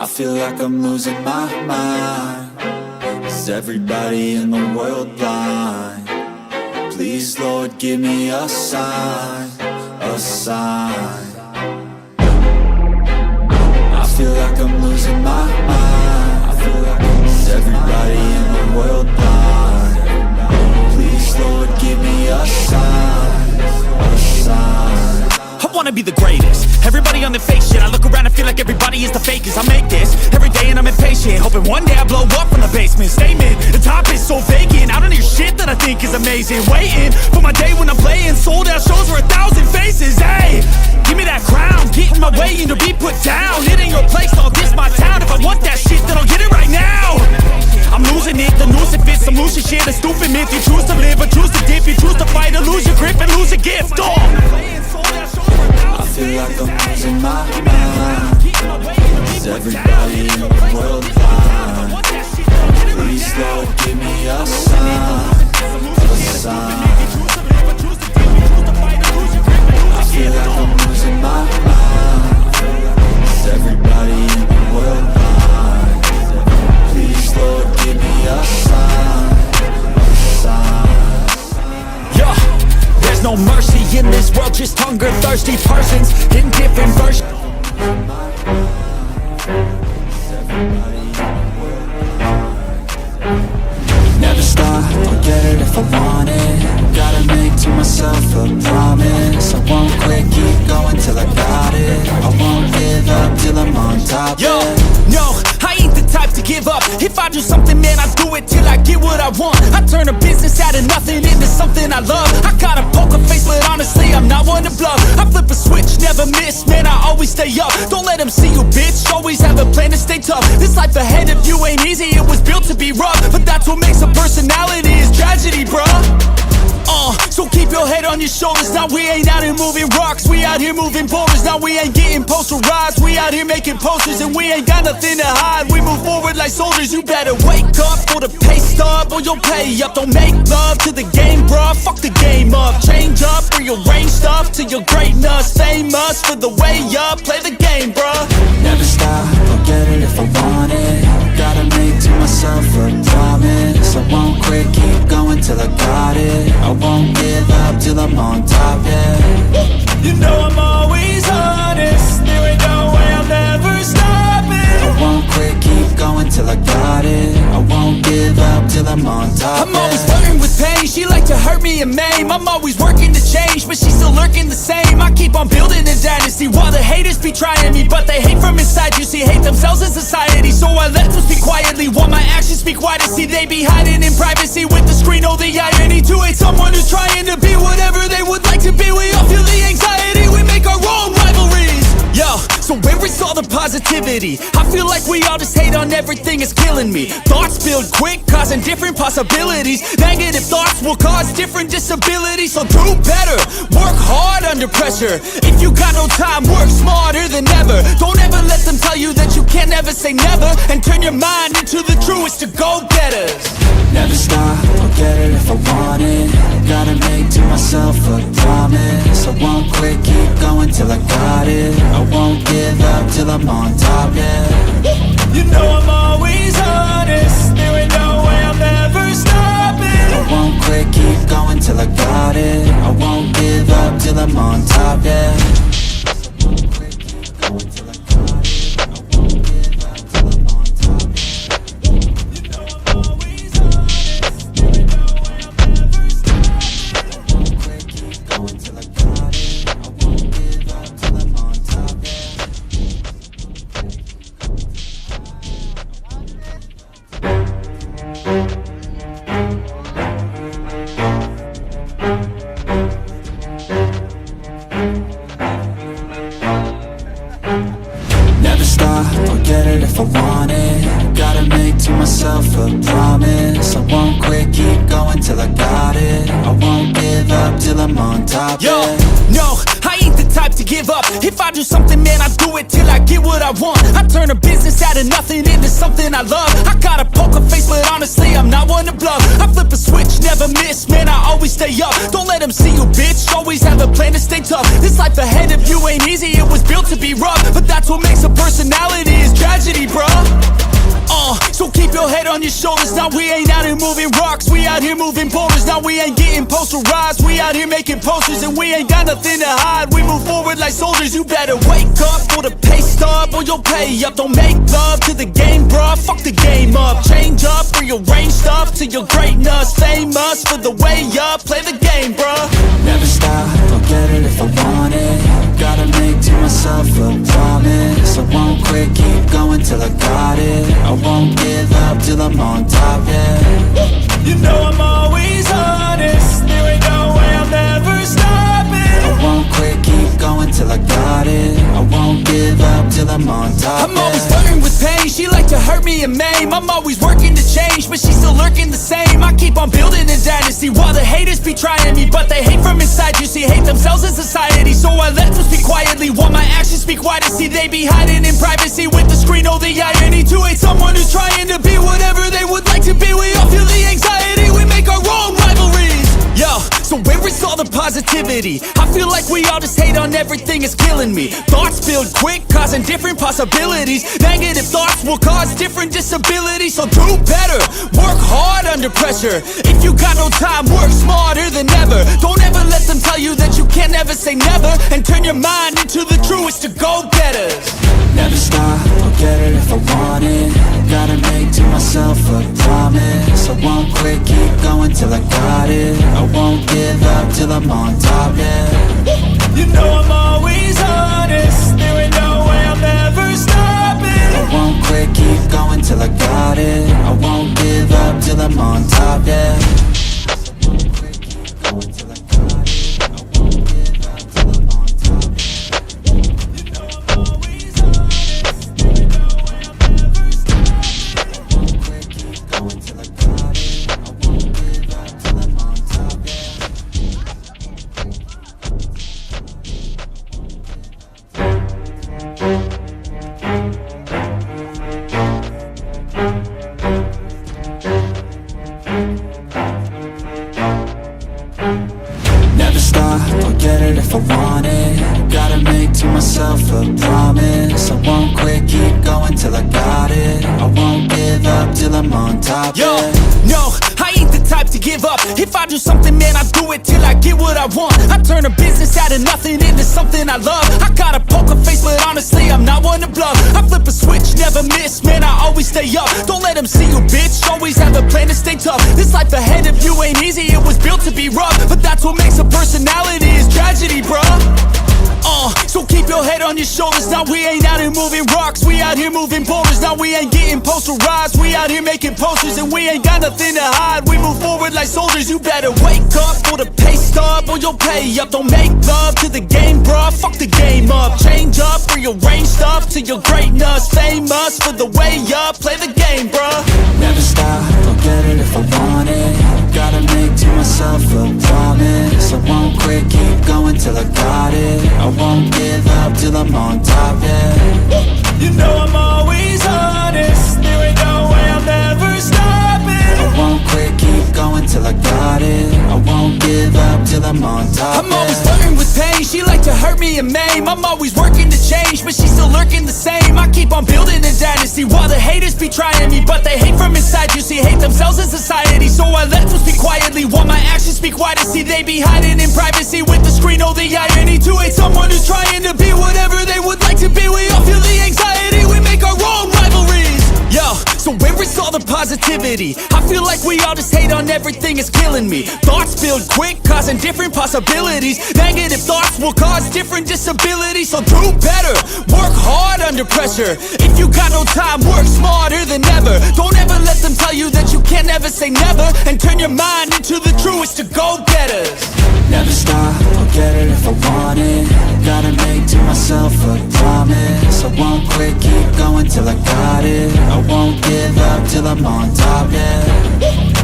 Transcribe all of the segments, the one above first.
I feel like I'm losing my mind. Is everybody in the world blind? Please, Lord, give me a sign, a sign. I feel like I'm losing my mind. Is everybody in the world blind? Please, Lord, give me a sign, a sign. I wanna be the greatest. Everybody on the fake shit. I look around and feel like everybody is the fakest. I make this every day and I'm impatient, hoping one day I blow up from the basement. Statement, the top is so vacant. I don't hear shit that I think is amazing. Waiting for my day when I'm playing sold out shows for 1,000 faces. Hey, give me that crown, get in my way and to be put down. It ain't your place, all this my town. If I want that shit, then I'll get it right now. I'm losing it, the noose it fits. I'm losing shit, a stupid myth. You choose to live or choose to dip. You choose to fight or lose your grip and lose a gift. Oh, I feel like I'm losing my mind. Is everybody in the world blind? Please, Lord, give me a sign, a sign. I feel like I'm losing my mind. Is everybody in the world blind? Please, Lord, give me a sign, a sign. yeah, there's no mercy in this world, just hunger, thirsty persons in different versions. Never stop, I'll get it if I want it. Gotta make to myself a promise. I won't quit, keep going till I got it. I won't give up till I'm on top. Yo, no, I ain't the type to give up. If I do something, man, I do it till I get what I want. I turn a business out of nothing into something I love. I got a poker face, but honestly, I'm not one to bluff. I flip a switch, never miss, man, I always stay up. Don't let them see you, bitch, always have a plan to stay tough. This life ahead of you ain't easy, it was built to be rough. But that's what makes a personality, is tragedy, bruh. So keep your head on your shoulders. Now we ain't out here moving rocks, we out here moving boulders. Now we ain't getting posterized, we out here making posters. And we ain't got nothing to hide, we move forward like soldiers. You better wake up for the pay stub or you'll pay up. Don't make love to the game, bruh, fuck the game up. Change up, rearrange stuff to your greatness. Famous for the way up, play the game, bruh. Never stop, I'll get it if I want it. Gotta make to myself a promise. I won't quit, keep going till I got it. I won't give up till I'm on top, yeah. You know I'm always honest, there ain't no way I'll never stop it. I won't quit, keep going till I got it. I won't give up till I'm on top, I'm always flirting with pain, she like to hurt me and maim. I'm always working to change, but she's still lurking the same. I keep on building a dynasty while the haters be trying me. But they hate from inside, you see, hate themselves in society. So I let them speak quietly while my actions speak wider. See, they be hiding in privacy with the screen, oh the irony. To hate someone who's trying to be whatever they would like to be. We all feel the anxiety, we make our own rivalries. Yo, so where is all the positivity? I feel like we all just hate on everything, it's killing me. Thoughts build quick, causing different possibilities. Negative thoughts will cause different disabilities. So do better, work hard under pressure. If you got no time, work smarter than ever. Don't ever let them tell you that you can't ever say never. And turn your mind into the truest to go-getters. Never stop, I'll get it if I want it. Gotta make to myself a promise. I won't quit, keep going till I got it. I won't give up till I'm on top, yeah. You know I'm always honest, there ain't no way I'll never stop it. I won't quit, keep going till I got it. I won't give up till I'm on top, yeah. I won't quit, keep going till I got it. I won't give up till I'm on top, yeah. You know I'm always honest, there ain't no way I'll never stop it. I won't quit, keep going till I got it. I won't give up till I'm on top, yeah. Never stop, I'll get it if I want it. Gotta make to myself a promise. I won't quit, keep going till I got it. I won't give up till I'm on top, Yo, yeah. no, I ain't the type to give up. If I do something, man, I do it till I get what I want. I turn a business out of nothing into something I love. I got a poker face, but honestly, I'm not one to bluff. I flip a switch, never never miss, man, I always stay up. Don't let them see you, bitch, always have a plan to stay tough. This life ahead of you ain't easy, it was built to be rough. But that's what makes a personality, is tragedy, bruh. So keep your head on your shoulders. Now we ain't out here moving rocks, we out here moving boulders. Now we ain't getting posterized, we out here making posters. And we ain't got nothing to hide, we move forward like soldiers. You better wake up for the pay stub, or you'll pay up. Don't make love to the game, bruh, fuck the game up. Change up, rearrange stuff to your greatness. Famous for the way up, play the game, bruh. Never stop, I'll get it if I want it. Gotta make to myself a promise. I won't quit, keep going till I got it. I won't give up till I'm on top, yeah. You know I'm always honest, there ain't no way I'm ever stopping. I won't quit, keep going till I got it. I won't give up till I'm on top, I'm always flirting with pain, she like to hurt me and maim. I'm always working to change, but she's still lurking the same. I keep on building a dynasty, while the haters be trying me. But they hate from inside, you see, hate themselves in society. So I let them speak quietly, while my actions speak wider. See, they be hiding in privacy with the screen, oh the irony. To hate someone who's trying to be whatever they would like to be. We all feel the anxiety, we make our own rivalries. Yo, so where is all the positivity? I feel like we all just hate on everything, it's killing me. Thoughts build quick, causing different possibilities. Negative thoughts will cause different disabilities. So do better, work hard under pressure. If you got no time, work smarter than ever. Don't ever let them tell you that you can't ever say never. And turn your mind into the truest to go-getters. Never stop, I'll get it if I want it. Gotta make to myself a promise. I won't quit, keep going till I got it. I won't give up till I'm on top, yeah. You know I'm always honest, there ain't no way I'm ever stopping. I won't quit, keep going till I got it. I won't give up till I'm on top, yeah. I won't quit, keep going till I got it. I won't give up till I'm on top, yeah. You know I'm always honest, there ain't no way I'm ever stopping. I won't quit, keep going till I got it. I won't give up till I'm on top, yeah. Never stop, I'll get it if I want it. Gotta make to myself a promise. I won't quit, keep going till I got it. I won't give up till I'm on top, Yo, yeah. no, I ain't the type to give up. If I do something, man, I do it till I get what I want. I turn a business out of nothing into something I love. I got a poker face, but honestly, I'm not one to bluff. I flip a switch, never miss, man, I always stay up. Don't let them see you, bitch, always have a plan to stay tough. This life ahead of you ain't easy, it was built to be rough. But that's what makes a personality, is tragedy, bruh. So keep your head on your shoulders. Now we ain't out here moving rocks, we out here moving boulders. Now we ain't getting posterized, we out here making posters. And we ain't got nothing to hide, we move forward like soldiers. You better wake up for the pay stub, or you'll pay up. Don't make love to the game, bruh, fuck the game up. Change up, rearrange stuff to your greatness. Famous for the way up, play the game, bruh. Never stop, I'll get it if I want it. Gotta make to myself a promise. I won't quit, keep going till I got it. I won't give up till I'm on top, yeah. You know I'm always honest, there ain't no way I'm ever stopping. I won't quit, keep going till I got it. I won't give up till I'm on top, I'm always yeah. flirting with pain, she like to hurt me and maim. I'm always working to change, but she's still lurking the same. I keep on building a dynasty, while the haters be trying me. But they hate from inside, you see, hate themselves in society. So I let them speak quietly, while my actions speak wider. See, they be hiding in privacy with the screen, oh the irony. To hate someone who's trying to be whatever they would like to be. We all feel the anxiety, we make our own rivalries. Yo, so where is all the positivity? I feel like we all just hate on everything, it's killing me. Thoughts build quick, causing different possibilities. Negative thoughts will cause different disabilities. So do better, work hard under pressure. If you got no time, work smarter than ever. Don't ever let them tell you that you can't ever say never. And turn your mind into the truest to go-getters. Never stop, I'll get it if I want it. Gotta make to myself a promise. I won't quit, keep going till I got it. I won't give up till I'm on top, yeah.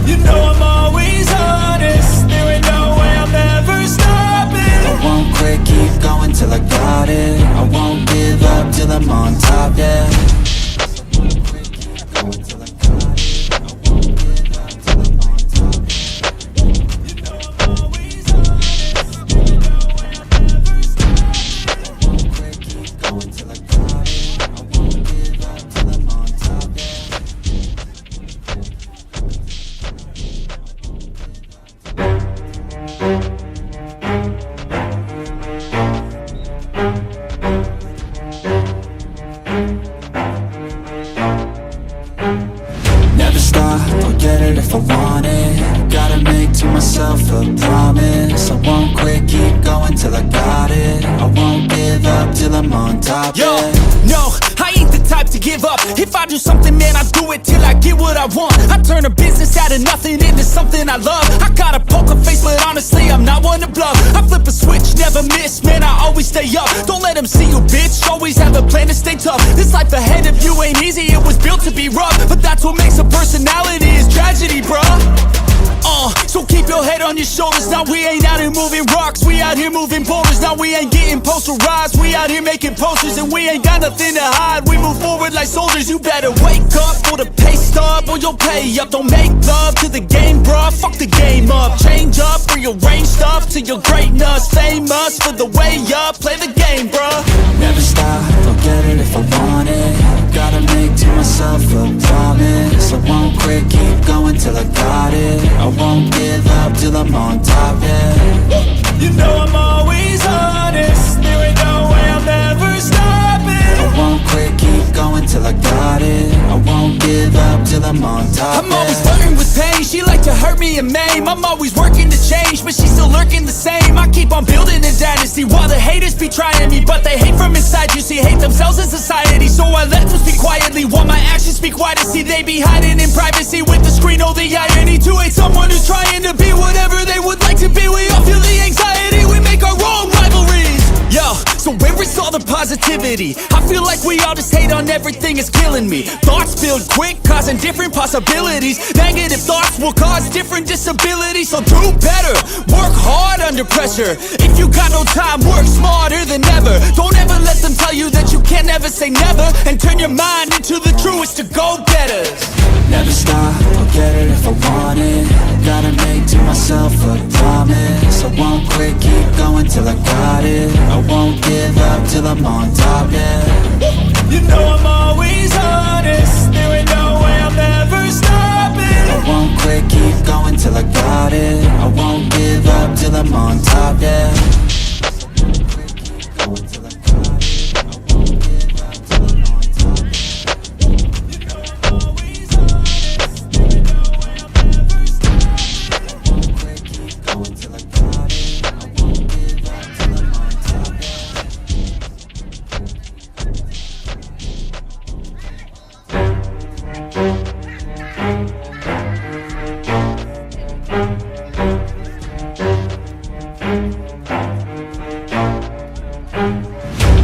You know I'm always honest, there ain't no way I'm ever stopping. I won't quit, keep going till I got it. I won't give up till I'm on top, yeah. I won't quit, keep going till I got it. I won't give up till I'm on top, yeah. type to give up. If I do something, man, I do it till I get what I want. I turn a business out of nothing into something I love. I got a poker face, but honestly, I'm not one to bluff. I flip a switch, never miss, man, I always stay up. Don't let them see you, bitch, always have a plan to stay tough. This life ahead of you ain't easy, it was built to be rough. But that's what makes a personality, is tragedy, bruh. So keep your head on your shoulders. Now we ain't out here moving rocks, we out here moving boulders. Now we ain't getting posterized, we out here making posters. And we ain't got nothing to hide, we move forward like soldiers. You better wake up for the pay stub, or you'll pay up. Don't make love to the game, bruh, fuck the game up. Change up, rearrange stuff to your greatness. Famous for the way up, play the game, bruh. Never stop, I'll get it if I want it. Gotta make to myself a promise. I won't quit, keep going till I got it. I won't give up till I'm on top, yeah. You know I'm always honest, there ain't no way I'm ever stopping. I won't quit, keep going till I got it. I won't give up till I'm on top, I'm always flirting with pain, she like to hurt me and maim. I'm always working to change, but she's still lurking the same. I keep on building a dynasty while the haters be trying me. But they hate from inside, you see, hate themselves in society. So I let them speak quietly while my actions speak wider. See, they be hiding in privacy with the screen, oh the irony. To hate someone who's trying to be whatever they would like to be. We all feel the anxiety, we make our own rivalries. Yo, so where is all the positivity? I feel like we all just hate on everything, it's killing me. Thoughts build quick, causing different possibilities. Negative thoughts will cause different disabilities. So do better, work hard under pressure. If you got no time, work smarter than ever. Don't ever let them tell you that you can't never say never. And turn your mind into the truest to go-getters. Never stop, I'll get it if I want it. Gotta make to myself a promise. I won't quit, keep going till I got it. I won't give up till I'm on top, yeah. You know I'm always honest, there ain't no way I'm ever stopping. I won't quit, keep going till I got it. I won't give up till I'm on top, yeah.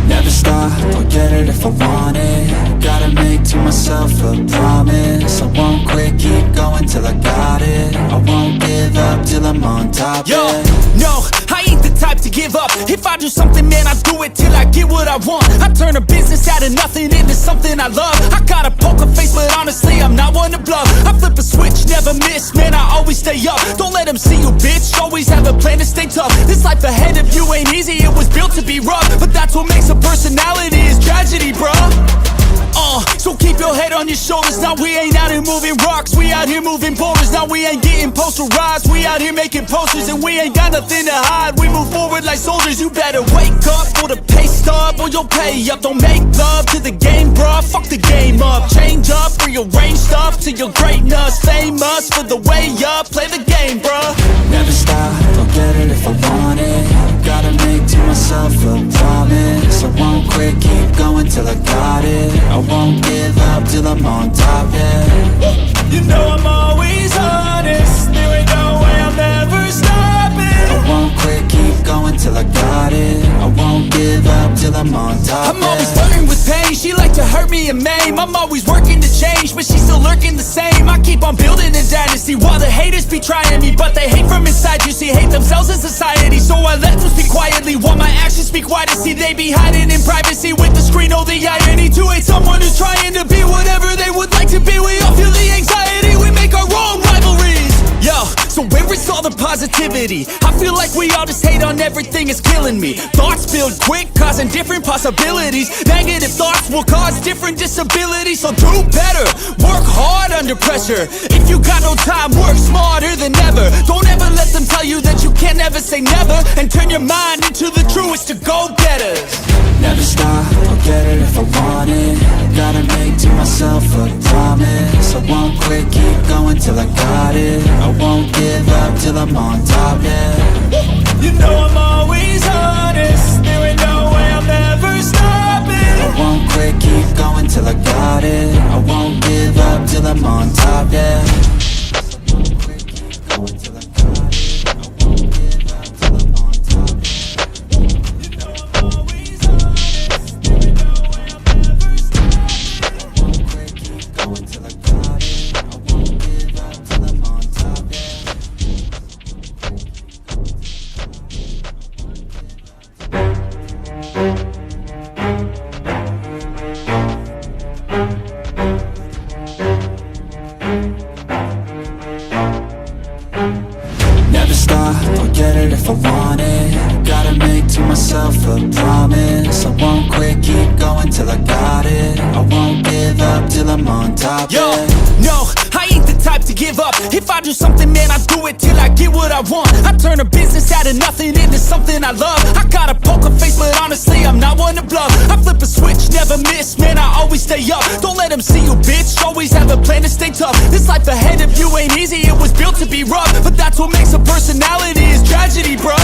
Never stop, I'll get it if I want it. Gotta make to myself a promise. I won't quit, keep going till I got it. I won't give up till I'm on top, Yo, yeah. no, I ain't the type to give up. If I do something, man, I do it till I get what I want. I turn a business out of nothing into something I love. I got a poker face, but honestly, I'm not one to bluff. I flip a switch, never miss, man, I always stay up. Don't let them see you, bitch, always have a plan to stay tough. This life ahead of you ain't easy, it was built to be rough. But that's what makes a personality, is tragedy, bruh. So keep your head on your shoulders. Now we ain't out here moving rocks, we out here moving boulders. Now we ain't getting posterized, we out here making posters. And we ain't got nothing to hide, we move forward like soldiers. You better wake up for the pay stub, or you'll pay up. Don't make love to the game, bruh, fuck the game up. Change up, rearrange stuff to your greatness. Famous for the way up, play the game, bruh. Never stop, I'll get it if I want it. Gotta make to myself a promise. I won't quit, keep going till I got it. I won't give up till I'm on top, yeah. You know I'm always honest, there ain't no way I'm ever stopping. I won't quit, keep going till I got it. I won't give up till I'm on top, I'm always flirting with pain, she like to hurt me and maim. I'm always working to change, but she's still lurking the same. I keep on building a dynasty while the haters be trying me. But they hate from inside, you see, hate themselves in society. So I let them speak quietly while my actions speak wider. See, they be hiding in privacy with the screen, oh the irony. To hate someone who's trying to be whatever they would like to be. We all feel the anxiety, we make our own rivalries. Yo, so where is all the positivity? I feel like we all just hate on everything, it's killing me. Thoughts build quick, causing different possibilities. Negative thoughts will cause different disabilities. So do better, work hard under pressure. If you got no time, work smarter than ever. Don't ever let them tell you that you can't never say never. And turn your mind into the truest to go-getters. Never stop, I'll get it if I want it. Gotta make to myself a promise. I won't quit, keep going till I got it. I won't give up till I'm on top, yeah. You know I'm always honest, there ain't no way I'm ever stopping. I won't quit, keep going till I got it. going till I got it. I won't give up till I'm on top, yeah. You know I'm always honest, never go where I'm never stopping. I won't quit, keep going till I got it. I won't give up till I'm on top, yeah. Never stop, I'll get it if I want it. Gotta make to myself a promise. I won't quit, keep going till I got it. I won't give up till I'm on top, Yo, yeah. no, I ain't the type to give up. If I do something, man, I do it till I get what I want. I turn a business out of nothing into something I love. I got a poker face, but honestly, I'm not one to bluff. I flip a switch, never miss, man, I always stay up. Don't let them see you, bitch, always have a plan to stay tough. This life ahead of you ain't easy, it was built to be rough. But that's what makes a personality, is tragedy, bruh.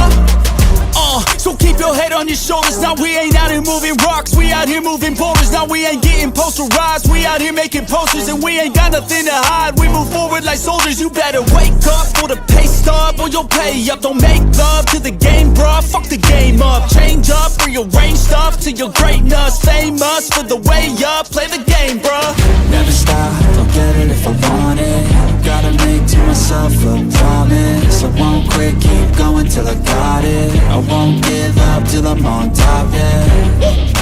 So keep your head on your shoulders. Now we ain't out here moving rocks, we out here moving boulders. Now we ain't getting posterized, we out here making posters. And we ain't got nothing to hide, we move forward like soldiers. You better wake up for the pay stub, or you'll pay up. Don't make love to the game, bruh, fuck the game up. Change up, rearrange stuff to your greatness. Famous for the way up, play the game, bruh. Never stop, I'll get it if I want it. Gotta make to myself a promise. I won't quit, keep going till I got it. I won't give up till I'm on top, yeah.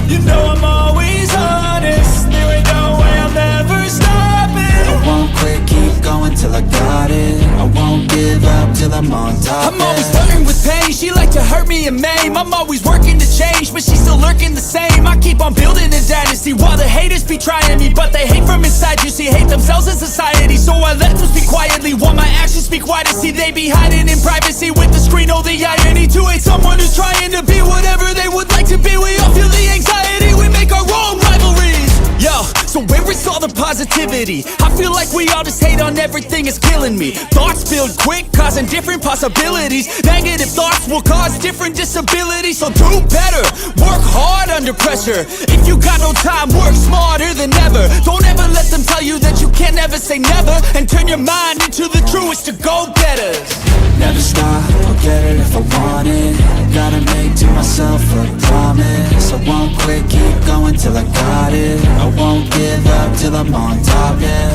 You know I'm always honest, there ain't no way I'm never stopping. I won't quit, keep going till I got it. I won't give up till I'm on top, I'm always flirting with pain, she like to hurt me and maim. I'm always working to change, but she's still lurking the same. I keep on building a dynasty while the haters be trying me. But they hate from inside, you see, hate themselves in society. So I let them speak quietly while my actions speak wider. See, they be hiding in privacy with the screen, oh the irony. To hate someone who's trying to be whatever they would like to be. We all feel the anxiety, we make our own rivalries. Yo, so where is all the positivity? I feel like we all just hate on everything, it's killing me. Thoughts build quick, causing different possibilities. Negative thoughts will cause different disabilities. So do better, work hard under pressure. If you got no time, work smarter than ever. Don't ever let them tell you that you can't ever say never. And turn your mind into the truest to go-getters. Never stop, I'll get it if I want it. Gotta make to myself a promise. I won't quit, keep going till I got it. I won't give up till I'm on top, yeah.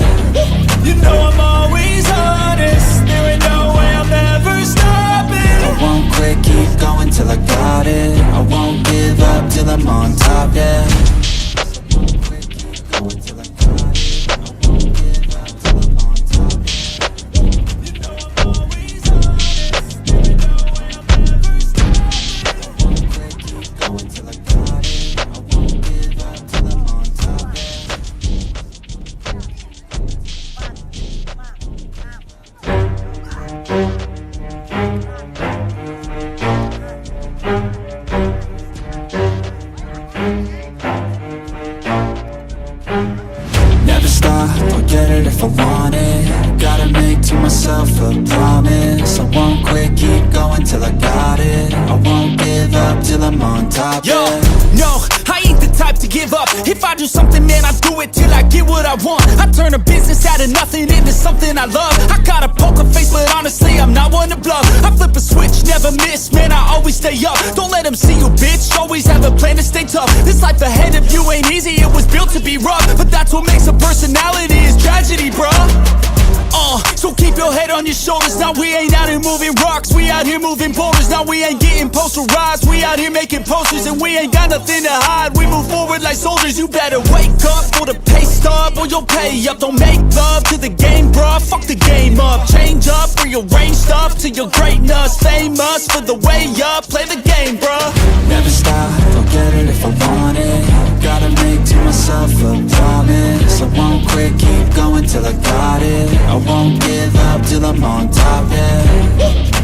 You know I'm always honest, there ain't no way I'm never stopping. I won't quit, keep going till I got it. I won't give up till I'm on top, yeah. I won't quit, keep going till I got it. I won't give up till I'm on top, yeah. You know I'm always honest, there ain't no way I'm never stopping. I won't quit, keep going till I got it. I won't give up till I'm on top, yeah. Never stop, I'll get it if I want it. Gotta make to myself a promise. I won't quit, keep going till I got it. I won't give up till I'm on top, Yo, yeah. no, I ain't the type to give up. If I do something, man, I do it till I get what I want. I turn a business out of nothing into something I love. I got a poker face, but honestly, I'm not one to bluff. I flip a switch, never miss, man, I always stay up. Don't let them see you, bitch, always have a plan to stay tough. This life ahead of you ain't easy, it was built to be rough. But that's what makes a personality, is tragedy, bruh. So keep your head on your shoulders. Now we ain't out here moving rocks, we out here moving boulders. Now we ain't getting posterized, we out here making posters. And we ain't got nothing to hide, we move forward like soldiers. You better wake up for the pay stub, or you'll pay up. Don't make love to the game, bruh, fuck the game up. Change up, rearrange stuff to your greatness. Famous for the way up, play the game, bruh. Never stop, I'll get it if I want it. Gotta make to myself a promise. I won't quit, keep going till I got it. I won't give up till I'm on top, yeah.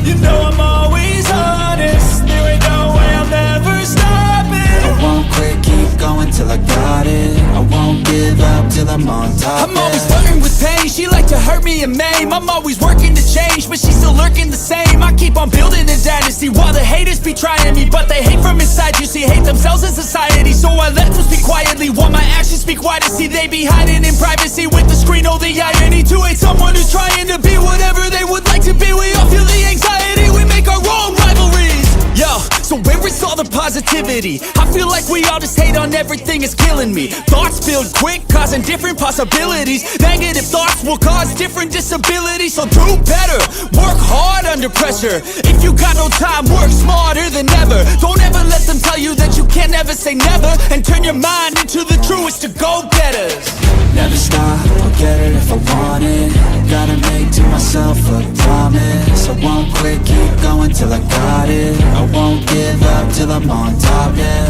You know I'm always honest, there ain't no way I'm never stopping. I won't quit, keep going till I got it. I won't give up till I'm on top, I'm always flirting with pain, she like to hurt me and maim. I'm always working to change, but she's still lurking the same. I keep on building a dynasty, while the haters be trying me, but they hate from inside. You see, hate themselves in society, so I let them speak quietly while my actions speak wider. See, they be hiding in privacy with the screen. Oh, the irony to hate someone who's trying to be whatever they would like to be. We all feel the anxiety, we make our own rivalries. Yo, so where is all the positivity? I feel like we all just hate on everything, it's killing me. Thoughts build quick, causing different possibilities. Negative thoughts will cause different disabilities. So do better, work hard under pressure. If you got no time, work smarter than ever. Don't ever let them tell you that you can't ever say never, and turn your mind into the truest to go-getters. Never stop, I'll get it if I want it. Gotta make to myself a promise. I won't quit, keep going till I got it. I won't give up till I'm on top, yeah.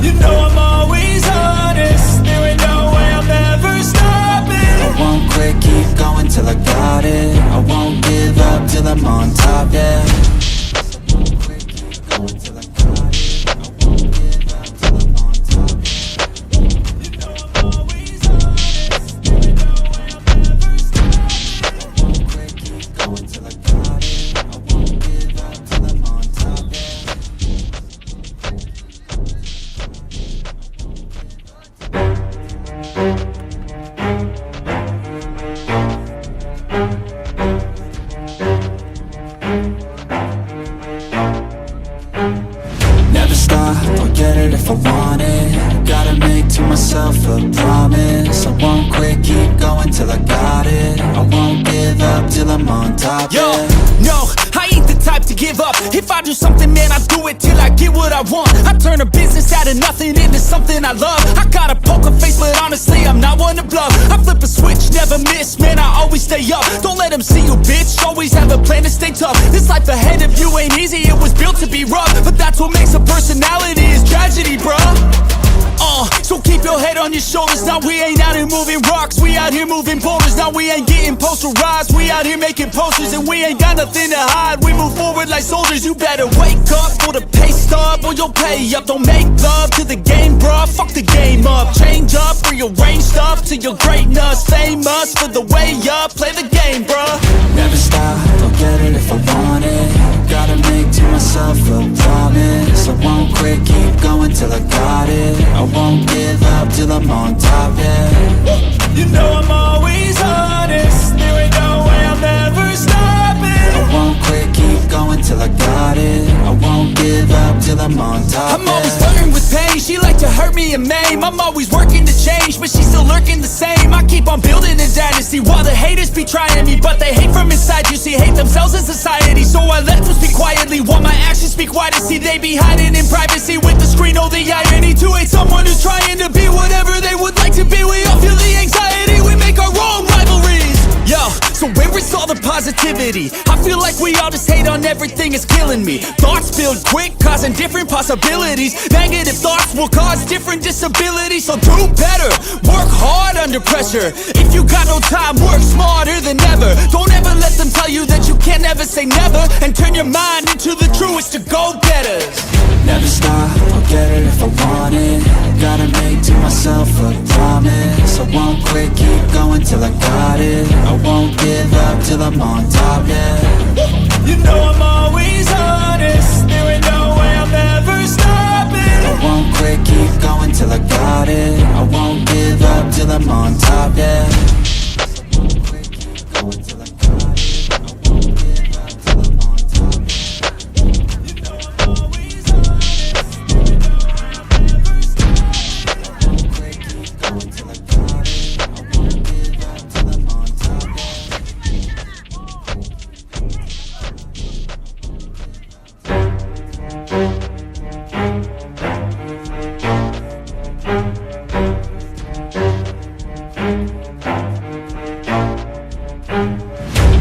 You know I'm always honest, there ain't no way I'm ever stopping. I won't quit, keep going till I got it. I won't give up till I'm on top, yeah. I won't quit, keep going till I got it. I won't give up till I'm on top, yeah. You know I'm always honest, there ain't no way I'm ever stopping. I won't quit, keep going till I got it. I won't give up till I'm on top, yeah. Never stop, I'll get it if I want it. Gotta make to myself a promise. I won't quit, keep going till I got it. I won't give up till I'm on top, Yo, yeah. no, I ain't the type to give up. If I do something, man, I do it till I get what I want. I turn a business out of nothing into something I love. I got a poker face, but honestly, I'm not one to bluff. I flip a switch, never miss, man, I always stay up. Don't let them see you, bitch, always have a plan to stay tough. This life ahead of you ain't easy, it was built to be rough. But that's what makes a personality, is tragedy, bruh. So keep your head on your shoulders. Now we ain't out here moving rocks, we out here moving boulders. Now we ain't getting posterized, we out here making posters. And we ain't got nothing to hide, we move forward like soldiers. You better wake up for the pay stub, or you'll pay up. Don't make love to the game, bruh, fuck the game up. Change up, rearrange stuff to your greatness. Famous for the way up, play the game, bruh. Never stop, I'll get it if I want it. Gotta make to myself a promise. I won't quit, keep going till I got it. I won't give up till I'm on top, yeah. You know I'm always honest, there ain't no way I'm ever stopping. I won't quit, keep going till I got it. I won't give up till I'm on top, I'm always flirting with pain, she like to hurt me and maim. I'm always working to change, but she's still lurking the same. I keep on building a dynasty, while the haters be trying me, but they hate from inside. You see, hate themselves in society, so I let them speak quietly while my actions speak wider. See, they be hiding in privacy with the screen. Oh, the irony to hate someone who's trying to be whatever they would like to be. We all feel the anxiety, we make our own rivalries. Yo, so where is all the positivity? I feel like we all just hate on everything, it's killing me. Thoughts build quick, causing different possibilities. Negative thoughts will cause different disabilities. So do better, work hard under pressure. If you got no time, work smarter than ever. Don't ever let them tell you that you can't ever say never, and turn your mind into the truest to go-getters. Never stop, I'll get it if I want it. Gotta make to myself a promise. I won't quit, keep going till I got it. I won't give up till I'm on top, yeah. You know I'm always honest, there ain't no way I'm ever stopping. I won't quit, keep going till I got it. I won't give up till I'm on top, yeah. I won't quit, keep going till I got it. I won't give up till I'm on top, yeah. You know I'm always honest, there ain't no way I'm ever stopping. I won't quit, keep going till I got it. I won't give up till I'm on top, yeah.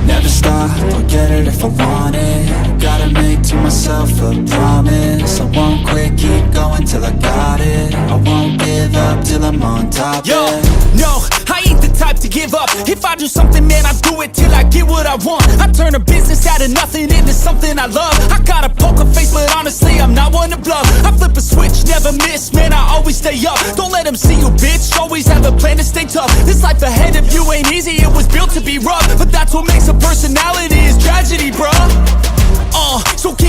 Never stop, I'll get it if I want it. Gotta make to myself a promise. I won't quit, keep going till I got it. I won't give up till I'm on top, Yo, yeah. no, I ain't the type to give up. If I do something, man, I do it till I get what I want. I turn a business out of nothing into something I love. I got a poker face, but honestly, I'm not one to bluff. I flip a switch, never miss, man, I always stay up. Don't let them see you, bitch, always have a plan to stay tough. This life ahead of you ain't easy, it was built to be rough. But that's what makes a personality, is tragedy, bruh. So keep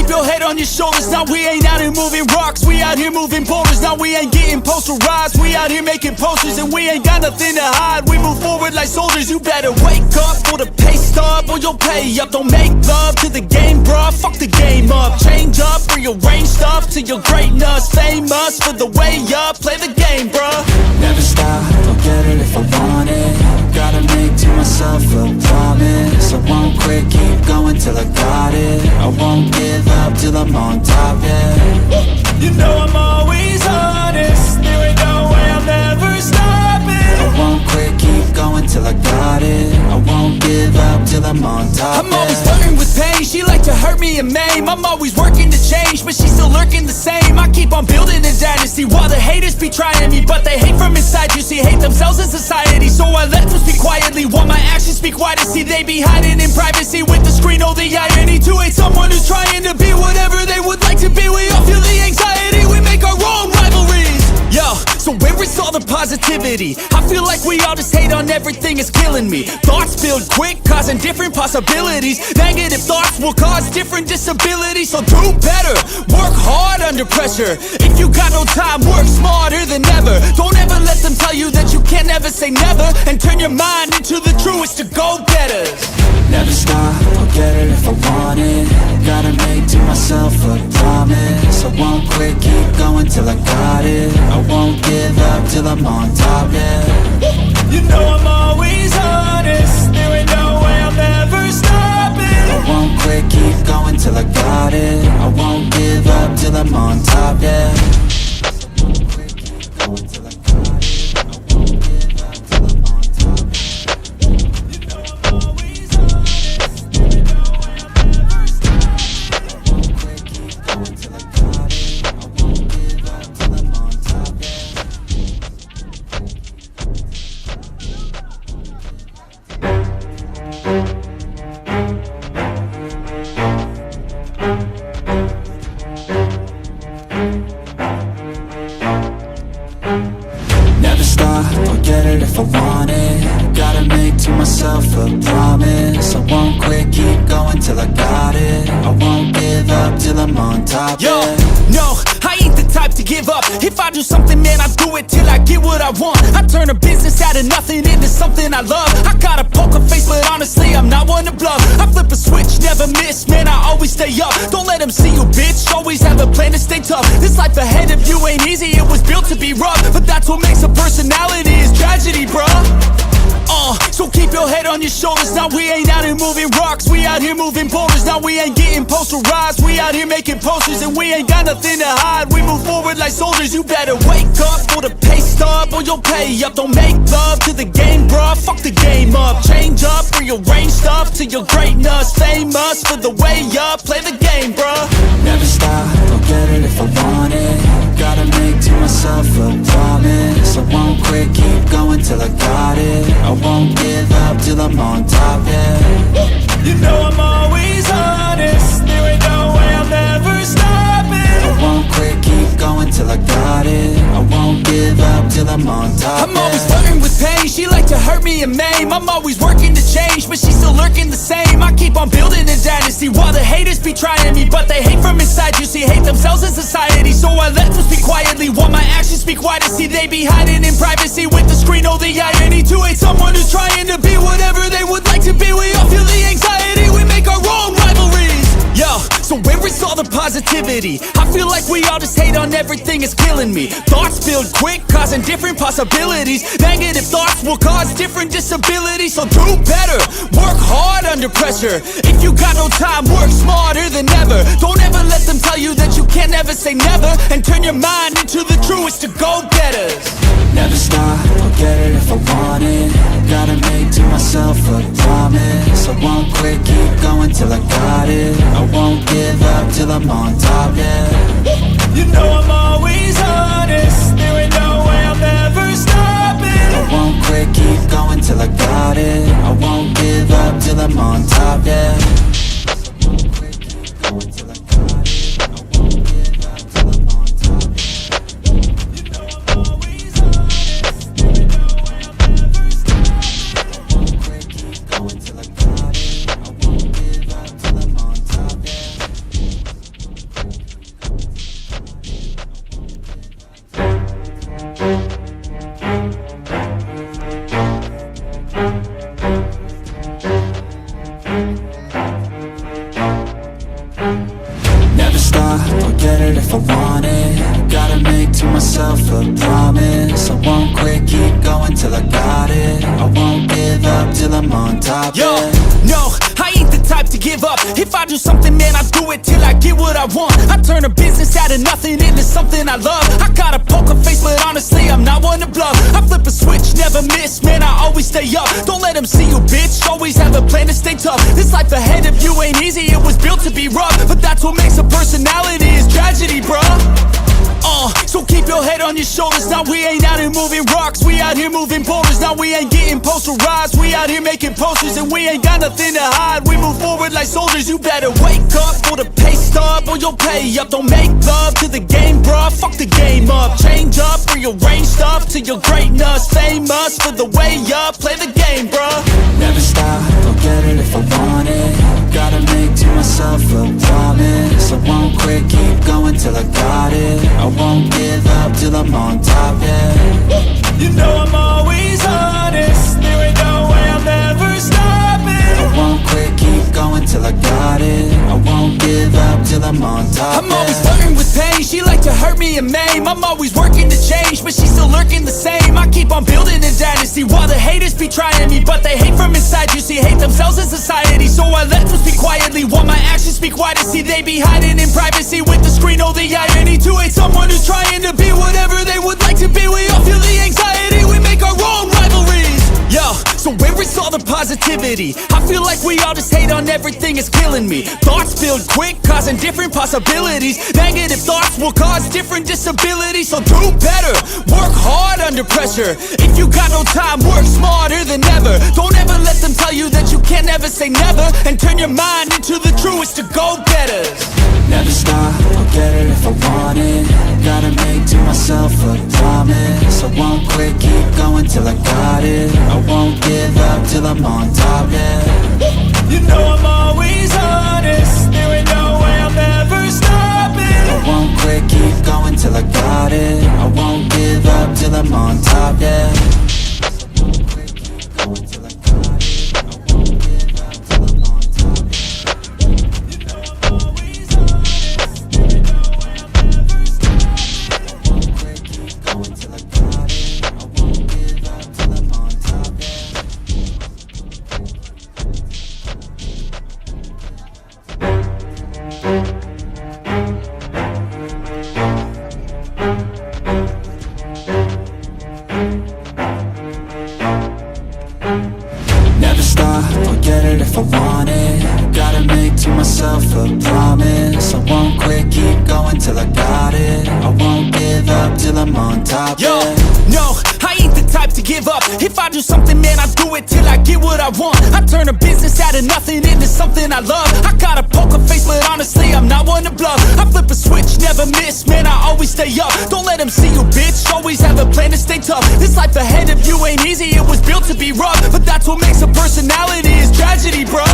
on your shoulders. Now we ain't out here moving rocks, we out here moving boulders. Now we ain't getting posterized, we out here making posters. And we ain't got nothing to hide, we move forward like soldiers. You better wake up for the pay stub, or you'll pay up. Don't make love to the game, bruh, fuck the game up. Change up, rearrange stuff to your greatness. Famous for the way up, play the game, bruh. Never stop, I'll get it if I want it. Gotta make to myself a promise. I won't quit, keep going till I got it. I won't give up till I'm on top, yeah. You know I'm always honest, there ain't no way I'll never stop it. I won't quit, keep going till I got it. I won't give up till I'm on top, I'm always flirting with pain, she like to hurt me and maim. I'm always working to change, but she's still lurking the same. I keep on building a dynasty while the haters be trying me. But they hate from inside, you see, hate themselves in society. So I let them speak quietly while my actions speak wider. See, they be hiding in privacy with the screen, oh the irony. To hate someone who's trying to be whatever they would like to be. We all feel the anxiety, we make our own rivalries. Yo, so where is all the positivity? I feel like we all just hate on everything, it's killing me. Thoughts build quick, causing different possibilities. Negative thoughts will cause different disabilities. So do better, work hard under pressure. If you got no time, work smarter than ever. Don't ever let them tell you that you can't ever say never. And turn your mind into the truest to go-getters. Never stop, I'll get it if I want it. Gotta make to myself a promise. I won't quit, keep going till I got it. I won't give up till I'm on top, yeah. You know I'm always honest, there ain't no way I'll never stop it. I won't quit, keep going till I got it. I won't give up till I'm on top, yeah. I won't quit, keep going till I got it. I won't give up till I'm on top, yeah. You know I'm always honest, there ain't no way I'll never stop it. I won't quit, keep going till I got it. I won't give up till I'm on top, yeah. Never stop, I'll get it if I want it. Gotta make to myself a promise. I won't quit, keep going till I got it. I won't give up till I'm on top, Yo, yeah. no, I ain't the type to give up. If I do something, man, I do it till I get what I want. I turn a business out of nothing into something I love. I got a poker face, but honestly, I'm not one to bluff. I flip a switch, never miss, man, I always stay up. Don't let them see you, bitch, always have a plan to stay tough. This life ahead of you ain't easy, it was built to be rough. But that's what makes a personality, is tragedy, bruh. So keep your head on your shoulders. Now we ain't out here moving rocks, we out here moving boulders. Now we ain't getting posterized, we out here making posters. And we ain't got nothing to hide, we move forward like soldiers. You better wake up for the pay stub, or you'll pay up. Don't make love to the game, bruh, fuck the game up. Change up, rearrange stuff to your greatness. Famous for the way up, play the game, bruh. Never stop, I'll get it if I want it. Gotta make to myself a promise. I won't quit, keep going till I got it. I won't give up till I'm on top, yeah. You know I'm always honest, there ain't no way I'll never stop it. I won't quit, keep going till I got it. I won't give up till I'm on top, I'm always flirting with pain, she like to hurt me and maim. I'm always working to change, but she's still lurking the same. I keep on building a dynasty while the haters be trying me. But they hate from inside, you see, hate themselves in society. So I let them speak quietly while my actions speak wider. See, they be hiding in privacy with the screen, oh the irony. To hate someone who's trying to be whatever they would like to be. We all feel the anxiety, we make our own rivalries. Yo, so where is all the positivity? I feel like we all just hate on everything, it's killing me. Thoughts build quick, causing different possibilities. Negative thoughts will cause different disabilities. So do better, work hard under pressure. If you got no time, work smarter than ever. Don't ever let them tell you that you can't ever say never. And turn your mind into the truest to go-getters. Never stop, I'll get it if I want it. Gotta make to myself a promise. I won't quit, keep going till I got it. I won't give up till I'm on top, yeah. You know I'm always honest, there ain't no way I'll never stop it. I won't quit, keep going till I got it. I won't give up till I'm on top, yeah. I won't quit, keep going till I got it. I won't give up till I'm on top, yeah. You know I'm always honest, there ain't no way I'll never stop it. I won't quit, keep going till I got it. I won't give up till I'm on top, yeah. it if I want it. Gotta make to myself a promise. I won't quit, keep going till I got it. I won't give up till I'm on top. Yo, yeah. no, I ain't the type to give up. If I do something, man, I do it till I get what I want. I turn a business out of nothing into something I love. I got a poker face, but honestly, I'm not one to bluff. I flip a switch, never miss, man, I always stay up. Don't let them see you, bitch, always have a plan to stay tough. This life ahead of you ain't easy, it was built to be rough. But that's what makes a personality, is tragedy, bruh. So keep your head on your shoulders. Now we ain't out here moving rocks, we out here moving boulders. Now we ain't getting posterized, we out here making posters. And we ain't got nothing to hide, we move forward like soldiers. You better wake up for the pay stub, or you'll pay up. Don't make love to the game, bruh, fuck the game up. Change up, rearrange stuff to your greatness. Famous for the way up, play the game, bruh. Never stop, I'll get it if I want it. Gotta make to myself a promise. I won't quit, keep going till I got it. I won't give up till I'm on top, yeah. You know I'm always honest, there ain't no way I'm ever stopping. I won't quit, keep going till I got it. I won't give up till I'm on top, I'm always flirting with pain, she like to hurt me and maim. I'm always working to change, but she's still lurking the same. I keep on building a dynasty while the haters be trying me. But they hate from inside, you see, hate themselves in society. So I let them speak quietly while my actions speak wider. See, they be hiding in privacy with the screen. Oh, the irony to hate someone who's trying to be whatever they would like to be. We all feel the anxiety, we make our own rivalries. Yo, so where is all the positivity? I feel like we all just hate on everything, it's killing me. Thoughts build quick, causing different possibilities. Negative thoughts will cause different disabilities. So do better, work hard under pressure. If you got no time, work smarter than ever. Don't ever let them tell you that you can't never say never. And turn your mind into the truest to go-getters. Never stop, I'll get it if I want it. Gotta make to myself a promise. I won't quit, keep going till I got it. I won't give up till I'm on top, yeah. You know I'm always honest, there ain't no way I'm ever stopping. I won't quit, keep going till I got it. I won't give up till I'm on top, yeah. I won't quit, keep going till I got it. I won't give up till I'm on top, yeah. You know I'm always honest, there ain't no way I'm ever stopping. I won't quit, keep going till I got it. I won't give up till I'm on top, yeah. Never stop, I'll get it if I want it. Gotta make to myself a promise. I won't quit, keep going till I got it. I won't give up till I'm on top, Yo, yeah. no, I ain't the type to give up. If I do something, man, I do it till I get what I want. I turn a business out of nothing into something I love. I got a poker face, but honestly, I'm not one to bluff. I flip a switch, never miss, man, I always stay up. Don't let them see you, bitch, always have a plan to stay tough. This life ahead of you ain't easy, it was built to be rough. But that's what makes a personality, is tragedy, bruh.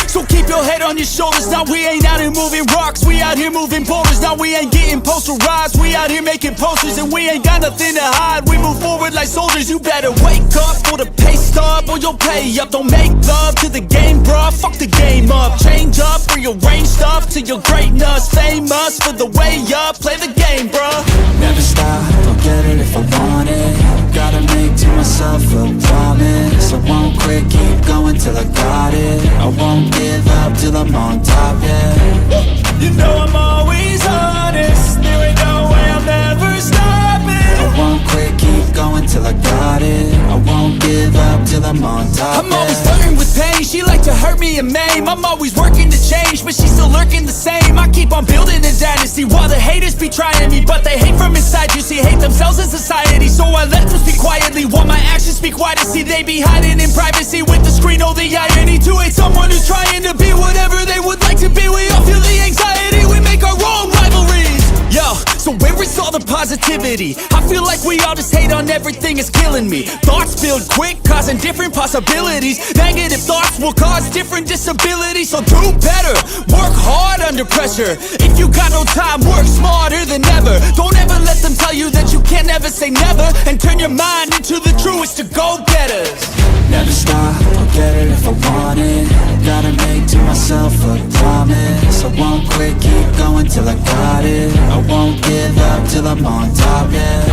So keep your head on your shoulders. Now we ain't out here moving rocks, we out here moving boulders. Now we ain't getting posterized, we out here making posters. And we ain't got nothing to hide, we move forward like soldiers. You better wake up for the pay stub, or you'll pay up. Don't make love to the game, bruh, fuck the game up. Change up, rearrange stuff to your greatness. Famous for the way up, play the game, bruh. Never stop, I'll get it if I want it. Gotta make to myself a promise. I won't quit, keep going till I got it. I won't give up till I'm on top, yeah. You know I'm always honest, there ain't no way I'm ever stopping. I won't quit, keep going till I got it. I won't give up till I'm on top, I'm always yeah. flirting with pain, she like to hurt me and maim. I'm always working to change, but she's still lurking the same. I keep on building a dynasty while the haters be trying me. But they hate from inside, you see, hate themselves in society. So I let them speak quietly while my actions speak wider. See, they be hiding in privacy with the screen. Oh, the irony to hate someone who's trying to be whatever they would like to be. We all feel the anxiety, we make our own rivalries. Yo, so where is all the positivity? I feel like we all just hate on everything, it's killing me. Thoughts build quick, causing different possibilities. Negative thoughts will cause different disabilities. So do better, work hard under pressure. If you got no time, work smarter than ever. Don't ever let them tell you that you can't never say never. And turn your mind into the truest to go-getters. Never stop, I'll get it if I want it. Gotta make to myself a promise. promise. I won't quit, keep going till I got it. I won't give up till I'm on top, yeah.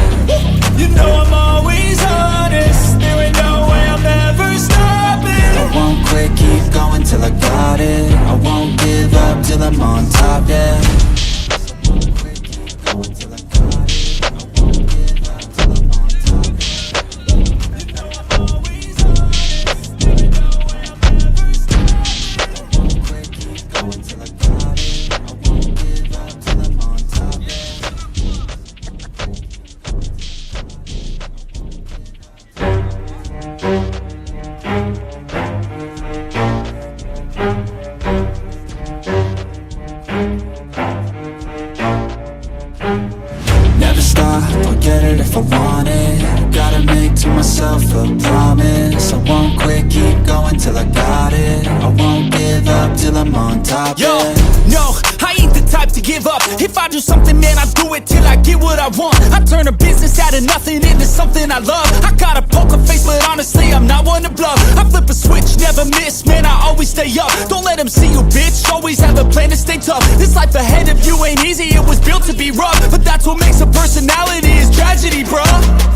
You know I'm always honest, there ain't no way I'm ever stopping. I won't quit, keep going till I got it. I won't give up till I'm on top, yeah. Never stop, I'll get it if I want it. Gotta make to myself a promise. I won't quit, keep going till I got it. I won't give up till I'm on top, Yo, yeah. no, I ain't the type to give up. If I do something, man, I do it till I get what I want. I turn a business out of nothing into something I love. I got a poker face, but honestly, I'm not one to bluff. I flip a switch, never miss, man, I always stay up. Don't let them see you, bitch, always have a plan to stay tough. This life ahead of you ain't easy, it was built to be rough. But that's what makes a personality, is tragedy, bruh.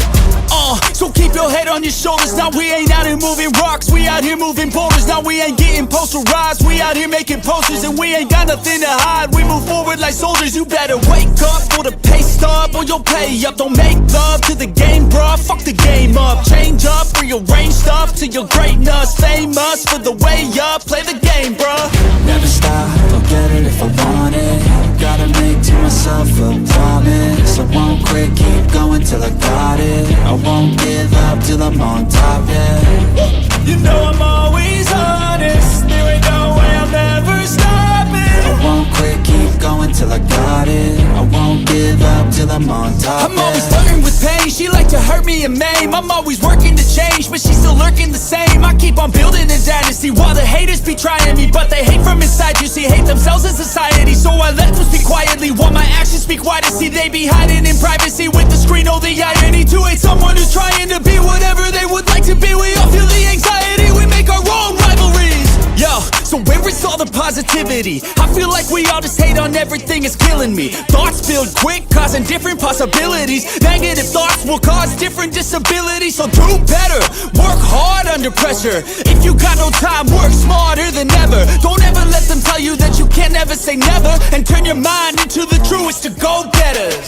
So keep your head on your shoulders. Now we ain't out here moving rocks, we out here moving boulders. Now we ain't getting posterized, we out here making posters. And we ain't got nothing to hide, we move forward like soldiers. You better wake up for the pay stub, or you'll pay up. Don't make love to the game, bruh, fuck the game up. Change up, rearrange stuff to your greatness. Famous for the way up, play the game, bruh. Never stop, I'll get it if I want it. Gotta make to myself a promise. I won't quit, keep going till I got it. I won't give up till I'm on top, yeah. You know I'm always honest, there ain't no way I'm ever stopping. I won't quit, keep going till I got it. I won't give up till I'm on top, I'm always flirting with pain, she like to hurt me and maim. I'm always working to change, but she's still lurking the same. I keep on building a dynasty while the haters be trying me. But they hate from inside, you see, hate themselves in society. So I let them speak quietly while my actions speak wider. See, they be hiding in privacy with the screen, oh the irony. To hate someone who's trying to be whatever they would like to be. We all feel the anxiety, we make our own rivalries. Yo, so where is all the positivity? I feel like we all just hate on everything, it's killing me. Thoughts build quick, causing different possibilities. Negative thoughts will cause different disabilities. So do better, work hard under pressure. If you got no time, work smarter than ever. Don't ever let them tell you that you can't never say never. And turn your mind into the truest to go-getters.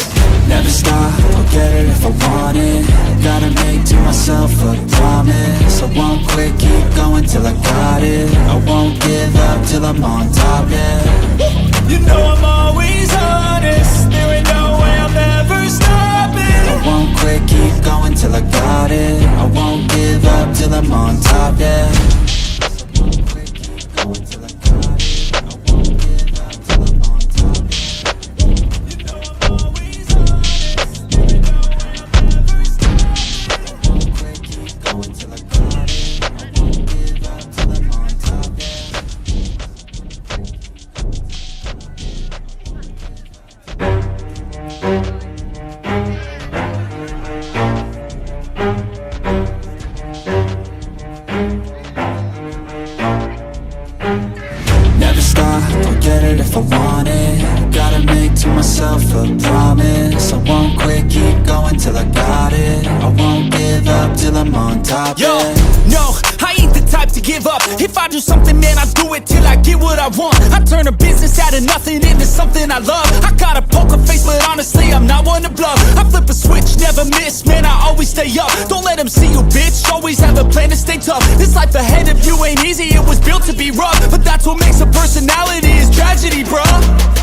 Never stop, I'll get it if I want it. Gotta make to myself a promise. I won't quit, keep going till I got it. I won't give up till I'm on top, yeah. You know I'm always honest, there ain't no way I'm ever stopping. I won't quit, keep going till I got it. I won't give up till I'm on top, yeah. Never stop, I'll get it if I want it. Gotta make to myself a promise. I won't quit, keep going till I got it. I won't give up till I'm on top, Yo, yeah. no, I ain't the type to give up. If I do something, man, I do it till I get what I want. I turn a business out of nothing into something I love. I got a poker face, but honestly, I'm not one to bluff. I flip a switch, never miss, man, I always stay up. Don't let them see you, bitch, always have a plan to stay tough. This life ahead of you ain't easy, it was built to be rough. But that's what makes a personality, is tragedy, bruh.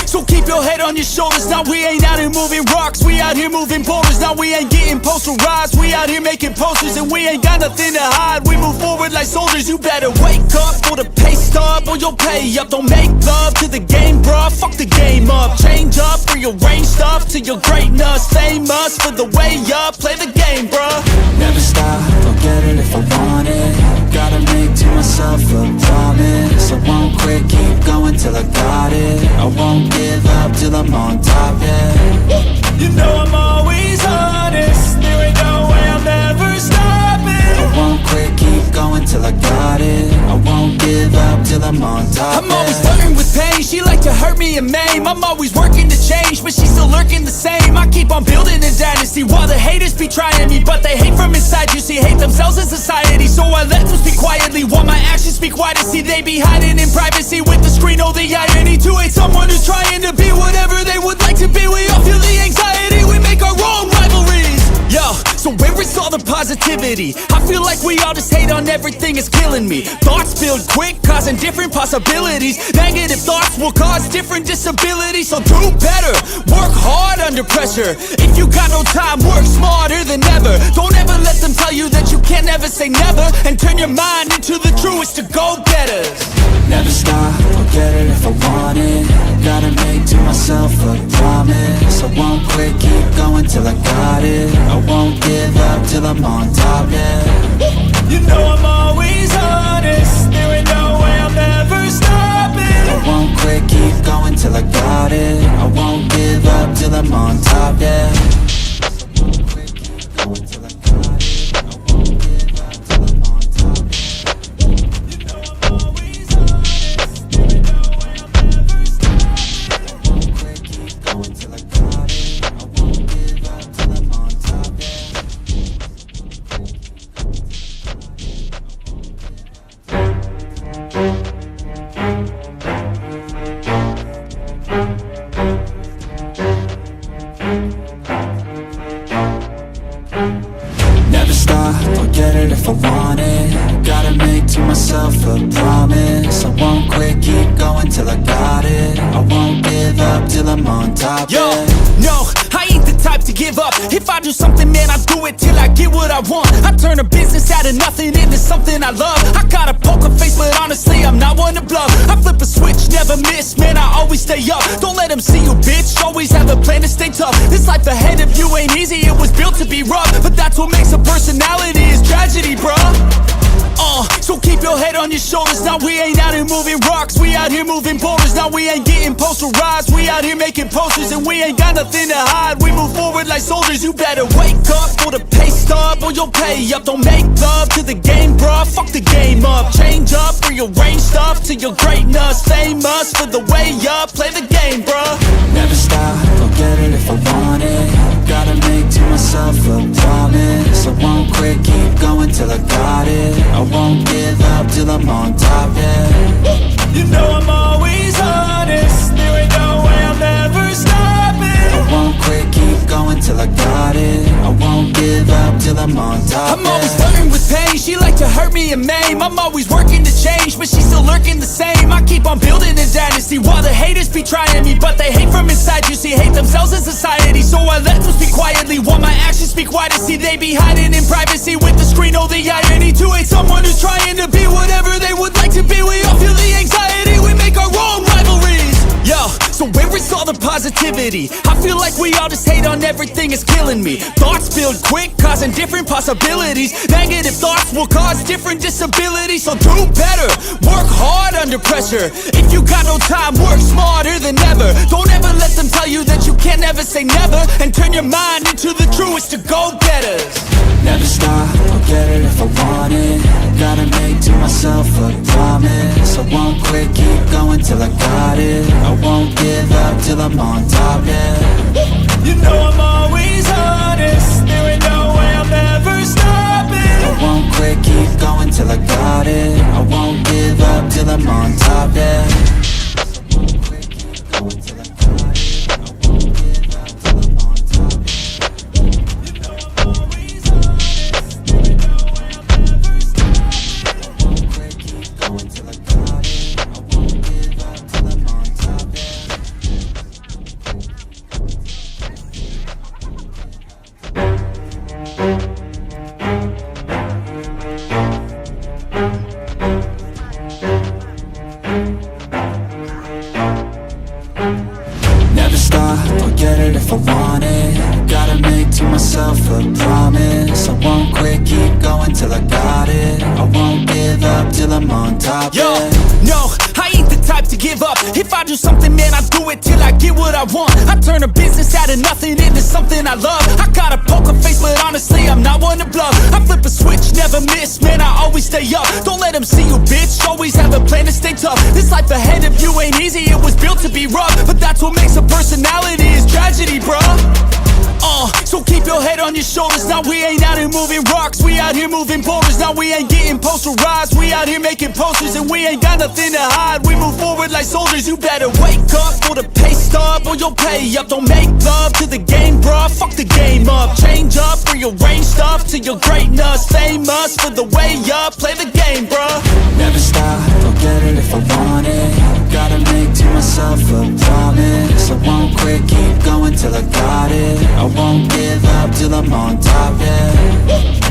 So keep your head on your shoulders. Now we ain't out here moving rocks, we out here moving boulders. Now we ain't getting posterized, we out here making posters. And we ain't got nothing to hide, we move forward like soldiers. You better wake up for the pay stub, or you'll pay up. Don't make love to the game, bruh, fuck the game up. Change up, rearrange stuff to your greatness. Famous for the way up, play the game, bruh. Never stop, I'll get it if I want it. Gotta make to myself a promise. I won't quit, keep going till I got it. I won't give up till I'm on top, yeah. You know I'm always honest, there ain't no way I'm ever stopping. I won't quit, keep going till I got it. I won't give give up till I'm on top. I'm always flirting with pain, she like to hurt me and maim. I'm always working to change, but she's still lurking the same. I keep on building a dynasty while the haters be trying me, but they hate from inside, you see, hate themselves in society. So I let them speak quietly while my actions speak wider. See, they be hiding in privacy with the screen, oh the irony. To hate someone who's trying to be whatever they would like to be. We all feel the anxiety, we make our own rivalries. Yo, so where is all the positivity? I feel like we all just hate on everything, it's killing me. Thoughts build quick, causing different possibilities. Negative thoughts will cause different disabilities. So do better, work hard under pressure. If you got no time, work smarter than ever. Don't ever let them tell you that you can't ever say never. And turn your mind into the truest to go-getters. Never stop, I'll get it if I want it. Gotta make to myself a promise. I won't quit, keep going till I got it. I won't give up till I'm on top, yeah. You know I'm always honest, there ain't no way I'm ever stopping. I won't quit, keep going till I got it. I won't give up till I'm on top, yeah. I won't quit, keep going till I got it. I won't give up till I'm on top, yeah. You know I'm always honest, there ain't no way I'm ever stopping. I won't quit, keep going till I got it. I won't give up till I'm on top, yeah. Never stop, I'll get it if I want it. Gotta make to myself a promise. I won't quit, keep going till I got it. I won't give up till I'm on top, Yo, yeah. no, I ain't the type to give up. If I do something, man, I do it till I get what I want. I turn a business out of nothing into something I love. I got a poker face, but honestly, I'm not one to bluff. I flip a switch, never miss, man, I always stay up. Don't let them see you, bitch, always have a plan to stay tough. This life ahead of you ain't easy, it was built to be rough. But that's what makes a personality, is tragedy, bruh. So keep your head on your shoulders. Now we ain't out here moving rocks, we out here moving boulders. Now we ain't getting posterized, we out here making posters. And we ain't got nothing to hide, we move forward like soldiers. You better wake up for the pay stub, or you'll pay up. Don't make love to the game, bruh, fuck the game up. Change up, rearrange stuff to your greatness. Famous for the way up, play the game, bruh. Never stop, I'll get it if I want it. Gotta make to myself a promise. I won't quit, keep going till I got it. I won't give up till I'm on top, yeah. You know I'm always honest, there ain't no way I'm ever stopping. I won't quit, keep going till I got it. I won't give up till I'm on top, I'm always flirting with pain, she like to hurt me and maim. I'm always working to change, but she's still lurking the same. I keep on building a dynasty while the haters be trying me, but they hate from inside, you see, hate themselves in society. So I let them speak quietly while my actions speak wider. See, they be hiding in privacy with the screen, oh the irony. To hate someone who's trying to be whatever they would like to be. We all feel the anxiety, we make our own rivalries. Yo, so where is all the positivity? I feel like we all just hate on everything, it's killing me. Thoughts build quick, causing different possibilities. Negative thoughts will cause different disabilities. So do better, work hard under pressure. If you got no time, work smarter than ever. Don't ever let them tell you that you can't ever say never. And turn your mind into the truest to go-getters. Never stop, I'll get it if I want it. Gotta make to myself a promise. I won't quit, keep going till I got it. I won't give up till I'm on top, yeah. You know I'm always honest, there ain't no way I'm ever stopping. I won't quit, keep going till I got it. I won't give up till I'm on top, yeah. I won't quit, keep going till I got it. I won't give up till I'm on top, yeah. You know I'm always honest, there ain't no way I'm ever stopping. I won't quit, keep going till I got it. I won't give up till I'm on top, yeah. Never stop, I'll get it if I want it. Gotta make to myself a promise. I won't quit, keep going till I got it. I won't give up till I'm on top, Yo, yeah. no, I ain't the type to give up. If I do something, man, I do it till I get what I want. I turn a business out of nothing into something I love. I got a poker face, but honestly, I'm not one to bluff. I flip a switch, never miss, man, I always stay up. Don't let them see you, bitch, always have a plan to stay tough. This life ahead of you ain't easy, it was built to be rough. But that's what makes a personality, is tragedy, bruh. So keep your head on your shoulders. Now we ain't out here moving rocks, we out here moving boulders. Now we ain't getting posterized, we out here making posters. And we ain't got nothing to hide, we move forward like soldiers. You better wake up for the pay stub, or you'll pay up. Don't make love to the game, bruh, fuck the game up. Change up, rearrange stuff to your greatness. Famous for the way up, play the game, bruh. Never stop, I'll get it if I want it. Gotta make to myself a promise. I won't quit, keep going till I got it. I won't give up till I'm on top, yeah.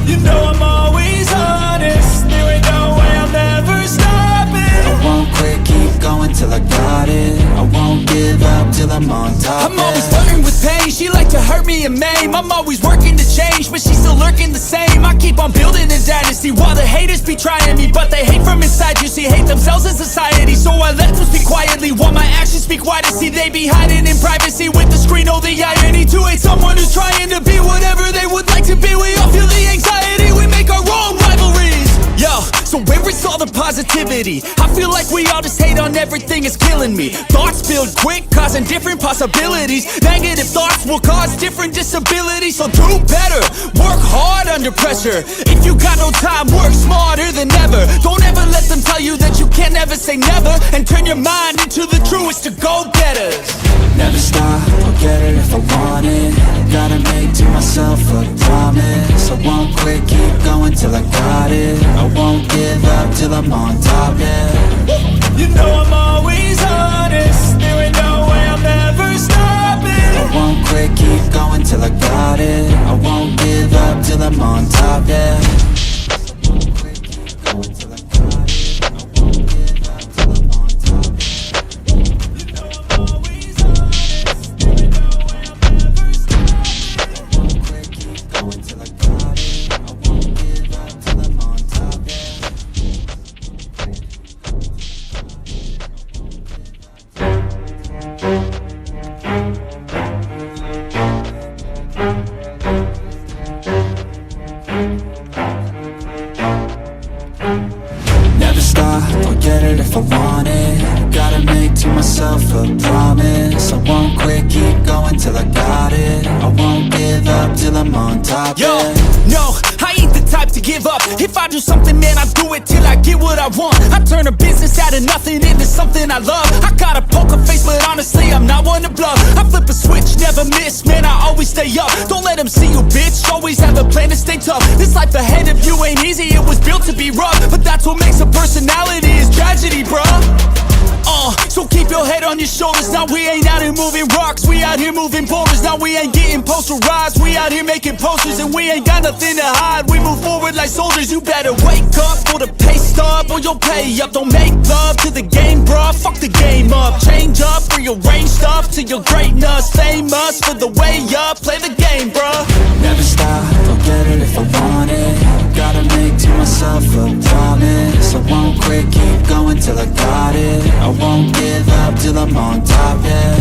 You know I'm always honest, there ain't no way I'm ever stopping. I won't quit, keep going till I got it. I won't give up till I'm on top, I'm always flirting with pain, she like to hurt me and maim. I'm always working to change, but she's still lurking the same. I keep on building a dynasty while the haters be trying me. But they hate from inside, you see, hate themselves in society. So I let them speak quietly while my actions speak wider. See, they be hiding in privacy with the screen, oh the irony. To hate someone who's trying to be whatever they would like to be. We all feel the anxiety, we make our own rivalries. Yo, so where is all the positivity? I feel like we all just hate on everything, it's killing me. Thoughts build quick, causing different possibilities. Negative thoughts will cause different disabilities. So do better, work hard under pressure. If you got no time, work smarter than ever. Don't ever let them tell you that you can't ever say never. And turn your mind into the truest to go-getters. Never stop, I'll get it if I want it. Gotta make to myself a promise. I won't quit, keep going till I got it. I won't give up till I'm on top, yeah. You know I'm always honest, there ain't no way I'm ever stopping. I won't quit, keep going till I got it. I won't give up till I'm on top, yeah. I won't quit, keep going till I got it. I won't give up till I'm on top, yeah. You know I'm always honest, there ain't no way I'm ever stopping. I won't quit, keep going till I got it. I won't give up till I'm on top, yeah. Never stop, I'll get it if I want it. Gotta make to myself a promise. I won't quit, keep going till I got it. I won't give up till I'm on top, Yo, yeah. no, I ain't the type to give up. If I do something, man, I do it till I get what I want. I turn a business out of nothing into something I love. I got a poker face, but honestly, I'm not one to bluff. I flip a switch, never miss, man, I always stay up. Don't let them see you, bitch, always have a plan to stay tough. This life ahead of you ain't easy, it was built to be rough. But that's what makes a personality, is tragedy, bruh. So keep your head on your shoulders. Now we ain't out here moving rocks, we out here moving boulders. Now we ain't getting posterized, we out here making posters. And we ain't got nothing to hide, we move forward like soldiers. You better wake up for the pay stub, or you'll pay up. Don't make love to the game, bruh, fuck the game up. Change up, rearrange stuff to your greatness. Famous for the way up, play the game, bruh. Never stop, I'll get it if I want it. Gotta make to myself a promise. I won't quit, keep going till I got it. I won't give up till I'm on top, yeah.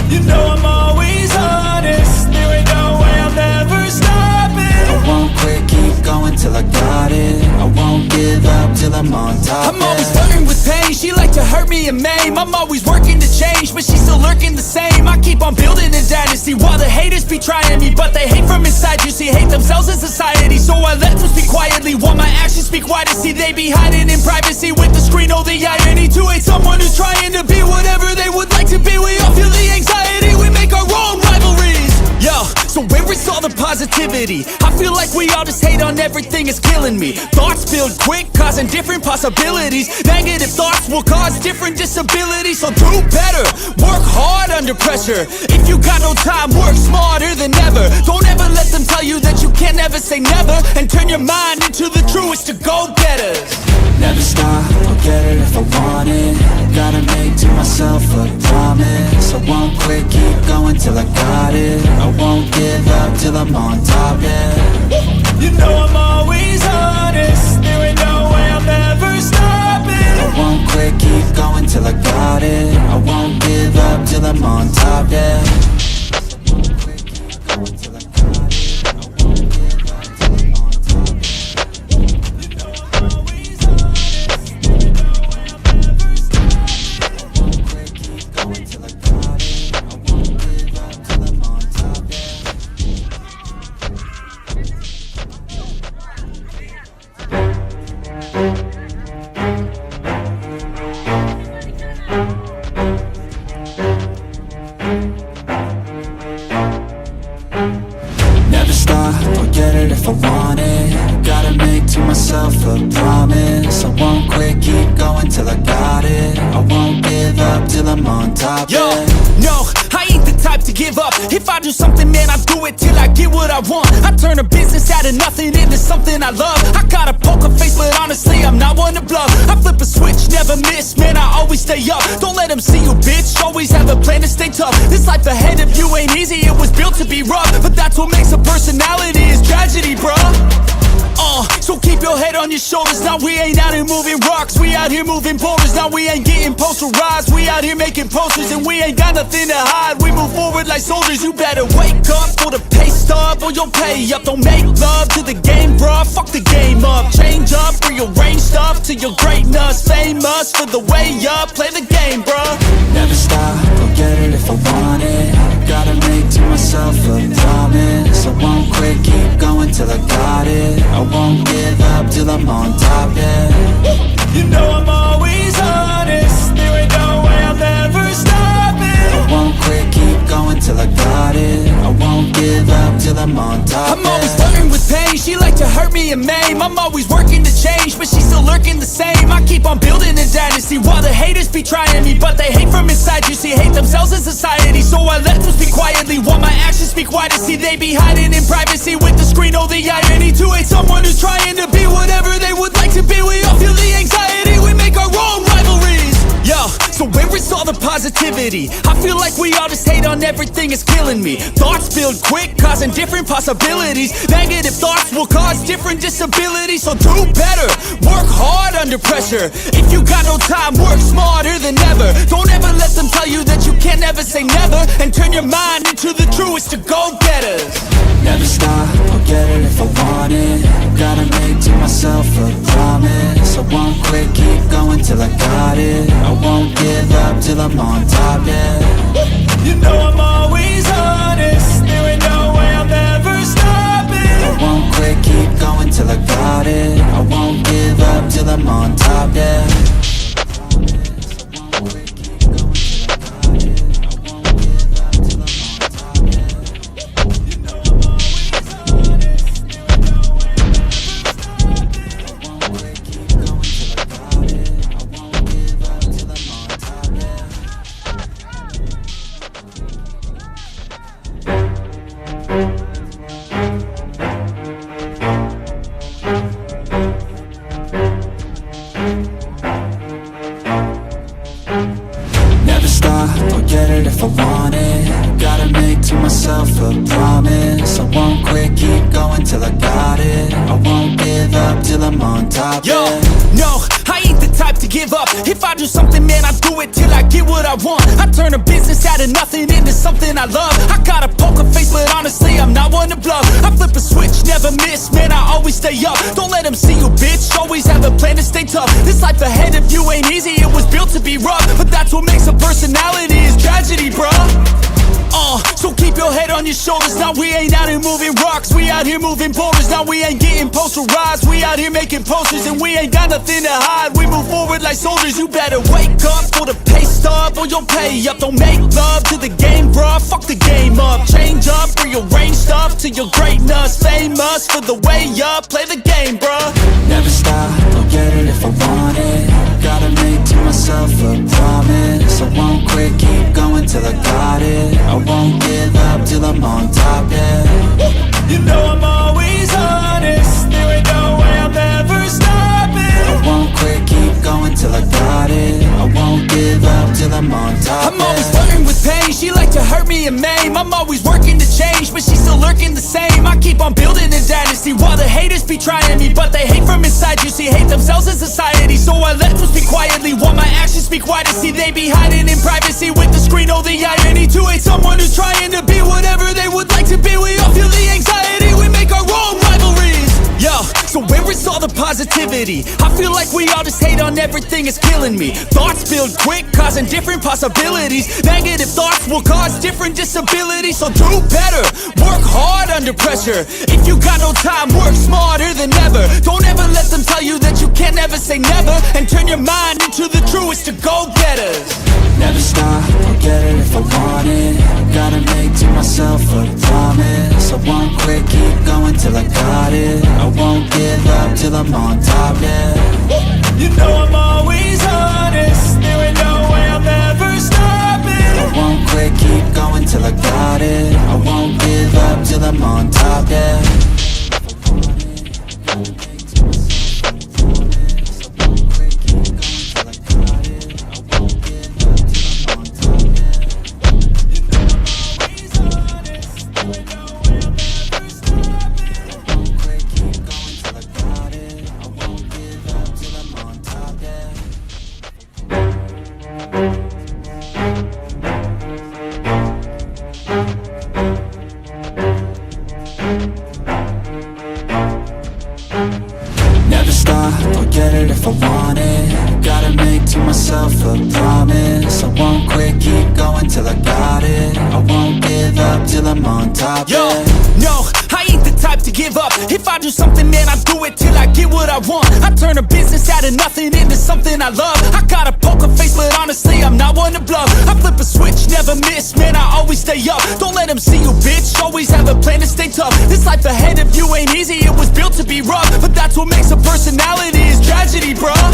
You know I'm always honest, there ain't no way I'm ever stopping. I won't quit, keep going till I got it. I won't give up till I'm on top, I'm always yeah. flirting with pain, she like to hurt me and maim. I'm always working to change, but she's still lurking the same. I keep on building a dynasty while the haters be trying me. But they hate from inside, you see, hate themselves in society. So I let them speak quietly while my actions speak wider. See, they be hiding in privacy with the screen, oh the irony. To hate someone who's trying to be whatever they would like to be. We all feel the anxiety, we make our own rivalries. Yo, so where is all the positivity? I feel like we all just hate on everything, it's killing me. Thoughts build quick, causing different possibilities. Negative thoughts will cause different disabilities. So do better, work hard under pressure. If you got no time, work smarter than ever. Don't ever let them tell you that you can't ever say never. And turn your mind into the truest to go-getters. Never stop, I'll get it if I want it. Gotta make to myself a promise. I won't quit, keep going till I got it. I won't give up till I'm on top, yeah. You know I'm always honest, there ain't no way I'm ever stopping. I won't quit, keep going till I got it. till I'm on top, Yo, yeah. no, I ain't the type to give up. If I do something, man, I do it till I get what I want. I turn a business out of nothing into something I love. I got a poker face, but honestly, I'm not one to bluff. I flip a switch, never miss, man, I always stay up. Don't let them see you, bitch, always have a plan to stay tough. This life ahead of you ain't easy, it was built to be rough. But that's what makes a personality, is tragedy, bruh. So keep your head on your shoulders. Now we ain't out here moving rocks, we out here moving boulders. Now we ain't getting posterized, we out here making posters. And we ain't got nothing to hide, we move forward like soldiers. You better wake up for the pay stub, or you'll pay up. Don't make love to the game, bruh, fuck the game up. Change up, rearrange stuff to your greatness. Famous for the way up, play the game, bruh. Never stop, I'll get it if I want it. Gotta make to myself a promise. I won't quit, keep going till I got it. I won't give up till I'm on top, yeah. You know I'm always honest, there ain't no way I'll ever stop it. I won't quit, keep going till I got it. I won't give up till I'm on top, I'm always flirting with pain, she like to hurt me and maim. I'm always working to change, but she's still lurking the same. I keep on building a dynasty while the haters be trying me. But they hate from inside, you see, hate themselves in society. So I let them speak quietly while my actions speak wider. See, they be hiding in privacy with the screen, oh the irony. To hate someone who's trying to be whatever they would like to be. We all feel the anxiety, we make our own rivalries. Yo, so where is all the positivity? I feel like we all just hate on everything, it's killing me. Thoughts build quick, causing different possibilities. Negative thoughts will cause different disabilities. So do better, work hard under pressure. If you got no time, work smarter than ever. Don't ever let them tell you that you can't never say never. And turn your mind into the truest to go-getters. Never stop, I'll get it if I want it. Gotta make to myself a promise. I won't quit, keep going till I got it. I won't give up till I'm on top, yeah. You know I'm always honest, there ain't no way I'll ever stop it. I won't quit, keep going till I got it. I won't give up till I'm on top, yeah. Never stop, I'll get it if I want it. Gotta make to myself a promise. I won't quit, keep going till I got it. I won't give up till I'm on top, Yo, yeah. no, I ain't the type to give up. If I do something, man, I do it till I get what I want. I turn a business out of nothing into something I love. I got a poker face, but honestly, I'm not one to bluff. I flip a switch, never miss, man, I always stay up. Don't let them see you, bitch, always have a plan to stay tough. This life ahead of you ain't easy, it was built to be rough. But that's what makes a personality, is tragedy, bruh. So keep your head on your shoulders. Now we ain't out here moving rocks, we out here moving boulders. Now we ain't getting posterized, we out here making posters. And we ain't got nothing to hide, we move forward like soldiers. You better wake up for the pay stub, or you'll pay up. Don't make love to the game, bruh, fuck the game up. Change up, rearrange stuff to your greatness. Famous for the way up, play the game, bruh. Never stop, I'll get it if I want it. Gotta make to myself a promise. I won't quit, keep going till I got it. I won't give up till I'm on top, yeah. You know I'm always honest, there ain't no way I'll ever stop it. I won't quit, keep going till I got it. I won't give up till I'm on top, I'm always yeah. flirting with pain, she like to hurt me and maim. I'm always working to change, but she's still lurking the same. I keep on building a dynasty while the haters be trying me. But they hate from inside, you see, hate themselves in society. So I let them speak quietly while my actions speak wider. See, they be hiding in privacy with the screen, oh the irony. To hate someone who's trying to be whatever they would like to be. We all feel the anxiety, we make our own rivalries. Yo, so where is all the positivity? I feel like we all just hate on everything, it's killing me. Thoughts build quick, causing different possibilities. Negative thoughts will cause different disabilities. So do better, work hard under pressure. If you got no time, work smarter than ever. Don't ever let them tell you that you can't never say never. And turn your mind into the truest to go-getters. Never stop, I'll get it if I want it. Gotta make to myself a promise. I won't quit, keep going till I got it. I won't give up till I'm on top, yeah. You know I'm always honest, there ain't no way I'll ever stop. I'm on top, Yo, yeah. no, I ain't the type to give up. If I do something, man, I do it till I get what I want. I turn a business out of nothing into something I love. I got a poker face, but honestly, I'm not one to bluff. I flip a switch, never miss, man, I always stay up. Don't let them see you, bitch, always have a plan to stay tough. This life ahead of you ain't easy, it was built to be rough. But that's what makes a personality, is tragedy, bruh.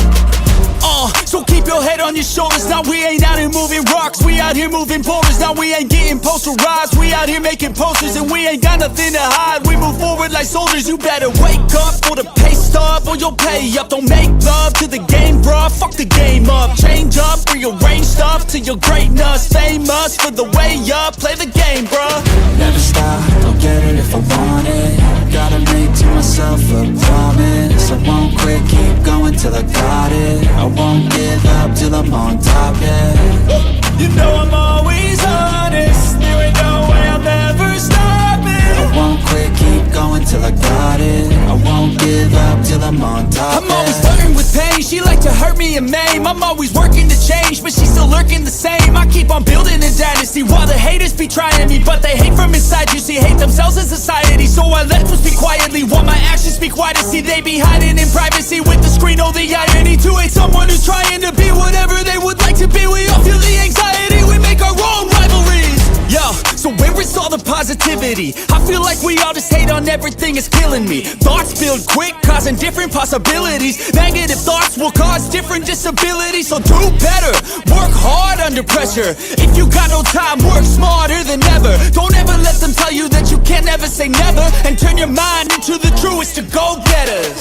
So keep your head on your shoulders. Now we ain't out here moving rocks, we out here moving boulders. Now we ain't getting posterized, we out here making posters. And we ain't got nothing to hide, we move forward like soldiers. You better wake up for the pay stub, or you'll pay up. Don't make love to the game, bruh, fuck the game up. Change up, rearrange stuff to your greatness. Famous for the way up, play the game, bruh. Never stop, I'll get it if I want it. Gotta make to myself a promise. I won't quit, keep going till I got it. I won't give up till I'm on top, yeah. You know I'm always honest, there ain't no way I'll never stop it. I won't quit, keep going till I got it. I won't give up till I'm on top, I'm always flirting with pain, she like to hurt me and maim. I'm always working to change, but she's still lurking the same. I keep on building a dynasty while the haters be trying me. But they hate from inside, you see, hate themselves in society. So I let them speak quietly while my actions speak wider. See, they be hiding in privacy with the screen, oh the irony. To hate someone who's trying to be whatever they would like to be. We all feel the anxiety, we make our own rivalries. Yo, so where is all the positivity? I feel like we all just hate on everything, it's killing me. Thoughts build quick, causing different possibilities. Negative thoughts will cause different disabilities. So do better, work hard under pressure. If you got no time, work smarter than ever. Don't ever let them tell you that you can't never say never. And turn your mind into the truest to go-getters.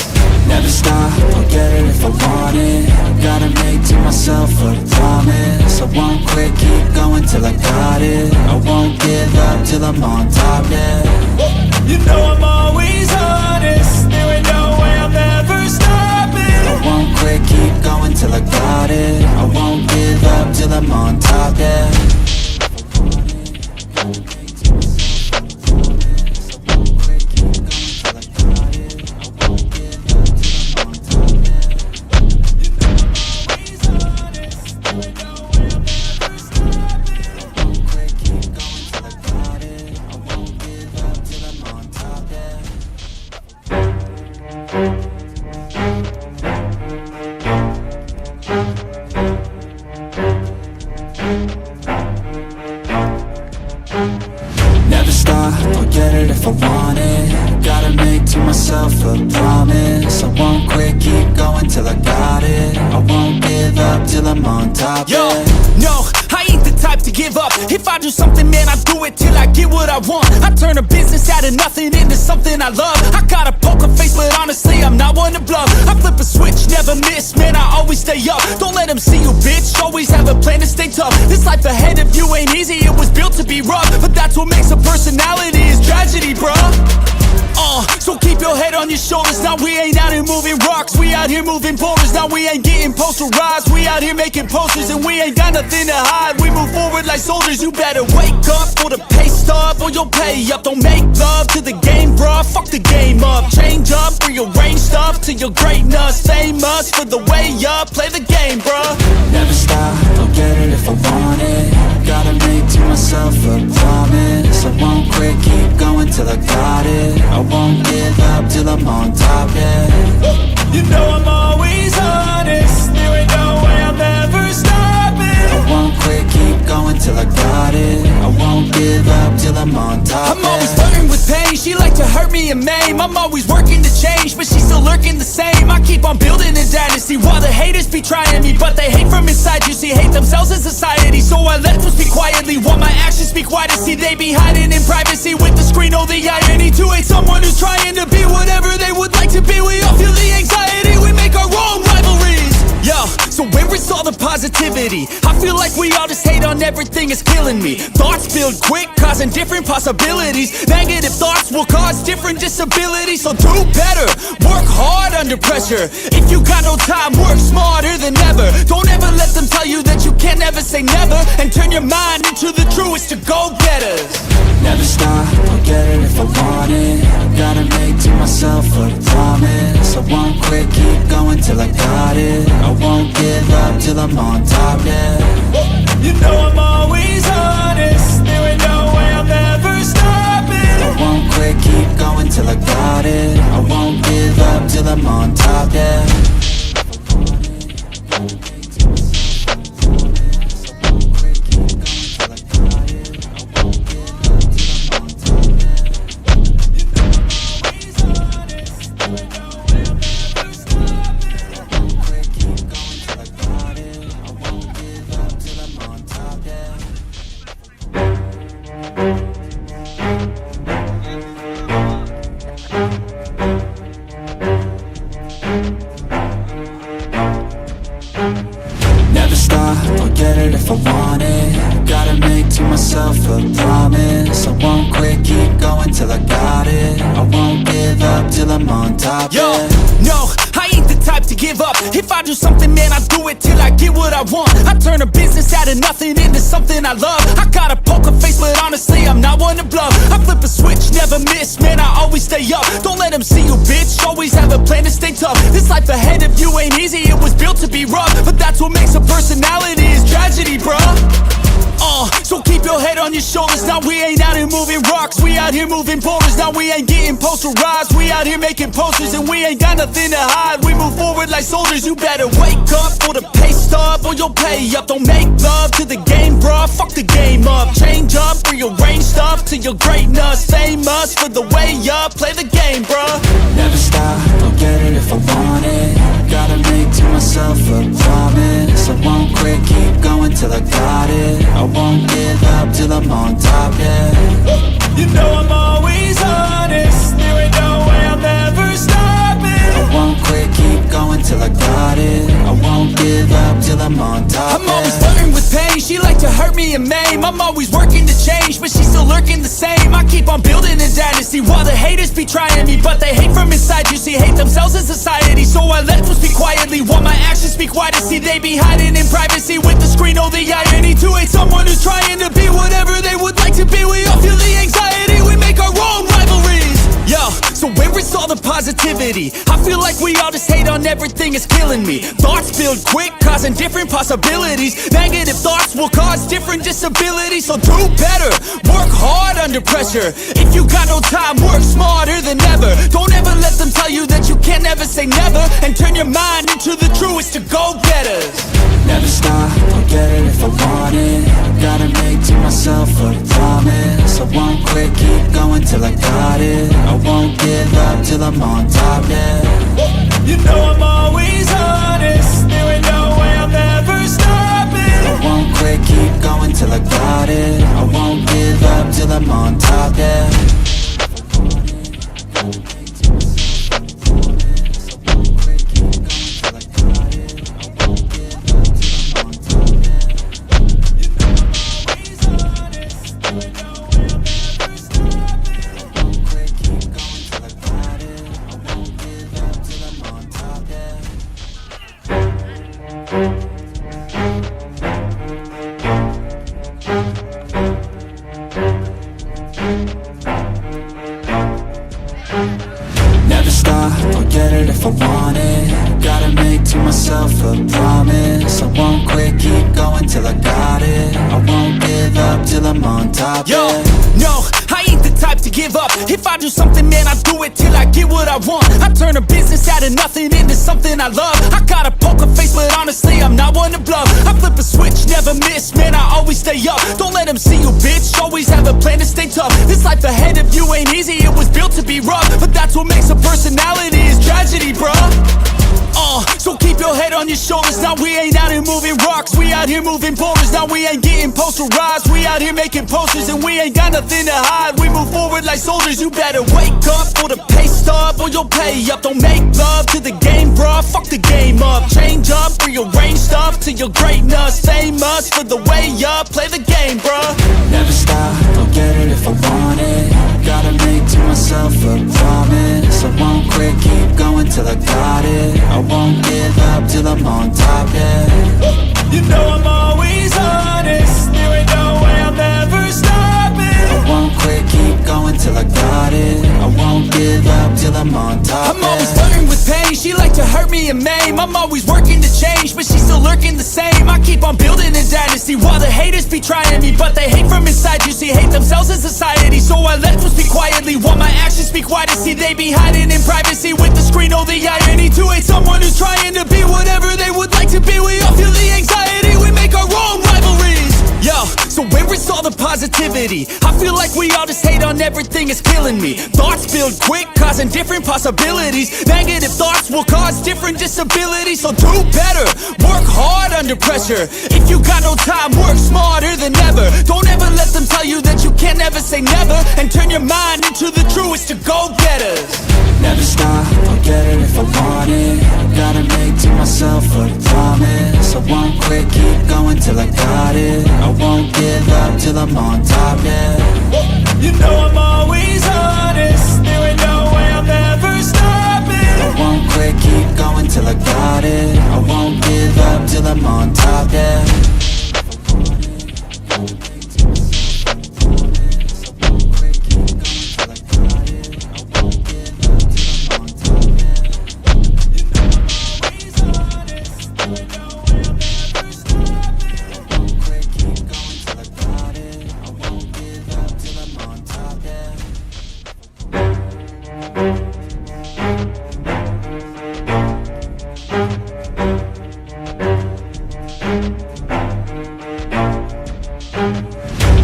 Never stop, I'll get it if I want it. Gotta make to myself a promise. I won't quit, keep going till I got it. I won't give up till I'm on top, yeah. You know I'm always honest, there ain't no way I'll never stop it. I won't quit, keep going till I got it. I won't give up till I'm on top, yeah. Never stop, I'll get it if I want it. Gotta make to myself a promise. I won't quit, keep going till I got it. I won't give up till I'm on top, Yo, yeah. no, I ain't the type to give up. If I do something, man, I do it till I get what I want. I turn a business out of nothing into something I love. I got a poker face, but honestly, I'm not one to bluff. I flip a switch, never miss, man, I always stay up. Don't let them see you, bitch, always have a plan to stay tough. This life ahead of you ain't easy, it was built to be rough. But that's what makes a personality, is tragedy, bruh. So keep your head on your shoulders. Now we ain't out here moving rocks, we out here moving boulders. Now we ain't getting posterized, we out here making posters. And we ain't got nothing to hide, we move forward like soldiers. You better wake up for the pay stub, or you'll pay up. Don't make love to the game, bruh, fuck the game up. Change up, rearrange stuff to your greatness. Famous for the way up, play the game, bruh. Never stop, I'll get it if I want it. Gotta make to myself a promise. I won't quit, keep going till I got it. I won't give up till I'm on top, yeah. You know I'm always honest, there ain't no way I'll never stop it. I won't quit, keep going till I got it. I won't give up till I'm on top, I'm always yeah. flirting with pain, she like to hurt me and maim. I'm always working to change, but she's still lurking the same. I keep on building a dynasty while the haters be trying me. But they hate from inside, you see, hate themselves in society. So I let them speak quietly while my actions speak wider. See, they be hiding in privacy with the screen, oh the irony. To hate someone who's trying to be whatever they would like to be. We all feel the anxiety, we make our own rivalries. Yo, so where is all the positivity? I feel like we all just hate on everything, it's killing me. Thoughts build quick, causing different possibilities. Negative thoughts will cause different disabilities. So do better, work hard under pressure. If you got no time, work smarter than ever. Don't ever let them tell you that you can't never say never. And turn your mind into the truest to go-getters. Never stop, I'll get it if I want it. Gotta make to myself a promise. I won't quit, keep going till I got it. I won't give up till I'm on top, yeah. You know I'm always honest, there ain't no way I'll never stop. want it. Gotta make to myself a promise. I won't quit, keep going till I got it. I won't give up till I'm on top. Yo, yeah. no, I ain't the type to give up. If I do something, man, I do it till I get what I want. I turn a business out of nothing into something I love. I got a poker face, but honestly, I'm not one to bluff. I flip a switch, never miss, man, I always stay up. Don't let them see you, bitch, always have a plan to stay tough. This life ahead of you ain't easy, it was built to be rough. But that's what makes a personality, is tragedy, bruh. So keep your head on your shoulders. Now we ain't out here moving rocks, we out here moving boulders. Now we ain't getting posterized, we out here making posters. And we ain't got nothing to hide, we move forward like soldiers. You better wake up for the pay stub, or you'll pay up. Don't make love to the game, bruh, fuck the game up. Change up, rearrange stuff to your greatness. Famous for the way up, play the game, bruh. Never stop, I'll get it if I want it. Gotta make to myself a promise. I won't quit, keep going till I got it. I won't give up till I'm on top, yeah. You know I'm always honest, there ain't no way I'm ever stopping. I won't quit, keep going till I got it. I won't give up till I'm on top, I'm always flirting with pain, she like to hurt me and maim. I'm always working to change, but she's still lurking the same. I keep on building a dynasty while the haters be trying me. But they hate from inside, you see, hate themselves in society. So I let them speak quietly while my actions speak wider. See, they be hiding in privacy with the screen. Oh, the irony to hate someone who's trying to be whatever they would like to be. We all feel the anxiety, we make our own rivalries. Yo, so where is all the positivity? I feel like we all just hate on everything, it's killing me. Thoughts build quick, causing different possibilities. Negative thoughts will cause different disabilities. So do better, work hard under pressure. If you got no time, work smarter than ever. Don't ever let them tell you that you can't never say never. And turn your mind into the truest to go-getters. Never stop, I'll get it if I want it. Gotta make to myself a promise. I won't quit, keep going till I got it. I won't give up till I'm on top, yeah. You know I'm always honest, there ain't no way I'm ever stopping. I won't quit, keep going till I got it. I won't give up till I'm on top, yeah. Never stop, I'll get it if I want it. Gotta make to myself a promise. I won't quit, keep going till I got it. I won't give up till I'm on top, Yo, yeah. no, I ain't the type to give up. If I do something, man, I do it till I get what I want. I turn a business out of nothing into something I love. I got a poker face, but honestly, I'm not one to bluff. I flip a switch, never miss, man, I always stay up. Don't let them see you, bitch, always have a plan to stay tough. This life ahead of you ain't easy, it was built to be rough. But that's what makes a personality, is tragedy, bruh. So keep your head on your shoulders. Now we ain't out here moving rocks, we out here moving boulders. Now we ain't getting posterized, we out here making posters. And we ain't got nothing to hide, we move forward like soldiers. You better wake up for the pay stub, or you'll pay up. Don't make love to the game, bruh, fuck the game up. Change up, rearrange stuff to your greatness. Famous for the way up, play the game, bruh. Never stop, I'll get it if I want it. Gotta make to myself a promise. I won't quit, keep going till I got it. I won't give up till I'm on top, yeah. You know I'm always honest, there ain't no way I'm ever stopping. I won't quit, keep going till I got it. I won't give up till I'm on top, I'm always yeah. flirting with pain, she like to hurt me and maim. I'm always working to change, but she's still lurking the same. I keep on building a dynasty while the haters be trying me. But they hate from inside, you see, hate themselves in society. So I let them speak quietly while my actions speak wider. See, they be hiding in privacy with the screen. Oh, the irony to hate someone who's trying to be whatever they would like to be. We all feel the anxiety, we make our own rivalries. Yo, so where is all the positivity? I feel like we all just hate on everything, it's killing me. Thoughts build quick, causing different possibilities. Negative thoughts will cause different disabilities. So do better, work hard under pressure. If you got no time, work smarter than ever. Don't ever let them tell you that you can't never say never. And turn your mind into the truest to go-getters. Never stop, I'll get it if I want it. Gotta make to myself a promise. I won't quit, keep going going till I got it. I won't give up till I'm on top, yeah. You know I'm always honest, there ain't no way I'm ever stopping. I won't quit, keep going till I got it. I won't give up till I'm on top, yeah.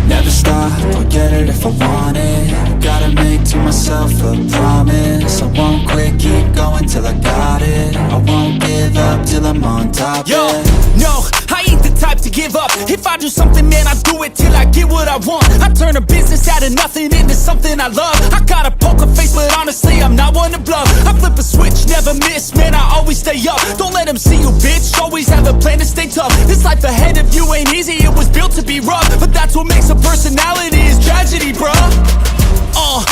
Never stop, I'll get it if I want it. Gotta make to myself a promise. I won't quit, keep going till I got it. I won't give up till I'm on top, Yo, yeah. no, I ain't the type to give up. If I do something, man, I do it till I get what I want. I turn a business out of nothing into something I love. I got a poker face, but honestly, I'm not one to bluff. I flip a switch, never miss, man, I always stay up. Don't let them see you, bitch, always have a plan to stay tough. This life ahead of you ain't easy, it was built to be rough. But that's what makes a personality, is tragedy, bruh.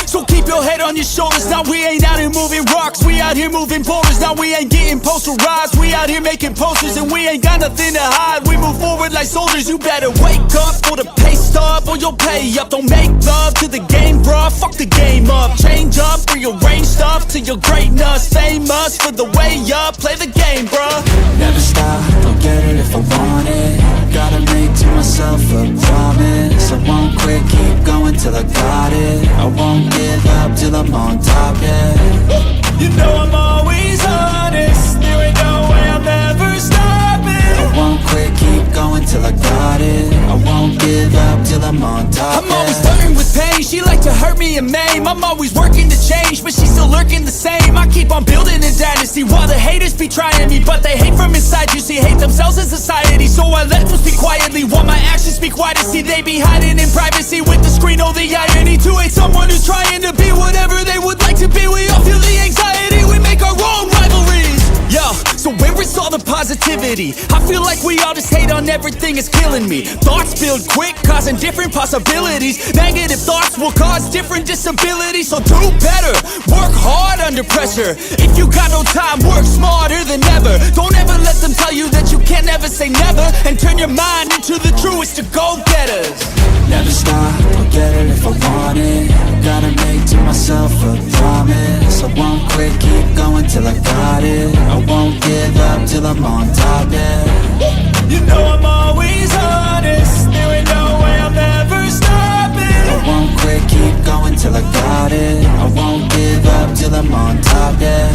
So keep your head on your shoulders. Now we ain't out here moving rocks, we out here moving boulders. Now we ain't getting posterized, we out here making posters. And we ain't got nothing to hide, we move forward like soldiers. You better wake up for the pay stub, or you'll pay up. Don't make love to the game, bruh, fuck the game up. Change up, rearrange stuff to your greatness. Famous for the way up, play the game, bruh. Never stop, I'll get it if I want it. Gotta make to myself a promise. I won't quit, keep going till I got it. I won't give up till I'm on top, yeah. You know I'm always honest, there ain't no way I'm ever stopping. I won't quit, keep going till I got it. I won't give up till I'm on top, I'm always flirting with pain, she like to hurt me and maim. I'm always working to change, but she's still lurking the same. I keep on building a dynasty while the haters be trying me. But they hate from inside, you see, hate themselves in society. So I let them speak quietly while my actions speak wider. See, they be hiding in privacy with the screen, oh the irony. To hate someone who's trying to be whatever they would like to be. We all feel the anxiety, we make our own rivalries. Yo, so where is all the positivity? I feel like we all just hate on everything, it's killing me. Thoughts build quick, causing different possibilities. Negative thoughts will cause different disabilities. So do better, work hard under pressure. If you got no time, work smarter than ever. Don't ever let them tell you that you can't never say never. And turn your mind into the truest of go-getters. Never stop, I'll get it if I want it. Gotta make to myself a promise. I won't quit, keep going till I got it. I won't give up till I'm on top, yeah. You know I'm always honest, there ain't no way I'm ever stopping. I won't quit, keep going till I got it. I won't give up till I'm on top, yeah.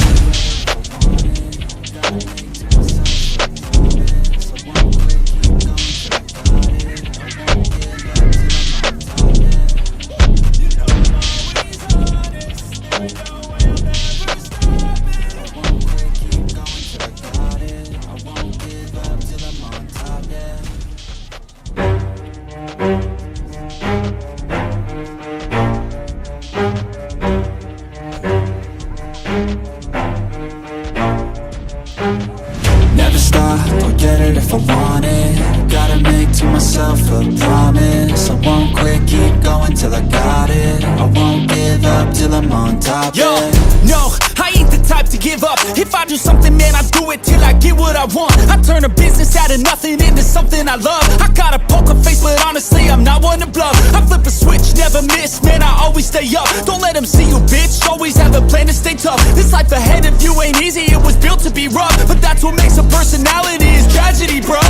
Never stop, I'll get it if I want it. Gotta make to myself a promise. I won't quit, keep going till I got it. I won't give up till I'm on top, Yo, yeah. no, I ain't the type to give up. If I do something, man, I do it till I get what I want. I turn a business out of nothing into something I love. I got a poker face, but honestly, I'm not one to bluff. I flip a switch, never miss, man, I always stay up. Don't let them see you, bitch, always have a plan to stay tough. This life ahead of you ain't easy, it was built to be rough. But that's what makes a personality, is tragedy, bruh.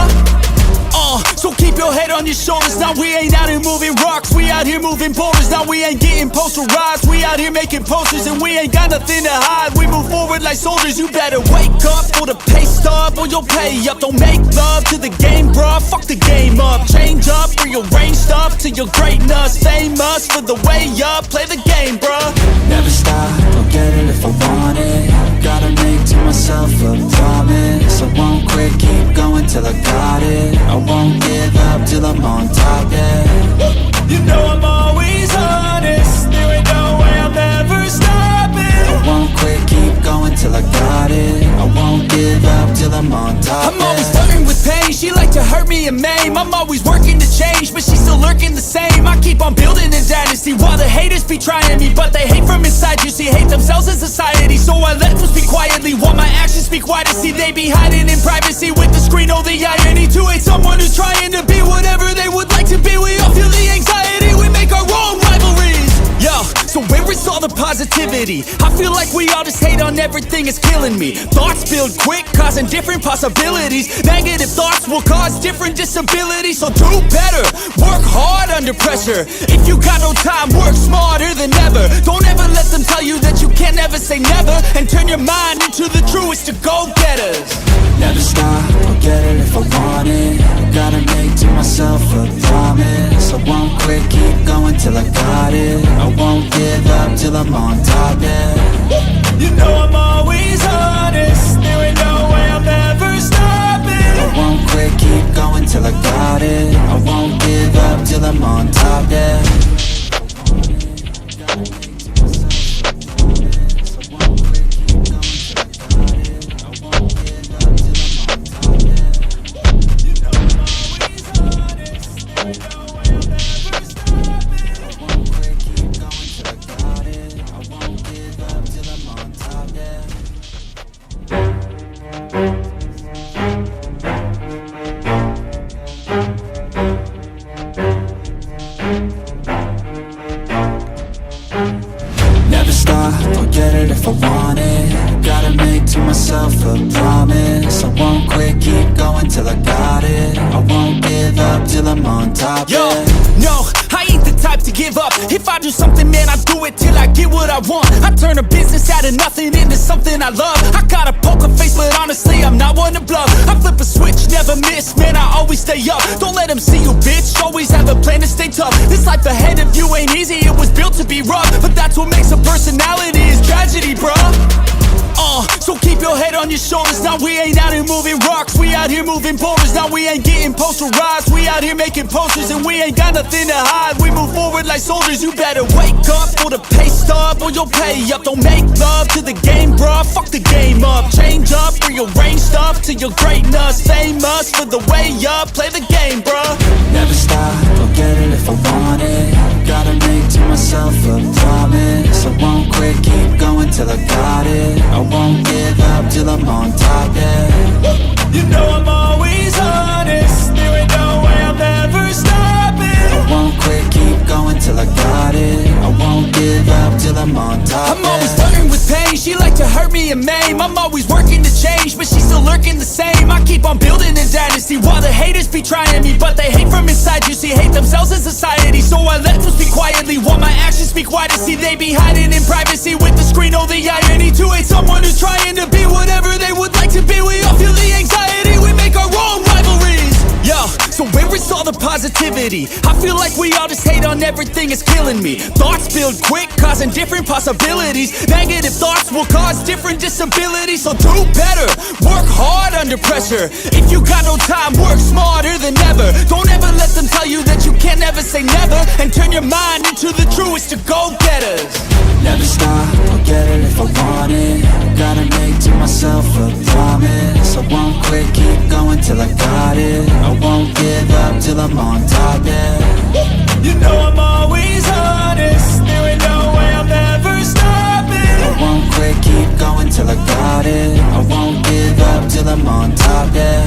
So keep your head on your shoulders. Now we ain't out here moving rocks, we out here moving boulders. Now we ain't getting posterized, we out here making posters. And we ain't got nothing to hide, we move forward like soldiers. You better wake up for the pay stub, or you'll pay up. Don't make love to the game, bruh, fuck the game up. Change up, rearrange stuff to your greatness. Famous for the way up, play the game, bruh. Never stop, I'll get it if I want it. Gotta make to myself a promise. I won't quit, keep going till I got it. I won't give up till I'm on top, yeah. You know I'm always honest, there ain't no way I'm ever stopping. I won't quit, keep going till I got it. I won't won't give up till I'm on top. I'm always flirting with pain, she like to hurt me and maim. I'm always working to change, but she's still lurking the same. I keep on building a dynasty while the haters be trying me, but they hate from inside. You see, hate themselves in society, so I let them speak quietly while my actions speak wider. See, they be hiding in privacy with the screen. Oh, the irony to hate someone who's trying to be whatever they would like to be. We all feel the anxiety, we make our own rivalries. Yo, so where is all the positivity? I feel like we all just hate on everything, it's killing me. Thoughts build quick, causing different possibilities. Negative thoughts will cause different disabilities. So do better, work hard under pressure. If you got no time, work smarter than ever. Don't ever let them tell you that you can't ever say never, and turn your mind into the truest of go-getters. Never stop, I'll get it if I want it. Gotta make to myself a promise. I won't quit, keep going till I got it. I won't give up till I'm on top, yeah. You know I'm always honest, there ain't no way I'm ever stopping. I won't quit, keep going till I got it. I won't give up till I'm on top, yeah. Never stop, I'll get it if I want it. Gotta make to myself a promise. I won't quit, keep going till I got it. I won't give up till I'm on top, Yo, yeah. no, I ain't the type to give up. If I do something, man, I do it till I get what I want. I turn a business out of nothing into something I love. I got a poker face, but honestly, I'm not one to bluff. I flip a switch, never miss, man, I always stay up. Don't let them see you, bitch, always have a plan to stay tough. This life ahead of you ain't easy, it was built to be rough. But that's what makes a personality, is tragedy, bruh. So keep your head on your shoulders. Now we ain't out here moving rocks, we out here moving boulders. Now we ain't getting posterized, we out here making posters. And we ain't got nothing to hide, we move forward like soldiers. You better wake up for the pay stub, or you'll pay up. Don't make love to the game, bruh, fuck the game up. Change up, rearrange stuff to your greatness. Famous for the way up, play the game, bruh. Never stop, I'll get it if I want it. Gotta make to myself a promise. I won't quit, keep going till I got it. I won't give up till I'm on top, yeah. You know I'm always honest, there ain't no way I'm ever stopping. I won't quit, keep going till I got it. I won't give up till I'm on top, I'm always flirting with pain, she like to hurt me and maim. I'm always working to change, but she's still lurking the same. I keep on building a dynasty while the haters be trying me, but they hate from inside. You see, hate themselves in society, so I let them speak quietly while my actions speak wider. See, they be hiding in privacy with the screen. Oh, the irony to hate someone who's trying to be whatever they would like to be. We all feel the anxiety, we make our own rivalries. Yo, so where is all the positivity? I feel like we all just hate on everything, it's killing me. Thoughts build quick, causing different possibilities. Negative thoughts will cause different disabilities. So do better, work hard under pressure. If you got no time, work smarter than ever. Don't ever let them tell you that you can't ever say never, and turn your mind into the truest of go-getters. Never stop, I'll get it if I want it. Gotta make to myself a promise. I won't quit, keep going till I got it. I won't give up till I'm on top, yeah. You know I'm always honest, there ain't no way I'm ever stopping. I won't quit, keep going till I got it. I won't give up till I'm on top, yeah.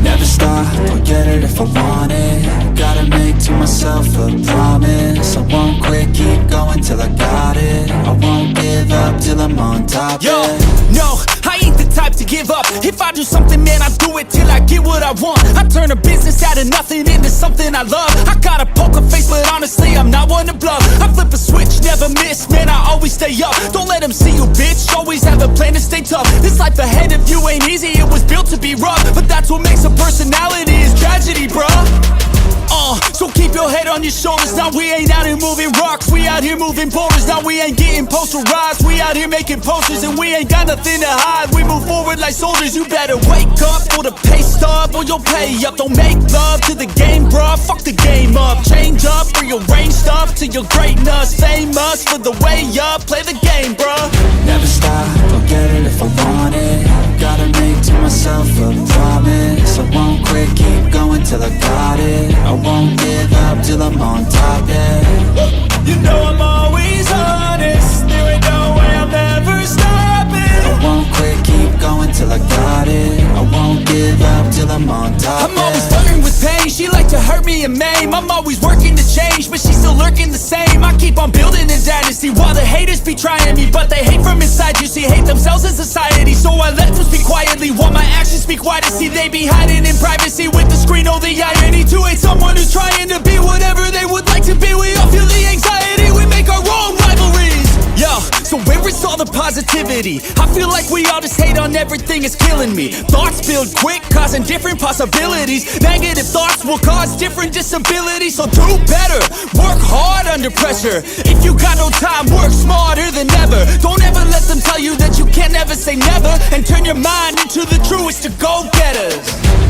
Never stop, I'll get it if I want it. Gotta make to myself a promise. I won't quit, keep going till I got it. I won't give up till I'm on top, Yo, yeah. no, I ain't the type to to give up. If I do something, man, I do it till I get what I want. I turn a business out of nothing into something I love. I got a poker face, but honestly, I'm not one to bluff. I flip a switch, never miss, man, I always stay up. Don't let them see you, bitch, always have a plan to stay tough. This life ahead of you ain't easy, it was built to be rough. But that's what makes a personality, is tragedy, bruh. So keep your head on your shoulders. Now we ain't out here moving rocks, we out here moving boulders. Now we ain't getting posterized, we out here making posters. And we ain't got nothing to hide, we move forward like soldiers. You better wake up for the pay stub, or you'll pay up. Don't make love to the game, bruh, fuck the game up. Change up, rearrange stuff to your greatness. Famous for the way up, play the game, bruh. Never stop, I'll get it if I want it. Gotta make to myself a promise. I won't quit, keep going till I got it. I won't give up till I'm on top, yeah. You know I'm always honest, there ain't no way I'm ever stopping. I won't quit, keep going till I got it. I won't give up till I'm on top, I'm always flirting with pain, she like to hurt me and maim. I'm always working to change, but she's still lurking the same. I keep on building a dynasty while the haters be trying me. But they hate from inside, you see, hate themselves in society. So I let them speak quietly while my actions speak wider. See, they be hiding in privacy with the screen, oh the irony. To hate someone who's trying to be whatever they would like to be. We all feel the anxiety, we make our own rivalries. Yo, so where is all the positivity? I feel like we all just hate on everything, it's killing me. Thoughts build quick, causing different possibilities. Negative thoughts will cause different disabilities. So do better, work hard under pressure. If you got no time, work smarter than ever. Don't ever let them tell you that you can't never say never. And turn your mind into the truest of go-getters.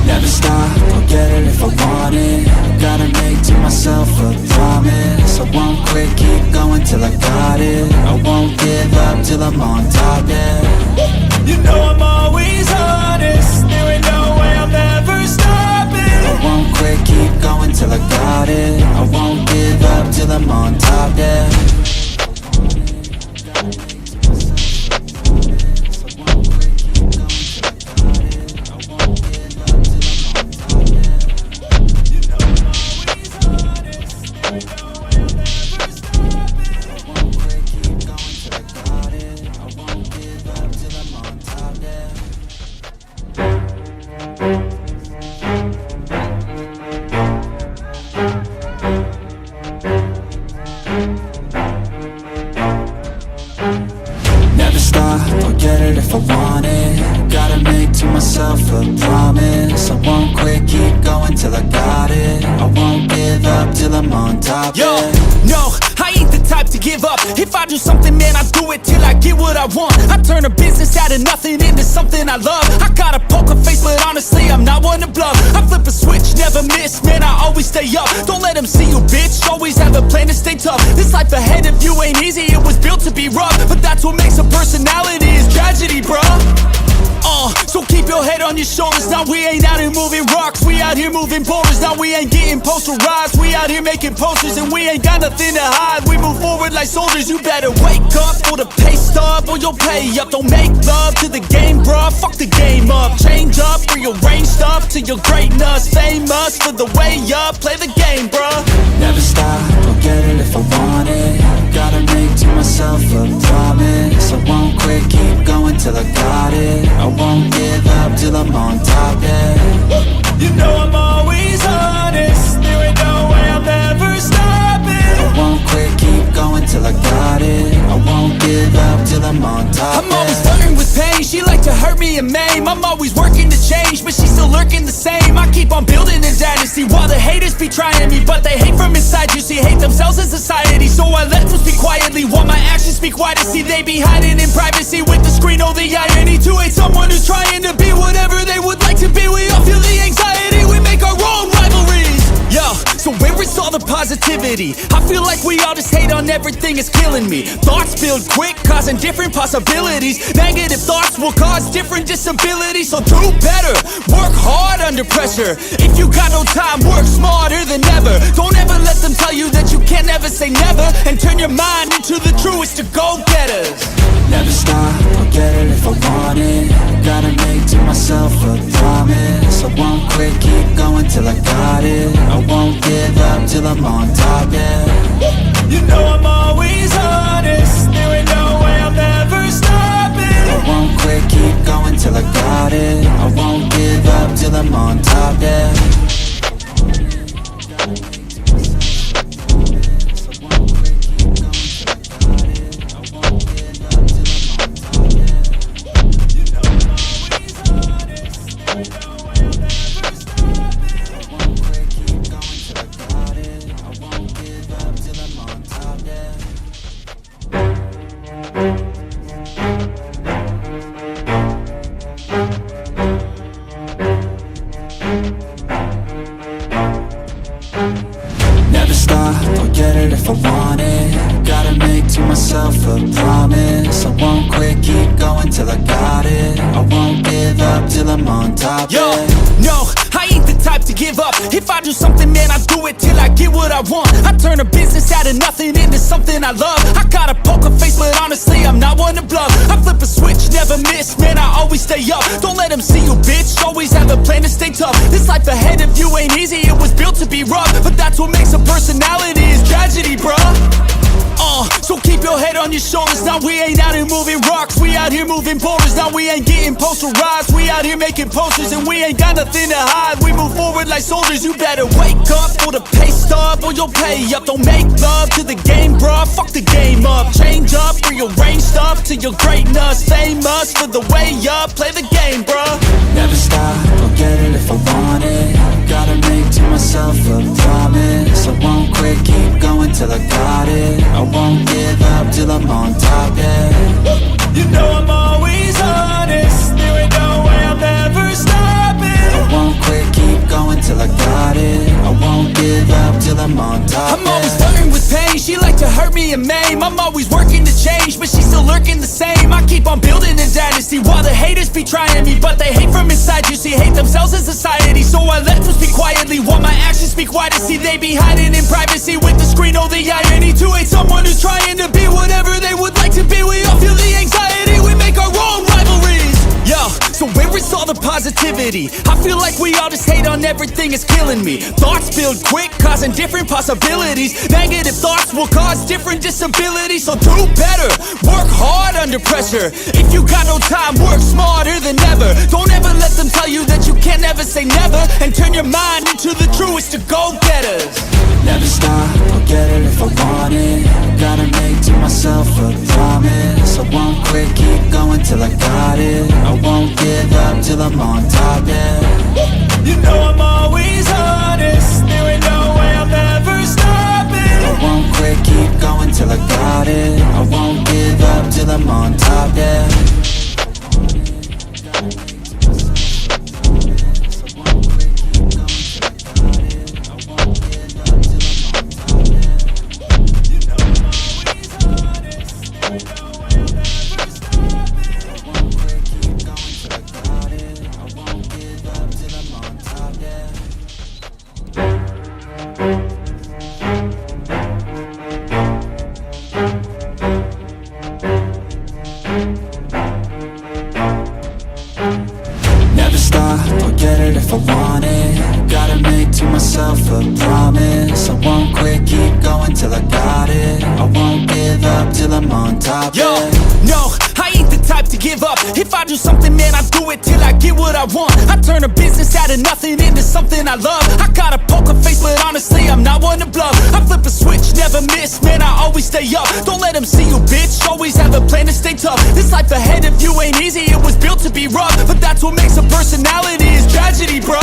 Never stop, I'll get it if I want it. Gotta make to myself a promise. I won't quit, keep going till I got it. I won't give up till I'm on top, yeah. You know I'm always honest, there ain't no way I'm ever stopping. I won't quit, keep going till I got it. I won't give up till I'm on top, yeah. Never stop, I'll get it if I want it. Gotta make to myself a promise. I won't quit, keep going till I got it. I won't give up till I'm on top, Yo, yeah. no, I ain't the type to give up. If I do something, man, I do it till I get what I want. I turn a business out of nothing into something I love. I got a poker face, but honestly, I'm not one to bluff. I flip a switch, never miss, man, I always stay up. Don't let them see you, bitch, always have a plan to stay tough. This life ahead of you ain't easy, it was built to be rough. But that's what makes a personality, is tragedy, bruh. So keep your head on your shoulders. Now we ain't out here moving rocks, we out here moving boulders. Now we ain't getting posterized, we out here making posters. And we ain't got nothing to hide, we move forward like soldiers. You better wake up for the pay stub, or you'll pay up. Don't make love to the game, bruh, fuck the game up. Change up, rearrange stuff to your greatness. Famous for the way up, play the game, bruh. Never stop, I'll get it if I want it. Gotta make to myself a promise. I won't quit, keep going till I got it. I won't give up till I'm on top, yeah. You know I'm always honest, there ain't no way I'm ever stopping. I won't quit, keep going till I got it. I won't give up till I'm on top, I'm always yeah. flirting with pain, she like to hurt me and maim. I'm always working to change, but she's still lurking the same. I keep on building a dynasty while the haters be trying me. But they hate from inside, you see, hate themselves in society. So I let them speak quietly while my actions speak wider. See, they be hiding in privacy with the screen, oh the irony. To hate someone who's trying to be whatever they would like to be. We all feel the anxiety, we make our own rivalries. Yo, so where is all the positivity? I feel like we all just hate on everything, it's killing me. Thoughts build quick, causing different possibilities. Negative thoughts will cause different disabilities. So do better, work hard under pressure. If you got no time, work smarter than ever. Don't ever let them tell you that you can't never say never. And turn your mind into the truest of go-getters. Never stop, I'll get it if I want it. Gotta make to myself a promise. I won't quit, keep going till I got it. I won't give up till I'm on top, yeah. You know I'm always honest, there ain't no way I'm ever stopping. I won't quit, keep going till I got it. I won't give up till I'm on top, yeah. Never stop, I'll get it if I want it. Gotta make to myself a promise. I won't quit, keep going till I got it. I won't give up till I'm on top, Yo, yeah. no, I ain't the type to give up. If I do something, man, I do it till I get what I want. I turn a business out of nothing into something I love. I got a poker face, but honestly, I'm not one to bluff. I flip a switch, never miss, man, I always stay up. Don't let them see you, bitch, always have a plan to stay tough. This life ahead of you ain't easy, it was built to be rough. But that's what makes a personality, is tragedy, bruh. So keep your head on your shoulders. Now we ain't out here moving rocks, we out here moving boulders. Now we ain't getting posterized, we out here making posters. And we ain't got nothing to hide, we move forward like soldiers. You better wake up for the pay stub or you'll pay up. Don't make love to the game, bruh, fuck the game up. Change up, rearrange stuff to your greatness. Famous for the way up, play the game, bruh. Never stop, I'll get it if I want it. Gotta make to myself a promise. I won't quit, keep going till I got it. I won't give up till I'm on top, yeah. You know I'm always honest, there ain't no way I'm ever stopping. I won't quit, keep going till I got it. I won't give up till I'm on top, I'm always flirting with pain, she like to hurt me and maim. I'm always working to change, but she's still lurking the same. I keep on building a dynasty while the haters be trying me. But they hate from inside, you see, hate themselves in society. So I let them speak quietly while my actions speak wider. See, they be hiding in privacy with the screen, oh the irony. To hate someone who's trying to be whatever they would like to be. We all feel the anxiety, we make our own rivalries. Yo, so where is all the positivity? I feel like we all just hate on everything, it's killing me. Thoughts build quick, causing different possibilities. Negative thoughts will cause different disabilities. So do better, work hard under pressure. If you got no time, work smarter than ever. Don't ever let them tell you that you can't ever say never. And turn your mind into the truest of go-getters. Never stop, I'll get it if I want it. Gotta make to myself a promise. I won't quit, keep going till I got it. I won't give up till I'm on top, yeah. You know I'm always honest, there ain't no way I'm ever stopping. I won't quit, keep going till I got it. I won't give up till I'm on top, yeah. Never stop, I'll get it if I want it. Gotta make to myself a promise. I won't quit, keep going till I got it. I won't give up till I'm on top, Yo, yeah. no, I ain't the type to give up. If I do something, man, I do it till I get what I want. I turn a business out of nothing into something I love. I got a poker face, but honestly, I'm not one to bluff. I flip a switch, never miss, man, I always stay up. Don't let them see you, bitch, always have a plan to stay tough. This life ahead of you ain't easy, it was built to be rough. But that's what makes a personality, is tragedy, bruh.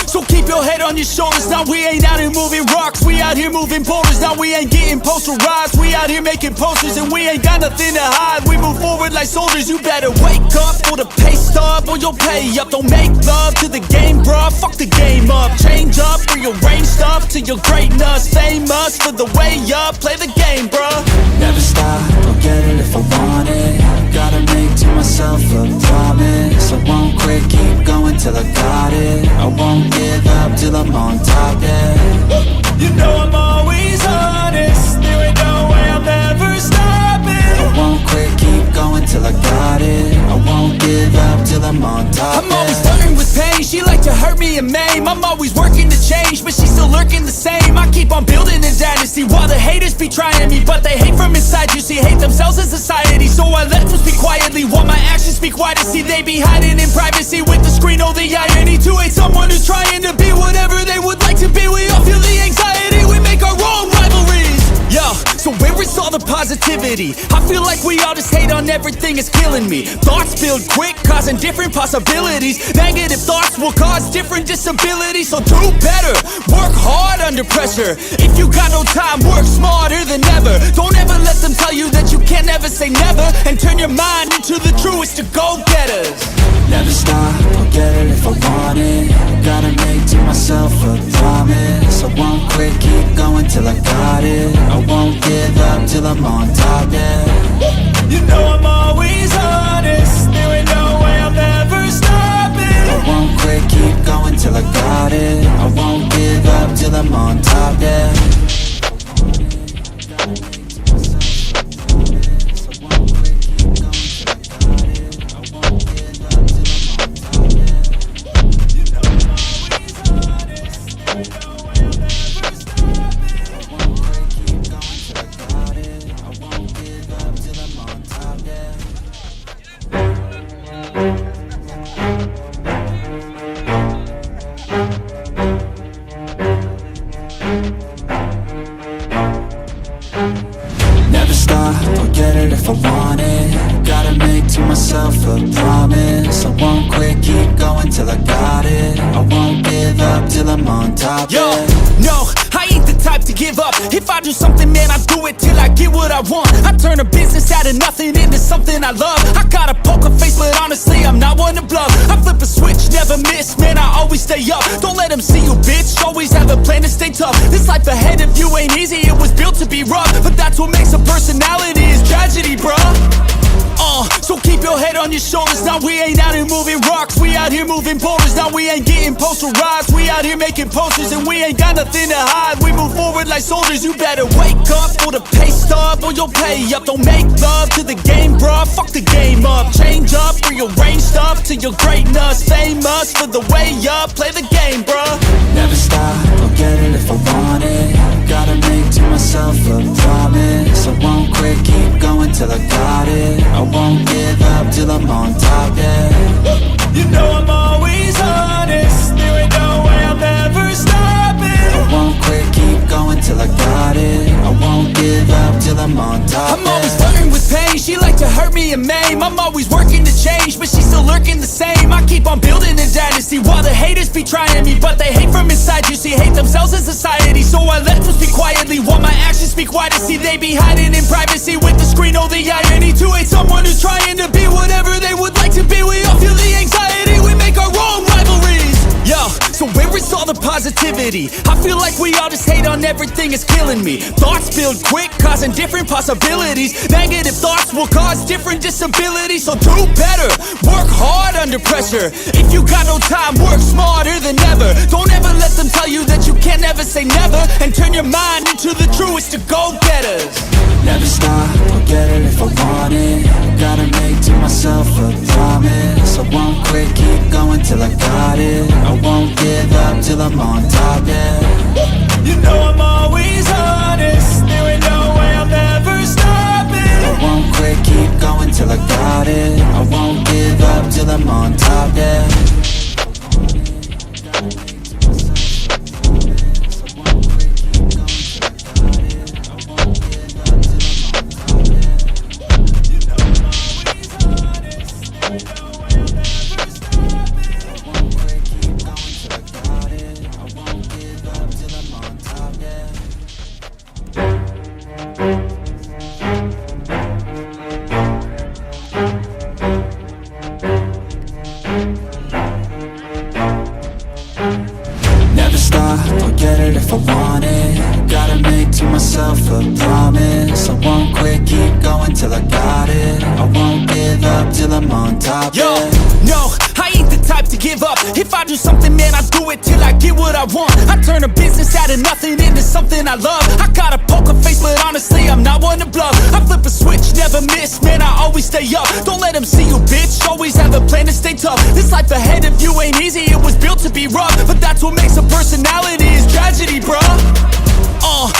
So keep your head on your shoulders. Now we ain't out here moving rocks, we out here moving boulders. Now we ain't getting posterized, we out here making posters. And we ain't got nothing to hide, we move forward like soldiers. You better wake up for the pay stub or you'll pay up. Don't make love to the game, bruh, fuck the game up. Change up, rearrange stuff to your greatness. Famous for the way up, play the game, bruh. Never stop, I'll get it if I want it. Gotta make to myself a promise. I won't quit, keep going till I got it. I won't give up till I'm on top, yeah. You know I'm always honest, there ain't no way I'm ever stopping. I won't quit, keep going till I got it. I won't give up till I'm on top, I'm always yeah. flirting with pain, she like to hurt me me a meme. I'm always working to change, but she's still lurking the same. I keep on building a dynasty while the haters be trying me, but they hate from inside. You see, hate themselves as society, so I let them speak quietly while my actions speak wider. See, they be hiding in privacy with the screen. Oh, the irony to hate someone who's trying to be whatever they would like to be. We all feel the anxiety, we make our own rivalries. Yo, so where is all the positivity? I feel like we all just hate on everything, it's killing me. Thoughts build quick, causing different possibilities. Negative thoughts will cause different disabilities. So do better, work hard under pressure. If you got no time, work smarter than ever. Don't ever let them tell you that you can't never say never, and turn your mind into the truest of go-getters. Never stop, I'll get it if I want it. Gotta make to myself a promise. I won't quit, keep going till I got it. I won't give up till I'm on top, yeah. You know I'm always honest, there ain't no way I'm ever stopping. I won't quit, keep going till I got it. I won't give up till I'm on top, yeah. Never stop, I'll get it if I want it. Gotta make to myself a promise. I won't quit, keep going till I got it. I won't give up till I'm on top, Yo, yeah. no, I ain't the type to give up. If I do something, man, I do it till I get what I want. I turn a business out of nothing into something I love. I got a poker face, but honestly, I'm not one to bluff. I flip a switch, never miss, man, I always stay up. Don't let them see you, bitch, always have a plan to stay tough. This life ahead of you ain't easy, it was built to be rough. But that's what makes a personality, is tragedy, bruh. So keep your head on your shoulders. Now we ain't out here moving rocks, we out here moving boulders. Now we ain't getting posterized, we out here making posters. And we ain't got nothing to hide, we move forward like soldiers. You better wake up for the pay stub, or you'll pay up. Don't make love to the game, bruh, fuck the game up. Change up, rearrange stuff to your greatness. Famous for the way up, play the game, bruh. Never stop, I'll get it if I want it. Gotta make to myself a promise. I won't quit, keep going till I got it. I won't give up till I'm on top, yeah. You know I'm always honest, there ain't no way I'm ever stopping. I won't quit, keep going till I got it. I won't give up till I'm on top, I'm always flirting with pain, she like to hurt me and maim. I'm always working to change, but she's still lurking the same. I keep on building a dynasty while the haters be trying me, but they hate from inside. You see, hate themselves as society, so I let them speak quietly while my actions speak wider. See, they be hiding in privacy with the screen. Oh, the irony to hate someone who's trying to be whatever they would like to be. We all feel the anxiety, we make our own rivalries. Yo, so where is all the positivity? I feel like we all just hate on everything, it's killing me. Thoughts build quick, causing different possibilities. Negative thoughts will cause different disabilities. So do better, work hard under pressure. If you got no time, work smarter than ever. Don't ever let them tell you that you can't never say never, and turn your mind into the truest of go-getters. Never stop, I'll get it if I want it. Gotta make to myself a promise. I won't quit, keep going till I got it. I won't give up till I'm on top, yeah. You know I'm always honest, there ain't no way I'm ever stopping. I won't quit, keep going till I got it. I won't give up till I'm on top, yeah. Never stop, I'll get it if I want it. Gotta make to myself a promise. I won't quit, keep going till I got it. I won't give up till I'm on top, Yo, yeah. no, I ain't the type to give up. If I do something, man, I do it till I get what I I want. I turn a business out of nothing into something I love. I got a poker face, but honestly I'm not one to bluff. I flip a switch, never miss, man, I always stay up. Don't let them see you, bitch, always have a plan to stay tough. This life ahead of you ain't easy, it was built to be rough. But that's what makes a personality, is tragedy, bruh.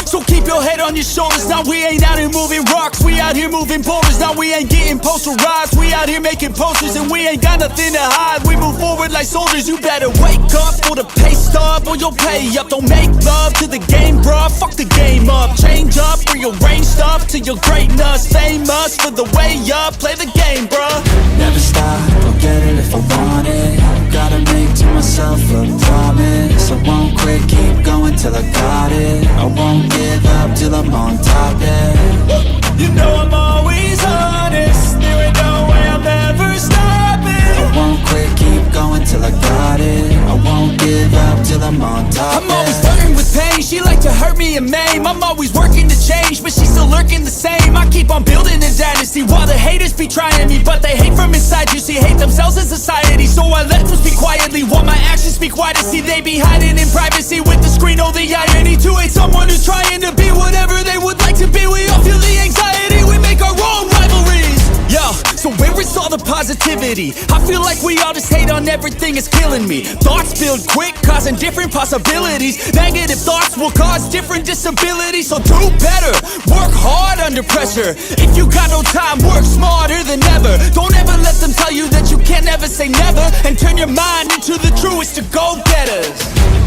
So keep your head on your shoulders. Now we ain't out here moving rocks, we out here moving boulders. Now we ain't getting posterized, we out here making posters. And we ain't got nothing to hide, we move forward like soldiers. You better wake up for the pay stub, or you'll pay up. Don't make love to the game, bruh, fuck the game up. Change up, rearrange stuff to your greatness. Famous for the way up, play the game, bruh. Never stop, I'll get it if I want it. Gotta make to myself a promise. I won't quit, keep going till I got it. I won't give up till I'm on top, yeah. You know I'm always honest, there ain't no way I'm ever stopping. I won't quit, keep going till I got it. I won't give up till I'm on top, I'm always flirting with pain, she like to hurt me and maim. I'm always working to change, but she's still lurking the same. I keep on building a dynasty while the haters be trying me. But they hate from inside, you see, hate themselves in society. So I let them speak quietly while my actions speak wider. See, they be hiding in privacy with the screen, oh the irony. To hate someone who's trying to be whatever they would like to be. We all feel the anxiety, we make our own rivalries. Yo, so where is all the positivity? I feel like we all just hate on everything, it's killing me. Thoughts build quick, causing different possibilities. Negative thoughts will cause different disabilities. So do better, work hard under pressure. If you got no time, work smarter than ever. Don't ever let them tell you that you can't ever say never. And turn your mind into the truest of go-getters.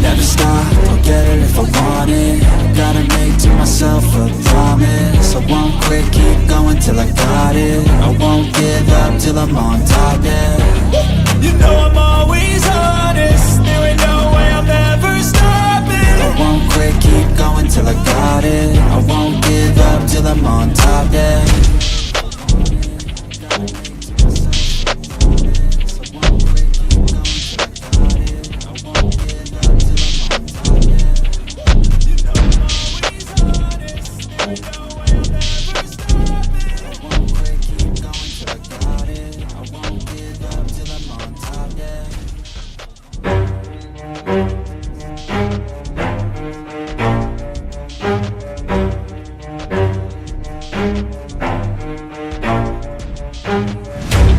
Never stop, I'll get it if I want it. Gotta make to myself a promise. I won't quit, keep going till I got it. I won't give up till I'm on top, yeah. You know I'm always honest, there ain't no way I'm ever stopping. I won't quit, keep going till I got it. I won't give up till I'm on top, yeah.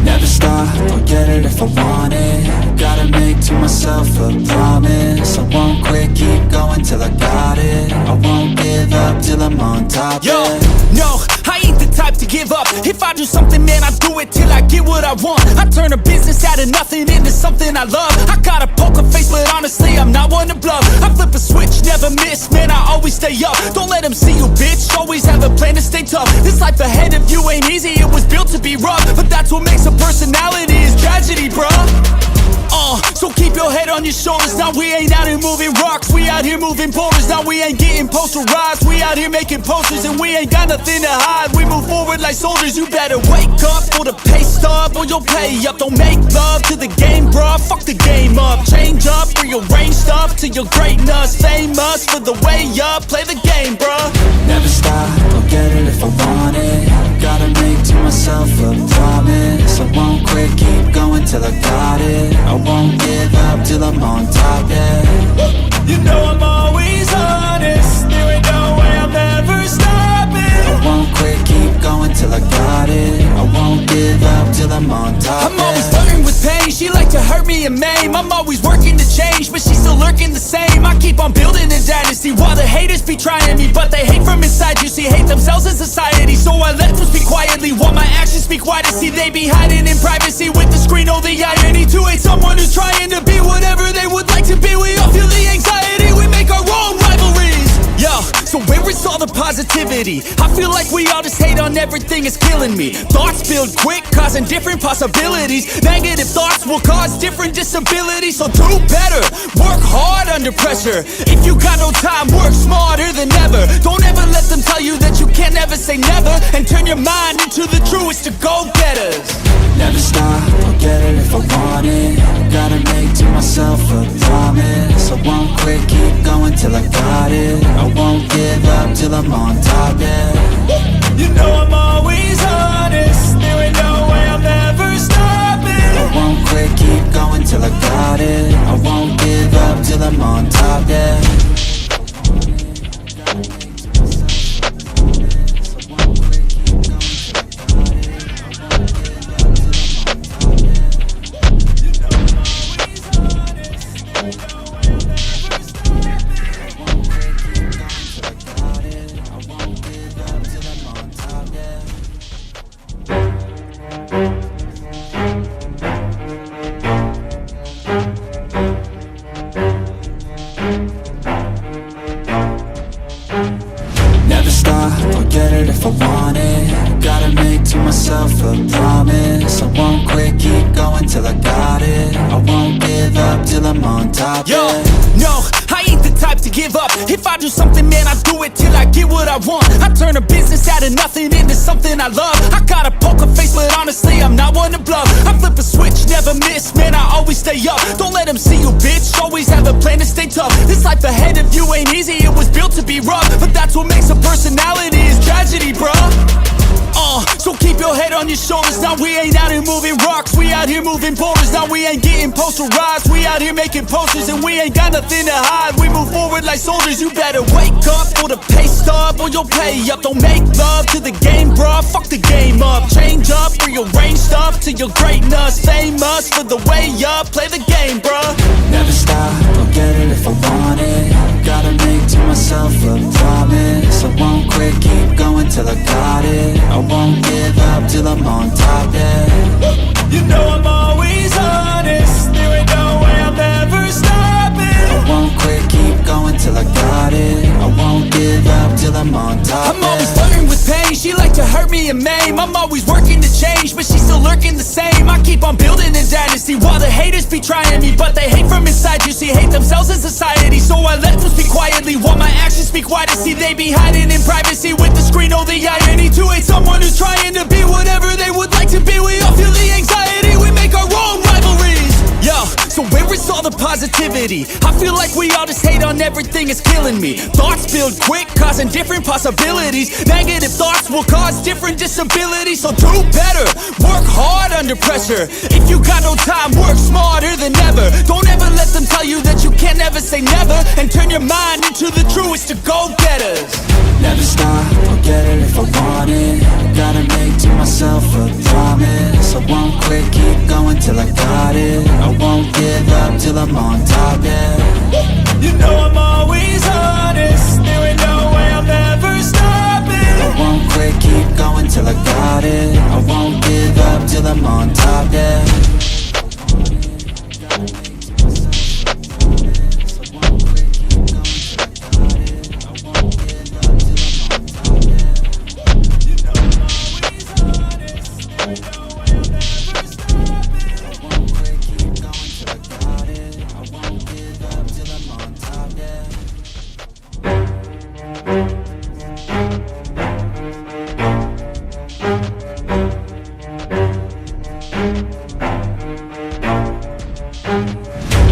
Never stop, I'll get it if I want it. Gotta make to myself a promise. I won't quit, keep going till I got it. I won't give up till I'm on top, Yo, yeah. no, I ain't the type to give up. If I do something, man, I do it till I get what I want. I turn a business out of nothing into something I love. I got a poker face, but honestly I'm not one to bluff. I flip a switch, never miss, man, I always stay up. Don't let them see you, bitch, always have a plan to stay tough. This life ahead of you ain't easy, it was built to be rough. But that's what makes a personality, is tragedy, bruh. So keep your head on your shoulders. Now we ain't out here moving rocks, we out here moving boulders. Now we ain't getting posterized, we out here making posters. And we ain't got nothing to hide, we move forward like soldiers. You better wake up for the pay stub, or you'll pay up. Don't make love to the game, bruh, fuck the game up. Change up, rearrange stuff to your greatness. Famous for the way up, play the game, bruh. Never stop, I'll get it if I want it. Gotta make to myself a promise. I won't quit, keep going till I got it. I won't give up till I'm on top, yeah. You know I'm always honest, there ain't no way I'm ever stopping. I won't quit, keep going till I got it. I won't give up till I'm on top, I'm always flirting with pain, she like to hurt me and maim. I'm always working to change, but she's still lurking the same. I keep on building a dynasty while the haters be trying me. But they hate from inside, you see, hate themselves in society. So I let them speak quietly while my actions speak wider. See, they be hiding in privacy with the screen, oh the irony. To hate someone who's trying to be whatever they would like to be. We all feel the anxiety, we make our own rivalries. Yo, so where is all the positivity? I feel like we all just hate on everything, it's killing me. Thoughts build quick, causing different possibilities. Negative thoughts will cause different disabilities. So do better, work hard under pressure. If you got no time, work smarter than ever. Don't ever let them tell you that you can't ever say never. And turn your mind into the truest of go-getters. Never stop, I'll get it if I want it. Gotta make to myself a promise. I won't quit, keep going till I got it. I won't give up till I'm on top, yeah. You know I'm always honest, there ain't no way I'm ever stopping. I won't quit, keep going till I got it. I won't give up till I'm on top, yeah. Never stop, I'll get it if I want it. Gotta make to myself a promise. I won't quit, keep going till I got it. I won't give up till I'm on top. Yo, yeah. no, I ain't the type to give up. If I do something, man, I do it till I get what I want. I turn a business out of nothing into something I love. I got a poker face, but honestly, I'm not one to bluff. I flip a switch, never miss, man, I always stay up. Don't let them see you, bitch, always have a plan to stay tough. This life ahead of you ain't easy, it was built to be rough. But that's what makes a personality, is tragedy, bruh. So keep your head on your shoulders. Now we ain't out here moving rocks, we out here moving boulders. Now we ain't getting posterized, we out here making posters. And we ain't got nothing to hide, we move forward like soldiers. You better wake up for the pay stub or you'll pay up. Don't make love to the game, bruh, fuck the game up. Change up, rearrange stuff to your greatness. Famous for the way up, play the game, bruh. Never stop, I'll get it if I want it. Gotta make to myself a promise. I won't quit, keep going till I got it. I won't give up till I'm on top, yeah. You know I'm always honest, there ain't no way I'm ever stopping. I won't quit, keep going till I got it. I won't give up till I'm on top, I'm always flirting with pain, she like to hurt me and maim. I'm always working to change, but she's still lurking the same. I keep on building a dynasty while the haters be trying me. But they hate from inside, you see, hate themselves in society. So I let them speak quietly while my actions speak wider. See, they be hiding in privacy with the screen, oh the irony. To hate someone who's trying to be whatever they would like to be. We all feel the anxiety, we make our own rivalries. Yo, so where is all the positivity? I feel like we all just hate on everything, it's killing me. Thoughts build quick, causing different possibilities. Negative thoughts will cause different disabilities. So do better, work hard under pressure. If you got no time, work smarter than ever. Don't ever let them tell you that you can't ever say never. And turn your mind into the truest of go-getters. Never stop, I'll get it if I want it. Gotta make to myself a promise. I won't quit, keep going till I got it. I won't give up till I'm on top, yeah. You know I'm always honest, there ain't no way I'm ever stopping. I won't quit, keep going till I got it. I won't give up till I'm on top, yeah.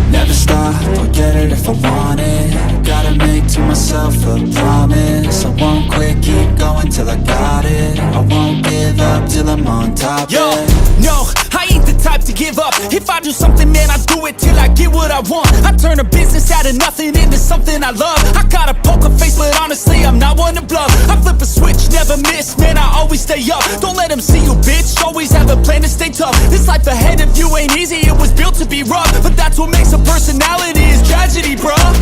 Never stop, I'll get it if I want it. Gotta make to myself a promise. I won't quit, keep going till I got it. I won't give up till I'm on top, Yo, yeah. no, I ain't the type to give up. If I do something, man, I do it till I get what I want. I turn a business out of nothing into something I love. I got a poker face, but honestly, I'm not one to bluff. I flip a switch, never miss, man, I always stay up. Don't let them see you, bitch, always have a plan to stay tough. This life ahead of you ain't easy, it was built to be rough. But that's what makes a personality, is tragedy, bruh.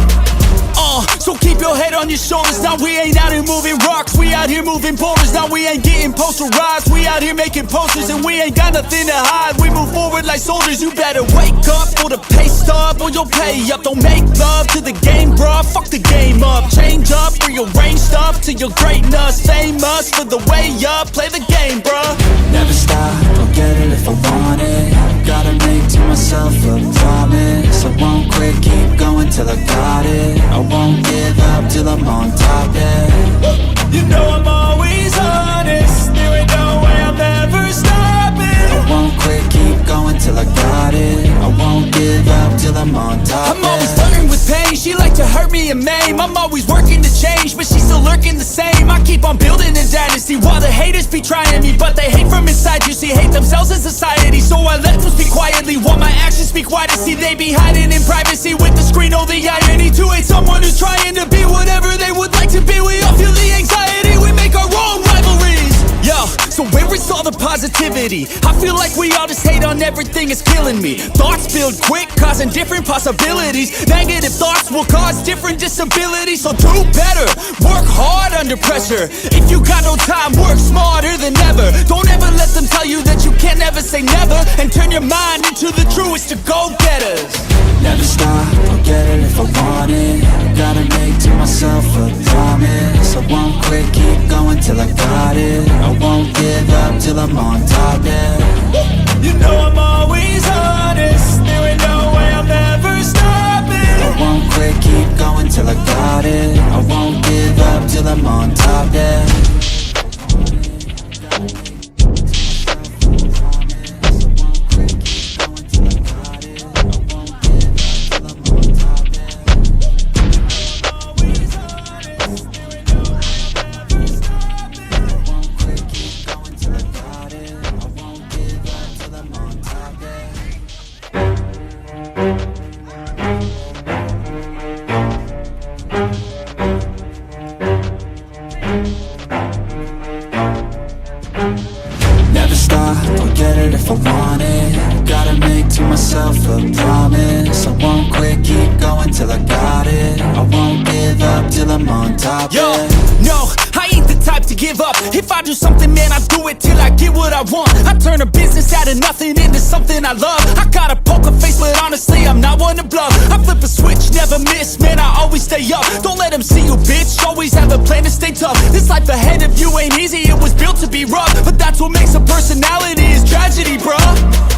So keep your head on your shoulders. Now we ain't out here moving rocks, we out here moving boulders. Now we ain't getting posterized, we out here making posters. And we ain't got nothing to hide, we move forward like soldiers. You better wake up for the pay stub or you'll pay up. Don't make love to the game, bruh, fuck the game up. Change up, rearrange stuff to your greatness. Famous for the way up, play the game, bruh. Never stop, I'll get it if I want it. Gotta make to myself a promise. I won't quit, keep going till I got it. I won't give up till I'm on top, yeah. You know I'm always honest, there ain't no way I'm ever stopping. I won't quit, keep going till I got it. I won't give up till I'm on top, I'm always flirting with pain, she like to hurt me and maim. I'm always working to change, but she's still lurking the same. I keep on building a dynasty while the haters be trying me. But they hate from inside, you see, hate themselves in society. So I let them speak quietly while my actions speak wider. See, they be hiding in privacy with the screen, oh the irony. To hate someone who's trying to be whatever they would like to be. We all feel the anxiety, we make our own rivalries. Yo, so where is all the positivity? positivity. I feel like we all just hate on everything, it's killing me. Thoughts build quick, causing different possibilities. Negative thoughts will cause different disabilities. So do better, work hard under pressure. If you got no time, work smarter than ever. Don't ever let them tell you that you can't never say never. And turn your mind into the truest of go-getters. Never stop, I'll get it if I want it. Gotta make to myself a promise. I won't quit, keep going till I got it. I won't give up till I'm on top, yeah. You know I'm always honest, there ain't no way I'm ever stopping. I won't quit, keep going till I got it. I won't give up till I'm on top, yeah. Never stop, I'll get it if I want it. Gotta make to myself a promise. I won't quit, keep going till I got it. I won't give up till I'm on top, Yo, yeah. no, I ain't the type to give up. If I do something, man, I do it till I get what I want. I turn a business out of nothing into something I love. I got a poker face, but honestly, I'm not one to bluff. I flip a switch, never miss, man, I always stay up. Don't let them see you, bitch, always have a plan to stay tough. This life ahead of you ain't easy, it was built to be rough. But that's what makes a personality, is tragedy, bruh.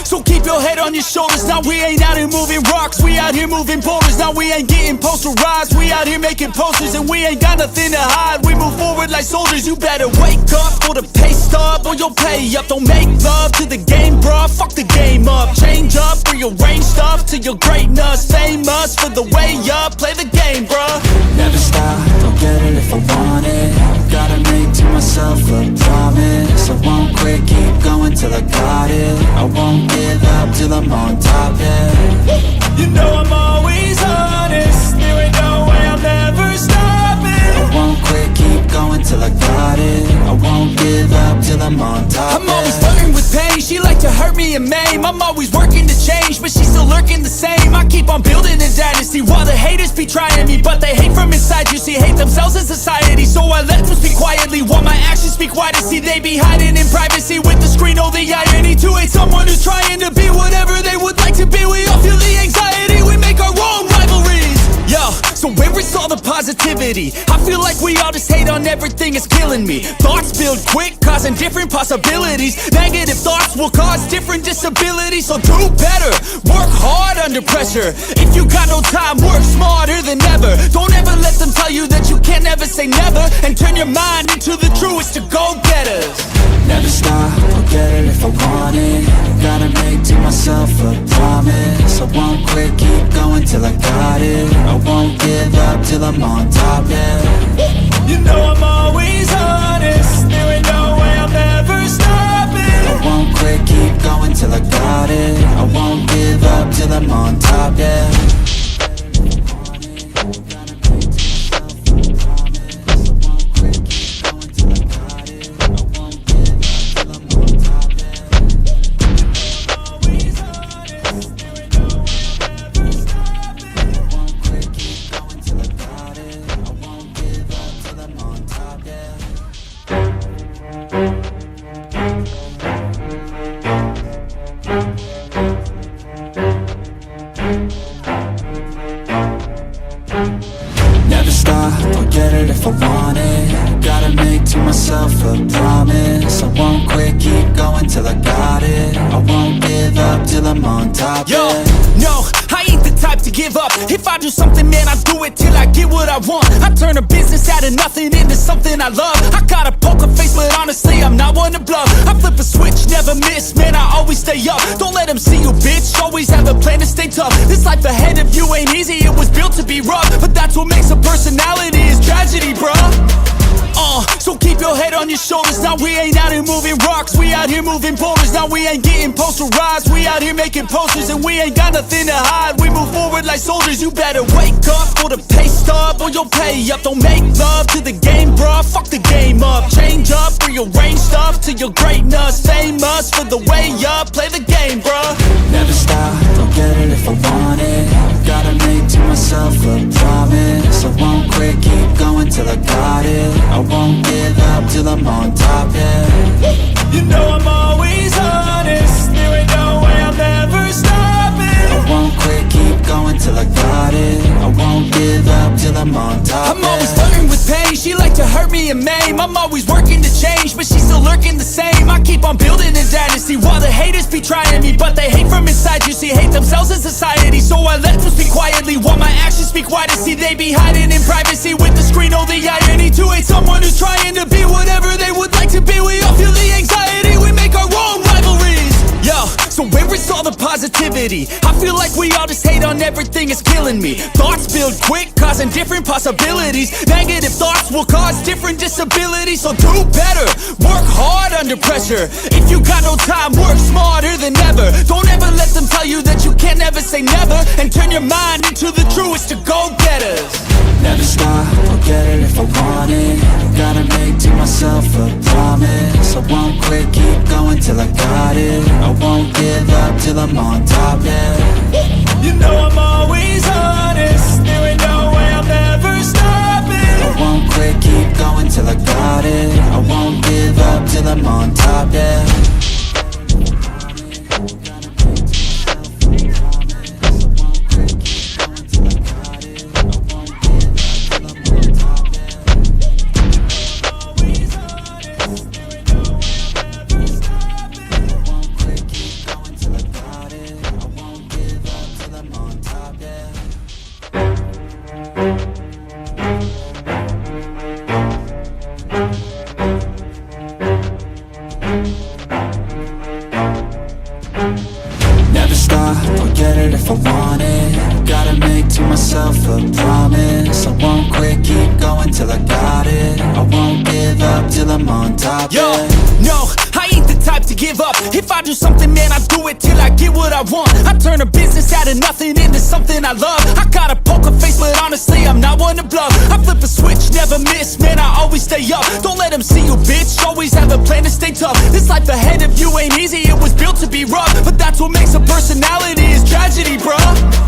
So keep your head on your shoulders. Now we ain't out here moving rocks, we out here moving boulders. Now we ain't getting posterized, we out here making posters. And we ain't got nothing to hide, we move forward like soldiers. You better wake up for the pay stub, or you'll pay up. Don't make love to the game, bruh, fuck the game up. Change up, rearrange stuff to your greatness. Famous for the way up, play the game, bruh. Never stop, I'll get it if I want it. Gotta make to myself a promise. I won't quit, keep going till I got it. I won't give up till I'm on top, yeah. You know I'm always honest, there ain't no way I'm ever stopping. I won't quit, keep going till I got it. I won't give up till I'm on top, I'm always flirting with pain, she like to hurt me and maim. I'm always working to change, but she's still lurking the same. I keep on building a dynasty while the haters be trying me. But they hate from inside, you see, hate themselves in society. So I let them speak quietly while my actions speak wider. See, they be hiding in privacy with the screen. Oh, the irony to hate someone who's trying to be whatever they would like to be. We all feel the anxiety, we make our own rivalries. Yo, so where is all the positivity? I feel like we all just hate on everything, it's killing me. Thoughts build quick, causing different possibilities. Negative thoughts will cause different disabilities. So do better, work hard under pressure. If you got no time, work smarter than ever. Don't ever let them tell you that you can't never say never. And turn your mind into the truest of go-getters. Never stop, I'll get it if I want it. Gotta make to myself a promise. I won't quit, keep going till I got it. I won't give up till I'm on top, yeah. You know I'm always honest, there ain't no way I'm ever stopping. I won't quit, keep going till I got it. I won't give up till I'm on top, yeah. Never stop, I'll get it if I want it. Gotta make to myself a promise. I won't quit, keep going till I got it. I won't give up till I'm on top, Yo, yeah. no, I ain't the type to give up. If I do something, man, I do it till I get what I want. I turn a business out of nothing into something I love. I got a poker face, but honestly, I'm not one to bluff. I flip a switch, never miss, man, I always stay up. Don't let them see you, bitch, always have a plan to stay tough. This life ahead of you ain't easy, it was built to be rough. But that's what makes a personality, is tragedy, bruh. So keep your head on your shoulders. Now we ain't out here moving rocks, we out here moving boulders. Now we ain't getting posterized, we out here making posters. And we ain't got nothing to hide, we move forward like soldiers. You better wake up for the pay stub or you'll pay up. Don't make love to the game, bruh, fuck the game up. Change up, rearrange stuff to your greatness. Famous for the way up, play the game, bruh. Never stop, don't get it if I want it. Gotta make to myself a promise. I won't quit, keep going till I got it. I won't give up till I'm on top, yeah. You know I'm always honest, there ain't no way I'm ever stopping. I won't quit, keep going till I got it. I won't give up till I'm on top, I'm always flirting with pain, she like to hurt me and maim. I'm always working to change, but she's still lurking the same. I keep on building a dynasty while the haters be trying me. But they hate from inside, you see, hate themselves in society. So I let them speak quietly while my actions speak wider. See, they be hiding in privacy with the screen, oh the irony. To hate someone who's trying to be whatever they would like to be. We all feel the anxiety, we make our own rivalries. Yo, so where is all the positivity? I feel like we all just hate on everything, it's killing me. Thoughts build quick, causing different possibilities. Negative thoughts will cause different disabilities. So do better, work hard under pressure. If you got no time, work smarter than ever. Don't ever let them tell you that you can't never say never. And turn your mind into the truest to go-getters. Never stop, I'll get it if I want it. Gotta make to myself a promise. I won't quit, keep going till I got it. I won't give up till I'm on top, yeah. You know I'm always honest, there ain't no way I'm ever stopping. I won't quit, keep going till I got it. I won't give up till I'm on top, yeah. Never stop, I'll get it if I want it. Gotta make to myself a promise. I won't quit, keep going till I got it. I won't give up till I'm on top, Yo, yeah. no, I ain't the type to give up. If I do something, man, I do it till I get what I want. I turn a business out of nothing into something I love. I got a poker face, but honestly, I'm not one to bluff. I flip a switch, never miss, man, I always stay up. Don't let them see you, bitch, always have a plan to stay tough. This life ahead of you ain't easy, it was built to be rough. But that's what makes a personality, is tragedy, bruh.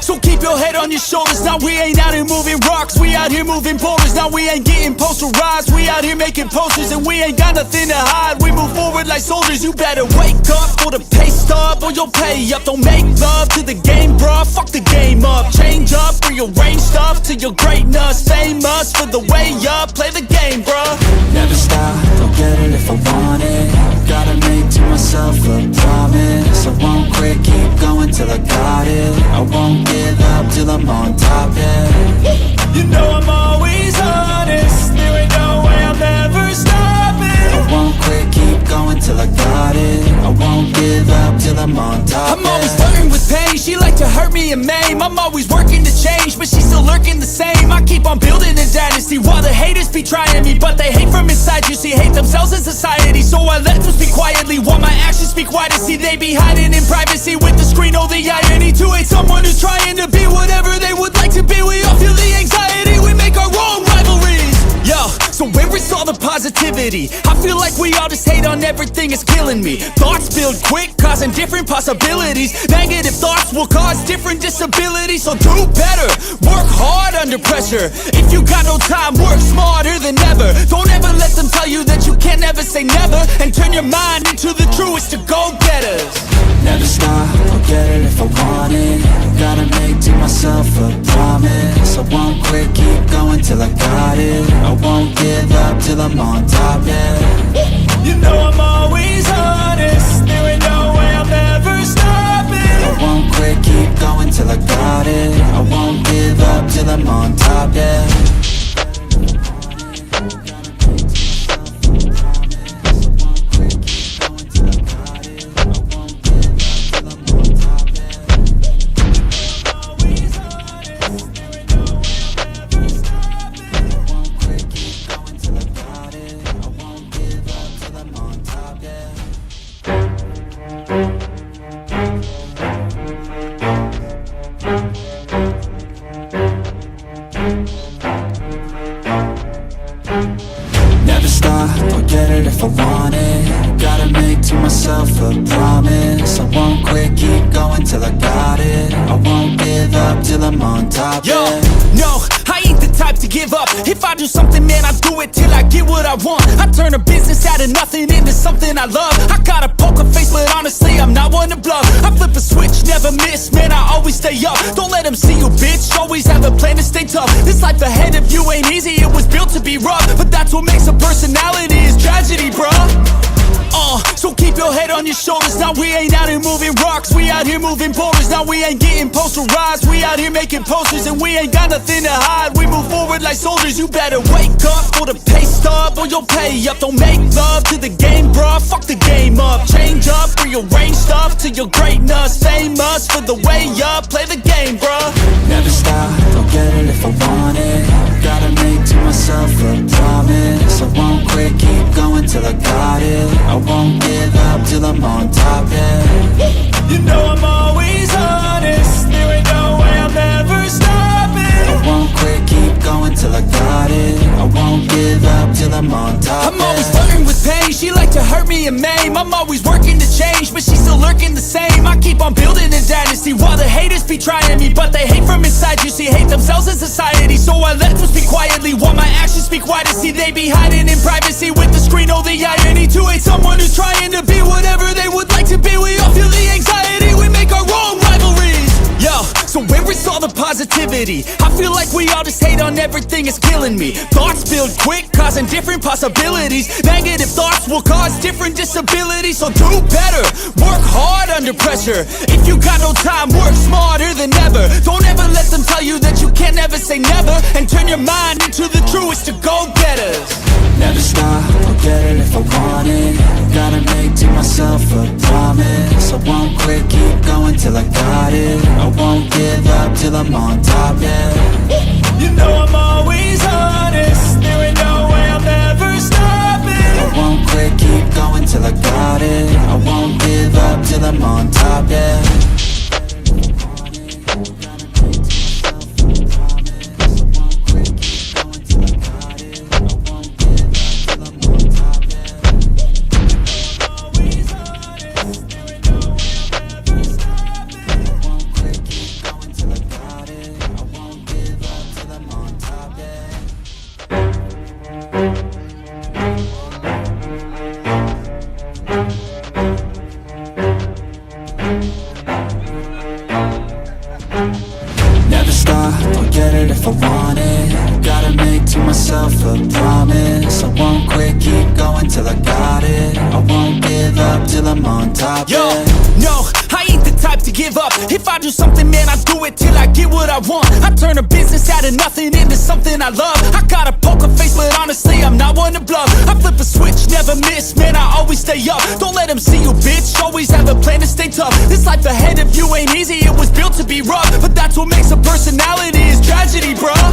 So keep your head on your shoulders. Now we ain't out here moving rocks, we out here moving boulders. Now we ain't getting posterized, we out here making posters. And we ain't got nothing to hide, we move forward like soldiers. You better wake up for the pay stub or you'll pay up. Don't make love to the game, bruh, fuck the game up. Change up, rearrange stuff to your greatness. Famous for the way up, play the game, bruh. Never stop, don't get it if I want it. Gotta make to myself a promise. I won't quit, keep going till I got it. I won't give up till I'm on top, yeah. You know I'm always honest, there ain't no way I'm ever stopping. I won't quit, keep going till I got it. I won't give up till I'm on top, I'm always flirting with pain, she like to hurt me and maim. I'm always working to change, but she's still lurking the same. I keep on building a dynasty while the haters be trying me. But they hate from inside, you see, hate themselves in society. So I let them speak quietly while my actions speak wider. See, they be hiding in privacy with the screen, oh the irony. To hate someone who's trying to be whatever they would like to be. We all feel the anxiety, we make our own rivalries. Yo, so where is all the positivity? I feel like we all just hate on everything, it's killing me. Thoughts build quick, causing different possibilities. Negative thoughts will cause different disabilities. So do better, work hard under pressure. If you got no time, work smarter than ever. Don't ever let them tell you that you can't never say never. And turn your mind into the truest to go-getters. Never stop, I'll get it if I want it. Gotta make to myself a promise. I won't quit, keep going till I got it. I won't give up till I'm on top, yeah. You know I'm always honest, there ain't no way I'm ever stopping. I won't quit, keep going till I got it. I won't give up till I'm on top, yeah. Going Yo, no, I ain't the type to give up. If I do something, man, I do it till I get what I want. I turn a business out of nothing into something I love. I got a poker face, but honestly, I'm not one to bluff. I flip a switch, never miss, man, I always stay up. Don't let them see you, bitch, always have a plan to stay tough. This life ahead of you ain't easy, it was built to be rough. But that's what makes a personality, is tragedy, bruh. So keep your head on your shoulders. Now we ain't out here moving rocks, we out here moving boulders. Now we ain't getting posterized, we out here making posters. And we ain't got nothing to hide, we move forward like soldiers. You better wake up for the pay stub, or you'll pay up. Don't make love to the game, bruh, fuck the game up. Change up, rearrange stuff to your greatness. Famous for the way up, play the game, bruh. Never stop, don't get it if I want it. Gotta make to myself a promise. I won't quit, keep going till I got it. I won't give up till I'm on top, yeah. You know I'm always honest, there ain't no way I'm ever stopping. I won't quit, keep going till I got it. I won't give up till I'm on top, I'm always flirting with pain, she like to hurt me and maim. I'm always working to change, but she's still lurking the same. I keep on building a dynasty while the haters be trying me. But they hate from inside, you see, hate themselves in society. So I let them speak quietly while my actions speak wider. See, they be hiding in privacy with the screen, oh the irony. To hate someone who's trying to be whatever they would like to be. We all feel the anxiety, we make our own rivalries. Yo, so where is all the positivity? I feel like we all just hate on everything, it's killing me. Thoughts build quick, causing different possibilities. Negative thoughts will cause different disabilities. So do better, work hard under pressure. If you got no time, work smarter than ever. Don't ever let them tell you that you can't never say never. And turn your mind into the truest to go-getters. Never stop, I'll get it if I want it. Gotta make to myself a promise. I won't quit, keep going till I got it. I won't give up till I'm on top, yeah. You know I'm always honest, there ain't no way I'm ever stopping. I won't quit, keep going till I got it. I won't give up till I'm on top, yeah. Never stop, I'll get it if I want it. Gotta make to myself a promise. I won't quit, keep going till I got it. I won't give up till I'm on top, Yo, yeah. no, I ain't the type to give up. If I do something, man, I do it till I get what I want. I turn a business out of nothing into something I love. I got a poker face, but honestly, I'm not one to bluff. I flip a switch, never miss, man, I always stay up. Don't let them see you, bitch, always have a plan to stay tough. This life ahead of you ain't easy, it was built to be rough. But that's what makes a personality, is tragedy, bruh.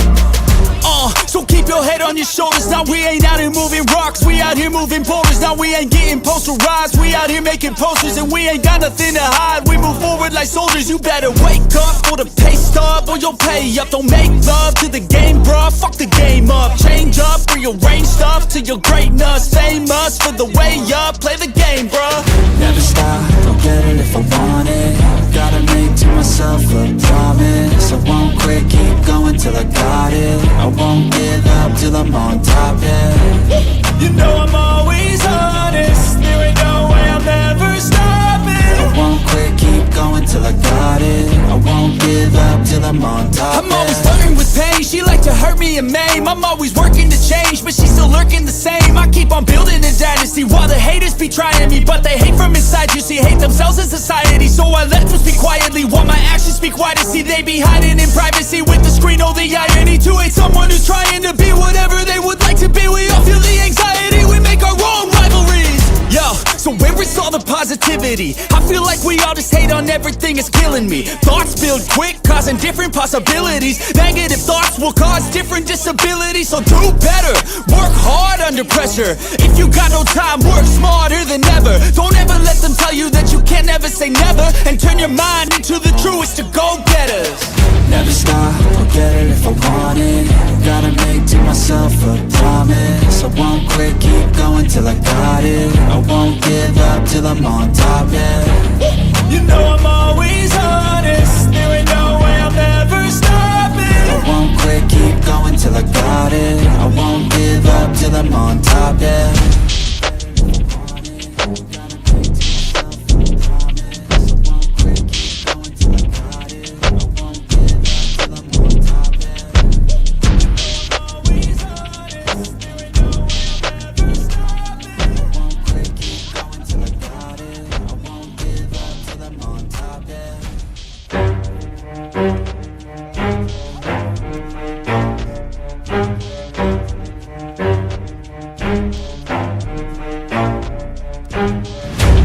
So keep your head on your shoulders. Now we ain't out here moving rocks, we out here moving boulders. Now we ain't getting posterized, we out here making posters. And we ain't got nothing to hide, we move forward like soldiers. You better wake up for the pay stub, or you'll pay up. Don't make love to the game, bruh, fuck the game up. Change up, rearrange stuff to your greatness. Famous for the way up, play the game, bruh. Never stop, I'll get it if I want it. Gotta make to myself a promise. I won't quit, keep going till I got it. I won't give up till I'm on top, yeah. You know I'm always honest, there ain't no way I'm ever stopping. I won't quit, keep going till I got it. I won't give up till I'm on top, I'm always flirting with pain, she like to hurt me and maim. I'm always working to change, but she's still lurking the same. I keep on building a dynasty while the haters be trying me. But they hate from inside, you see, hate themselves in society. So I let them speak quietly while my actions speak wider. See, they be hiding in privacy with the screen, oh the irony. To hate someone who's trying to be whatever they would like to be. We all feel the anxiety, we make our own rivalries. Yo, so where is all the positivity? I feel like we all just hate on everything, it's killing me. Thoughts build quick, causing different possibilities. Negative thoughts will cause different disabilities. So do better, work hard under pressure. If you got no time, work smarter than ever. Don't ever let them tell you that you can't never say never. And turn your mind into the truest to go-getters. Never stop, I'll get it if I want it. Gotta make to myself a promise. I won't quit, keep going till I got it. I won't give up till I'm on top, yeah. You know I'm always honest, there ain't no way I'm ever stopping. got it. I won't give up till I'm on top, yeah.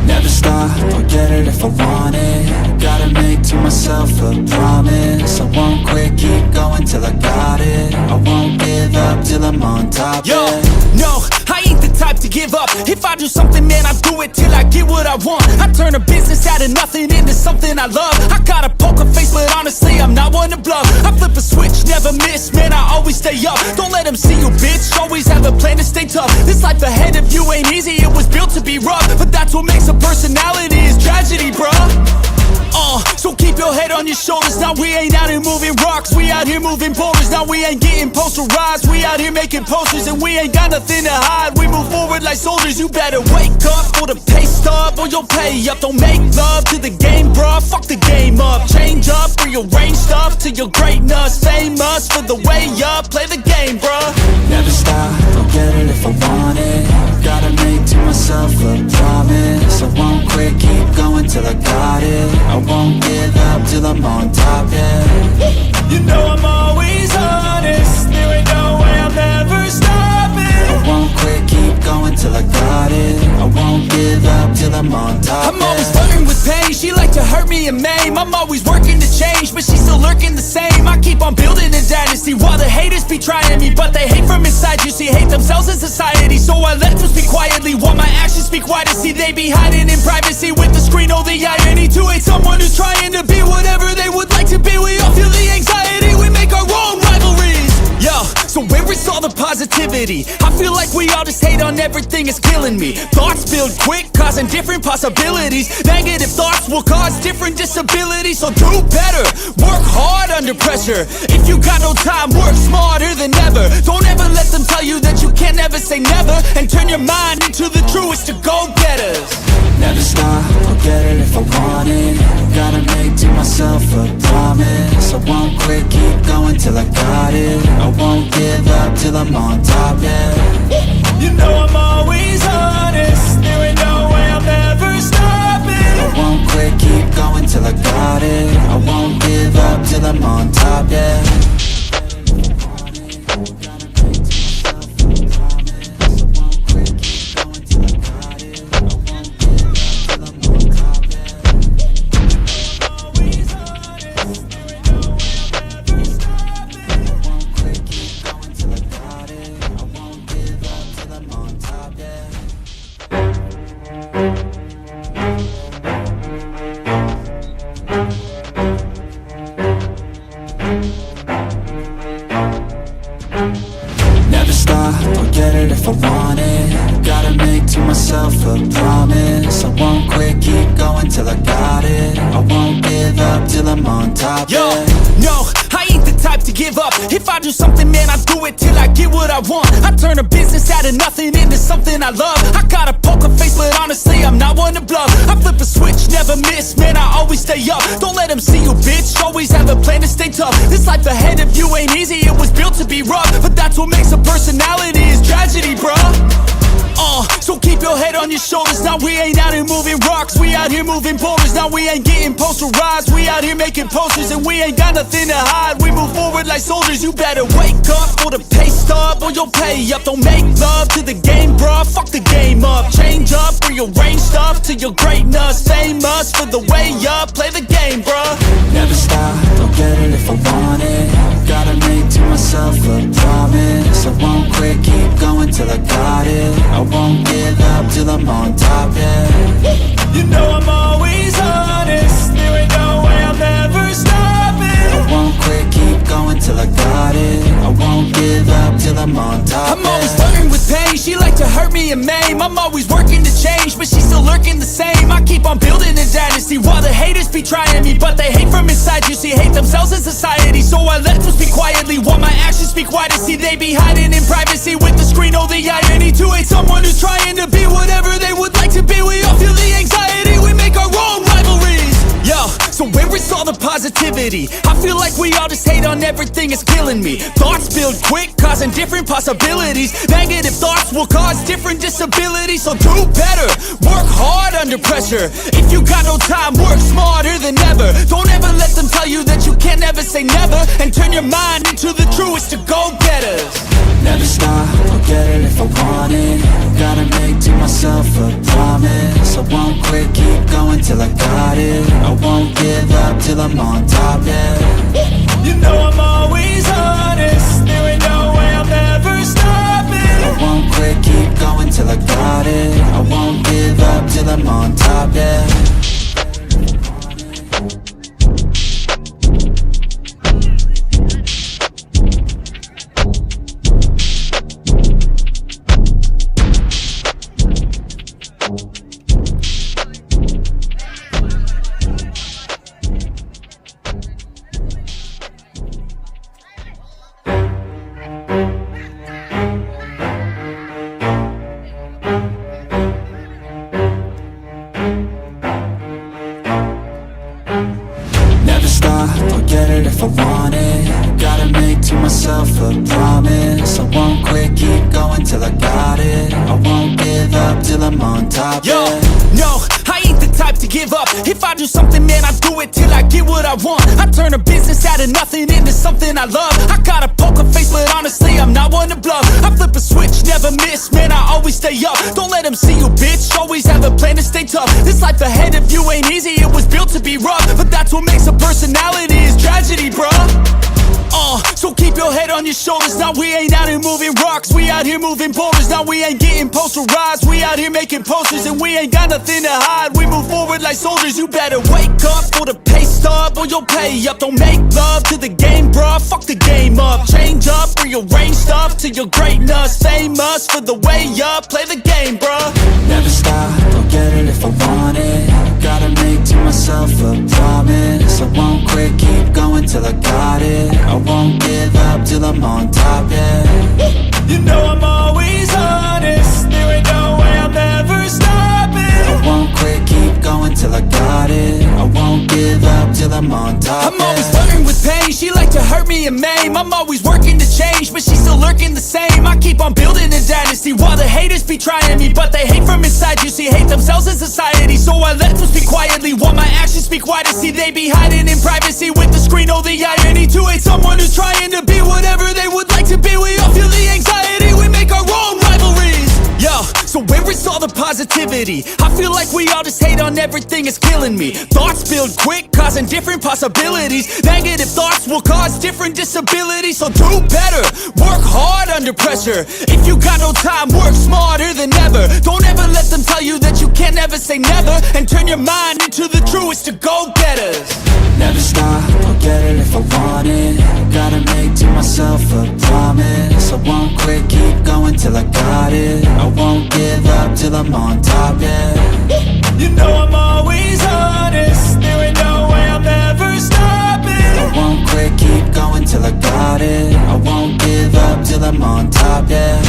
Never stop, I'll get it if I want it. Gotta make to myself a promise. I won't quit, keep going till I got it. I won't give up till I'm on top, Yo, yeah. no, I ain't the type to give up. If I do something, man, I do it till I get what I want. I turn a business out of nothing into something I love. I got a poker face, but honestly, I'm not one to bluff. I flip a switch, never miss, man, I always stay up. Don't let them see you, bitch, always have a plan to stay tough. This life ahead of you ain't easy, it was built to be rough. But that's what makes a personality, is tragedy, bruh. So keep your head on your shoulders. Now we ain't out here moving rocks, we out here moving boulders. Now we ain't getting posterized, we out here making posters. And we ain't got nothing to hide, we move forward like soldiers. You better wake up for the pay stub, or you'll pay up. Don't make love to the game, bruh, fuck the game up. Change up, rearrange stuff to your greatness. Famous for the way up, play the game, bruh. Never stop, I'll get it if I want it. Gotta make to myself a promise. I won't quit, keep going till I got it. I won't give up till I'm on top, yeah. You know I'm always honest, there ain't no way I'm ever stopping. I won't quit, keep going till I got it. I won't give up till I'm on top, I'm always flirting with pain, she like to hurt me and maim. I'm always working to change, but she's still lurking the same. I keep on building a dynasty while the haters be trying me. But they hate from inside, you see, hate themselves in society. So I let them speak quietly while my actions speak wider. See, they be hiding in privacy with the screen, oh the irony. To hate someone who's trying to be whatever they would like to be. We all feel the anxiety, we make our own rivalries. Yo, so where is all the positivity? I feel like we all just hate on everything, it's killing me. Thoughts build quick, causing different possibilities. Negative thoughts will cause different disabilities. So do better, work hard under pressure. If you got no time, work smarter than ever. Don't ever let them tell you that you can't ever say never. And turn your mind into the truest to go-getters. Never stop, I'll get it if I want it. Gotta make to myself a promise. I won't quit, keep going till I got it. I won't give up till I'm on top, yeah. You know I'm always honest, there ain't no way I'm ever stopping. I won't quit, keep going till I got it. I won't give up till I'm on top, yeah. Never stop, I'll get it if I want it. Gotta make to myself a promise. I won't quit, keep going till I got it. I won't give up till I'm on top, Yo, yeah. no, I ain't the type to give up. If I do something, man, I do it till I get what I want. I turn a business out of nothing into something I love. I got a poker face, but honestly, I'm not one to bluff. I flip a switch, never miss, man, I always stay up. Don't let them see you, bitch, always have a plan to stay tough. This life ahead of you ain't easy, it was built to be rough. But that's what makes a personality, is tragedy, bruh. So keep your head on your shoulders. Now we ain't out here moving rocks, we out here moving boulders. Now we ain't getting posterized, we out here making posters. And we ain't got nothing to hide, we move forward like soldiers. You better wake up for the pay stub, or you'll pay up. Don't make love to the game, bruh, fuck the game up. Change up, rearrange stuff to your greatness. Famous for the way up, play the game, bruh. Never stop, I'll get it if I want it. Gotta make to myself a promise. I won't quit, keep going till I got it. I won't give up till I'm on top, yeah. You know I'm always honest, there ain't no way I'm ever stopping. I won't quit, keep going till I got it. I won't give up till I'm on top, I'm always flirting with pain, she like to hurt me and maim. I'm always working to change, but she's still lurking the same. I keep on building a dynasty while the haters be trying me. But they hate from inside, you see, hate themselves in society. So I let them speak quietly while my actions speak wide to see they be hiding in privacy with the screen. Oh, the irony to hate someone who's trying to be whatever they would like to be. We all feel the anxiety, we make our own rivalries. Yo, so where is all the positivity? I feel like we all just hate on everything, it's killing me. Thoughts build quick, causing different possibilities. Negative thoughts will cause different disabilities. So do better, work hard under pressure. If you got no time, work smarter than ever. Don't ever let them tell you that you can't never say never. And turn your mind into the truest to go-getters. Never stop, I'll get it if I want it. Gotta make to myself a promise. I won't quit, keep going till I got it. I won't give up till I'm on top, yeah. You know I'm always honest, there ain't no way I'm ever stopping. I won't quit, keep going till I got it. I won't give up till I'm on top, yeah. If I want it, gotta make to myself a promise. I won't quit, keep going till I got it. I won't give up till I'm on top, Yo, yeah. no, I ain't the type to give up. If I do something, man, I do it till I get what I want. I turn a business out of nothing into something I love. I got a poker face, but honestly, I'm not one to bluff. I flip a switch, never miss, man, I always stay up. Don't let them see you, bitch, always have a plan to stay tough. This life ahead of you ain't easy, it was built to be rough. But that's what makes a personality, is tragedy, bruh. So keep your head on your shoulders. Now we ain't out here moving rocks, we out here moving boulders. Now we ain't getting posterized, we out here making posters. And we ain't got nothing to hide, we move forward like soldiers. You better wake up for the pay stub or you'll pay up. Don't make love to the game, bruh, fuck the game up. Change up, rearrange stuff to your greatness. Famous for the way up, play the game, bruh. Never stop, I'll get it if I want it. Gotta make to myself a promise. I won't quit, keep going till I got it. I won't give up till I'm on top, yeah. You know I'm always honest, there ain't no way I'm ever stopping. I won't quit, keep going till I got it. I won't give up till I'm on top, I'm always flirting with pain, she like to hurt me and maim. I'm always working to change, but she's still lurking the same. I keep on building a dynasty while the haters be trying me. But they hate from inside, you see, hate themselves in society. So I let them speak quietly while my actions speak wider. See, they be hiding in privacy with the screen. Oh, the irony to hate someone who's trying to be whatever they would like to be. We all feel the anxiety, we make our own rivalries. Yo, so where is all the positivity? I feel like we all just hate on everything, it's killing me. Thoughts build quick, causing different possibilities. Negative thoughts will cause different disabilities. So do better, work hard under pressure. If you got no time, work smarter than ever. Don't ever let them tell you that you can't never say never. And turn your mind into the truest to go-getters. Never stop, I'll get it if I want it. Gotta make to myself a promise. I won't quit, keep going till I got it. I won't give up till I'm on top, yeah. You know I'm always honest, there ain't no way I'm ever stopping. I won't quit, keep going till I got it. I won't give up till I'm on top, yeah.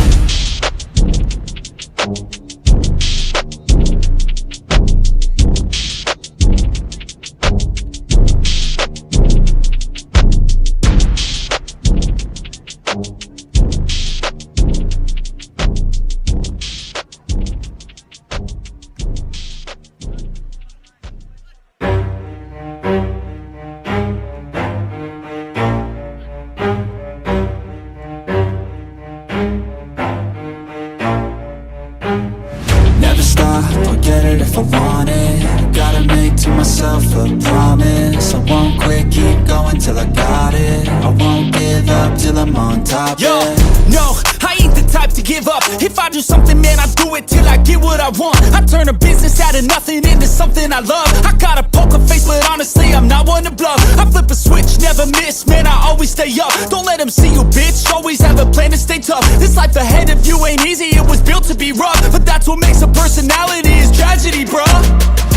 If I want it, gotta make to myself a promise. I won't quit, keep going till I got it. I won't give up till I'm on top, Yo, yeah. no, I ain't the type to give up. If I do something, man, I do it till I get what I want. I turn a business out of nothing into something I love. I got a poker face, but honestly I'm not one to bluff. I flip a switch, never miss, man, I always stay up. Don't let them see you, bitch, always have a plan to stay tough. This life ahead of you ain't easy, it was built to be rough. But that's what makes a personality, is tragedy, bruh.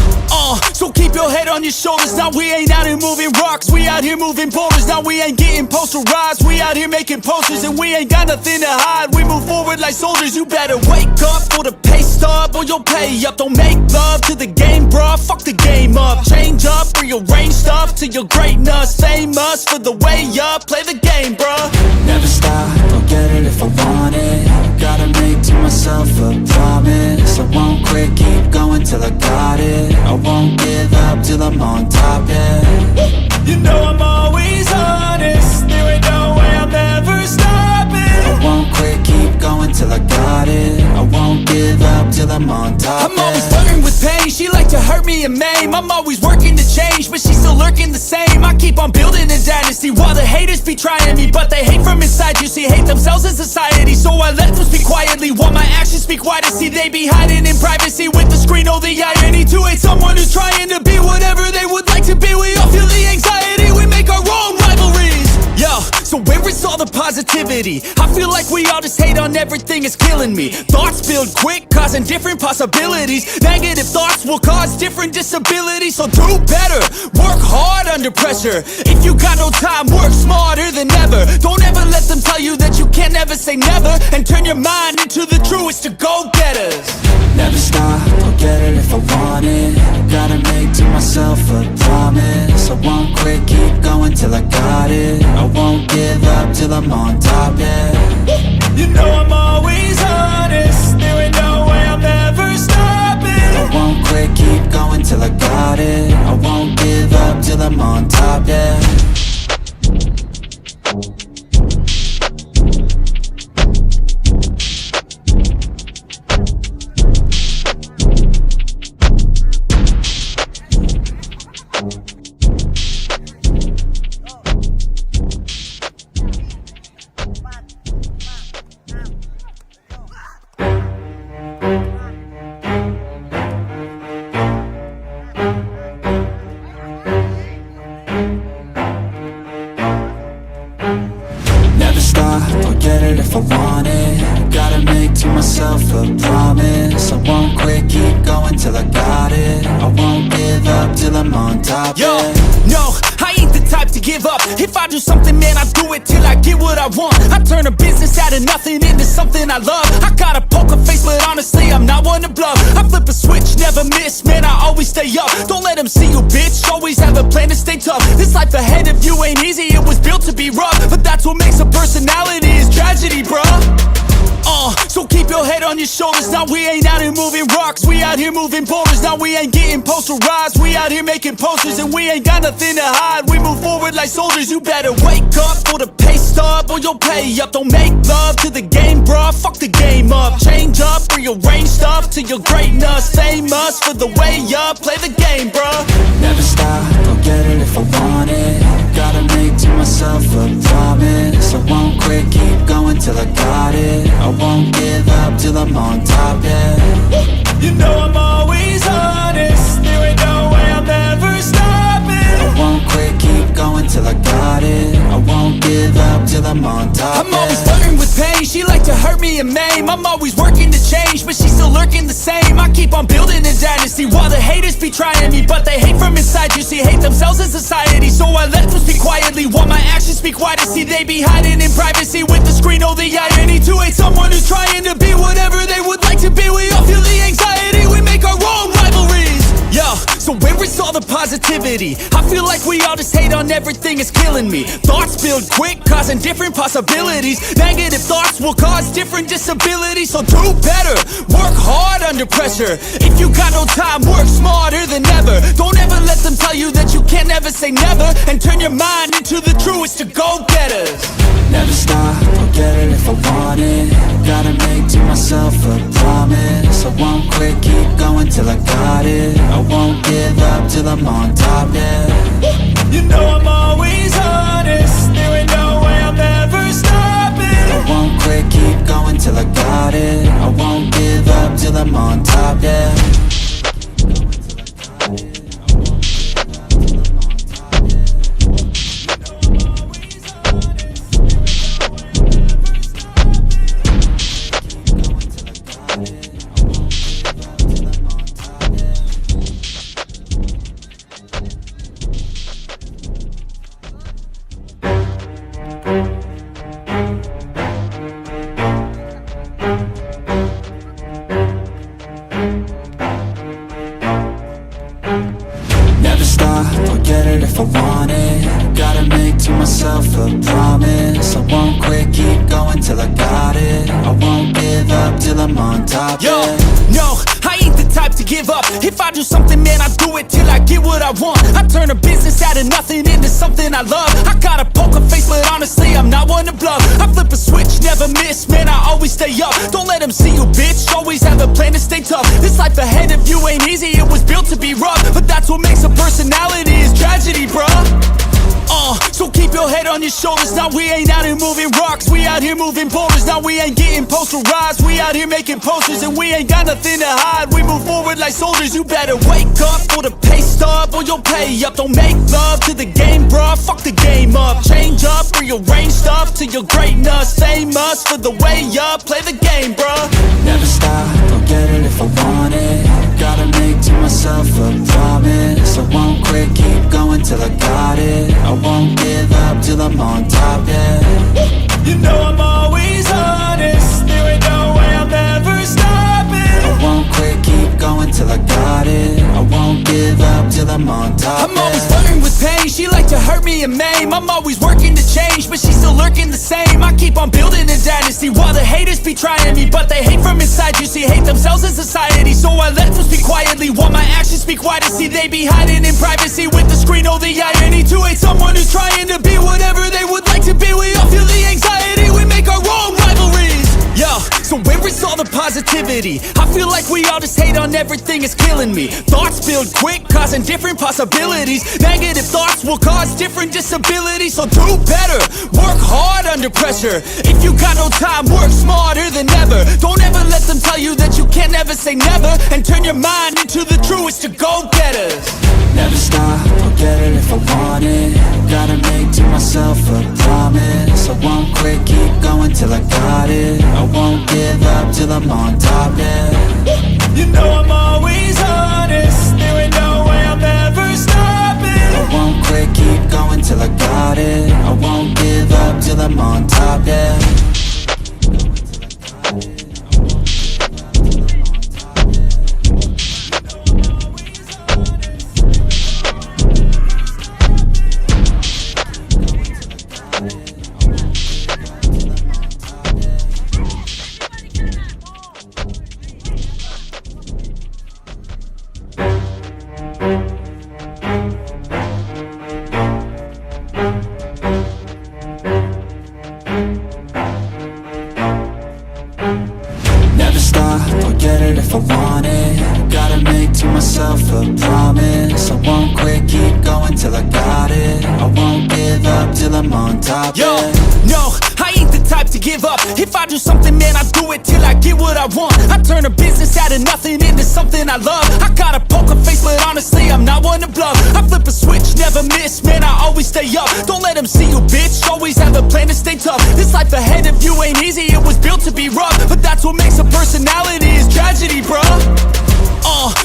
So keep your head on your shoulders. Now we ain't out here moving rocks, we out here moving boulders. Now we ain't getting posterized, we out here making posters. And we ain't got nothing to hide, we move forward like soldiers. You better wake up for the pay stub, or you'll pay up. Don't make love to the game, bruh, fuck the game up. Change up, rearrange stuff to your greatness. Famous for the way up, play the game, bruh. Never stop, I'll get it if I want it. Gotta make to myself a promise. I won't quit, keep going till I got it. I won't give up till I'm on top, yeah. You know I'm always honest, there ain't no way I'm ever stopping. I won't quit, keep going till I got it. I won't give up till I'm on top, I'm always flirting with pain, she like to hurt me and maim. I'm always working to change, but she's still lurking the same. I keep on building a dynasty while the haters be trying me. But they hate from inside, you see, hate themselves in society. So I let them speak quietly while my actions speak wider. See, they be hiding in privacy with the screen, oh the irony. To hate someone who's trying to be whatever they would like to be. We all feel the anxiety, we make our own rivalries. Yo, so where is all the positivity? I feel like we all just hate on everything, it's killing me. Thoughts build quick, causing different possibilities. Negative thoughts will cause different disabilities. So do better, work hard under pressure. If you got no time, work smarter than ever. Don't ever let them tell you that you can't never say never. And turn your mind into the truest to go-getters. Never stop, I'll get it if I want it. Gotta make to myself a promise. I won't quit, keep going till I got it. I won't give up till I'm on top, yeah. You know I'm always honest, there ain't no way I'm ever stopping. I won't quit, keep going till I got it. I won't give up till I'm on top, yeah. I'll get it if I want it. Gotta make to myself a promise. I won't quit, keep going till I got it. I won't give up till I'm on top, Yo, yeah. no, I ain't the type to give up. If I do something, man, I do it till I get what I want. I turn a business out of nothing into something I love. I got a poker face, but honestly I'm not one to bluff. I flip a switch, never miss, man, I always stay up. Don't let them see you, bitch, always have a plan to stay tough. This life ahead of you ain't easy, it was built to be rough. But that's what makes a personality, is tragedy, bruh. So keep your head on your shoulders. Now we ain't out here moving rocks, we out here moving boulders. Now we ain't getting posterized, we out here making posters. And we ain't got nothing to hide, we move forward like soldiers. You better wake up for the pay stub, or you'll pay up. Don't make love to the game, bruh, fuck the game up. Change up, rearrange stuff to your greatness. Famous for the way up, play the game, bruh. Never stop, I'll get it if I want it. Gotta make to myself a promise. I won't quit, keep going till I got it. I won't give up till I'm on top, yeah. You know I'm always honest, there ain't no way I'm ever stopping. I won't quit, keep going till I got it. I won't give up till I'm on top, I'm always flirting with pain, she like to hurt me and maim. I'm always working to change, but she's still lurking the same. I keep on building a dynasty while the haters be trying me. But they hate from inside, you see, hate themselves in society. So I let them speak quietly while my actions speak wider. See, they be hiding in privacy with the screen, oh the irony. To hate someone who's trying to be whatever they would like to be. We all feel the anxiety, we make our own rivalries. Yo, so where is all the positivity? I feel like we all just hate on everything, it's killing me. Thoughts build quick, causing different possibilities. Negative thoughts will cause different disabilities. So do better, work hard under pressure. If you got no time, work smarter than ever. Don't ever let them tell you that you can't never say never. And turn your mind into the truest to go-getters. Never stop, I'll get it if I want it. Gotta make to myself a promise. I won't quit, keep going till I got it. I won't give up till I'm on top, yeah. You know I'm always honest, there ain't no way I'm ever stopping. I won't quit, keep going till I got it. I won't give up till I'm on top. going till I got it. I won't give up till I'm on top, Yo, yeah. no, I ain't the type to give up. If I do something, man, I do it till I get what I want. I turn a business out of nothing into something I love. I got a poker face, but honestly, I'm not one to bluff. I flip a switch, never miss, man, I always stay up. Don't let them see you, bitch, always have a plan to stay tough. This life ahead of you ain't easy, it was built to be rough. But that's what makes a personality, is tragedy, bruh. So keep your head on your shoulders. Now we ain't out here moving rocks, we out here moving boulders. Now we ain't getting posterized, we out here making posters. And we ain't got nothing to hide, we move forward like soldiers. You better wake up for the pay stub, or you'll pay up. Don't make love to the game, bruh, fuck the game up. Change up, rearrange stuff to your greatness. Famous for the way up, play the game, bruh. Never stop, I'll get it if I want it. Gotta make to myself a promise. I won't quit, keep going till I got it. I won't give up till I'm on top, yeah. You know I'm always honest, there ain't no way I'm ever stopping. I won't quit, keep going till I got it. I won't give up till I'm on top, I'm always flirting with pain, she like to hurt me and maim. I'm always working to change, but she's still lurking the same. I keep on building a dynasty while the haters be trying me. But they hate from inside, you see, hate themselves in society. So I let them speak quietly while my actions speak wider. See, they be hiding in privacy with the screen, oh the irony. To hate someone who's trying to be whatever they would like to be. We all feel the anxiety, we make our own rivalries. Yo, so where is all the positivity? I feel like we all just hate on everything, it's killing me. Thoughts build quick, causing different possibilities. Negative thoughts will cause different disabilities. So do better, work hard under pressure. If you got no time, work smarter than ever. Don't ever let them tell you that you can't never say never. And turn your mind into the truest to go-getters. Never stop, I'll get it if I want it. Gotta make to myself a promise. I won't quit, keep going till I got it. I won't give up till I'm on top, yeah. You know I'm always honest, there ain't no way I'm ever stopping. I won't quit, keep going till I got it. I won't give up till I'm on top, yeah. Never stop, I'll get it if I want it. Gotta make to myself a promise. I won't quit, keep going till I got it. I won't give up till I'm on top, Yo, yeah. no, I ain't the type to give up. If I do something, man, I do it till I get what I want. I turn a business out of nothing into something I love. I got a poker face, but honestly, I'm not one to bluff. I flip a switch, never miss, man, I always stay up. Don't let them see you, bitch, always have a plan to stay tough. This life ahead of you ain't easy, it was built to be rough. But that's what makes a personality, is tragedy, bruh.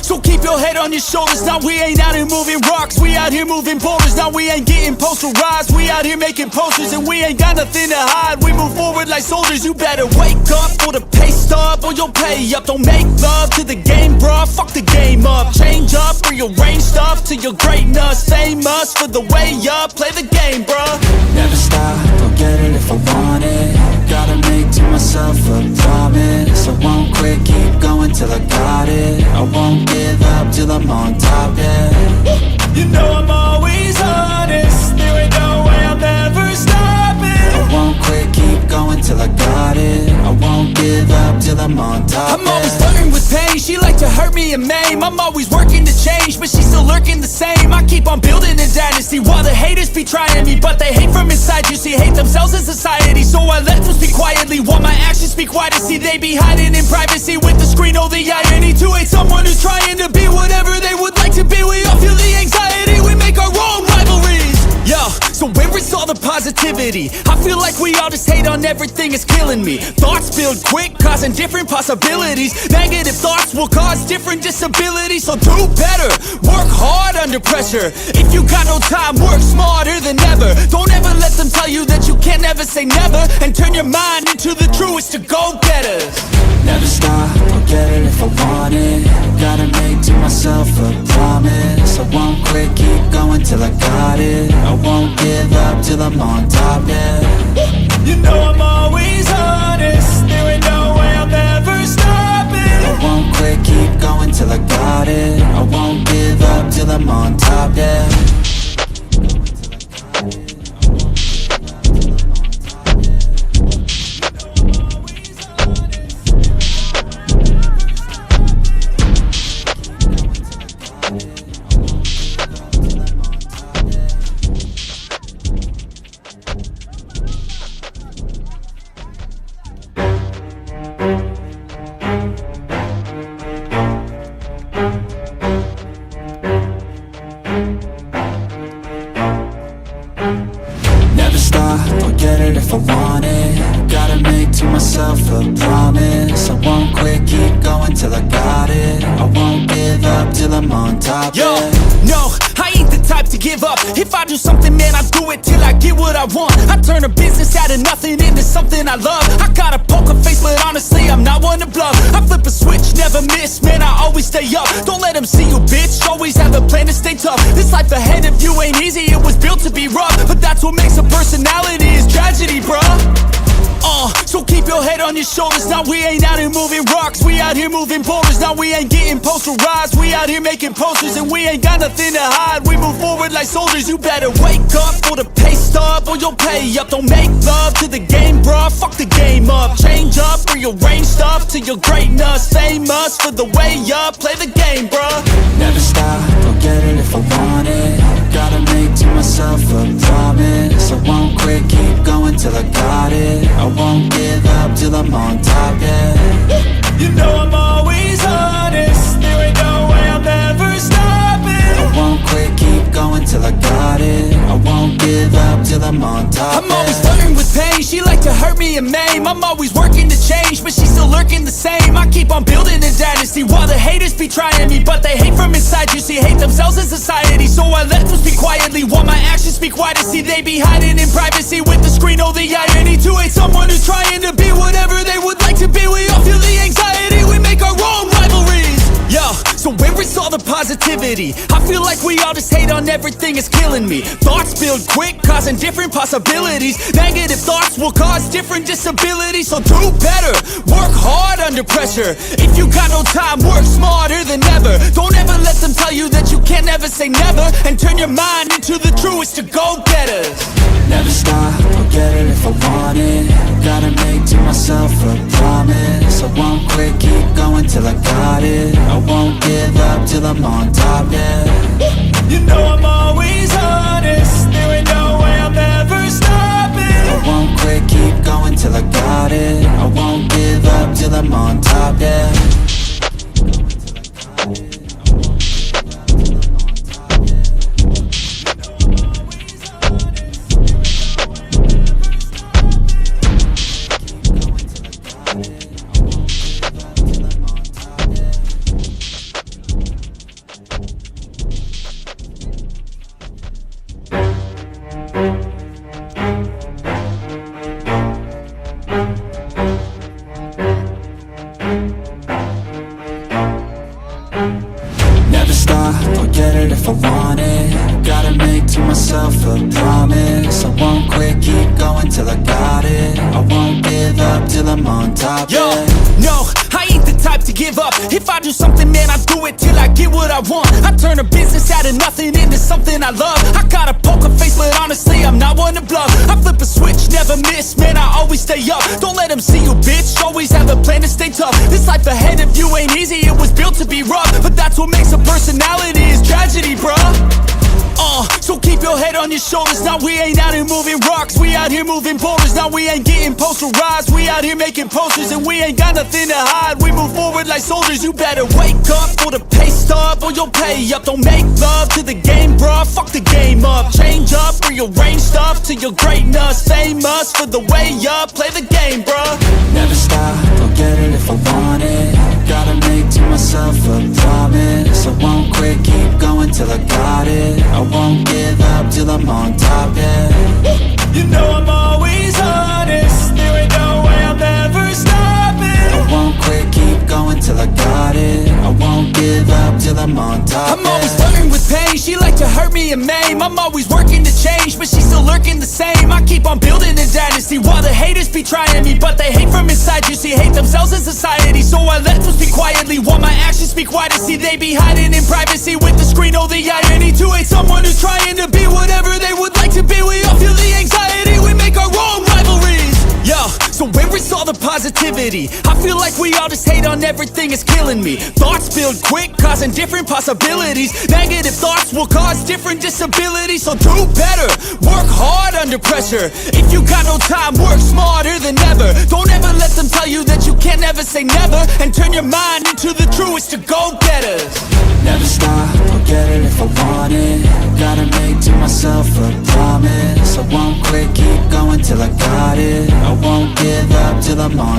So keep your head on your shoulders. Now we ain't out here moving rocks, we out here moving boulders. Now we ain't getting posterized, we out here making posters. And we ain't got nothing to hide, we move forward like soldiers. You better wake up for the pay stub, or you'll pay up. Don't make love to the game, bruh, fuck the game up. Change up, rearrange stuff to your greatness. Famous for the way up, play the game, bruh. Never stop, I'll get it if I want it. Gotta make to myself a promise. I won't quit, keep going till I got it. I won't give up till I'm on top, yeah. You know I'm always honest, there ain't no way I'm ever stopping. I won't quit, keep going till I got it. I won't give up till I'm on top, I'm always yeah. flirting with pain, she like to hurt me and maim. I'm always working to change, but she's still lurking the same. I keep on building a dynasty while the haters be trying me. But they hate from inside, you see, hate themselves in society. So I let them speak quietly while my actions speak wider. See, they be hiding in privacy with the screen, oh the irony. To hate someone who's trying to be whatever they would like to be. We all feel the anxiety, we make our own rivalries. Yo, so where is all the positivity? I feel like we all just hate on everything, it's killing me. Thoughts build quick, causing different possibilities. Negative thoughts will cause different disabilities. So do better, work hard under pressure. If you got no time, work smarter than ever. Don't ever let them tell you that you can't never say never. And turn your mind into the truest to go-getters. Never stop, I'll get it if I want it. Gotta make to myself a promise. I won't quit, keep going till I got it. I won't give up till I'm on top, yeah. You know I'm always myself a promise, I won't quit, keep going till I got it. I won't give up till I'm on top. Yo, yeah. no, I ain't the type to give up. If I do something, man, I do it till I get what I want. I turn a business out of nothing into something I love. I got a poker face, but honestly, I'm not one to bluff. I flip a switch, never miss, man, I always stay up. Don't let them see you, bitch, always have a plan to stay tough. This life ahead of you ain't easy, it was built to be rough. But that's what makes a personality, is tragedy, bruh. So keep your head on your shoulders. Now we ain't out here moving rocks, we out here moving boulders. Now we ain't getting posterized, we out here making posters. And we ain't got nothing to hide, we move forward like soldiers. You better wake up for the pay stub, or you'll pay up. Don't make love to the game, bruh, fuck the game up. Change up, rearrange stuff to your greatness. Famous for the way up, play the game, bruh. Never stop, I'll get it if I want it. Gotta make to myself a promise, I won't quit, keep going till I got it. I won't give up till I'm on top, yeah. You know I'm always honest, there ain't no way I'm ever stopping. I won't quit, keep going till I got it. I won't give up till I'm on top, I'm always flirting with pain, she like to hurt me and maim. I'm always working to change, but she's still lurking the same. I keep on building a dynasty while the haters be trying me. But they hate from inside, you see, hate themselves in society. So I let them speak quietly while my actions speak wider. See, they be hiding in privacy with the screen, oh the irony. To hate someone who's trying to be whatever they would like to be. We all feel the anxiety, we make our own rivalries. Yo, so where is all the positivity? I feel like we all just hate on everything, it's killing me. Thoughts build quick, causing different possibilities. Negative thoughts will cause different disabilities. So do better, work hard under pressure. If you got no time, work smarter than ever. Don't ever let them tell you that you can't never say never. And turn your mind into the truest to go-getters. Never stop, I'll get it if I want it. Gotta make to myself a promise, I won't quit, keep going till I got it. I won't give up till I'm on top, yeah. You know I'm always honest, there ain't no way I'm ever stopping. I won't quit, keep going till I got it. I won't give up till I'm on top, yeah. Never stop, I'll get it if I want it. Gotta make to myself a promise, I won't quit, keep going till I got it. I won't give up till I'm on top, Yo, yeah. no, I ain't the type to give up. If I do something, man, I do it till I get what I want. I turn a business out of nothing into something I love. I got a poker face, but honestly, I'm not one to bluff. I flip a switch, never miss, man, I always stay up. Don't let them see you, bitch, always have a plan to stay tough. This life ahead of you ain't easy, it was built to be rough. But that's what makes a personality, is tragedy, bruh. So keep your head on your shoulders. Now we ain't out here moving rocks, we out here moving boulders. Now we ain't getting posterized, we out here making posters. And we ain't got nothing to hide, we move forward like soldiers. You better wake up for the pay stub, or you'll pay up. Don't make love to the game, bruh, fuck the game up. Change up, rearrange stuff to your greatness. Famous for the way up, play the game, bruh. Never stop, I'll get it if I want it. Gotta make to myself a promise, I won't quit, keep going till I got it. I won't give up till I'm on top, yeah. You know I'm always honest, there ain't no way I'm ever stopping. I won't quit, keep going till I got it. I won't give up till I'm on top, I'm always yeah. flirting with pain, she like to hurt me and maim. I'm always working to change, but she's still lurking the same. I keep on building a dynasty while the haters be trying me. But they hate from inside, you see, hate themselves in society. So I let them speak quietly while my actions speak wider. See, they be hiding in privacy with the screen, oh the irony. To hate someone who's trying to be whatever they would like to be. We all feel the anxiety, we make our own rivalries. Yo, so where is all the positivity? I feel like we all just hate on everything, it's killing me. Thoughts build quick, causing different possibilities. Negative thoughts will cause different disabilities. So do better, work hard under pressure. If you got no time, work smarter than ever. Don't ever let them tell you that you can't never say never. And turn your mind into the truest to go-getters. Never stop, I'll get it if I want it. Gotta make to myself a promise, I won't quit, keep going till I got it. I won't give up till I'm on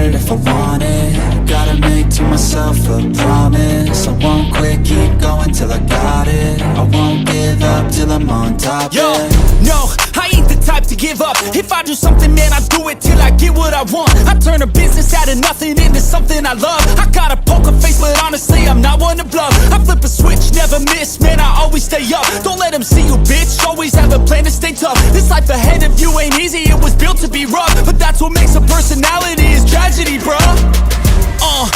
it if I want it. Gotta make to myself a promise. I won't quit, keep going till I got it. I won't give up till I'm on top. Yo, yeah. no, I ain't the type to give up. If I do something, man, I do it till I get what I want. I turn a business out of nothing into something I love. I got a poker face, but honestly, I'm not one to bluff. I flip a switch, never miss, man, I always stay up. Don't let them see you, bitch, always have a plan to stay tough. This life ahead of you ain't easy, it was built to be rough. But that's what makes a personality, is tragedy, bruh.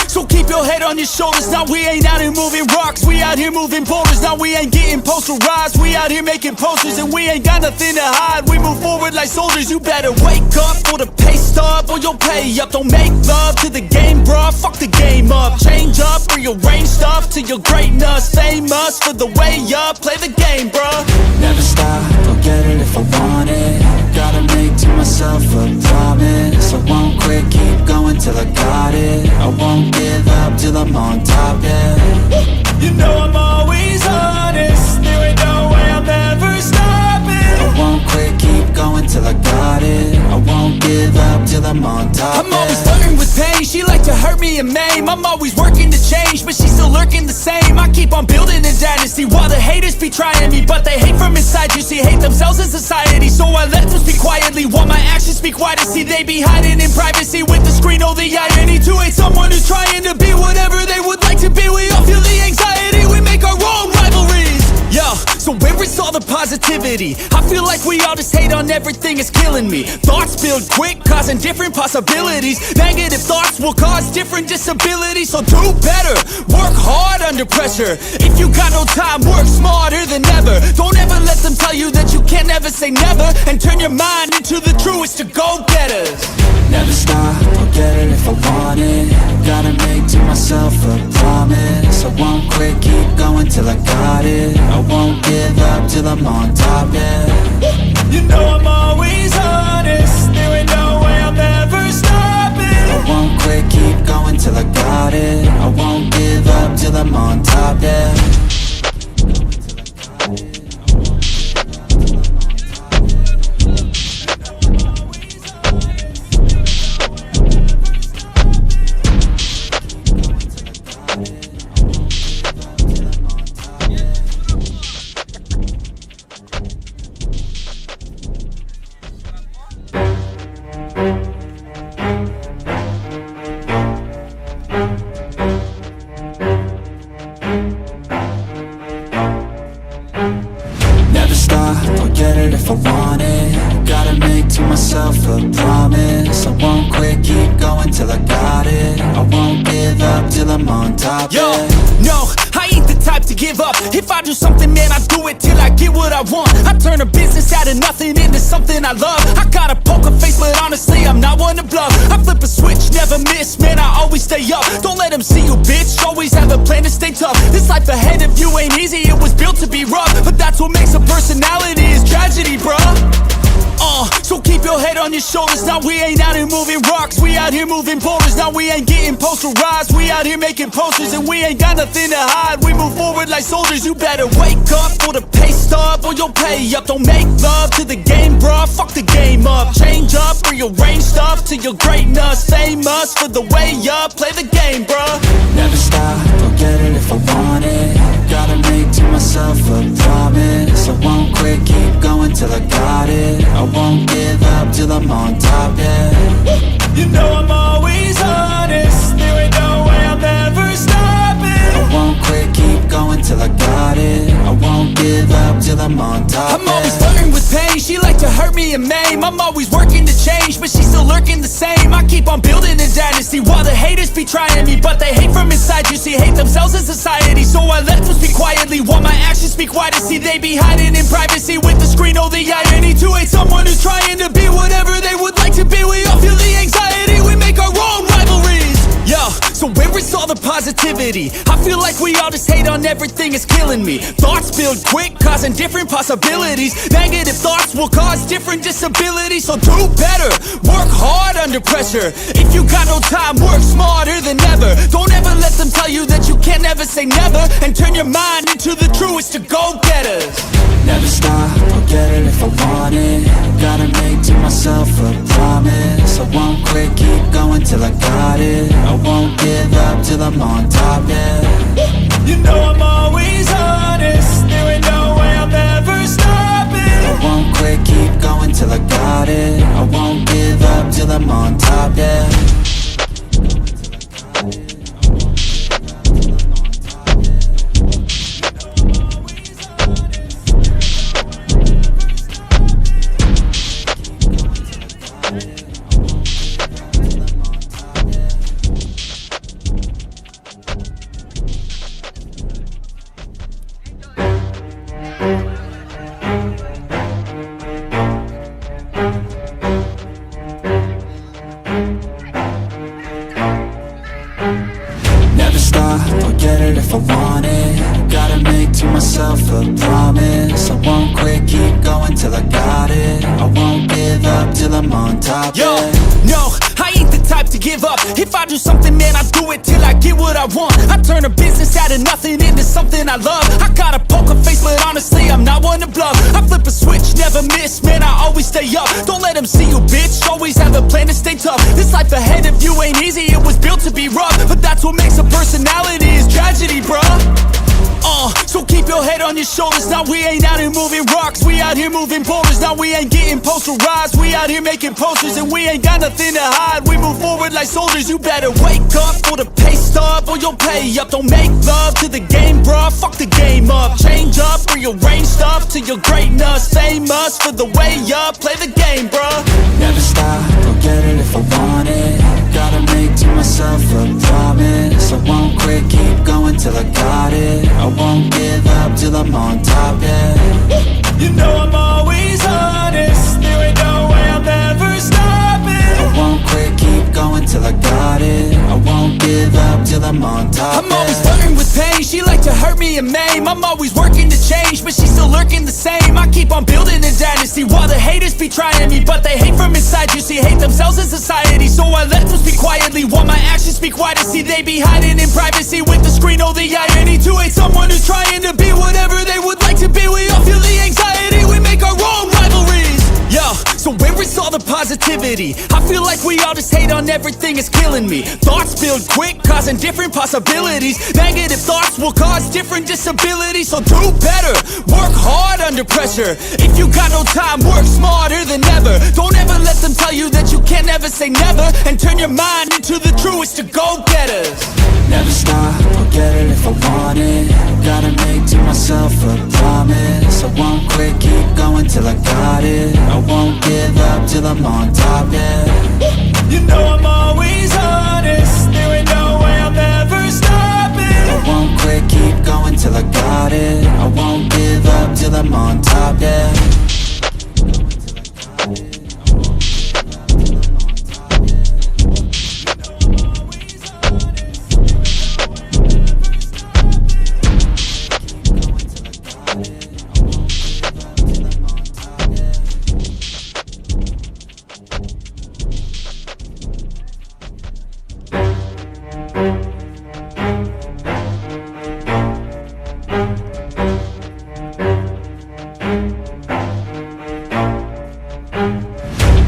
So keep your head on your shoulders. Now we ain't out here moving rocks, we out here moving boulders. Now we ain't getting posterized, we out here making posters. And we ain't got nothing to hide, we move forward like soldiers. You better wake up for the pay stub, or you'll pay up. Don't make love to the game, bruh, fuck the game up. Change up, rearrange stuff to your greatness. Famous for the way up, play the game, bruh. Never stop, I'll get it if I want it. Gotta make to myself a promise. I won't quit, keep going till I got it. I won't give up till I'm on top, yeah. You know I'm always honest, there ain't no way I'm ever stopping. I won't quit, keep going till I got it. I won't give up till I'm on top, I'm always flirting with pain, she like to hurt me and maim. I'm always working to change, but she's still lurking the same. I keep on building a dynasty while the haters be trying me. But they hate from inside, you see, hate themselves in society. So I let them speak quietly while my actions speak wider. See, they be hiding in privacy with the screen, oh the irony. To hate someone who's trying to be whatever they would like to be. We all feel the anxiety, we make our own rivalries. Yo, so where is all the positivity? I feel like we all just hate on everything, it's killing me. Thoughts build quick, causing different possibilities. Negative thoughts will cause different disabilities. So do better, work hard under pressure. If you got no time, work smarter than ever. Don't ever let them tell you that you can't ever say never. And turn your mind into the truest to go-getters. Never stop, I'll get it if I want it. Gotta make to myself a promise. I won't quit, keep going till I got it. I won't give up till I'm on top, yeah. You know I'm always honest, there ain't no way I'm ever stopping. I won't quit, keep going till I got it. I won't give up till I'm on top, yeah. Never stop, I'll get it if I want it. Gotta make to myself a promise. I won't quit, keep going till I got it. I won't give up till I'm on top, Yo, yeah. no, I ain't the type to give up. If I do something, man, I do it till I get what I want. I turn a business out of nothing into something I love. I got a poker face, but honestly, I'm not one to bluff. I flip a switch, never miss, man, I always stay up. Don't let them see you, bitch, always have a plan to stay tough. This life ahead of you ain't easy, it was built to be rough. But that's what makes a personality, is tragedy, bruh. So keep your head on your shoulders. Now we ain't out here moving rocks, we out here moving boulders. Now we ain't getting posterized, we out here making posters. And we ain't got nothing to hide, we move forward like soldiers. You better wake up for the pay stub, or you'll pay up. Don't make love to the game, bruh, fuck the game up. Change up, rearrange stuff to your greatness. Famous for the way up, play the game, bruh. Never stop, I'll get it if I want it. Gotta make to myself a promise. I won't quit, keep going till I got it. I won't give up till I'm on top, yeah. You know I'm always honest, there ain't no way I'm ever stopping. I won't quit, keep going till I got it. I won't give up till I'm on top, I'm always flirting with pain, she like to hurt me and maim. I'm always working to change, but she's still lurking the same. I keep on building a dynasty while the haters be trying me. But they hate from inside, you see, hate themselves in society. So I let them speak quietly while my actions speak wider. See, they be hiding in privacy with the screen, oh the irony. To hate someone who's trying to be whatever they would like to be. We all feel the anxiety, we make our own rivalries. Yo, so where is all the positivity? I feel like we all just hate on everything, it's killing me. Thoughts build quick, causing different possibilities. Negative thoughts will cause different disabilities. So do better, work hard under pressure. If you got no time, work smarter than ever. Don't ever let them tell you that you can't ever say never. And turn your mind into the truest to go-getters. Never stop, I'll get it if I want it. Gotta make to myself a promise. I won't quit, keep going till I got got it. I won't give up till I'm on top, yeah. You know I'm always honest, there ain't no way I'm ever stopping. I won't quit, keep going till I got it. I won't give up till I'm on top, yeah. Never stop, I'll get it if I want it. Gotta make to myself a promise. I won't quit, keep going till I got it. I won't give up till I'm on top, Yo, yeah. no, I ain't the type to give up. If I do something, man, I do it till I get what I want. I turn a business out of nothing into something I love. I got a poker face, but honestly, I'm not one to bluff. I flip a switch, never miss, man, I always stay up. Don't let them see you, bitch, always have a plan to stay tough. This life ahead of you ain't easy, it was built to be rough. But that's what makes a personality, is tragedy, bruh. So keep your head on your shoulders. Now we ain't out here moving rocks, we out here moving boulders. Now we ain't getting posterized, we out here making posters. And we ain't got nothing to hide, we move forward like soldiers. You better wake up for the pay stub, or you'll pay up. Don't make love to the game, bruh, fuck the game up. Change up, rearrange stuff to your greatness. Famous for the way up, play the game, bruh. Never stop, I'll get it if I want it. Gotta make to myself a promise. I won't quit, keep going till I got it. I won't give up till I'm on top, yeah. You know I'm always honest, there ain't no way I'm ever stopping. I won't quit, keep going till I got it. I won't give up till I'm on top, I'm always flirting with pain, she like to hurt me and maim. I'm always working to change, but she's still lurking the same. I keep on building a dynasty while the haters be trying me. But they hate from inside, you see, hate themselves in society. So I let them speak quietly while my actions speak wider. See, they be hiding in privacy with the screen, oh the irony. To hate someone who's trying to be whatever they would like to be. We all feel the anxiety, we make our own rivalries. Yo, so where is all the positivity? I feel like we all just hate on everything, it's killing me. Thoughts build quick, causing different possibilities. Negative thoughts will cause different disabilities. So do better, work hard under pressure. If you got no time, work smarter than ever. Don't ever let them tell you that you can't ever say never. And turn your mind into the truest of go-getters. Never stop, I'll get it if I want it. Gotta make to myself a promise. I won't quit, keep going till I got it. I won't give up till I'm on top, yeah. You know I'm always honest, there ain't no way I'm ever stopping. I won't quit, keep going till I got it. I won't give up till I'm on top, yeah.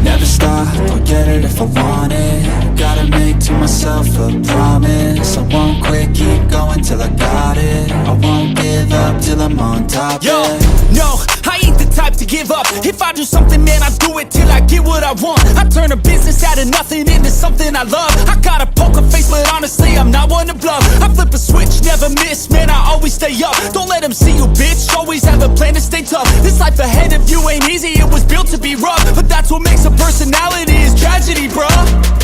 Never stop, I'll get it if I want it. Gotta make to myself a promise. I won't quit, keep going till I got it. I won't give up till I'm on top, Yo, yeah. no, I ain't the type to give up. If I do something, man, I do it till I get what I want. I turn a business out of nothing into something I love. I got a poker face, but honestly, I'm not one to bluff. I flip a switch, never miss, man, I always stay up. Don't let them see you, bitch, always have a plan to stay tough. This life ahead of you ain't easy, it was built to be rough. But that's what makes a personality, is tragedy, bruh.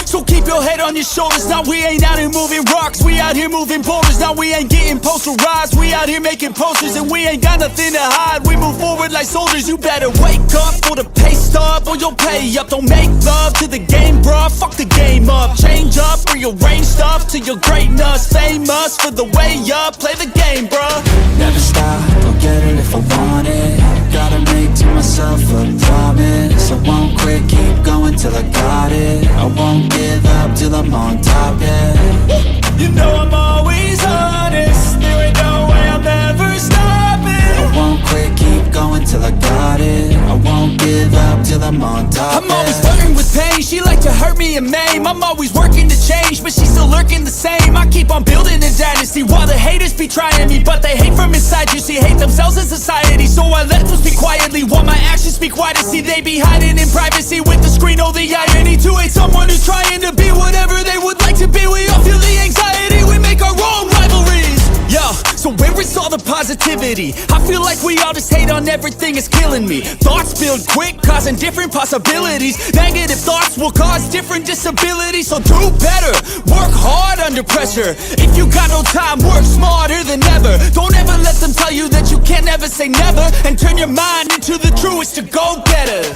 So keep your head on your shoulders. Now we ain't out here moving rocks, we out here moving boulders. Now we ain't getting posterized, we out here making posters. And we ain't got nothing to hide, we move forward like soldiers. You better wake up for the pay stub, or you'll pay up. Don't make love to the game, bruh, fuck the game up. Change up, rearrange stuff to your greatness. Famous for the way up, play the game, bruh. Never stop, I'll get it if I want it. Gotta make to myself a promise. I won't quit, keep going till I got it. I won't give up till I'm on top, yeah. You know I'm always honest, there ain't no way I'm ever stopping. I won't quit, keep going till I got it. I won't give give up till I'm on top. I'm always flirting with pain, she like to hurt me and maim. I'm always working to change, but she's still lurking the same. I keep on building a dynasty while the haters be trying me, but they hate from inside. You see, hate themselves in society, so I let them speak quietly while my actions speak wider. See, they be hiding in privacy with the screen. Oh, the irony to hate someone who's trying to be whatever they would like to be. We all feel the anxiety, we make our own rivalries. Yo, so where is all the positivity? I feel like we all just hate on everything, it's killing me. Thoughts build quick, causing different possibilities. Negative thoughts will cause different disabilities. So do better, work hard under pressure. If you got no time, work smarter than ever. Don't ever let them tell you that you can't never say never, and turn your mind into the truest to go-getters.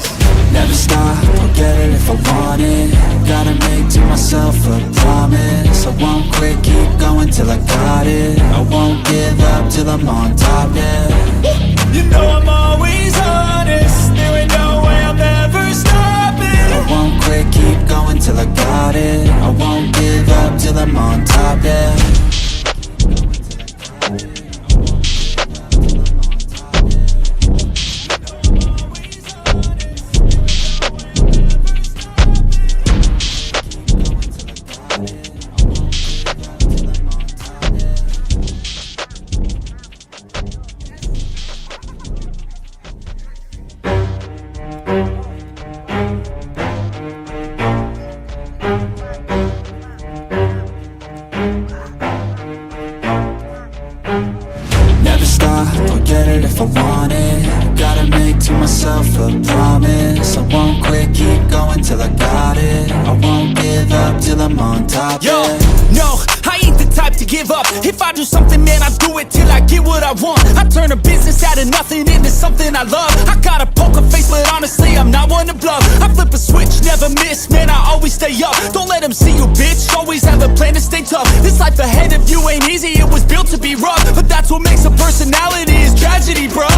Never stop, I'll get it if I want it. Gotta make to myself a promise. I won't quit, keep going till I got it. I won't give up till I'm on top, yeah. You know I'm always honest, there ain't no way I'm ever stopping. I won't quit, keep going till I got it. I won't give up till I'm on top, yeah. If I want it, gotta make to myself a promise. I won't quit, keep going till I got it. I won't give up till I'm on top. Yo, yeah. no, I ain't the type to give up. If I do something, man, I do it till I get what I want. I turn a business out of nothing into something I love. I got a poker face, but honestly, I'm not one to bluff. I flip a switch, never miss, man, I always stay up. Don't let them see you, bitch, always have a plan to stay tough. This life ahead of you ain't easy, it was built to be rough. But that's what makes a personality, is tragedy, bruh.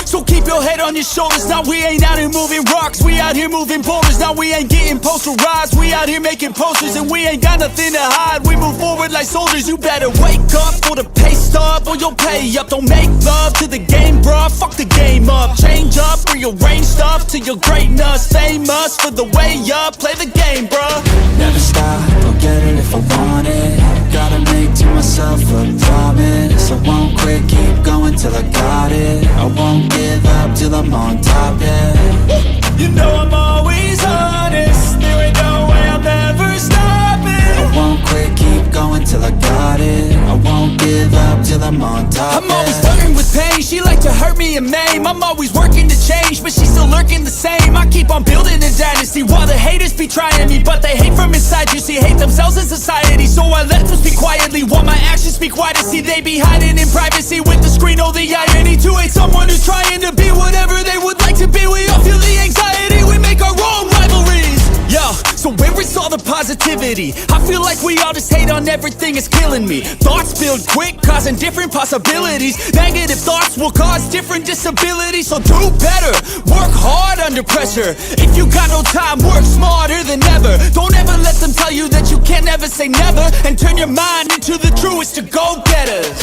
So keep your head on your shoulders. Now we ain't out here moving rocks, we out here moving boulders. Now we ain't getting posterized, we out here making posters. And we ain't got nothing to hide, we move forward like soldiers. You better wake up for the pay stub, or you'll pay up. Don't make love to the game, bruh, fuck the game up. Change up, rearrange stuff to your greatness. Famous for the way up, play the game, bruh. Never stop, I'll get it if I want it. Gotta make to myself a promise. I won't quit, keep going till I got it. I won't give up till I'm on top, yeah. You know I'm always honest, there ain't no way I'm ever stopping. I won't quit, keep going till I got it. I won't give up till I'm on top, I'm always flirting with pain, she like to hurt me and maim. I'm always working to change, but she's still lurking the same. I keep on building a dynasty while the haters be trying me, but they hate from inside. You see, hate themselves in society, so I let them speak quietly while my actions speak wider. See, they be hiding in privacy with the screen. Oh, the irony to hate someone who's trying to be whatever they would like to be. We all feel the anxiety, we make our own rivalries. Yo, so where is all the positivity? I feel like we all just hate on everything, it's killing me. Thoughts build quick, causing different possibilities. Negative thoughts will cause different disabilities. So do better, work hard under pressure. If you got no time, work smarter than ever. Don't ever let them tell you that you can't never say never, and turn your mind into the truest to go-getters.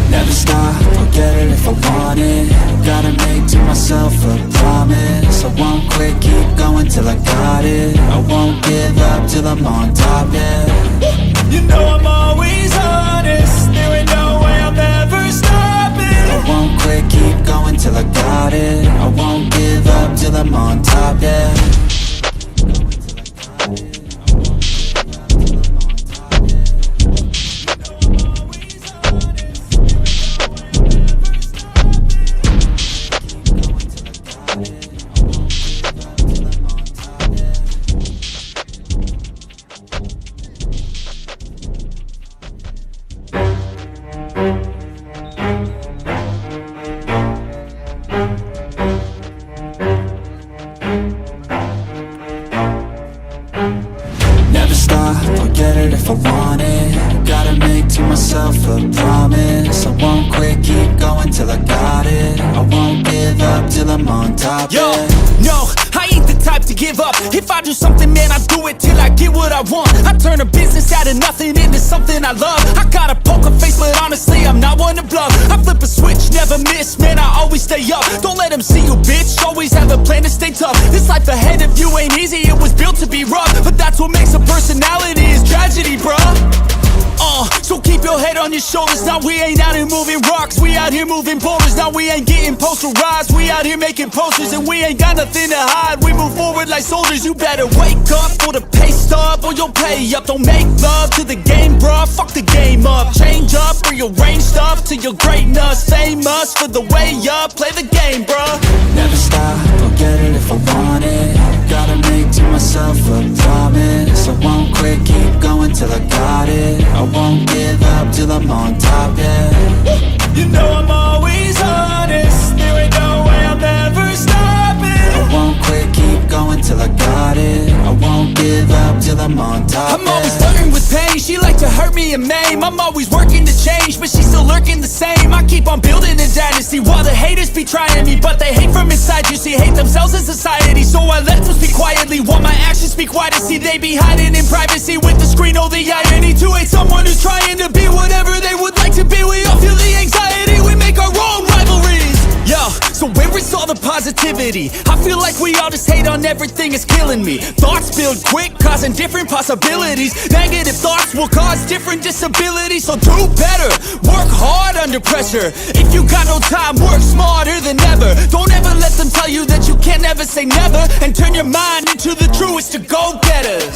Never stop, I'll get it if I want it. Gotta make to myself a promise. I won't quit, keep going till I got it. I won't give up till I'm on top, yeah. You know I'm always honest, there ain't no way I'm ever stopping. I won't quit, keep going till I got it. I won't give up till I'm on top, yeah. If I want it, gotta make to myself a promise. I won't quit, keep going till I got it. I won't give up till I'm on top. Yo, yeah. no, I ain't the type to give up. If I do something, man, I do it till I get what I want. I turn a business out of nothing into something I love. I got a poker face, but honestly, I'm not one to bluff. I flip a switch, never miss, man, I always stay up. Don't let them see you, bitch, always have a plan to stay tough. This life ahead of you ain't easy, it was built to be rough. But that's what makes a personality, is tragedy, bruh. So keep your head on your shoulders. Now we ain't out here moving rocks, we out here moving boulders. Now we ain't getting posterized, we out here making posters. And we ain't got nothing to hide, we move forward like soldiers. You better wake up for the pay stub, or you'll pay up. Don't make love to the game, bruh, fuck the game up. Change up, rearrange stuff to your greatness. Famous for the way up, play the game, bruh. Never stop, I'll get it if I want it. Gotta make to myself a promise. I won't quit, keep going till I got it. I won't give up till I'm on top, yeah. You know I'm always honest, there ain't no way I'm ever stopping. I won't quit, keep going till I got it. I won't give up till I'm on top, I'm always flirting with pain, she like to hurt me and maim. I'm always working to change, but she's still lurking the same. I keep on building a dynasty while the haters be trying me. But they hate from inside, you see, hate themselves in society. So I let them speak quietly while my actions speak wider. See, they be hiding in privacy with the screen, oh the irony. To hate someone who's trying to be whatever they would like to be. We all feel the anxiety, we make our own rivalries. Yo, so where is all the positivity? I feel like we all just hate on everything, it's killing me. Thoughts build quick, causing different possibilities. Negative thoughts will cause different disabilities. So do better, work hard under pressure. If you got no time, work smarter than ever. Don't ever let them tell you that you can't never say never. And turn your mind into the truest to go-getters.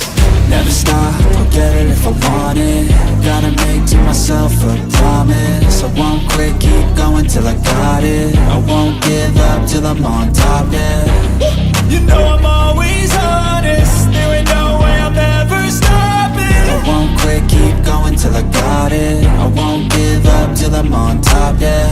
Never stop, I'll get it if I want it. Gotta make to myself a promise. I won't quit, keep going till I got it. I won't give up till I'm on top, yeah. You know I'm always honest, there ain't no way I'm ever stopping. I won't quit, keep going till I got it. I won't give up till I'm on top, yeah.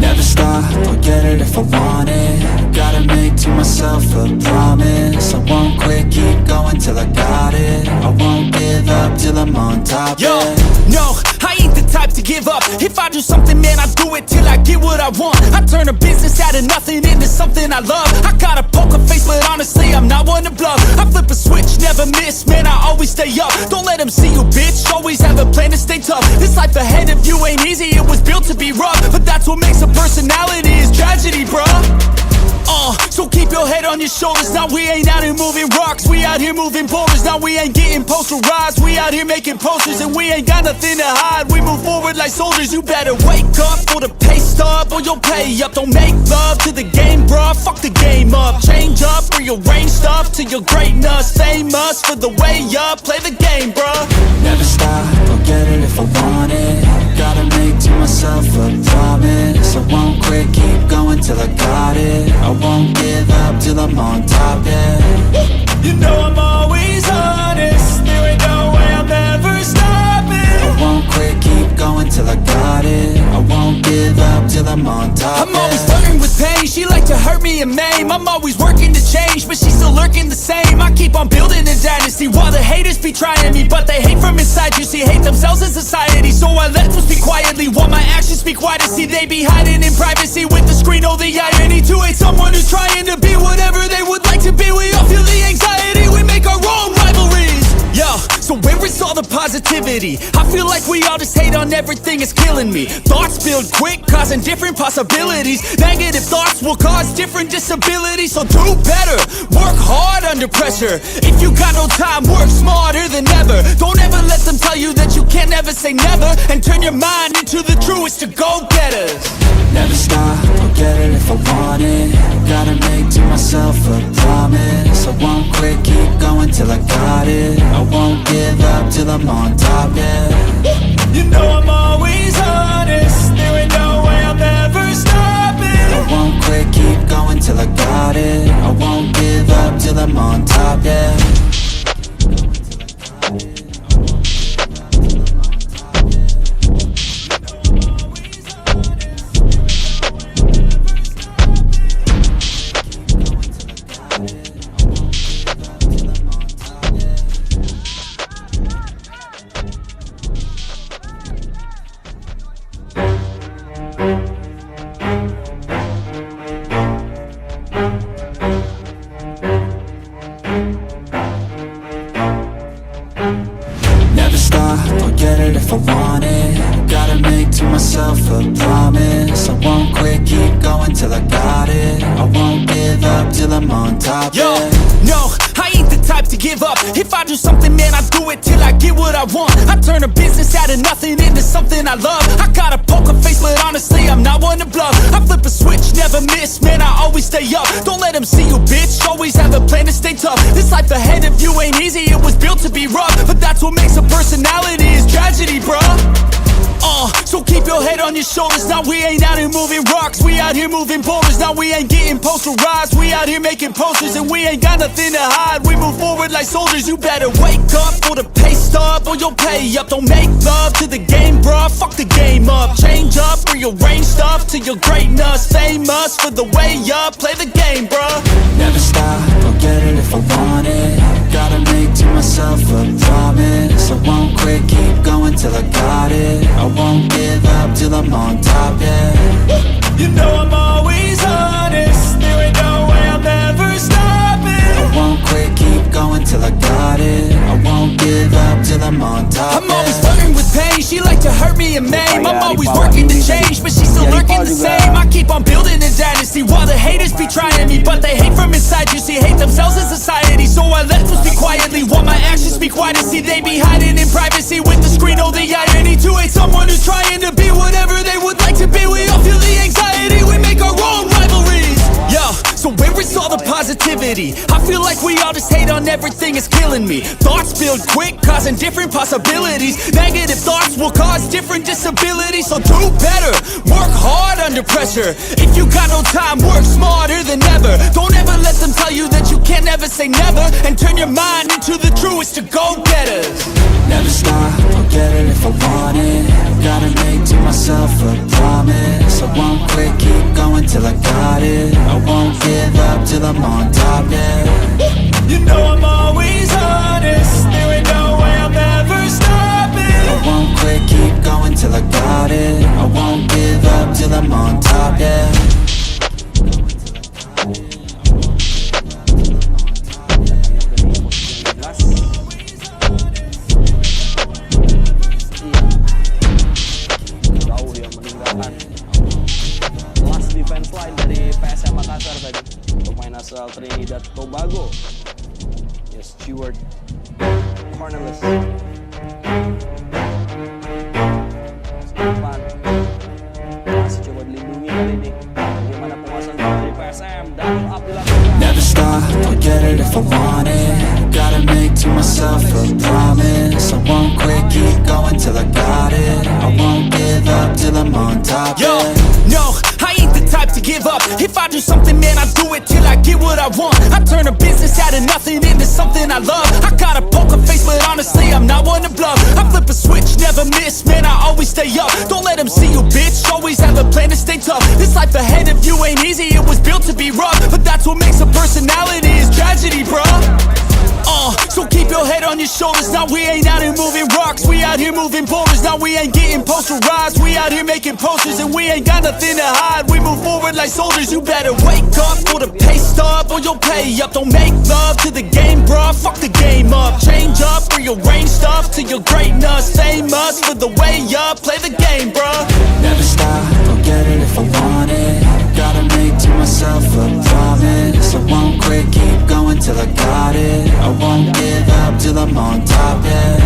Never stop, I'll get it if I want it. Gotta make to myself a promise. I won't quit, keep going till I got it. I won't give up till I'm on top, Yo, yeah. no, I ain't the type to give up. If I do something, man, I do it till I get what I want. I turn a business out of nothing into something I love. I got a poker face, but honestly, I'm not one to bluff. I flip a switch, never miss, man, I always stay up. Don't let them see you, bitch, always have a plan to stay tough. This life ahead of you ain't easy, it was built to be rough. But that's what makes a personality, is tragedy, bruh. So keep your head on your shoulders. Now we ain't out here moving rocks, we out here moving boulders. Now we ain't getting posterized, we out here making posters. And we ain't got nothing to hide, we move forward like soldiers. You better wake up for the pay stub, or you'll pay up. Don't make love to the game, bruh, fuck the game up. Change up, rearrange stuff to your greatness. Famous for the way up, play the game, bruh. Never stop, I'll get it if I want it. Gotta make to myself a promise. I won't quit, keep going till I got it. I won't give up till I'm on top, yeah. You know I'm always honest, there ain't no way I'm ever stopping. I won't quit, keep going till I got it. I won't give up till I'm on top, I'm always flirting with pain, she like to hurt me and maim. I'm always working to change, but she's still lurking the same. I keep on building a dynasty while the haters be trying me. But they hate from inside, you see, hate themselves in society. So I let them speak quietly while my actions speak wider. See, they be hiding in privacy with the screen, oh the irony. To hate someone who's trying to be whatever they would like to be. We all feel the anxiety, we make our own rivalries. Yo, so where is all the positivity? I feel like we all just hate on everything, it's killing me. Thoughts build quick, causing different possibilities. Negative thoughts will cause different disabilities. So do better, work hard under pressure. If you got no time, work smarter than ever. Don't ever let them tell you that you can't never say never. And turn your mind into the truest to go-getters. Never stop, I'll get it if I want it. Gotta make to myself a promise. I won't quit, keep going till I got it. I won't give up till I'm on top, yeah. You know I'm always honest, there ain't no way I'm ever stopping. I won't quit, quit, keep going till I got it. I won't give up till I'm on top, yeah. Never stop, I'll get it if I want it. Gotta make to myself a promise. I won't quit, keep going till I got it. I won't give up till I'm on top, Yo, yeah. no, I ain't the type to give up. If I do something, man, I do it till I get what I want. I turn a business out of nothing into something I love. I got a poker face, but honestly, I'm not one to bluff. I flip a switch, never miss, man, I always stay up. Don't let them see you, bitch, always have a plan to stay tough. This life ahead of you ain't easy, it was built to be rough. But that's what makes a personality, is tragedy, bruh. So keep your head on your shoulders. Now we ain't out here moving rocks, we out here moving boulders. Now we ain't getting posterized, we out here making posters. And we ain't got nothing to hide, we move forward like soldiers. You better wake up for the pay stub, or you'll pay up. Don't make love to the game, bruh, fuck the game up. Change up, rearrange stuff to your greatness. Famous for the way up, play the game, bruh. Never stop, I'll get it if I want it. Gotta make to myself a promise. I won't quit, keep going till I got it. I won't give up till I'm on top, yeah. You know I'm always honest, there ain't no way I'm ever stopping. I won't quit, keep going till I got it. I won't give up till I'm on top, I'm always flirting with pain, she like to hurt me and maim. I'm always working to change, but she's still lurking the same. I keep on building a dynasty while the haters be trying me. But they hate from inside, you see, hate themselves in society. So I let them speak quietly while my actions speak quiet. See, they be hiding in privacy with the screen. Oh, the irony to hate someone who's trying to be whatever they would like to be. We all feel the anxiety, we make our own rivalries. Yo, so where is all the positivity? I feel like we all just hate on everything, it's killing me. Thoughts build quick, causing different possibilities. Negative thoughts will cause different disabilities. So do better, work hard under pressure. If you got no time, work smarter than ever. Don't ever let them tell you that you can't ever say never. And turn your mind into the truest to go-getters. Never stop, I'll get it if I want it. Gotta make to myself a promise. I won't quit, keep going till I got it. I won't give up till I'm on top, yeah. You know I'm always honest, there ain't no way I'm ever stopping. I won't quit, keep going till I got it. I won't give up till I'm on top, yeah. Last defense line dari Psm Makassar tadi, pemain asal Trinidad Tobago, ya Stewart Cornelis. Depan masih coba dilindungi kali ini. Bagaimana penguasaan bola dari PSM? Double up dilakukan. Never stop, I'll get it if I want it. Gotta make to myself a promise. I won't quit, keep going till I got it. I won't give up till I'm on top, Yo, yeah. no, I ain't the type to give up. If I do something, man, I do it till I get what I want. I turn a business out of nothing into something I love. I got a poker face, but honestly, I'm not one to bluff. I flip a switch, never miss, man, I always stay up. Don't let them see you, bitch, always have a plan to stay tough. This life ahead of you ain't easy, it was built to be rough. But that's what makes a personality, is tragedy, bruh. So keep your head on your shoulders. Now we ain't out here moving rocks, we out here moving boulders. Now we ain't getting posterized, we out here making posters. And we ain't got nothing to hide, we move forward like soldiers. You better wake up for the pay stub, or you'll pay up. Don't make love to the game, bruh, fuck the game up. Change up, rearrange stuff to your greatness. Famous for the way up, play the game, bruh. Never stop, I'll get it if I want it. Gotta make to myself a promise. I won't quit, keep going till I got it. I won't give up till I'm on top, yeah.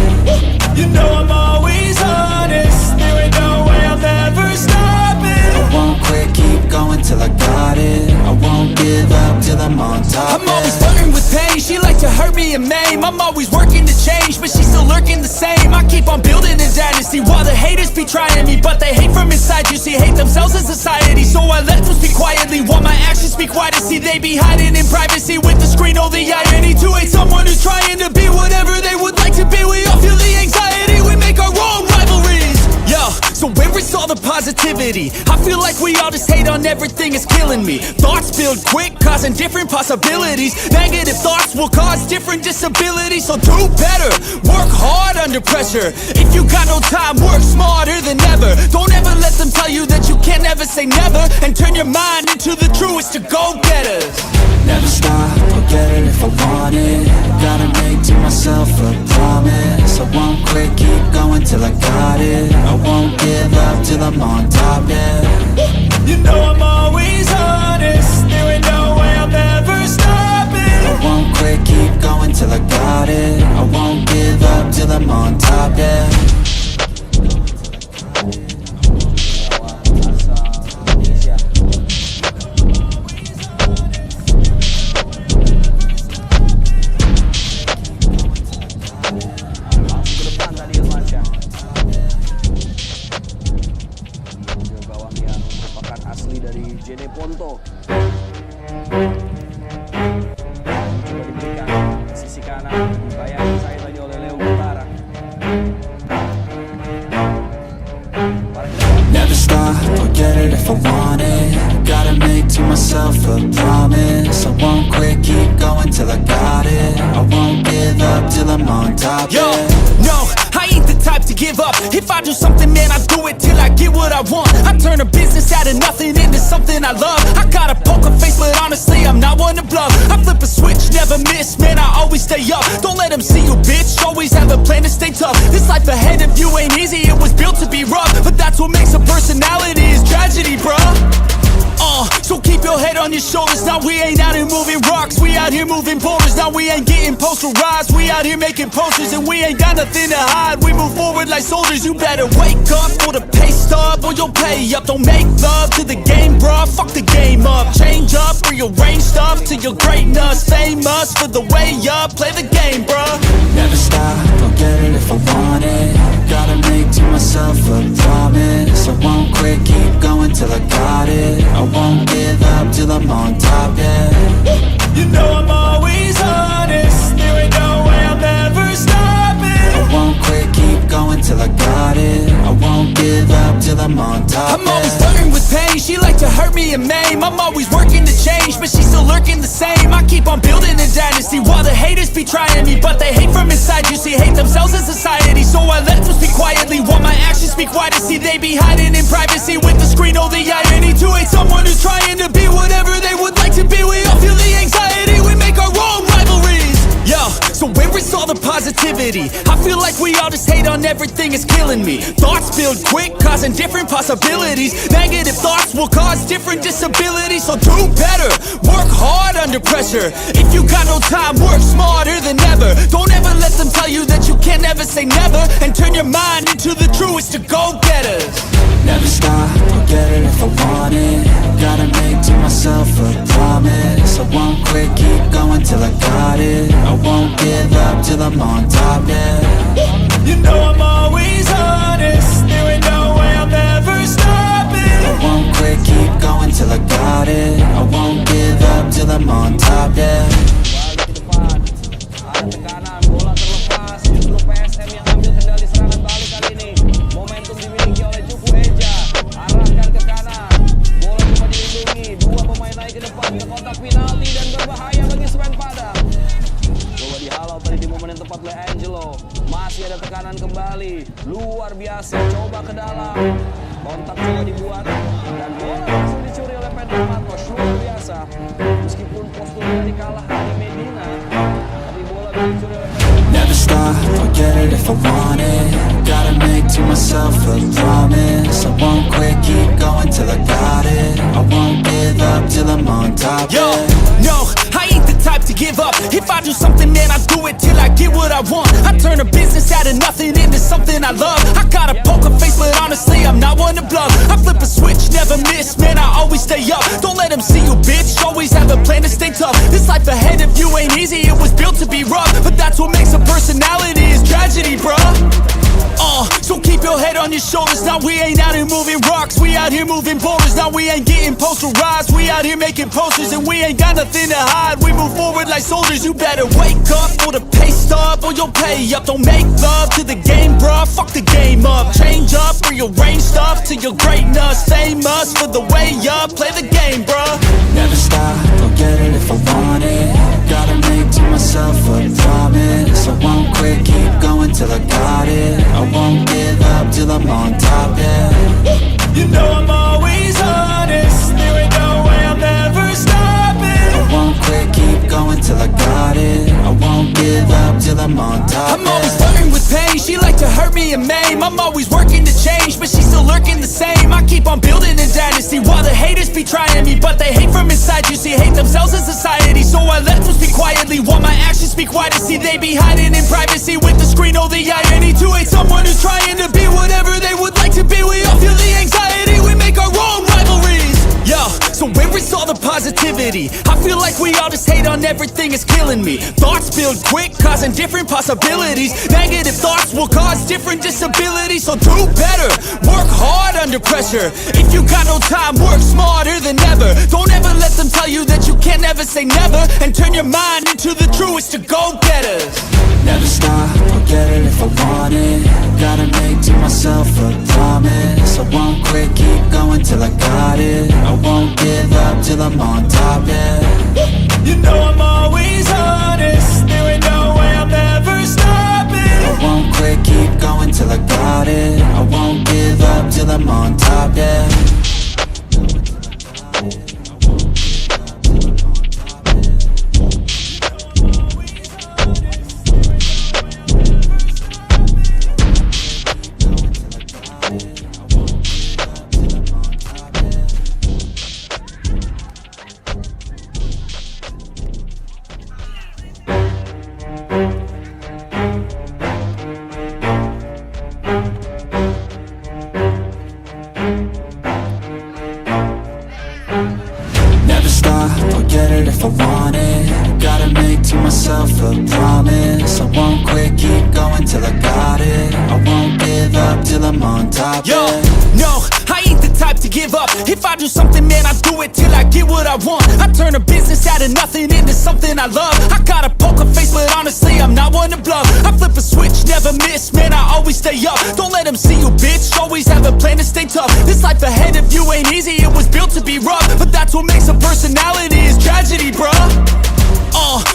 You know I'm always honest, there ain't no way I'm ever stopping. I won't quit, keep going till I got it. I I won't give up till I'm on top. I'm always flirting with pain, she like to hurt me and maim. I'm always working to change, but she's still lurking the same. I keep on building a dynasty while the haters be trying me, but they hate from inside. You see, hate themselves in society, so I let them speak quietly while my actions speak wider. See, they be hiding in privacy with the screen. Oh, the irony to hate someone who's trying to be whatever they would like to be. We all feel the anxiety, we make our own rivalries. Yo, so where is all the positivity? I feel like we all just hate on everything, it's killing me. Thoughts build quick, causing different possibilities. Negative thoughts will cause different disabilities. So do better, work hard under pressure. If you got no time, work smarter than ever. Don't ever let them tell you that you can't ever say never, and turn your mind into the truest to go-getters. Never stop, I'll get it if I want it. Gotta make to myself a promise. I won't quit, keep going till I got it. I won't give up till I'm on top, yeah. You know I'm always honest, there ain't no way I'll ever stop it. I won't quit, keep going till I got it. I won't give up till I'm on top, yeah. Ponto coba diberikan sisi kanan, bayangin saya tadi oleh Leo Utara. Never stop, I'll get it if I want it. Gotta make to myself a promise. I won't quit, keep going till I got it. I won't give up till I'm on top, Yo, yeah. no, I ain't the type to give up. If I do something, man, I do it till I get what I want. I turn a business out of nothing into something I love. I got a poker face, but honestly, I'm not one to bluff. I flip a switch, never miss, man, I always stay up. Don't let them see you, bitch, always have a plan to stay tough. This life ahead of you ain't easy, it was built to be rough. But that's what makes a personality, is tragedy, bruh. So keep your head on your shoulders. Now we ain't out here moving rocks, we out here moving boulders. Now we ain't getting posterized, we out here making posters. And we ain't got nothing to hide, we move forward like soldiers. You better wake up for the pay stub, or you'll pay up. Don't make love to the game, bruh, fuck the game up. Change up, rearrange stuff to your greatness. Famous for the way up, play the game, bruh. Never stop, I'll get it if I want it. Gotta make to myself a promise. I won't quit, keep going till I got it. I won't give up till I'm on top, yeah. You know I'm always honest, there ain't no way I'll ever stop it. I won't quit, keep going till I got it. I won't give up till I'm on top, I'm always yeah. flirting with pain, she like to hurt me and maim. I'm always working to change, but she's still lurking the same. I keep on building a dynasty while the haters be trying me, but they hate from inside. You see, hate themselves in society, so I let them speak quietly while my actions speak wider. See, they be hiding in privacy with the screen. Oh, the irony to hate someone who's trying to be whatever they would like to be. We all feel the anxiety, we make our own rivalries. Yo, so where is all the positivity? I feel like we all just hate on everything, it's killing me. Thoughts build quick, causing different possibilities. Negative thoughts will cause different disabilities. So do better, work hard under pressure. If you got no time, work smarter than ever. Don't ever let them tell you that you can't ever say never, and turn your mind into the truest to go-getters. Never stop, I'll get it if I want it. Gotta make to myself a promise. I won't quit, keep going till I got it. I won't give up till I'm on top, yeah. You know I'm always honest, there ain't no way I'll ever stop it. I won't quit, keep going till I got it. I won't give up till I'm on top, yeah. Balik ke depan, ada tekanan, bola terlepas. Justru Psm yang ambil kendali serangan balik kali ini. Momentum dimiliki oleh Cupu Eja. Arahkan ke kanan, bola coba dilindungi. Dua pemain naik ke depan ke kotak penalti dan berbahaya bagi Semen Padang. Coba dihalau tadi di momen yang tepat oleh Angelo. Masih ada tekanan kembali, luar biasa. Coba ke dalam, kontak coba dibuat, dan bola langsung dicuri oleh Pedro Matos. Luar biasa. Meskipun posturnya dikalah dari Medina, tapi bola dicuri oleh Pedro Matos. Never stop, I'll get it if I want it. Gotta make to myself a promise. I won't quit, keep going till I got it. I won't give up till I'm on top, Yo, yeah. no, I ain't the type to give up. If I do something, man, I do it till I get what I want. I turn a business out of nothing into something I love. I got a poker face, but honestly, I'm not one to bluff. I flip a switch, never miss, man, I always stay up. Don't let them see you, bitch, always have a plan to stay tough. This life ahead of you ain't easy, it was built to be rough. But that's what makes a personality, is tragedy, bruh. So keep your head on your shoulders. Now we ain't out here moving rocks, we out here moving boulders. Now we ain't getting posterized, we out here making posters. And we ain't got nothing to hide, we move forward like soldiers. You better wake up for the pay stub, or you'll pay up. Don't make love to the game, bruh, fuck the game up. Change up, rearrange stuff to your greatness. Famous for the way up, play the game, bruh. Never stop, I'll get it if I want it. Gotta make to myself a promise. I won't quit, keep going till I got it. I won't give up till I'm on top, yeah. You know I'm always honest, there ain't no way I'm ever stopping. I won't quit, keep going till I got it. I won't give up till I'm on top, I'm always flirting with pain, she like to hurt me and maim. I'm always working to change, but she's still lurking the same. I keep on building a dynasty while the haters be trying me. But they hate from inside, you see, hate themselves in society. So I let them speak quietly while my actions speak wider. See, they be hiding in privacy with the screen, oh the irony. To hate someone who's trying to be whatever they would like to be. We all feel the anxiety, we make our own rivalries. Yo, so where is all the positivity? I feel like we all just hate on everything, it's killing me. Thoughts build quick, causing different possibilities. Negative thoughts will cause different disabilities. So do better, work hard under pressure. If you got no time, work smarter than ever. Don't ever let them tell you that you can't never say never. And turn your mind into the truest to go-getters. Never stop, I'll get it if I want it. Gotta make to myself a promise. I won't quit, keep going till I got it. I won't give up till I'm on top, yeah. You know I'm always honest, there ain't no way I'm ever stopping. I won't quit, keep going till I got it. I won't give up till I'm on top, yeah. Never stop, I'll get it if I want it. Gotta make to myself a promise. I won't quit, keep going till I got it. I won't give up till I'm on top, Yo, yeah. no, I ain't the type to give up. If I do something, man, I do it till I get what I want. I turn a business out of nothing into something I love. I got a poker face, but honestly, I'm not one to bluff. I flip a switch, never miss, man, I always stay up. Don't let them see you, bitch, always have a plan to stay tough. This life ahead of you ain't easy, it was built to be rough. But that's what makes a personality, is tragedy, bruh.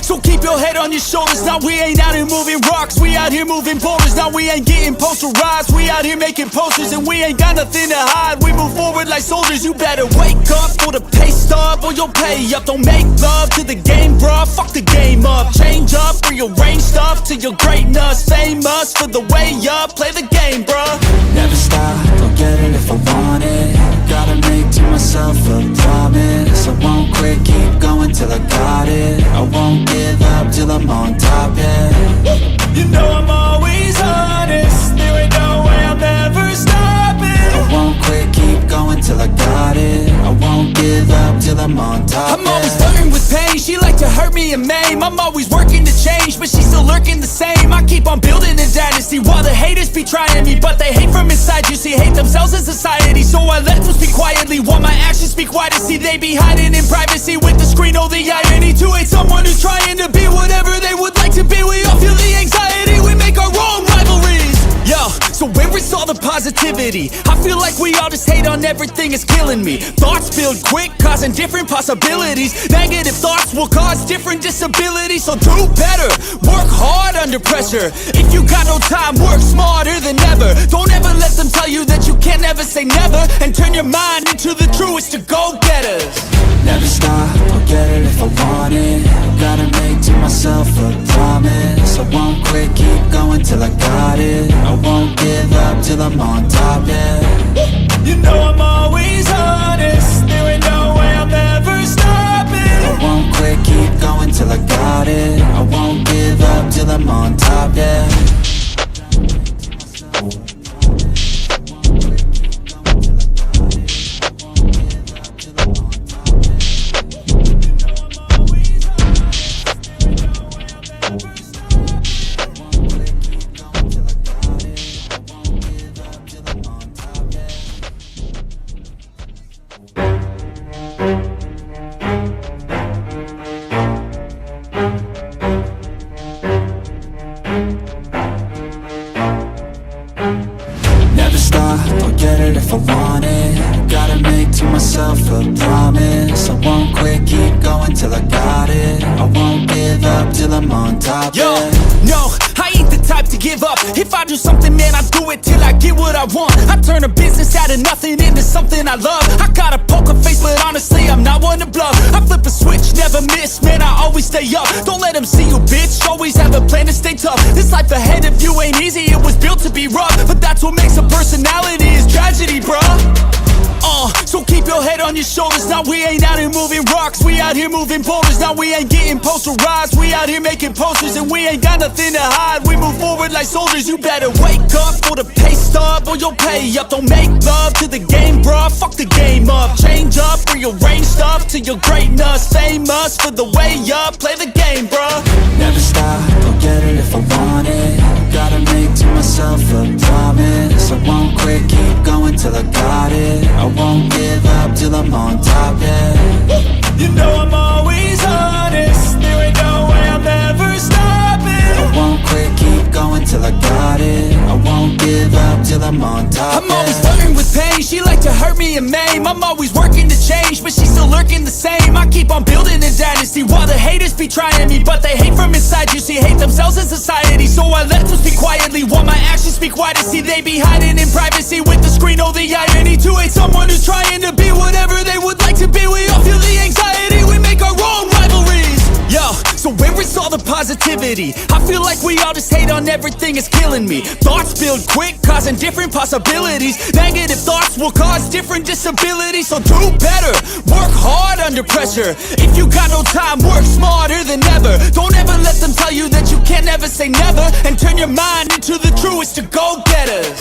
So keep your head on your shoulders. Now we ain't out here moving rocks, we out here moving boulders. Now we ain't getting posterized, we out here making posters. And we ain't got nothing to hide, we move forward like soldiers. You better wake up for the pay stub, or you'll pay up. Don't make love to the game, bruh, fuck the game up. Change up, rearrange stuff to your greatness. Famous for the way up, play the game, bruh. Never stop, I'll get it if I want it. Gotta make to myself a promise. I won't quit, keep going till I got it. I won't give up till I'm on top, yeah. You know I'm always honest, there ain't no way I'm ever stopping. I won't quit, keep going till I got it. I won't give up till I'm on top, I'm always yeah. flirting with pain, she like to hurt me and maim. I'm always working to change, but she's still lurking the same. I keep on building a dynasty while the haters be trying me. But they hate from inside, you see, hate themselves in society. So I let them speak quietly while my actions speak wider. See, they be hiding in privacy with the screen, oh the irony. To hate someone who's trying to be whatever they would like to be. We all feel the anxiety, we make our own rivalries. Yo, so where is all the positivity? I feel like we all just hate on everything, it's killing me. Thoughts build quick, causing different possibilities. Negative thoughts will cause different disabilities. So do better, work hard under pressure. If you got no time, work smarter than ever. Don't ever let them tell you that you can't never say never. And turn your mind into the truest to go-getters. Never stop, I'll get it if I want it. Gotta make to myself a promise. I won't quit, keep going till I got it. I won't give up till I'm on top, yeah. You know I'm always honest, there ain't no way I'm ever stopping. I won't quit, keep going till I got it. I'm on top, yeah. Never stop, I'll get it if I want it. Gotta make to myself a promise. I won't quit, keep going till I got it. I won't give up till I'm on top, Yo, yeah. no, I ain't the type to give up. If I do something, man, I do it till I get what I want. I turn a business out of nothing into something I love. I got a poker face, but honestly, I'm not one to bluff. I flip a switch, never miss, man, I always stay up. Don't let them see you, bitch, always have a plan to stay tough. This life ahead of you ain't easy, it was built to be rough. But that's what makes a personality, is tragedy, bruh. So keep your head on your shoulders. Now we ain't out here moving rocks, we out here moving boulders. Now we ain't getting posterized, we out here making posters. And we ain't got nothing to hide, we move forward like soldiers. You better wake up for the pay stub, or you'll pay up. Don't make love to the game, bruh, fuck the game up. Change up, rearrange stuff to your greatness. Famous for the way up, play the game, bruh. Never stop, I'll get it if I want it. Gotta make to myself a promise. I won't quit, keep going till I got it. I won't give up till I'm on top, yeah. You know I'm always honest, there ain't no way I'm ever stopping. I won't quit, keep going till I got it. I won't give up till I'm on top, I'm always yeah. flirting with pain, she like to hurt me and maim. I'm always working to change, but she's still lurking the same. I keep on building a dynasty while the haters be trying me. But they hate from inside, you see, hate themselves in society. So I let them speak quietly while my actions speak wider. See, they be hiding in privacy with the screen, oh the irony. To hate someone who's trying to be whatever they would like to be. We all feel the anxiety, we make our own rivalries. Yo, so where is all the positivity? I feel like we all just hate on everything, it's killing me. Thoughts build quick, causing different possibilities. Negative thoughts will cause different disabilities. So do better, work hard under pressure. If you got no time, work smarter than ever. Don't ever let them tell you that you can't never say never. And turn your mind into the truest to go-getters.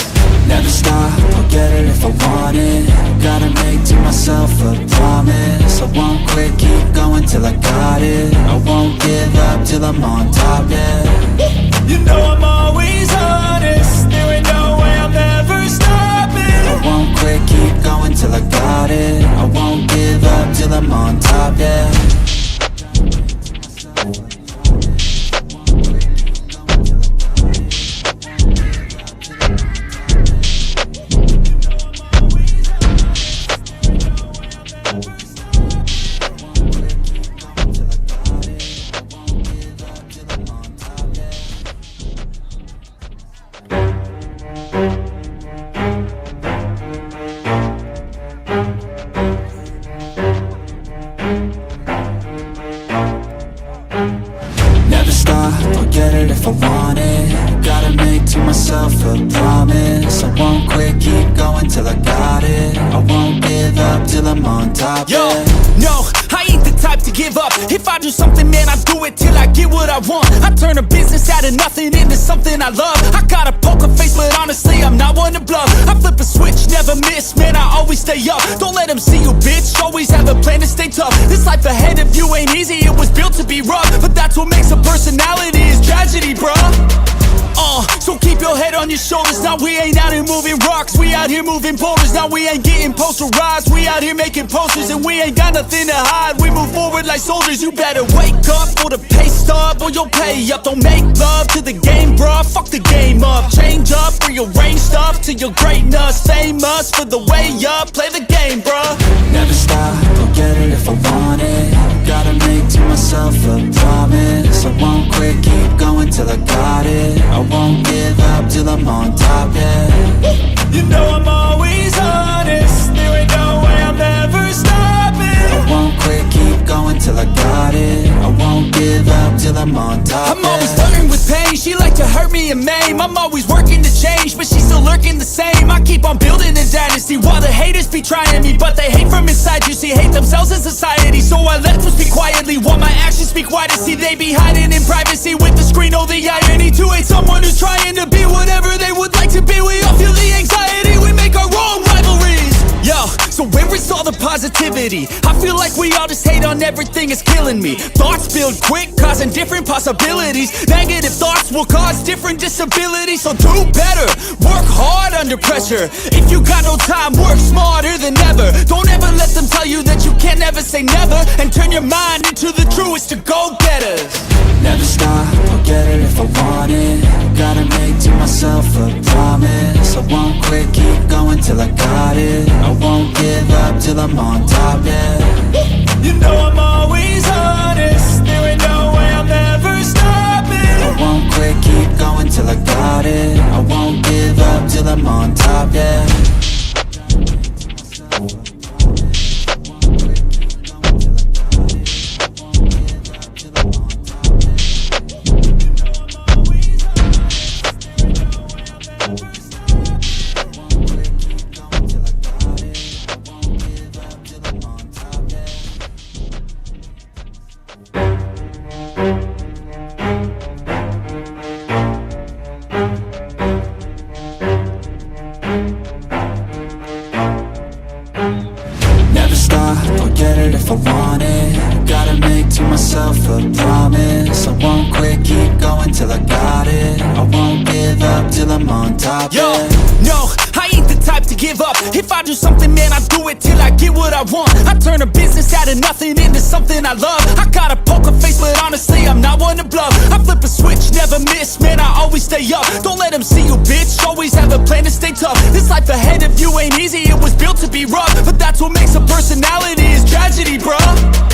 Never stop, I'll get it if I want it. Gotta make to myself a promise. I won't quit, keep going till I got it. I won't give up till I'm on top, yeah. You know I'm always honest, there ain't no way I'm ever stopping. I won't quit, keep going till I got it. I won't give up till I'm on top, yeah. Never stop, I'll get it if I want it. Gotta make to myself a promise. I won't quit, keep going till I got it. I won't give up till I'm on top, Yo, yeah. no, I ain't the type to give up. If I do something, man, I do it till I get what I want. I turn a business out of nothing into something I love. I got a poker face, but honestly, I'm not one to bluff. I flip a switch, never miss, man, I always stay up. Don't let them see you, bitch, always have a plan to stay tough. This life ahead of you ain't easy, it was built to be rough. But that's what makes a personality, is tragedy, bruh. So keep your head on your shoulders. Now we ain't out here moving rocks, we out here moving boulders. Now we ain't getting posterized, we out here making posters. And we ain't got nothing to hide, we move forward like soldiers. You better wake up for the pay stub, or you'll pay up. Don't make love to the game, bruh, fuck the game up. Change up, rearrange stuff to your greatness. Famous for the way up, play the game, bruh. Never stop, I'll get it if I want it. Gotta make to myself a promise. I won't quit, keep going till I got it. I won't give up till I'm on top, yeah. You know I'm always honest, there ain't no way I'm ever stopping. I won't quit, keep going till I got it. I won't give up till I'm on top, I'm always flirting with pain, she like to hurt me and maim. I'm always working to change, but she's still lurking the same. I keep on building a dynasty while the haters be trying me, but they hate from inside. You see, hate themselves in society, so I let them speak quietly while my actions speak wider. See, they be hiding in privacy with the screen. Oh, the irony to hate someone who's trying to be whatever they would like to be. We all feel the anxiety, we make our own rivalries. Yo, so where is all the positivity? I feel like we all just hate on everything, it's killing me. Thoughts build quick, causing different possibilities. Negative thoughts will cause different disabilities. So do better, work hard under pressure. If you got no time, work smarter than ever. Don't ever let them tell you that you can't never say never, and turn your mind into the truest of go-getters. Never stop, I'll get it if I want it. Gotta make to myself a promise. I won't quit, keep going till I got it. I won't give up till I'm on top, yeah. You know I'm always honest, there ain't no way I'm ever stopping. I won't quit, keep going till I got it. I won't give up till I'm on top, yeah. Never stop, I'll get it if I want it. Gotta make to myself a promise. I won't quit, keep going till I got it. I won't give up till I'm on top, Yo, yeah. no, I ain't the type to give up. If I do something, man, I do it till I get what I want. I turn a business out of nothing into something I love. I got a poker face, but honestly, I'm not one to bluff. I flip a switch, never miss, man, I always stay up. Don't let them see you, bitch, always have a plan to stay tough. This life ahead of you ain't easy, it was built to be rough. But that's what makes a personality, is tragedy, bruh.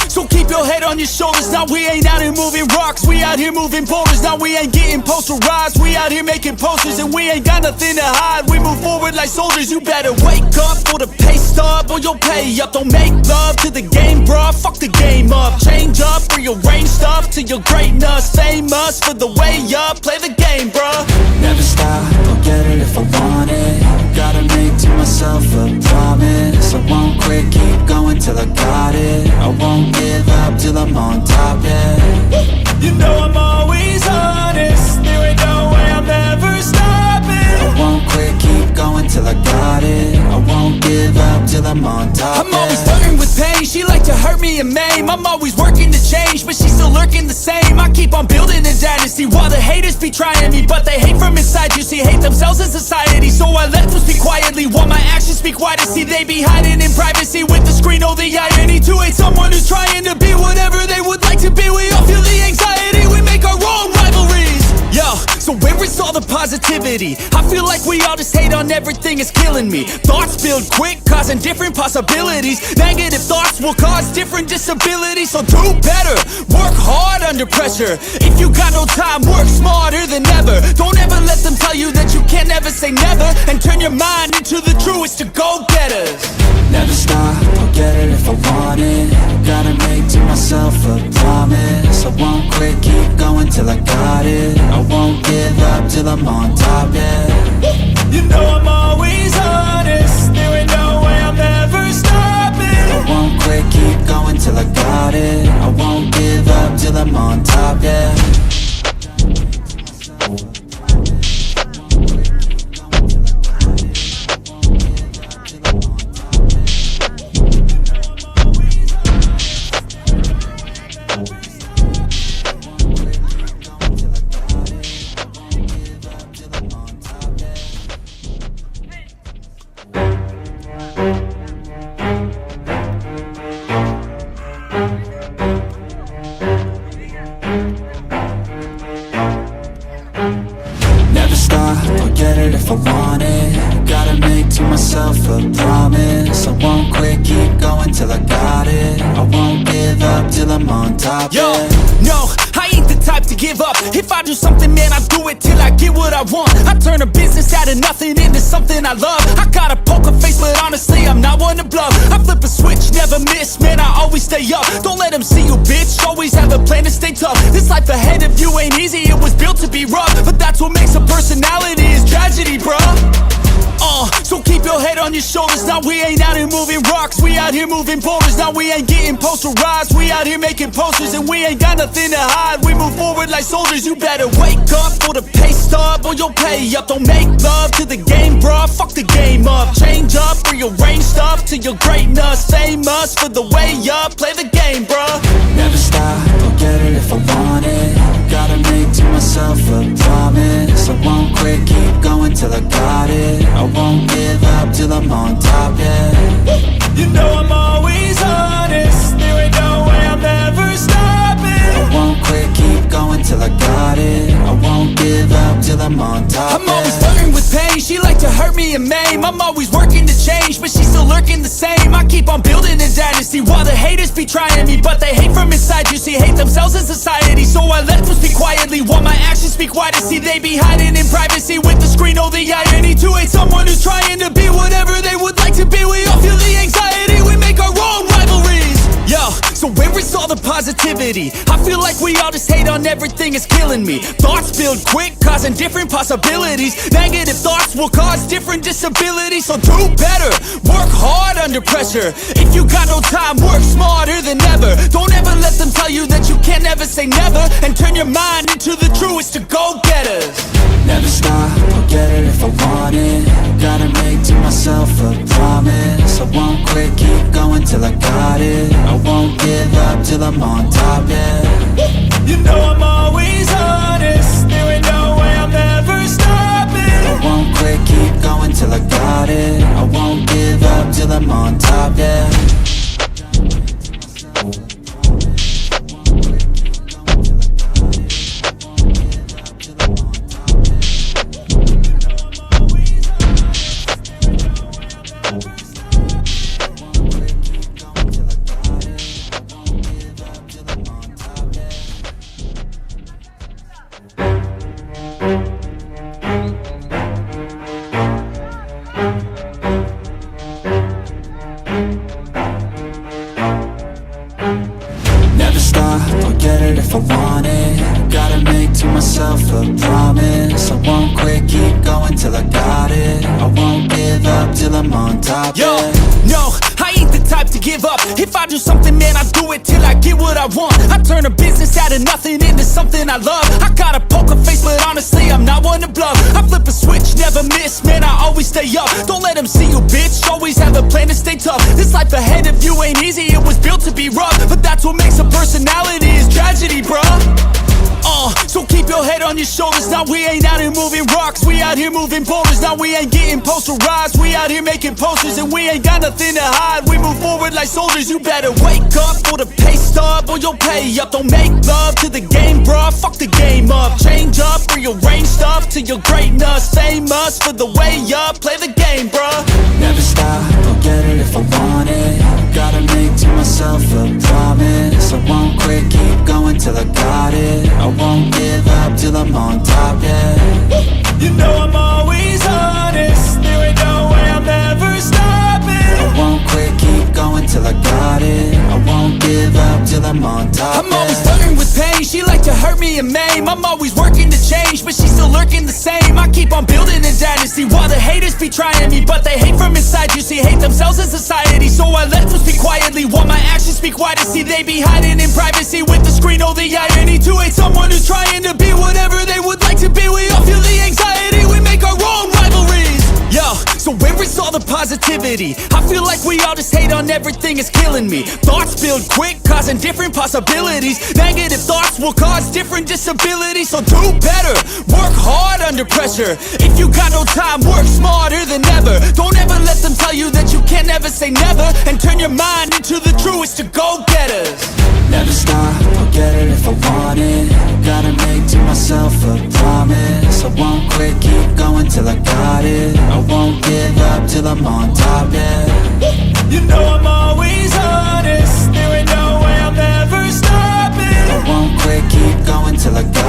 So keep your head on your shoulders. Now we ain't out here moving rocks, we out here moving boulders. Now we ain't getting posterized, we out here making posters. And we ain't got nothing to hide, we move forward like soldiers. You better wake up for the pay stub, or you'll pay up. Don't make love to the game, bruh, fuck the game up. Change up, rearrange stuff to your greatness. Famous for the way up, play the game, bruh. Never stop, I'll get it if I want it. Gotta make to myself a promise. I won't quit, keep going till I got it. I won't give up till I'm on top, yeah. You know I'm always honest, there ain't no way I'm ever stopping. I won't quit, keep going till I got it. I won't give up till I'm on top, I'm always yeah. flirting with pain, she like to hurt me and maim. I'm always working to change, but she's still lurking the same. I keep on building a dynasty while the haters be trying me, but they hate from inside. You see, hate themselves in society, so I let them speak quietly while my actions speak wider. See, they be hiding in privacy with the screen. Oh, the irony to hate someone who's trying to be whatever they would like to be. We all feel the anxiety, we make our own rivalries. Yo, so where is all the positivity? I feel like we all just hate on everything, it's killing me. Thoughts build quick, causing different possibilities. Negative thoughts will cause different disabilities. So do better, work hard under pressure. If you got no time, work smarter than ever. Don't ever let them tell you that you can't never say never, and turn your mind into the truest of go-getters. Never stop, I'll get it if I want it. Gotta make to myself a promise. I won't quit, keep going till I got it. I won't give up till I'm on top, yeah. You know I'm always honest, there ain't no way I'm ever stopping. I won't quit, keep going till I got it. I won't give up till I'm on top, yeah. If I want it, gotta make to myself a promise. I won't quit, keep going till I got it. I won't give up till I'm on top, Yo, yeah. no, I ain't the type to give up. If I do something, man, I do it till I get what I want. I turn a business out of nothing into something I love. I got a poker face, but honestly, I'm not one to bluff. I flip a switch, never miss, man, I always stay up. Don't let them see you, bitch, always have a plan to stay tough. This life ahead of you ain't easy, it was built to be rough. But that's what makes a personality, is tragedy, bruh. So keep your head on your shoulders. Now we ain't out here moving rocks, we out here moving boulders. Now we ain't getting posterized, we out here making posters. And we ain't got nothing to hide, we move forward like soldiers. You better wake up for the pay stub, or you'll pay up. Don't make love to the game, bruh, fuck the game up. Change up, rearrange stuff to your greatness. Famous for the way up, play the game, bruh. Never stop, I'll get it if I want it. Gotta make to myself a promise. I won't quit, keep going till I got it. I won't give up till I'm on top, yeah. You know I'm always honest, there ain't no way I'm ever stopping. I won't quit, keep going till I got it. I won't give up till I'm on top, I'm always flirting with pain, she like to hurt me and maim. I'm always working to change, but she's still lurking the same. I keep on building a dynasty while the haters be trying me. But they hate from inside, you see, hate themselves in society. So I let them speak quietly while my actions speak wider. See, they be hiding in privacy with the screen, oh the irony. To hate someone who's trying to be whatever they would like to be. We all feel the anxiety, we make our own rivalries. Yo, so where is all the positivity? I feel like we all just hate on everything, it's killing me. Thoughts build quick, causing different possibilities. Negative thoughts will cause different disabilities. So do better, work hard under pressure. If you got no time, work smarter than ever. Don't ever let them tell you that you can't never say never. And turn your mind into the truest to go-getters. Never stop, I'll get it if I want it. Gotta make to myself a promise. I won't quit, keep going till I got it. I won't give up till I'm on top, yeah. You know I'm always honest, there ain't no way I'm ever stopping. I won't quit, keep going till I got it. I won't give up till I'm on top, yeah. Never stop, I'll get it if I want it. Gotta make to myself a promise. I won't quit, keep going till I got it. I won't give up till I'm on top, Yo, yeah. no, I ain't the type to give up. If I do something, man, I do it till I get what I want. I turn a business out of nothing into something I love. I got a poker face, but honestly, I'm not one to bluff. I flip a switch, never miss, man, I always stay up. Don't let them see you, bitch, always have a plan to stay tough. This life ahead of you ain't easy, it was built to be rough. But that's what makes a personality, is tragedy, bruh. So keep your head on your shoulders. Now we ain't out here moving rocks, we out here moving boulders. Now we ain't getting posterized, we out here making posters. And we ain't got nothing to hide, we move forward like soldiers. You better wake up for the pay stub, or you'll pay up. Don't make love to the game, bruh, fuck the game up. Change up, rearrange stuff to your greatness. Famous for the way up, play the game, bruh. Never stop, I'll get it if I want it. Gotta make to myself a promise. I won't quit, keep going till I got it. I won't give up till I'm on top, yeah. You know I'm always honest, there ain't no way I'm ever stopping. I won't quit, keep going till I got it. I won't give up till I'm on top, I'm always yeah. flirting with pain, she like to hurt me and maim. I'm always working to change, but she's still lurking the same. I keep on building a dynasty while the haters be trying me. But they hate from inside, you see, hate themselves in society. So I let them speak quietly while my actions speak wider. See, they be hiding in privacy with the screen, oh the irony. To hate someone who's trying to be whatever they would like to be. We all feel the anxiety, we make our own rivalries. Yo, so where is all the positivity? I feel like we all just hate on everything, it's killing me. Thoughts build quick, causing different possibilities. Negative thoughts will cause different disabilities. So do better, work hard under pressure. If you got no time, work smarter than ever. Don't ever let them tell you that you can't never say never. And turn your mind into the truest to go-getters. Never stop, I'll get it if I want it. Gotta make to myself a promise. I won't quit, keep going till I got it. I won't give up till I'm on top, yeah. You know I'm always honest, there ain't no way I'm ever stopping. I won't quit, keep going till I got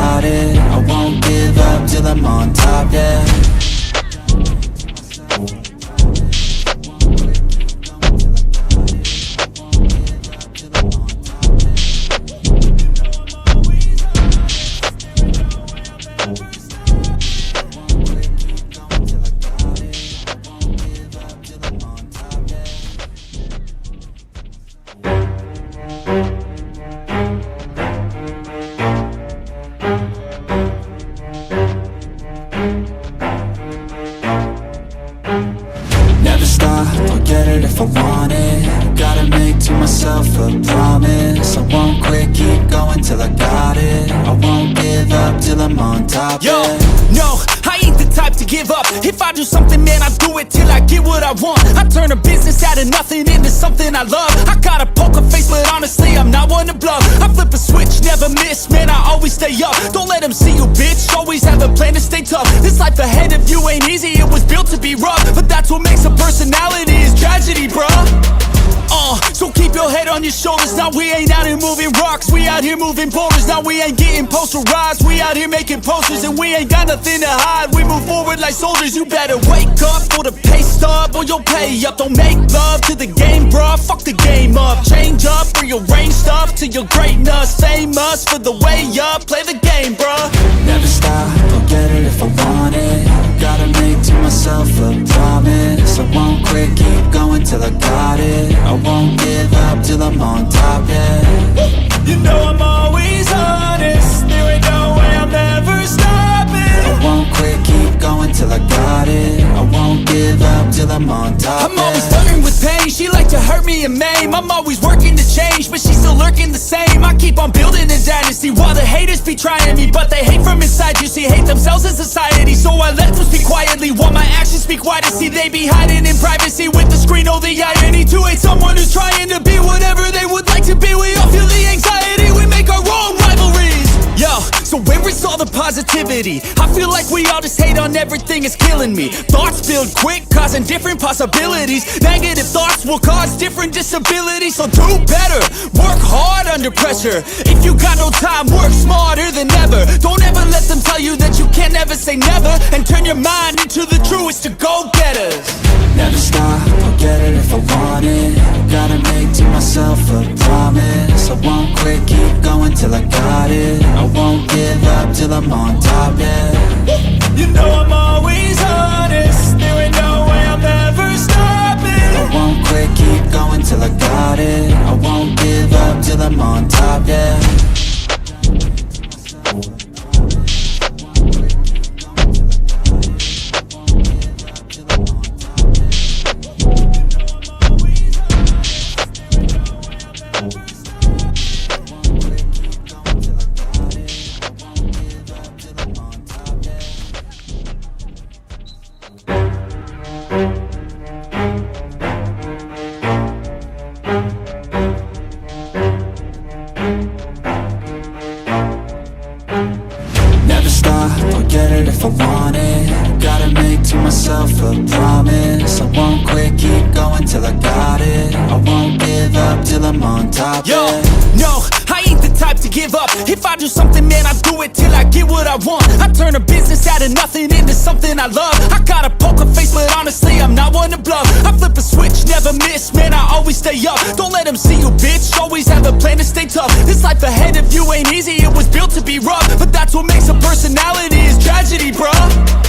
give up till I'm on top, Yo, yeah. no, I ain't the type to give up. If I do something, man, I do it till I get what I want. I turn a business out of nothing into something I love. I got a poker face, but honestly, I'm not one to bluff. I flip a switch, never miss, man, I always stay up. Don't let them see you, bitch, always have a plan to stay tough. This life ahead of you ain't easy, it was built to be rough. But that's what makes a personality, is tragedy, bruh. So keep your head on your shoulders. Now we ain't out here moving rocks, we out here moving boulders. Now we ain't getting posterized, we out here making posters. And we ain't got nothing to hide, we move forward like soldiers. You better wake up for the pay stub, or you'll pay up. Don't make love to the game, bruh, fuck the game up. Change up, rearrange stuff to your greatness. Famous for the way up, play the game, bruh. Never stop, I'll get it if I want it. Gotta make to myself a promise. I won't quit, keep going till I got it. I won't give up till I'm on top, yeah. You know I'm always honest, there ain't no way I'm ever stopping. I won't quit, keep going till I got it. I won't give up till I'm on top, I'm always flirting with pain, she like to hurt me and maim. I'm always working to change, but she's still lurking the same. I keep on building a dynasty while the haters be trying me. But they hate from inside, you see, hate themselves in society. So I let them speak quietly while my actions speak wider. See, they be hiding in privacy with the screen, oh the irony. To hate someone who's trying to be whatever they would like to be. We all feel the anxiety, we make our own rivalries. Yo, so where is all the positivity? I feel like we all just hate on everything, it's killing me. Thoughts build quick, causing different possibilities. Negative thoughts will cause different disabilities. So do better, work hard under pressure. If you got no time, work smarter than ever. Don't ever let them tell you that you can't ever say never. And turn your mind into the truest to go-getters. Never stop, I'll get it if I want it. Gotta make to myself a promise. I won't quit, keep going till I got it. I won't give up till I'm on top, yeah. You know I'm always honest, there ain't no way I'm ever stopping. I won't quit, keep going till I got it. I won't give up till I'm on top, yeah. Never stop, I'll get it if I want it. Gotta make to myself a promise. I won't quit, keep going till I got it. I won't give up till I'm on top, Yo, yeah. no, I ain't the type to give up. If I do something, man, I do it till I get what I want. I turn a business out of nothing into something I love. I got a poker face, but honestly, I'm not one to bluff. I flip a switch, never miss, man, I always stay up. Don't let them see you, bitch, always have a plan to stay tough. This life ahead of you ain't easy, it was built to be rough. But that's what makes a personality, is tragedy, bruh.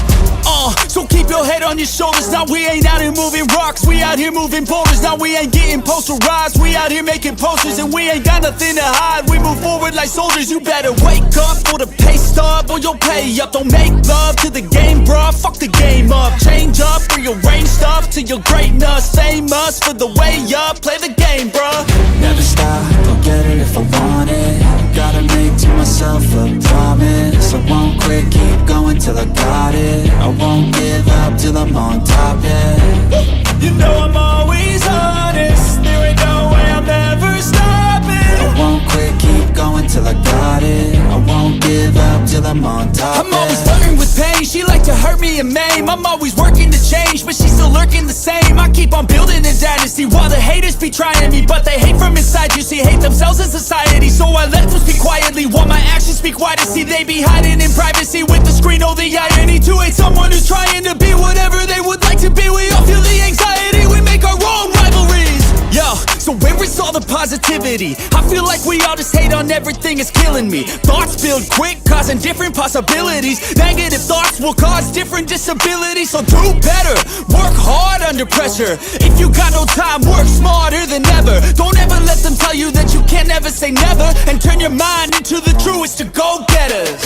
So keep your head on your shoulders. Now we ain't out here moving rocks, we out here moving boulders. Now we ain't getting posterized, we out here making posters. And we ain't got nothing to hide, we move forward like soldiers. You better wake up for the pay stub, or you'll pay up. Don't make love to the game, bruh, fuck the game up. Change up, rearrange stuff to your greatness. Famous for the way up, play the game, bruh. Never stop, I'll get it if I want it. Gotta make to myself a promise. I won't quit, keep going till I got it. I won't give up till I'm on top, yeah. You know I'm always honest, there ain't no way I'm ever stopping. I won't quit, keep going till I got it. I won't give up till I'm on top, I'm always yeah. flirting with pain, she like to hurt me and maim. I'm always working to change, but she's still lurking the same. I keep on building a dynasty while the haters be trying me. But they hate from inside, you see, hate themselves in society. So I let them speak quietly while my actions speak wider. See, they be hiding in privacy with the screen, oh the irony. To hate someone who's trying to be whatever they would like to be. We all feel the anxiety, we make our own rivalries. Yo, so where is all the positivity? I feel like we all just hate on everything, it's killing me. Thoughts build quick, causing different possibilities. Negative thoughts will cause different disabilities. So do better, work hard under pressure. If you got no time, work smarter than ever. Don't ever let them tell you that you can't ever say never. And turn your mind into the truest to go-getters.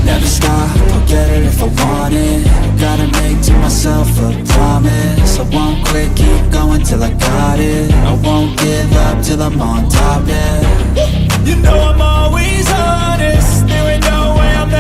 Never stop, I'll get it if I want it. Gotta make to myself a promise. I won't quit, keep going till I got it. I won't give up till I'm on top, yeah. You know I'm always honest, there ain't no way I'm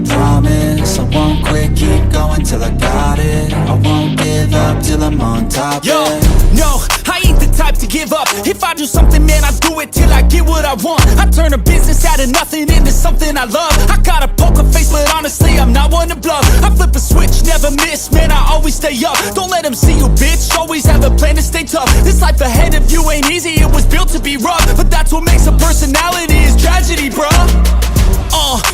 promise. I won't quit, keep going till I got it. I won't give up till I'm on top. Yo, yeah. no, I ain't the type to give up. If I do something, man, I do it till I get what I want. I turn a business out of nothing into something I love. I got a poker face, but honestly, I'm not one to bluff. I flip a switch, never miss, man, I always stay up. Don't let them see you, bitch, always have a plan to stay tough. This life ahead of you ain't easy, it was built to be rough. But that's what makes a personality, is tragedy, bruh.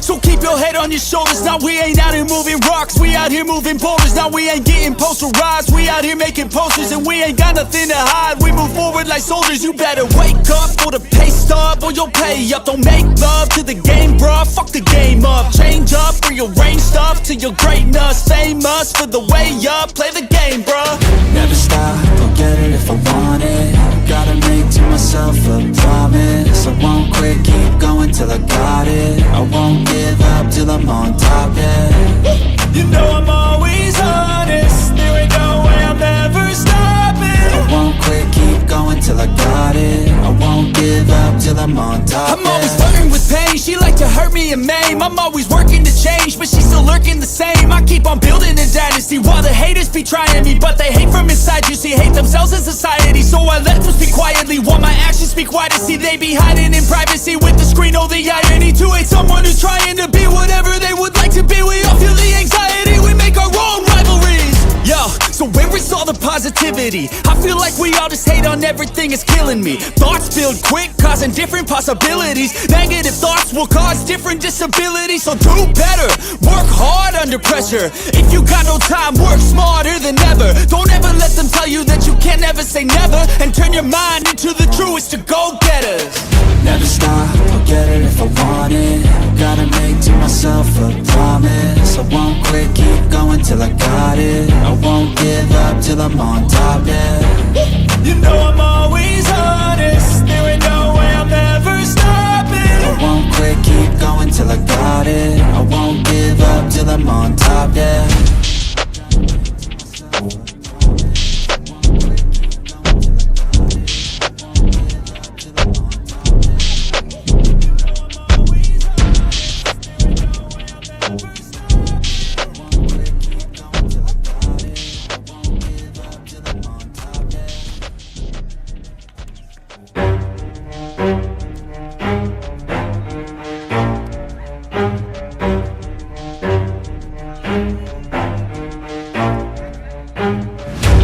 So keep your head on your shoulders. Now we ain't out here moving rocks, we out here moving boulders. Now we ain't getting posterized, we out here making posters. And we ain't got nothing to hide, we move forward like soldiers. You better wake up for the pay stub, or you'll pay up. Don't make love to the game, bruh, fuck the game up. Change up, rearrange stuff to your greatness. Famous for the way up, play the game, bruh. Never stop, I'll get it if I want it. Gotta make to myself a promise. I won't quit, keep going till I got it. I won't give up till I'm on top, yeah. You know I'm always honest, there ain't no way I'm ever stopping. I won't quit, keep going till I got it. I won't give up till I'm on top, I'm always flirting with pain, she like to hurt me and maim. I'm always working to change, but she's still lurking the same. I keep on building a dynasty while the haters be trying me. But they hate from inside, you see, hate themselves in society. So I let them speak quietly while my actions speak wider. See, they be hiding in privacy with the screen, oh the irony. To hate someone who's trying to be whatever they would like to be. We all feel the anxiety, we make our own rivalries. Yo, so where is all the positivity? I feel like we all just hate on everything, it's killing me. Thoughts build quick, causing different possibilities. Negative thoughts will cause different disabilities. So do better, work hard under pressure. If you got no time, work smarter than ever. Don't ever let them tell you that you can never say never. And turn your mind into the truest to go-getters. Never stop, I'll get it if I want it. Gotta make to myself a promise. I won't quit, keep going till I got it. I won't give up till I'm on top, yeah. You know I'm always honest, there ain't no way I'm ever stopping. I won't quit, keep going till I got it. I won't give up till I'm on top, yeah.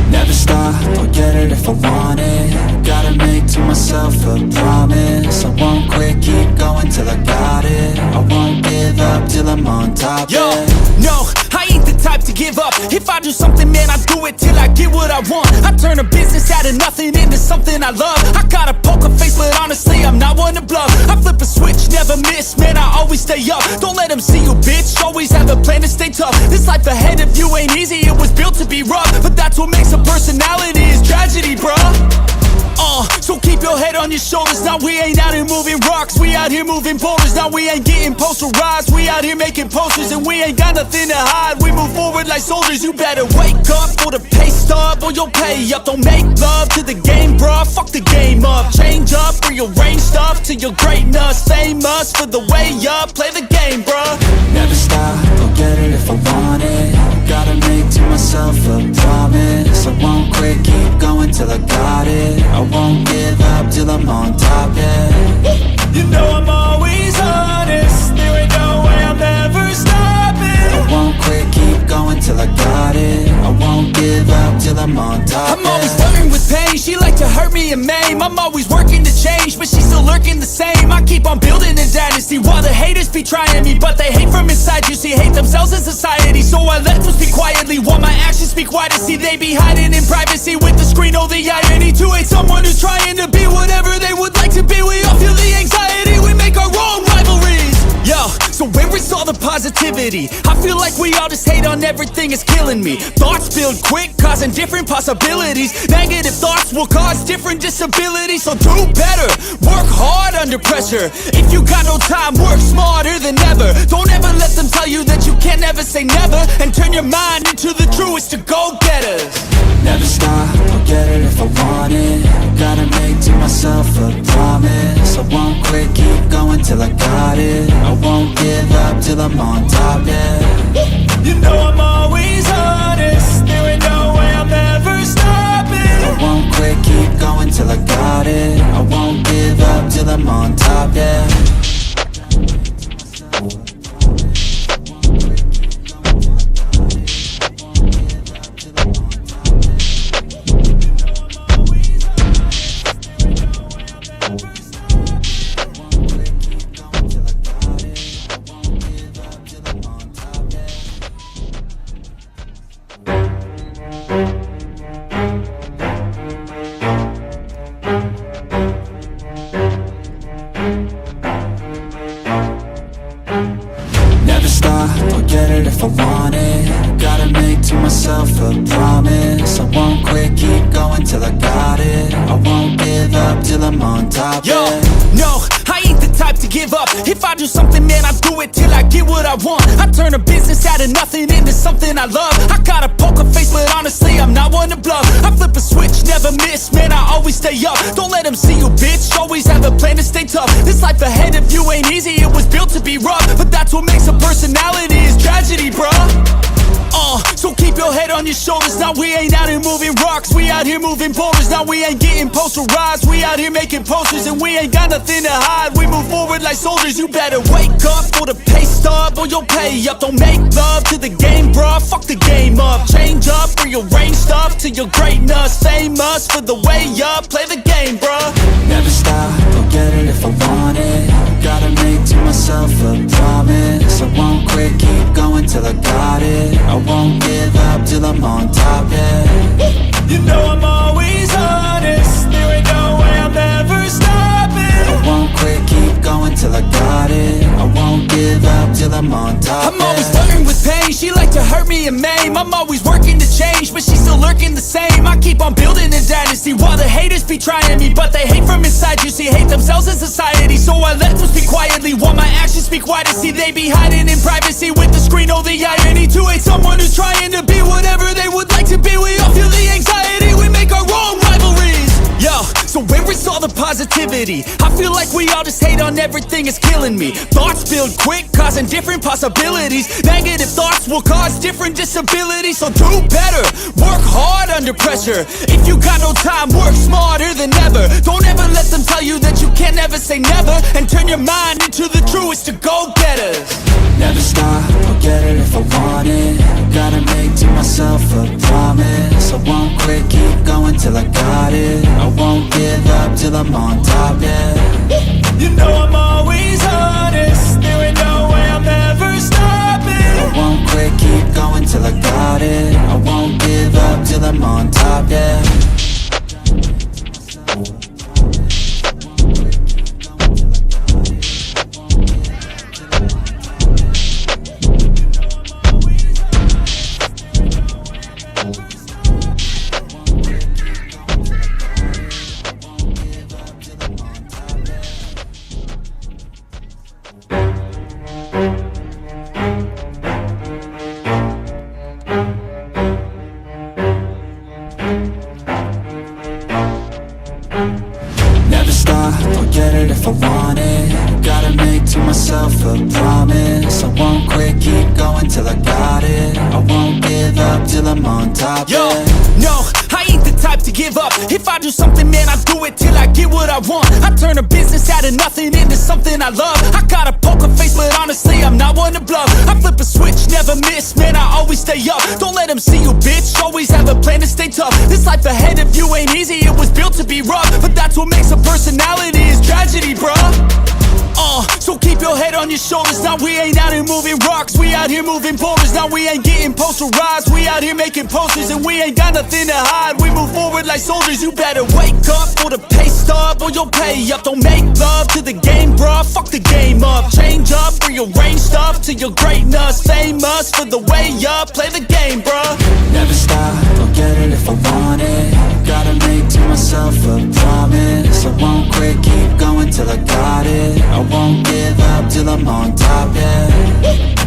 Never stop, I'll get it if I want it. Gotta make to myself a promise. I won't quit, keep going till I got it. I won't give up till I'm on top, Yo, yeah. no, I ain't the type to give up. If I do something, man, I do it till I get what I want. I turn a business out of nothing into something I love. I got a poker face, but honestly, I'm not one to bluff. I flip a switch, never miss, man, I always stay up. Don't let them see you, bitch, always have a plan to stay tough. This life ahead of you ain't easy, it was built to be rough. But that's what makes a personality, is tragedy, bruh. So keep your head on your shoulders. Now we ain't out here moving rocks, we out here moving boulders. Now we ain't getting posterized, we out here making posters. And we ain't got nothing to hide, we move forward like soldiers. You better wake up for the pay stub, or you'll pay up. Don't make love to the game, bruh, fuck the game up. Change up, rearrange stuff to your greatness. Famous for the way up, play the game, bruh. Never stop, I'll get it if I want it. Gotta make to myself a promise. I won't quit, keep going till I got it. I won't give up till I'm on top, yeah. You know I'm always honest, there ain't no way I'm ever stopping. I won't quit, keep going till I got it. I won't give up till I'm on top, I'm always yeah. flirting with pain, she like to hurt me and maim. I'm always working to change, but she's still lurking the same. I keep on building a dynasty while the haters be trying me. But they hate from inside, you see, hate themselves in society. So I let them speak quietly while my actions speak wider. See, they be hiding in privacy with the screen, oh the irony. To hate someone who's trying to be whatever they would like to be. We all feel the anxiety, we make our own rivalries. Yo, so where is all the positivity? I feel like we all just hate on everything, it's killing me. Thoughts build quick, causing different possibilities. Negative thoughts will cause different disabilities. So do better, work hard under pressure. If you got no time, work smarter than ever. Don't ever let them tell you that you can never say never. And turn your mind into the truest to go-getters. Never stop, I'll get it if I want it. Gotta make to myself a promise. I won't quit, keep going going till I got it. I won't give up till I'm on top, yeah. You know I'm always honest, there ain't no way I'm ever stopping. I won't quit, keep going till I got it. I won't give up till I'm on top, yeah. Never stop, I'll get it if I want it. Gotta make to myself a promise. I won't quit, keep going till I got it. I won't give up till I'm on top, Yo, yeah. no, I ain't the type to give up. If I do something, man, I do it till I get what I want. I turn a business out of nothing into something I love. I got a poker face, but honestly, I'm not one to bluff. I flip a switch, never miss, man, I always stay up. Don't let them see you, bitch, always have a plan to stay tough. This life ahead of you ain't easy, it was built to be rough. But that's what makes a personality, is tragedy, bruh. So keep your head on your shoulders. Now we ain't out here moving rocks, we out here moving boulders. Now we ain't getting posterized, we out here making posters. And we ain't got nothing to hide, we move forward like soldiers. You better wake up for the pay stub or you'll pay up. Don't make love to the game, bruh, fuck the game up. Change up, rearrange stuff to your greatness. Famous for the way up, play the game, bruh. Never stop, I'll get it if I want it. Gotta make to myself a promise. I won't quit, keep going till I got it. I won't give up till I'm on top, yeah. You know I'm always honest, there ain't no way I'm ever stopping. I won't quit, keep going till I got it. I won't give up till I'm on top, I'm always yeah. flirting with pain, she like to hurt me and maim. I'm always working to change, but she's still lurking the same. I keep on building a dynasty while the haters be trying me. But they hate from inside, you see, hate themselves in society. So I let them speak quietly while my actions speak wider. See, they be hiding in privacy with the screen, oh the irony. To hate someone who's trying to be whatever they would like to be. We all feel the anxiety, we make our own rivalries. Yo, so where is all the positivity? I feel like we all just hate on everything, it's killing me. Thoughts build quick, causing different possibilities. Negative thoughts will cause different disabilities. So do better, work hard under pressure. If you got no time, work smarter than ever. Don't ever let them tell you that you can never say never. And turn your mind into the truest to go-getters. Never stop, I'll get it if I want it. Gotta make to myself a promise. I won't quit, keep going till I got it. I won't give up till I'm on top, yeah. You know I'm always honest, there ain't no way I'm ever stopping. I won't quit, keep going till I got it. I won't give up till I'm on top, yeah. Never stop, I'll get it if I want it. Gotta make to myself a promise. I won't quit, keep going till I got it. I won't give up till I'm on top, Yo, yeah. no, I ain't the type to give up. If I do something, man, I do it till I get what I want. I turn a business out of nothing into something I love. I got a poker face, but honestly, I'm not one to bluff. I flip a switch, never miss, man, I always stay up. Don't let them see you, bitch, always have a plan to stay tough. This life ahead of you ain't easy, it was built to be rough. But that's what makes a personality, is tragedy, bruh. So keep your head on your shoulders. Now we ain't out here moving rocks, we out here moving boulders. Now we ain't getting posterized, we out here making posters. And we ain't got nothing to hide, we move forward like soldiers. You better wake up for the pay stub or you'll pay up. Don't make love to the game, bruh, fuck the game up. Change up, rearrange stuff to your greatness. Famous for the way up, play the game, bruh. Never stop, I'll get it if I want it. Gotta make to myself a promise. I won't quit, keep going till I got it. I won't give up till I'm on top, yeah.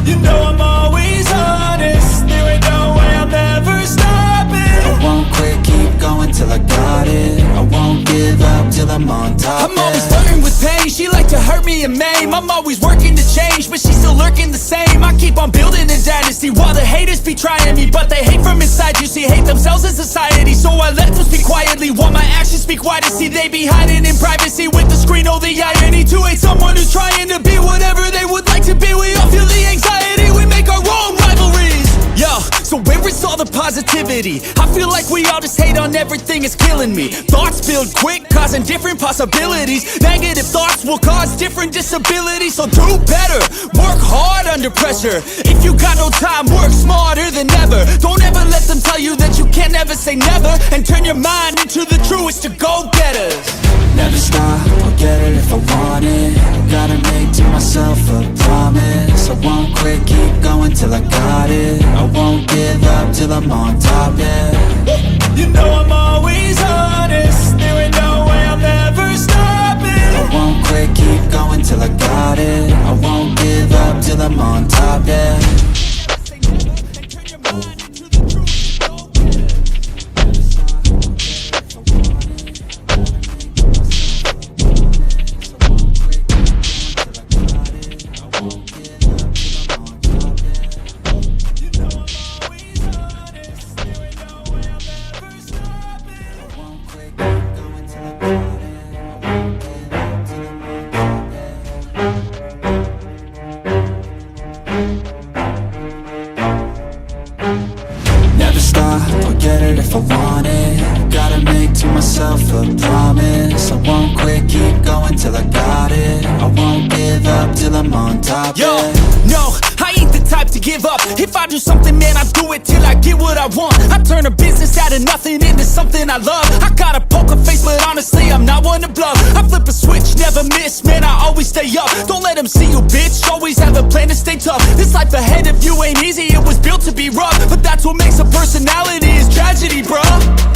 You know I'm always honest, there ain't no way I'm ever stopping. I won't quit, keep going till I got it. I won't give up till I'm on top. I'm always flirting with pain, she like to hurt me and maim. I'm always working to change, but she's still lurking the same. I keep on building a dynasty while the haters be trying me, but they hate from inside. You see, hate themselves in society, so I let them speak quietly while my actions speak wider. See, they be hiding in privacy with the screen. Oh, the irony to hate someone who's trying to be whatever they would like to be. We all feel the anxiety, we make our own rivalries. Yo, so where is all the positivity? I feel like we all just hate on everything, it's killing me. Thoughts build quick, causing different possibilities. Negative thoughts will cause different disabilities. So do better, work hard under pressure. If you got no time, work smarter than ever. Don't ever let them tell you that you can't never say never, and turn your mind into the truest to go-getters. Never stop, I'll get it if I want it. Gotta make to myself a promise. I won't quit, keep going till I got it. I won't give up till I'm on top, yeah. You know I'm always honest, there ain't no way I'm ever stopping. I won't quit, keep going till I got it. I won't give up till I'm on top, yeah. Never stop, I'll get it if I want it. Gotta make to myself a promise. I won't quit, keep going till I got it. I won't give up till I'm on top, Yo, yeah. no, I ain't the type to give up. If I do something, man, I do it till I get what I want. I turn a business out of nothing into something I love. I got a poker face, but honestly, I'm not one to bluff. I flip a switch, never miss, man, I always stay up. Don't let them see you, bitch, always have a plan to stay tough. This life ahead of you ain't easy, it was built to be rough. But that's what makes a personality, is tragedy, bruh.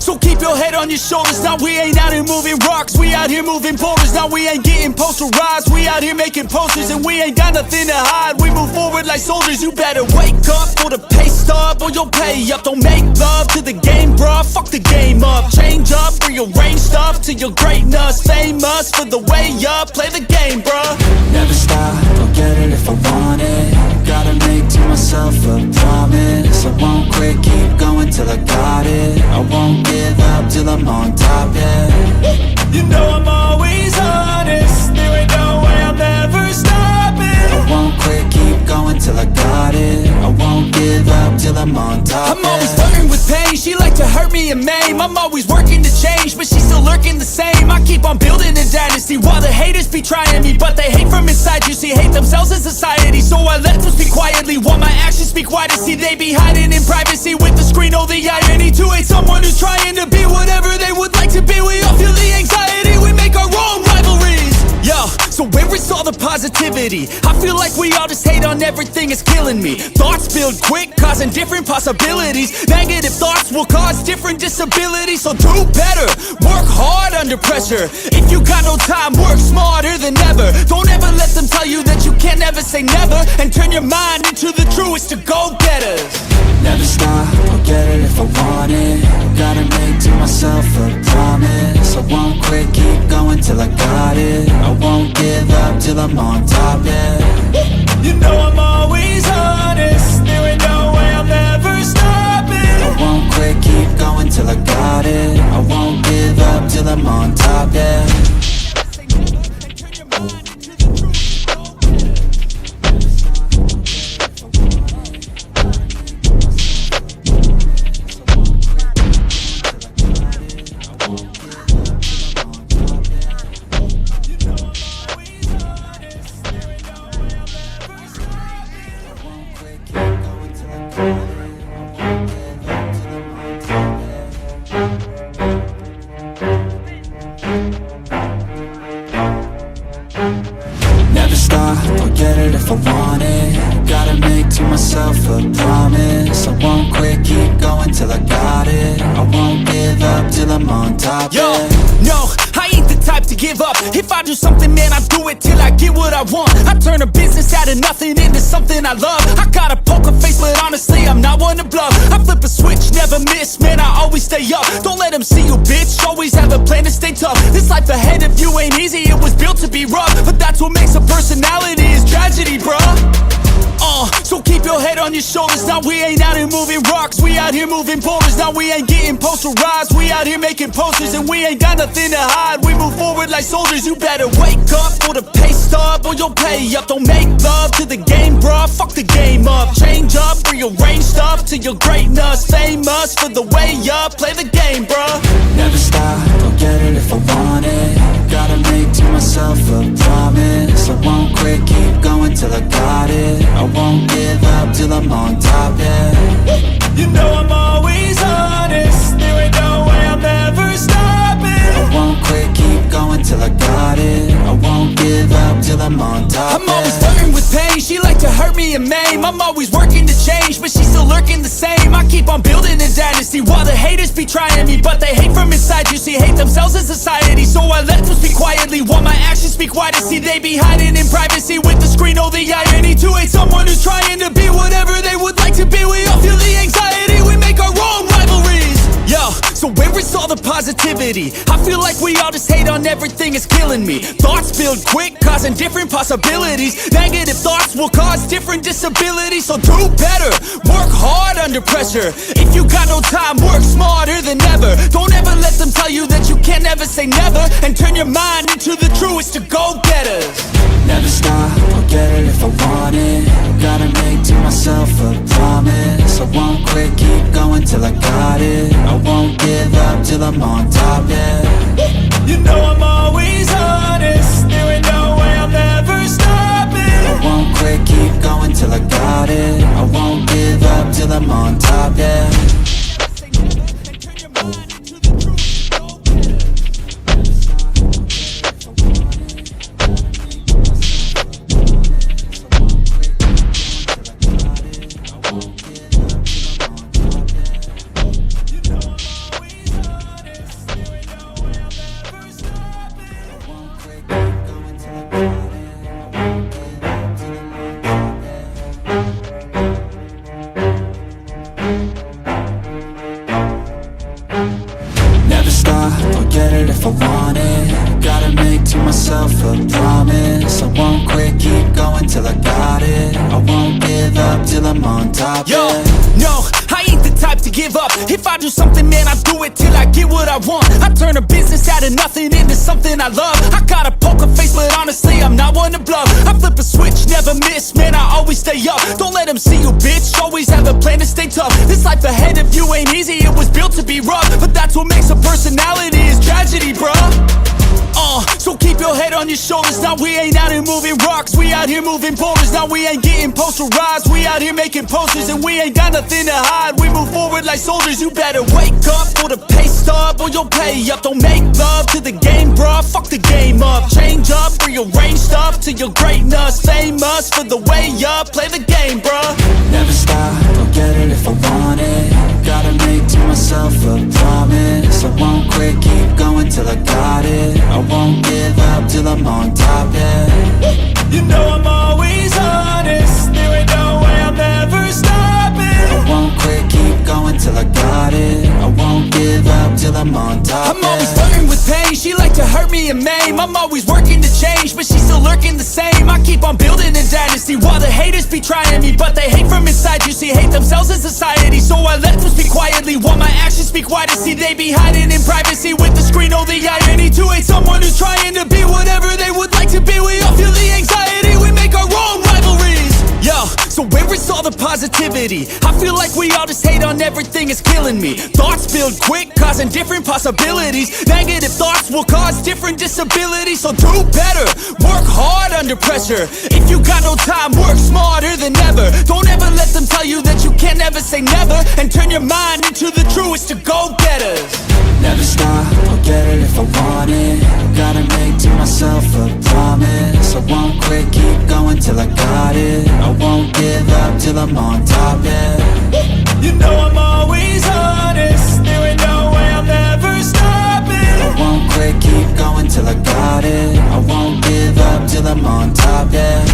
So keep your head on your shoulders. Now we ain't out here moving rocks, we out here moving boulders. Now we ain't getting posterized, we out here making posters. And we ain't got nothing to hide, we move forward like soldiers. You better wake up for the pay stub, or you'll pay up. Don't make love to the game, bruh, fuck the game up. Change up, rearrange stuff to your greatness. Famous for the way up, play the game, bruh. Never stop, I'll get it if I want it. Gotta make to myself a promise. I won't quit, keep going till I got it. I won't give up till I'm on top, yeah. You know I'm always honest, there ain't no way I'm ever stopping. I won't quit, keep going till I got it. I won't give up till I'm on top, I'm always yeah. flirting with pain, she like to hurt me and maim. I'm always working to change, but she's still lurking the same. I keep on building a dynasty while the haters be trying me, but they hate from inside. You see, hate themselves in society, so I let them speak quietly while my actions speak wider. See, they be hiding in privacy with the screen. Oh, the irony to hate someone who's trying to be whatever they would like to be. We all feel the anxiety, we make our own rivalries. Yo, so where is all the positivity? I feel like we all just hate on everything, it's killing me. Thoughts build quick, causing different possibilities. Negative thoughts will cause different disabilities. So do better, work hard under pressure. If you got no time, work smarter than ever. Don't ever let them tell you that you can't never say never, and turn your mind into the truest to go-getters. Never stop, I'll get it if I want it. Gotta make to myself a promise. I won't quit, keep going till I got it. I won't give up till I'm on top, yeah. You know I'm always honest, there ain't no way I'm ever stopping. I won't quit, keep going till I got it. I won't give up till I'm on top, yeah. Never stop, I'll get it if I want it. Gotta make to myself a promise. I won't quit, keep going till I got it. I won't give up till I'm on top, Yo, yeah. no, I ain't the type to give up. If I do something, man, I do it till I get what what I want. I turn a business out of nothing into something I love. I got a poker face, but honestly I'm not one to bluff. I flip a switch, never miss, man, I always stay up. Don't let them see you, bitch, always have a plan to stay tough. This life ahead of you ain't easy, it was built to be rough. But that's what makes a personality, is tragedy, bruh. So keep your head on your shoulders. Now we ain't out here moving rocks, we out here moving boulders. Now we ain't getting posterized, we out here making posters. And we ain't got nothing to hide, we move forward like soldiers. You better wake up for the pay stub, or you'll pay up. Don't make love to the game, bruh, fuck the game up. Change up, rearrange stuff to your greatness. Famous for the way up, play the game, bruh. Never stop, I'll get it if I want it. Gotta make to myself a promise. I won't quit, keep going till I got it. I won't give up till I'm on top, yeah. You know I'm always honest, there ain't no way I'm ever stopping. I won't quit, keep going till I got it. I won't give up till I'm on top, I'm always flirting with pain, she like to hurt me and maim. I'm always working to change, but she's still lurking the same. I keep on building a dynasty while the haters be trying me. But they hate from inside, you see, hate themselves in society. So I let them speak quietly while my actions speak wider. See, they be hiding in privacy with the screen, oh the irony. To hate someone who's trying to be whatever they would like to be. We all feel the anxiety, we make our own rivalries. Yo, so where is all the positivity? I feel like we all just hate on everything, it's killing me. Thoughts build quick, causing different possibilities. Negative thoughts will cause different disabilities. So do better, work hard under pressure. If you got no time, work smarter than ever. Don't ever let them tell you that you can't ever say never. And turn your mind into the truest to go-getters. Never stop, I'll get it if I want it. Gotta make to myself a promise. I won't quit, keep going till I got it. I won't give up till I'm on top, yeah. You know I'm always honest, there ain't no way I'm ever stopping. I won't quit, keep going till I got it. I won't give up till I'm on top, yeah. Never stop, I'll get it if I want it. Gotta make to myself a promise. I won't quit, keep going till I got it. I won't give up till I'm on top, Yo, yeah. no, I ain't the type to give up. If I do something, man, I do it till I get what I want. I turn a business out of nothing into something I love. I got a poker face, but honestly, I'm not one to bluff. I flip a switch, never miss, man, I always stay up. Don't let them see you, bitch, always have a plan to stay tough. This life ahead of you ain't easy, it was built to be rough. But that's what makes a personality, is tragedy, bruh. So keep your head on your shoulders. Now we ain't out here moving rocks, we out here moving boulders. Now we ain't getting posterized, we out here making posters. And we ain't got nothing to hide, we move forward like soldiers. You better wake up for the pay stub, or you'll pay up. Don't make love to the game, bruh, fuck the game up. Change up, rearrange stuff to your greatness. Famous for the way up, play the game, bruh. Never stop, I'll get it if I want it. Gotta make to myself a promise. I won't quit, keep going till I got it. I won't give up till I'm on top, yeah. You know I'm always honest, there ain't no way I'm ever stopping. I won't quit, keep going till I got it. I won't give up till I'm on top, I'm always yeah. flirting with pain, she like to hurt me and maim. I'm always working to change, but she's still lurking the same. I keep on building a dynasty while the haters be trying me. But they hate from inside, you see, hate themselves in society. So I let them speak quietly while my actions speak wider. See, they be hiding in privacy with the screen, oh the irony. To hate someone who's trying to be whatever they would like to be. We all feel the anxiety, we make our own rivalries. Yo, so where is all the positivity? I feel like we all just hate on everything, it's killing me. Thoughts build quick, causing different possibilities. Negative thoughts will cause different disabilities. So do better, work hard under pressure. If you got no time, work smarter than ever. Don't ever let them tell you that you can't ever say never. And turn your mind into the truest to go-getters. Never stop, I'll get it if I want it. Gotta make to myself a promise. I won't quit, keep going till I got it. I won't give up till I'm on top, yeah. You know I'm always honest, there ain't no way I'm ever stopping. I won't quit, keep going till I got it. I won't give up till I'm on top, yeah.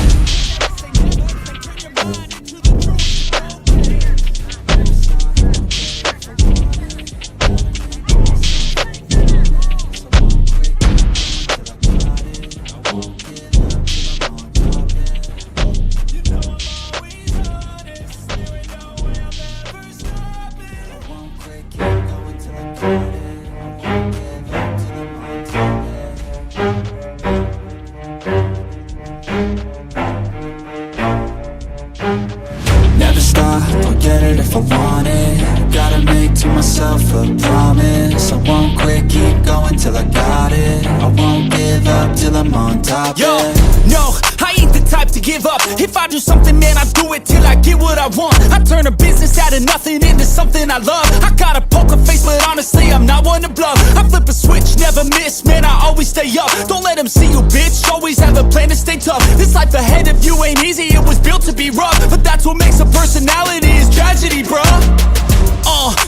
Never stop, I'll get it if I want it. Gotta make to myself a promise. I won't quit, keep going till I got it. I won't give up till I'm on top, Yo, yeah. no, I ain't the type to give up. If I do something, man, I do it till I get what I want. I turn a business out of nothing into something I love. I got a poker face, but honestly, I'm not one to bluff. I flip a switch, never miss, man, I always stay up. Don't let them see you, bitch, always have a plan to stay tough. This life ahead of you ain't easy, it was built to be rough. But that's what makes a personality, is tragedy, bruh.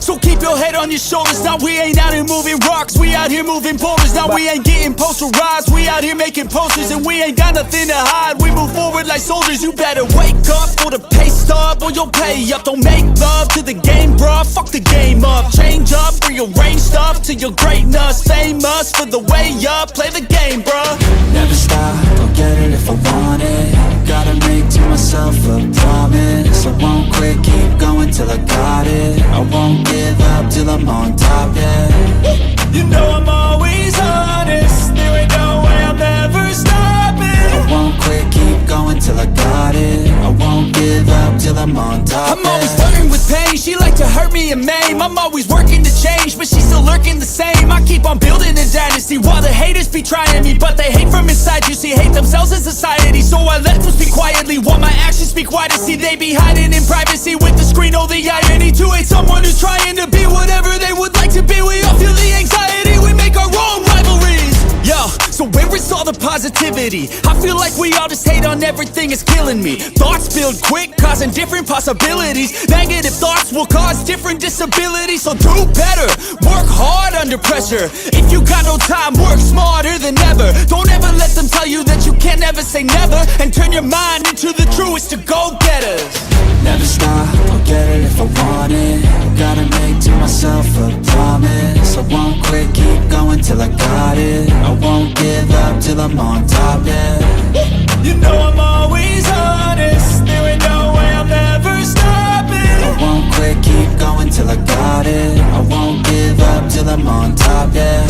So keep your head on your shoulders. Now we ain't out here moving rocks, we out here moving boulders. Now we ain't getting posterized, we out here making posters. And we ain't got nothing to hide, we move forward like soldiers. You better wake up for the pay stub, or you'll pay up. Don't make love to the game, bruh, fuck the game up. Change up, rearrange stuff to your greatness. Famous for the way up, play the game, bruh. Never stop, I'll get it if I want it. Gotta make to myself a promise. I won't quit, keep going till I got it. I won't give up till I'm on top, yeah. You know I'm always honest, there ain't no way I'm ever stopping. I won't quit, keep going till I got it. I won't give up till I'm on top, I'm always flirting with pain, she like to hurt me and maim. I'm always working to change, but she's still lurking the same. I keep on building a dynasty while the haters be trying me. But they hate from inside, you see, hate themselves in society. So I let them speak quietly while my actions speak wider. See, they be hiding in privacy with the screen, oh the irony. To hate someone who's trying to be whatever they would like to be. We all feel the anxiety, we make our own rivalries. Yo, so where is all the positivity? I feel like we all just hate on everything, it's killing me. Thoughts build quick, causing different possibilities. Negative thoughts will cause different disabilities. So do better, work hard under pressure. If you got no time, work smarter than ever. Don't ever let them tell you that you can't ever say never. And turn your mind into the truest to go-getters. Never stop, I'll get it if I want it. Gotta make to myself a promise. I won't quit, keep going till I got it. I won't give up till I'm on top, yeah. You know I'm always honest, there ain't no way I'm ever stopping. I won't quit, keep going till I got it. I won't give up till I'm on top, yeah.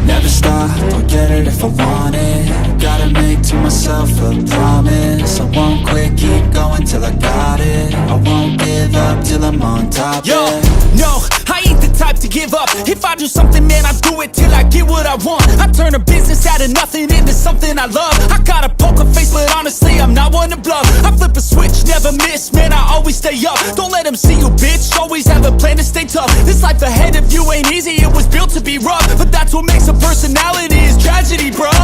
Never stop, I'll get it if I want it. Gotta make to myself a promise. I won't quit, keep going till I got it. I won't give up till I'm on top, Yo, yeah. no, I ain't the type to give up. If I do something, man, I do it till I get what I want. I turn a business out of nothing into something I love. I got a poker face, but honestly, I'm not one to bluff. I flip a switch, never miss, man, I always stay up. Don't let them see you, bitch, always have a plan to stay tough. This life ahead of you ain't easy, it was built to be rough. But that's what makes a personality, is tragedy, bruh.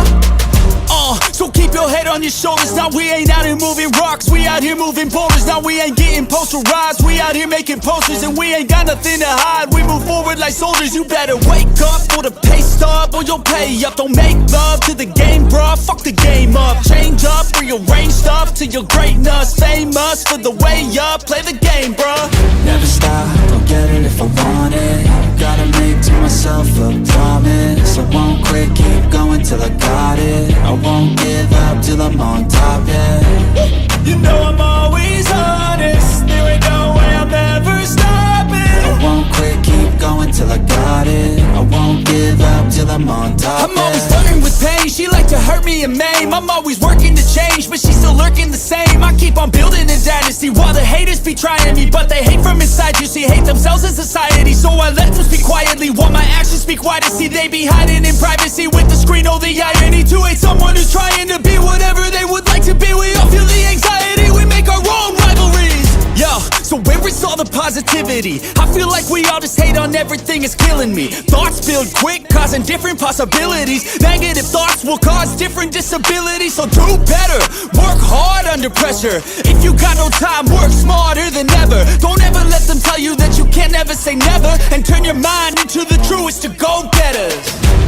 So keep your head on your shoulders. Now we ain't out here moving rocks, we out here moving boulders. Now we ain't getting posterized, we out here making posters. And we ain't got nothing to hide, we move forward like soldiers. You better wake up for the pay stub, or you'll pay up. Don't make love to the game, bruh, fuck the game up. Change up, rearrange stuff to your greatness. Famous for the way up, play the game, bruh. Never stop, I'll get it if I want it. Gotta make to myself a promise. I won't quit, keep going till I got it. I won't give up till I'm on top, yeah. You know I'm always honest, there ain't no way I'm ever stopping. I won't quit, keep going till I got it. I won't give up till I'm on top, I'm always yeah. flirting with pain, she like to hurt me and maim. I'm always working to change, but she's still lurking the same. I keep on building a dynasty. While the haters be trying me, but they hate from inside. You see, hate themselves in society, so I let them speak quietly while my actions speak wider. See, they be hiding in privacy with the screen. Oh, the irony to hate someone who's trying to be whatever they would like to be. We all feel the anxiety, we make our own rivalries. Yo, so where is all the positivity? I feel like we all just hate on everything, it's killing me. Thoughts build quick, causing different possibilities. Negative thoughts will cause different disabilities. So do better, work hard under pressure. If you got no time, work smarter than ever. Don't ever let them tell you that you can't ever say never. And turn your mind into the truest to go-getters.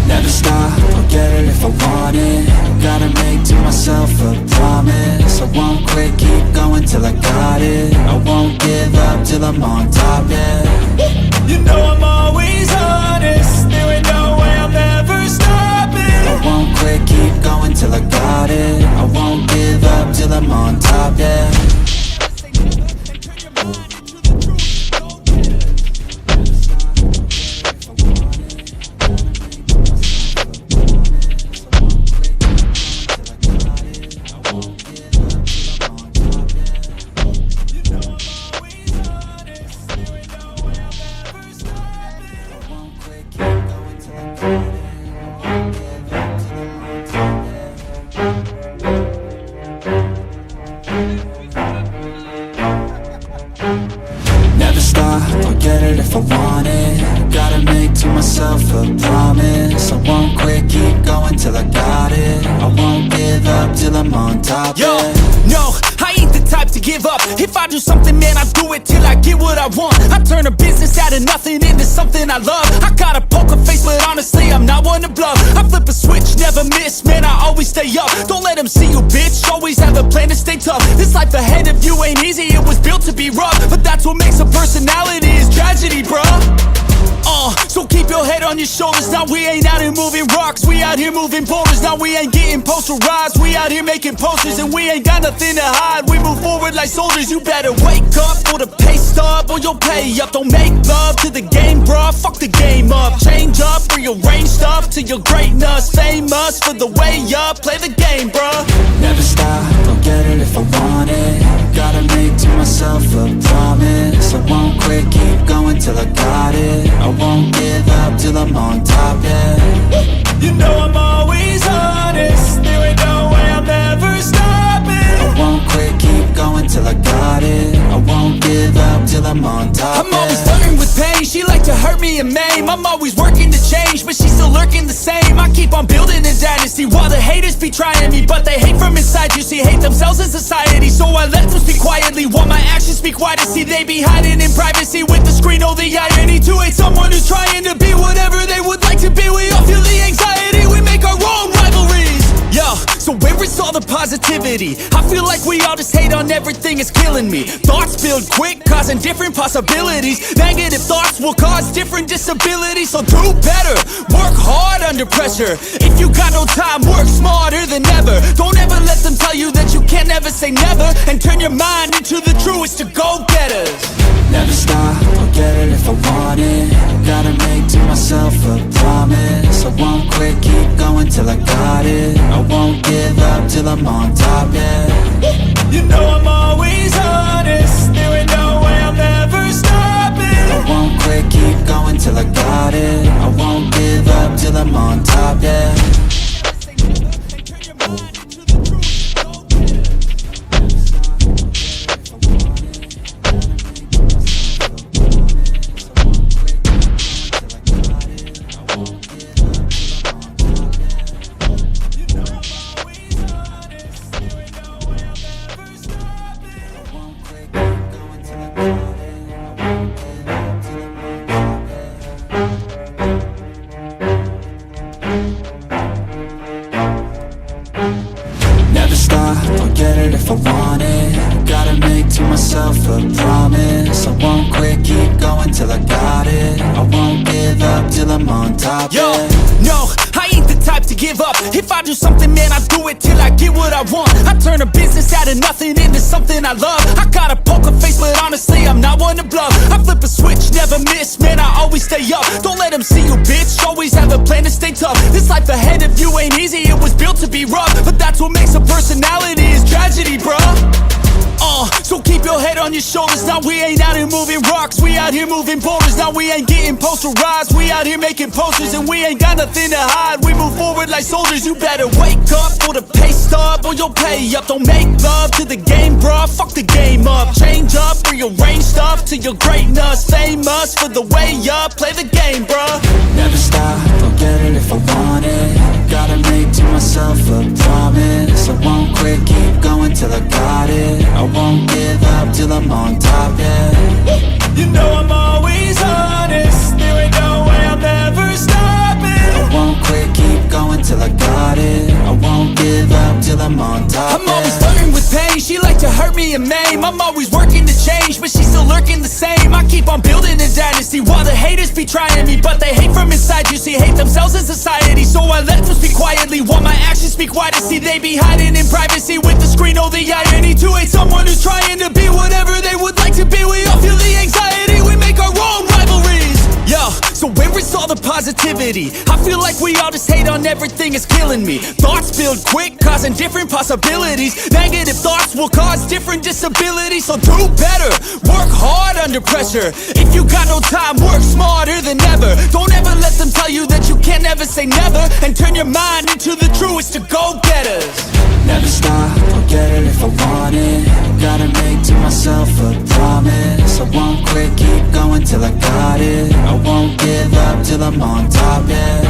Never stop, I'll get it if I want it. Gotta make to myself a promise. I won't quit, keep going till I got it. I won't give up till I'm on top, yeah. You know I'm always honest. There ain't no way I'm ever stopping. I won't quit, keep going till I got it. I won't give up till I'm on top, yeah. Never stop, I'll get it if I want it. Gotta make to myself a promise. I won't quit, keep going till I got it. I won't give up till I'm on top, Yo, yeah. no, I ain't the type to give up. If I do something, man, I do it till I get what I want. I turn a business out of nothing into something I love. I got a poker face, but honestly, I'm not one to bluff. I flip a switch, never miss, man, I always stay up. Don't let them see you, bitch, always have a plan to stay tough. This life ahead of you ain't easy, it was built to be rough. But that's what makes a personality, is tragedy, bruh. So keep your head on your shoulders. Now we ain't out here moving rocks, we out here moving boulders. Now we ain't getting posterized, we out here making posters. And we ain't got nothing to hide, we move forward like soldiers. You better wake up for the pay stub or you'll pay up. Don't make love to the game, bruh, fuck the game up. Change up, rearrange stuff to your greatness. Famous for the way up, play the game, bruh. Never stop, I'll get it if I want it. Gotta make to myself a promise. I won't quit, keep going till I got it. I won't give up till I'm on top, yeah. You know I'm always honest. There ain't no way I'm ever stopping. I won't quit, keep going till I got it. I won't give up till I'm on top, I'm always yeah. flirting with pain. She like to hurt me and maim. I'm always working to change, but she's still lurking the same. I keep on building a dynasty while the haters be trying me, but they hate from inside. You see, hate themselves in society, so I let them speak quietly while my actions speak wider. See, they be hiding in privacy with the screen. Oh, the irony to hate someone who's trying to be whatever they would like to be. We all feel the anxiety, we make our own rivalries. Yo, so where is all the positivity? I feel like we all just hate on everything, it's killing me. Thoughts build quick, causing different possibilities. Negative thoughts will cause different disabilities. So do better, work hard under pressure. If you got no time, work smarter than ever. Don't ever let them tell you that you can't ever say never. And turn your mind into the truest to go-getters. Never stop, I'll get it if I want it. Gotta make to myself a promise. I won't quit, keep going till I got it. I won't give up till I'm on top, yeah. You know I'm always honest. There ain't no way I'm ever stopping. I won't quit, keep going till I got it. I won't give up till I'm on top, yeah. Never stop, I'll get it if I want it. Gotta make to myself a promise. I won't quit, keep going till I got it. I won't give up till I'm on top, Yo, yeah. no, I ain't the type to give up. If I do something, man, I do it till I get what I want. I turn a business out of nothing into something I love. I got a poker face, but honestly, I'm not one to bluff. I flip a switch, never miss, man, I always stay up. Don't let them see you, bitch, always have a plan to stay tough. This life ahead of you ain't easy, it was built to be rough. But that's what makes a personality, is tragedy, bruh. So keep on your shoulders. Now we ain't out here moving rocks, we out here moving boulders. Now we ain't getting posterized, we out here making posters. And we ain't got nothing to hide, we move forward like soldiers. You better wake up for the pay stub or you'll pay up. Don't make love to the game, bruh, fuck the game up. Change up, rearrange stuff to your greatness. Famous for the way up, play the game, bruh. Never stop, I'll get it if I want it. Gotta make to myself a promise. I won't quit, keep going till I got it. I won't give up till I'm on top, yeah. You know I'm always honest, there ain't no way I'm ever stopping. I won't quit, keep going till I got it. I won't give up till I'm on top, I'm always flirting with pain, she like to hurt me and maim. I'm always working to change, but she's still lurking the same. I keep on building a dynasty while the haters be trying me. But they hate from inside, you see, hate themselves in society. So I let them speak quietly while my actions speak wider. See, they be hiding in privacy with the screen. Oh, the irony to hate someone who's trying to be whatever they would like to be. We all feel the anxiety, we make our own rivalries. Yo, so where is all the positivity? I feel like we all just hate on everything, it's killing me. Thoughts build quick, causing different possibilities. Negative thoughts will cause different disabilities. So do better, work hard under pressure. If you got no time, work smarter than ever. Don't ever let them tell you that you can't ever say never. And turn your mind into the truest of go-getters. Never stop, I'll get it if I want it. Gotta make to myself a promise. I won't quit, keep going till I got it. I won't give up till I'm on top, yeah.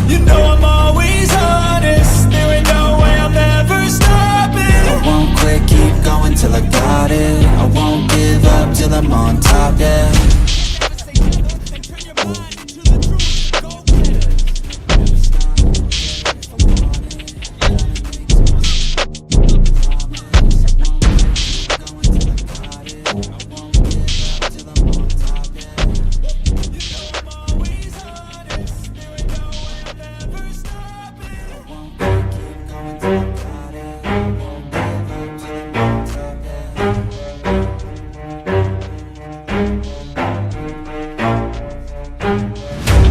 You know I'm always honest, there ain't no way I'm ever stopping. I won't quit, keep going till I got it. I won't give up till I'm on top, yeah.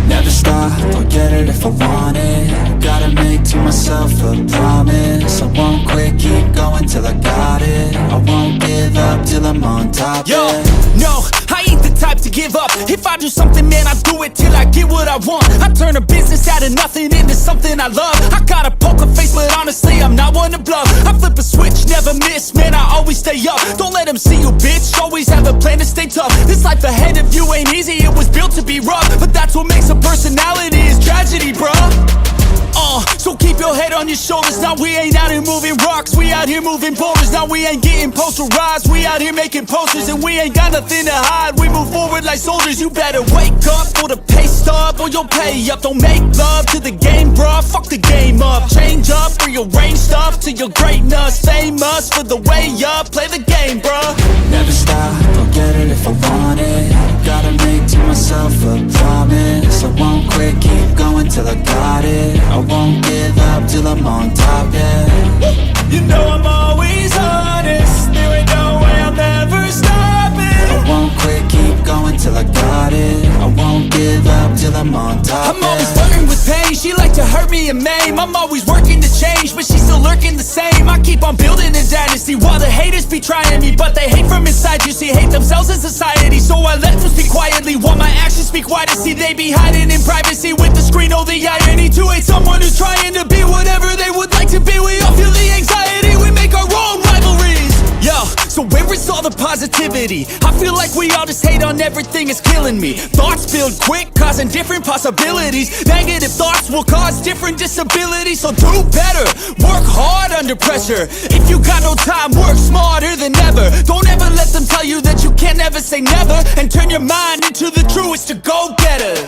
Never stop, I'll get it if I want it. Gotta make to myself a promise. I won't quit, keep going till I got it. I won't give up till I'm on top, Yo, yeah. no, I ain't the type to give up. If I do something, man, I do it till I get what I want. I turn a business out of nothing into something I love. I got a poker face, but honestly, I'm not one to bluff. I flip a switch, never miss, man, I always stay up. Don't let them see you, bitch, always have a plan to stay tough. This life ahead of you ain't easy, it was built to be rough. But that's what makes a personality, is tragedy, bruh. So keep your head on your shoulders. Now we ain't out here moving rocks, we out here moving boulders. Now we ain't getting posterized, we out here making posters. And we ain't got nothing to hide, we move forward like soldiers. You better wake up for the pay stub or you'll pay up. Don't make love to the game, bruh, fuck the game up. Change up, rearrange stuff to your greatness. Famous for the way up, play the game, bruh. Never stop, I'll get it if I want it. Gotta make to myself a promise. I won't quit, keep going till I got it. I won't give up till I'm on top, yeah. You know I'm always honest, there ain't no way I'm ever stopping. I won't quit, keep going till I got it. I won't give up till I'm on top, I'm always flirting with pain, she like to hurt me and maim. I'm always working to change, but she's still lurking the same. I keep on building a dynasty while the haters be trying me. But they hate from inside, you see, hate themselves in society. So I let them speak quietly while my actions speak wider. See, they be hiding in privacy with the screen. Oh, the irony to hate someone who's trying to be whatever they would like to be. We all feel the anxiety, we make our own rivalries. Yo, so where is all the positivity? I feel like we all just hate on everything, it's killing me. Thoughts build quick, causing different possibilities. Negative thoughts will cause different disabilities. So do better, work hard under pressure. If you got no time, work smarter than ever. Don't ever let them tell you that you can't ever say never. And turn your mind into the truest of go-getters.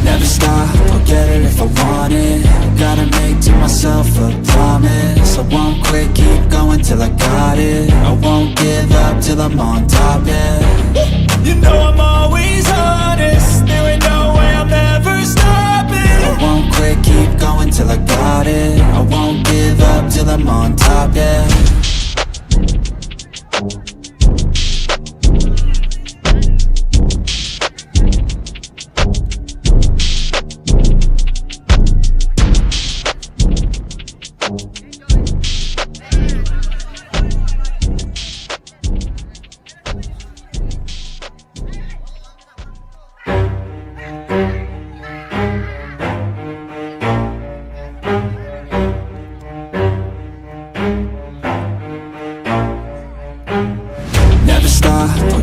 Never stop, I'll get it if I want it. Gotta make to myself a promise. I won't quit, keep going till I got it. I won't give up till I'm on top, yeah. You know I'm always honest, there ain't no way I'm ever stopping. I won't quit, keep going till I got it. I won't give up till I'm on top, yeah.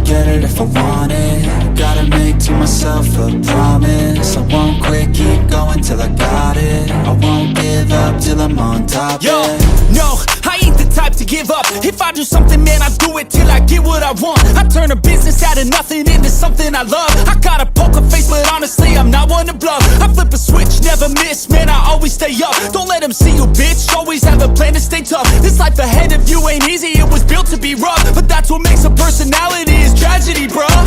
get it if I want it. Gotta make to myself a promise. I won't quit, keep going till I got it. I won't give up till I'm on top. Yo, yeah. no, I ain't the type to give up. If I do something, man, I do it till I get what I want. I turn a business out of nothing into something I love. I got a poker face, but honestly, I'm not one to bluff. I flip a switch, never miss, man, I always stay up. Don't let them see you, bitch, always have a plan to stay tough. This life ahead of you ain't easy, it was built to be rough. But that's what makes a personality, is tragedy, bruh.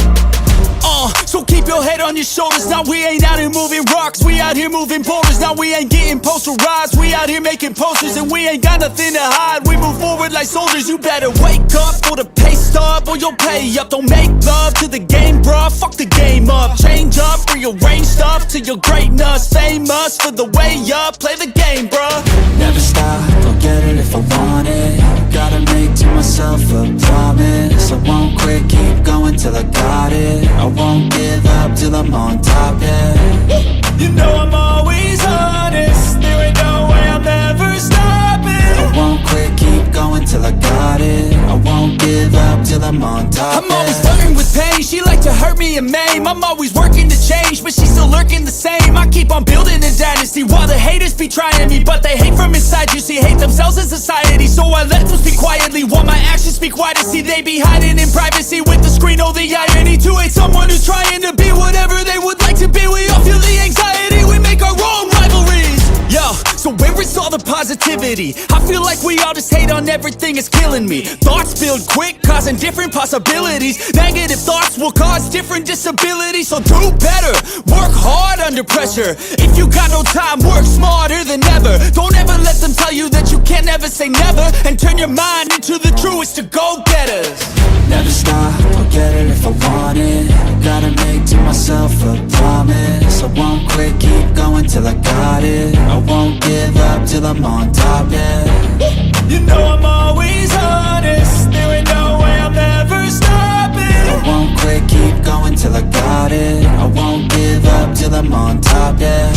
So keep your head on your shoulders. Now we ain't out here moving rocks, we out here moving boulders. Now we ain't getting posterized, we out here making posters. And we ain't got nothing to hide, we move forward like soldiers. You better wake up for the pay stub, or you'll pay up. Don't make love to the game, bruh, fuck the game up. Change up, rearrange stuff to your greatness. Famous for the way up, play the game, bruh. Never stop, I'll get it if I want it. Gotta make to myself a promise. I won't quit, keep going till I got it. I won't give up till I'm on top, yeah. You know I'm always honest, there ain't no way I'm ever stopping. I won't quit, keep going till I got it. I won't give up till I'm on top, I'm always flirting with pain, she like to hurt me and maim. I'm always working to change, but she's still lurking the same. I keep on building a dynasty while the haters be trying me. But they hate from inside, you see, hate themselves in society. So I let them speak quietly while my actions speak wider. See, they be hiding in privacy with the screen, oh the irony. To hate someone who's trying to be whatever they would like to be. We all feel the anxiety, we make our own rivalries. Yo, so where is all the positivity? I feel like we all just hate on everything, it's killing me. Thoughts build quick, causing different possibilities. Negative thoughts will cause different disabilities. So do better, work hard under pressure. If you got no time, work smarter than ever. Don't ever let them tell you that you can't ever say never. And turn your mind into the truest of go-getters. Never stop, I'll get it if I want it. Gotta make to myself a promise. I won't quit, keep going till I got it. I won't give up till I'm on top, yeah. You know I'm always honest, there ain't no way I'm ever stopping. I won't quit, keep going till I got it. I won't give up till I'm on top, yeah.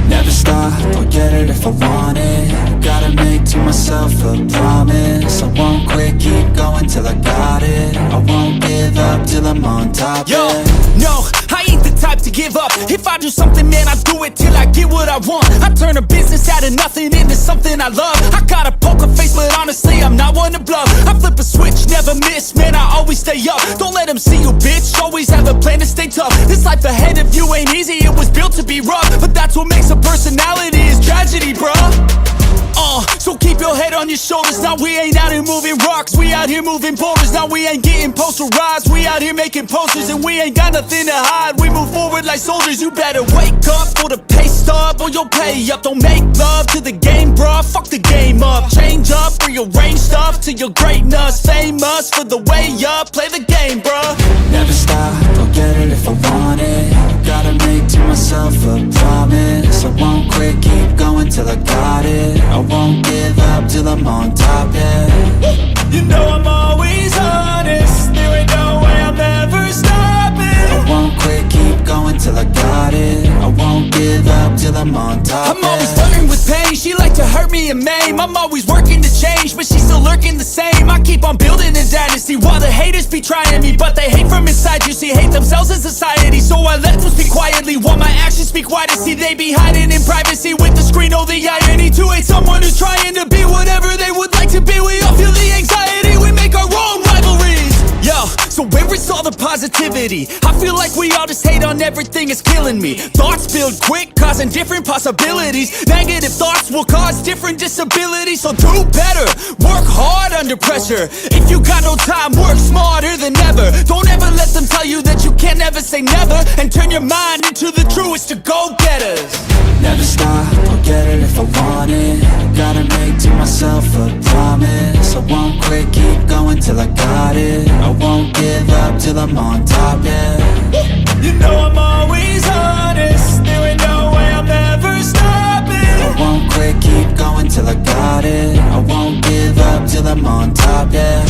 Never stop, I'll get it if I want it. Gotta make to myself a promise. I won't quit, keep going till I got it. I won't give up till I'm on top, Yo, yeah. no, I ain't the type to give up. If I do something, man, I do it till I get what I want. I turn a business out of nothing into something I love. I got a poker face, but honestly, I'm not one to bluff. I flip a switch, never miss, man, I always stay up. Don't let them see you, bitch, always have a plan to stay tough. This life ahead of you ain't easy, it was built to be rough. But that's what makes a personality, is tragedy, bruh. So keep your head on your shoulders. Now we ain't out here moving rocks, we out here moving boulders. Now we ain't getting posterized, we out here making posters. And we ain't got nothing to hide, we move forward like soldiers. You better wake up for the pay stub, or you'll pay up. Don't make love to the game, bruh, fuck the game up. Change up, rearrange stuff to your greatness. Famous for the way up, play the game, bruh. Never stop, I'll get it if I want it. Gotta make to myself a promise. I won't quit, keep going till I got it. I won't give up till I'm on top, yeah. You know I'm always honest, there ain't no way I'm ever stopping. I won't quit, keep going till I got it. I won't give up till I'm on top, I'm always yeah. flirting with pain, she like to hurt me and maim. I'm always working to change, but she's still lurking the same. I keep on building a dynasty while the haters be trying me. But they hate from inside, you see, hate themselves in society. So I let them speak quietly while my actions speak wider. See, they be hiding in privacy with the screen, oh the irony. To hate someone who's trying to be whatever they would like to be. We all feel the anxiety, we make our own rivalries. Yo, so where is all the positivity? I feel like we all just hate on everything, it's killing me. Thoughts build quick, causing different possibilities. Negative thoughts will cause different disabilities. So do better, work hard under pressure. If you got no time, work smarter than ever. Don't ever let them tell you that you can't ever say never. And turn your mind into the truest of go-getters. Never stop, I'll get it if I want it. Gotta make to myself a promise. I won't quit, keep going till I it. I won't give up till I'm on top, yeah. You know I'm always honest, there ain't no way I'm ever stopping. I won't quit, keep going till I got it. I won't give up till I'm on top, yeah.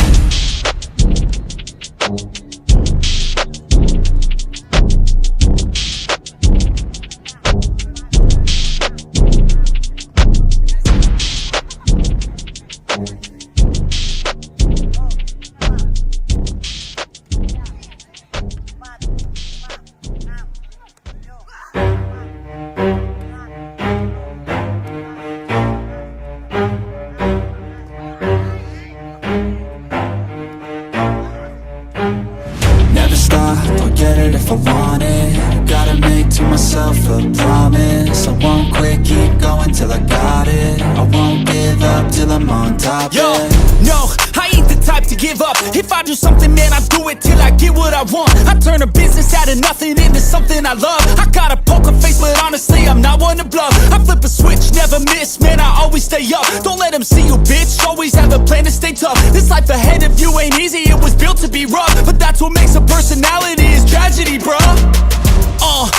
Never stop, I'll get it if I want it. Gotta make to myself a promise. I won't quit, keep going till I got it. I won't give up till I'm on top, Yo, yeah. no, I ain't the type to give up. If I do something, man, I do it till I get what I want. I turn a business out of nothing into something I love. I got a poker face, but honestly, I'm not one to bluff. I flip a switch, never miss, man, I always stay up. Don't let them see you, bitch, always have a plan to stay tough. This life ahead of you ain't easy, it was built to be rough. But that's what makes a personality, is tragedy, bruh.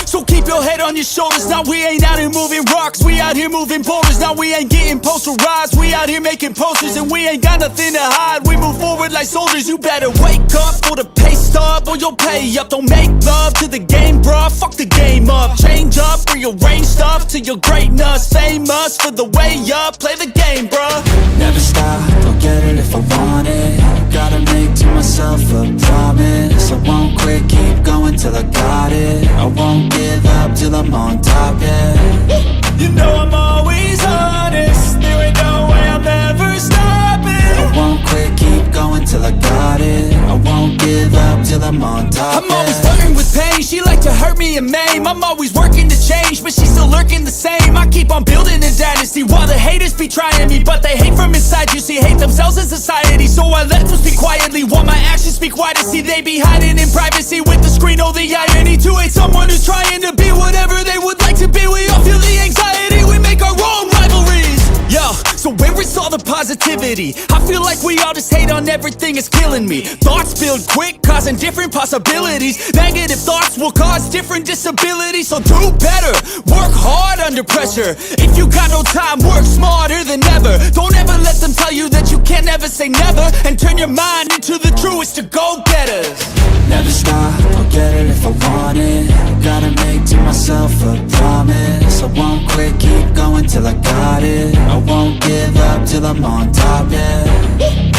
So keep your head on your shoulders. Now we ain't out here moving rocks, we out here moving boulders. Now we ain't getting posterized, we out here making posters. And we ain't got nothing to hide, we move forward like soldiers. You better wake up for the pay stub, or you'll pay up. Don't make love to the game, bruh, fuck the game up. Change up, rearrange stuff to your greatness. Famous for the way up, play the game, bruh. Never stop, I'll get it if I want it. Gotta make to myself a promise. I won't quit, keep going till I got it. I won't give up till I'm on top, yeah. You know I'm always honest, there ain't no way I'm ever stopping. I won't quit, keep going till I got it. I won't give up till I'm on top, I'm always yeah. flirting with pain, she like to hurt me and maim. I'm always working to change, but she's still lurking the same. I keep on building a dynasty while the haters be trying me. But they hate from inside, you see, hate themselves in society. So I let them speak quietly while my actions speak wider. See, they be hiding in privacy with the screen, oh the irony. To hate someone who's trying to be whatever they would like to be. We all feel the anxiety, we make our own rivalries. Yo, so where is all the positivity? I feel like we all just hate on everything, it's killing me. Thoughts build quick, causing different possibilities. Negative thoughts will cause different disabilities. So do better, work hard under pressure. If you got no time, work smarter than ever. Don't ever let them tell you that you can't ever say never. And turn your mind into the truest to go-getters. Never stop, I'll get it if I want it. Gotta make to myself a promise. I won't quit, keep going till I got it. I won't give up till I'm on top, yeah.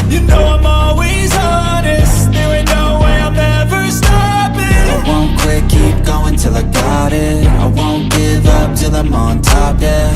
You know I'm always honest, there ain't no way I'm ever stopping. I won't quit, keep going till I got it. I won't give up till I'm on top, yeah.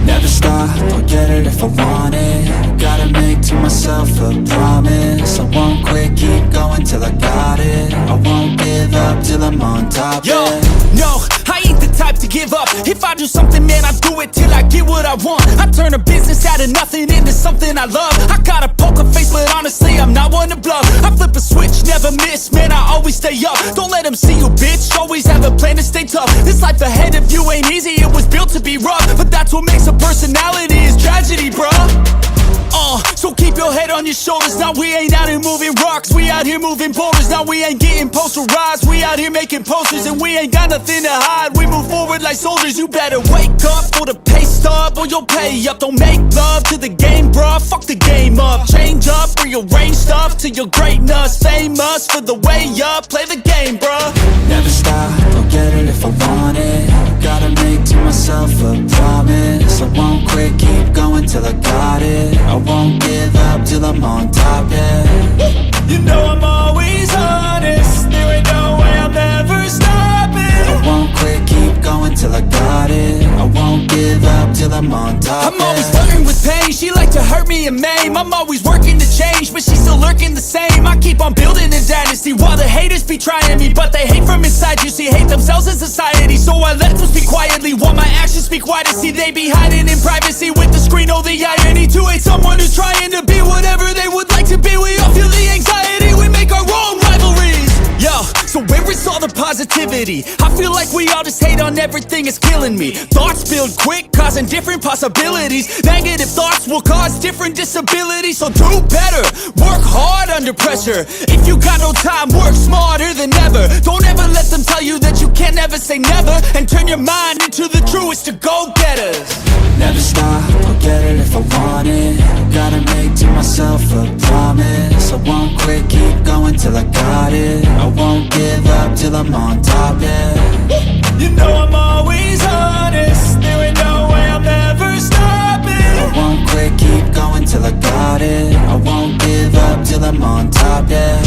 Never stop, I'll get it if I want it. Gotta make to myself a promise. I won't quit, keep going till I got it. I won't give up till I'm on top, Yo, yeah. no, I ain't the type to give up. If I do something, man, I do it till I get what I want. I turn a business out of nothing into something I love. I got a poker face, but honestly, I'm not one to bluff. I flip a switch, never miss, man, I always stay up. Don't let them see you, bitch, always have a plan to stay tough. This life ahead of you ain't easy, it was built to be rough. But that's what makes a personality, is tragedy, bruh. So keep your head on your shoulders. Now we ain't out here moving rocks, we out here moving boulders. Now we ain't getting posterized, we out here making posters. And we ain't got nothing to hide, we move forward like soldiers. You better wake up for the pay stub, or you'll pay up. Don't make love to the game, bruh, fuck the game up. Change up, rearrange stuff to your greatness. Famous for the way up, play the game, bruh. Never stop, I'll get it if I want it. Gotta make to myself a promise. I won't quit, keep going till I got it. I won't give up till I'm on top, yeah. You know I'm always honest, there ain't no way I'm ever stopping. I won't quit, keep going till I got it. it. I won't give up till I'm on top. I'm always flirting with pain, she like to hurt me and maim. I'm always working to change, but she's still lurking the same. I keep on building a dynasty while the haters be trying me, but they hate from inside. You see, hate themselves in society, so I let them speak quietly while my actions speak wider. See, they be hiding in privacy with the screen. Oh, the irony to hate someone who's trying to be whatever they would like to be. We all feel the anxiety, we make our own rivalries. Yo, so where is all the positivity? I feel like we all just hate on everything, it's killing me. Thoughts build quick, causing different possibilities. Negative thoughts will cause different disabilities. So do better, work hard under pressure. If you got no time, work smarter than ever. Don't ever let them tell you that you can't ever say never, and turn your mind into the truest of go-getters. Never stop, I'll get it if I want it. Gotta make to myself a promise. I won't quit, keep going till I got it. I won't give up till I'm on top, yeah. You know I'm always honest, there ain't no way I'm ever stopping. I won't quit, keep going till I got it. I won't give up till I'm on top, yeah.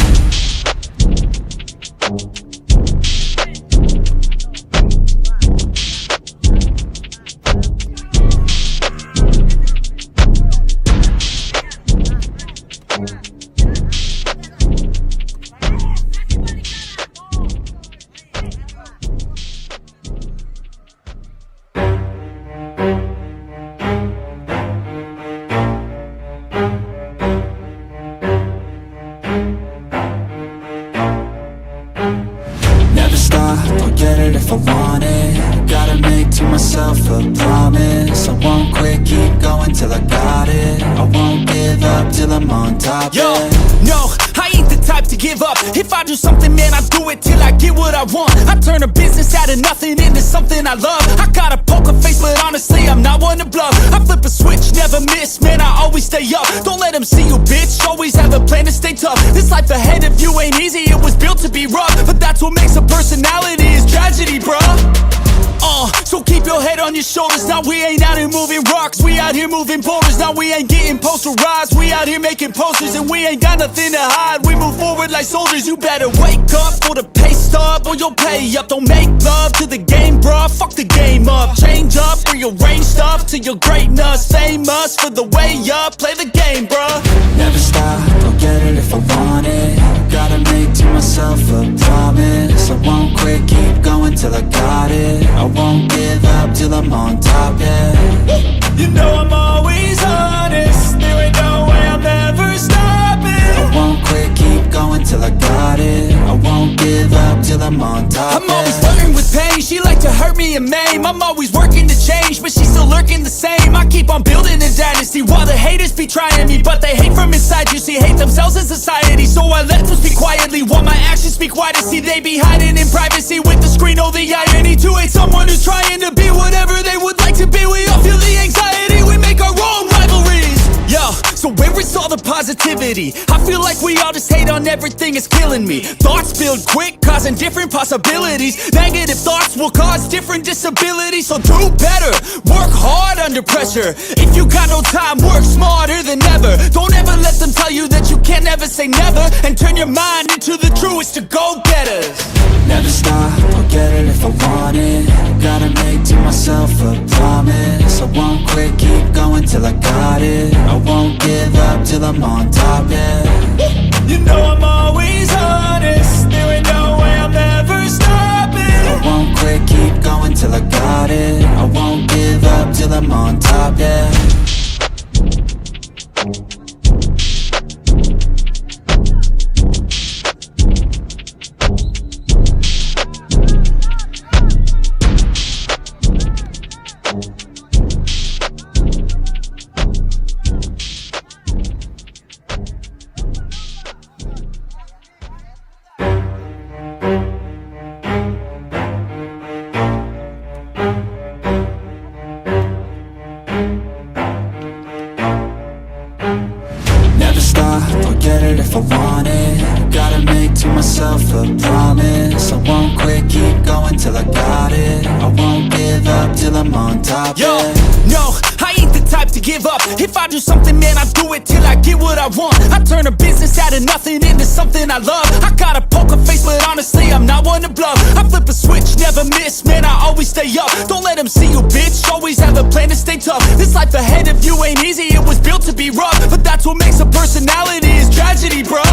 I'll get it if I want it. Gotta make to myself a promise. I won't quit, keep going till I got it. I won't give up till I'm on top. Yo, yeah. no, I ain't the type to give up. If I do something, man, I do it till I get what I want. I turn a business out of nothing into something I love. I got a poker face, but honestly, I'm not one to bluff. I flip a switch, never miss, man, I always stay up. Don't let them see you, bitch, always have a plan to stay tough. This life ahead of you ain't easy, it was built to be rough. But that's what makes a personality, is tragedy, bruh. So keep your head on your shoulders. Now we ain't out here moving rocks, we out here moving boulders. Now we ain't getting posterized, we out here making posters. And we ain't got nothing to hide, we move forward like soldiers. You better wake up for the pay stub, or you'll pay up. Don't make love to the game, bruh, fuck the game up. Change up, rearrange stuff to your greatness. Famous for the way up, play the game, bruh. Never stop, I'll get it if I want it. Gotta make to myself a promise. I won't quit, keep going till I got it. I won't give up till I'm on top, yeah. You know I'm always honest, there ain't no way I'm ever stopping. I won't quit, keep going till I got it. I won't give up till I'm on top, I'm always flirting with pain, she like to hurt me and maim. I'm always working to change, but she's still lurking the same. I keep on building a dynasty while the haters be trying me, but they hate from inside. You see, hate themselves in society, so I let them speak quietly while my actions speak wider. See, they be hiding in privacy with the screen. Oh, the irony to hate someone who's trying to be whatever they would like to be. We all feel the anxiety, we make our own rivalries. Yo, so where is all the positivity? I feel like we all just hate on everything, it's killing me. Thoughts build quick, causing different possibilities. Negative thoughts will cause different disabilities. So do better, work hard under pressure. If you got no time, work smarter than ever. Don't ever let them tell you that you can't ever say never, and turn your mind into the truest of go-getters. Never stop, I'll get it if I want it. Gotta make to myself a promise. I won't quit, keep going till I got it. I won't give up till I'm on top, yeah. You know I'm always honest, there ain't no way I'm ever stopping. I won't quit, keep going till I got it. I won't give up till I'm on top, yeah. I'll get it if I want it. Gotta make to myself a promise. I won't quit, keep going till I got it. I won't give up till I'm on top, Yo, yeah. no, I ain't the type to give up. If I do something, man, I do it till I get what I want. I turn a business out of nothing into something I love. I got a poker face, but honestly, I'm not one to bluff. I flip a switch, never miss, man, I always stay up. Don't let them see you, bitch, always have a plan to stay tough. This life ahead of you ain't easy, it was built to be rough. But that's what makes a personality, is tragedy, bruh.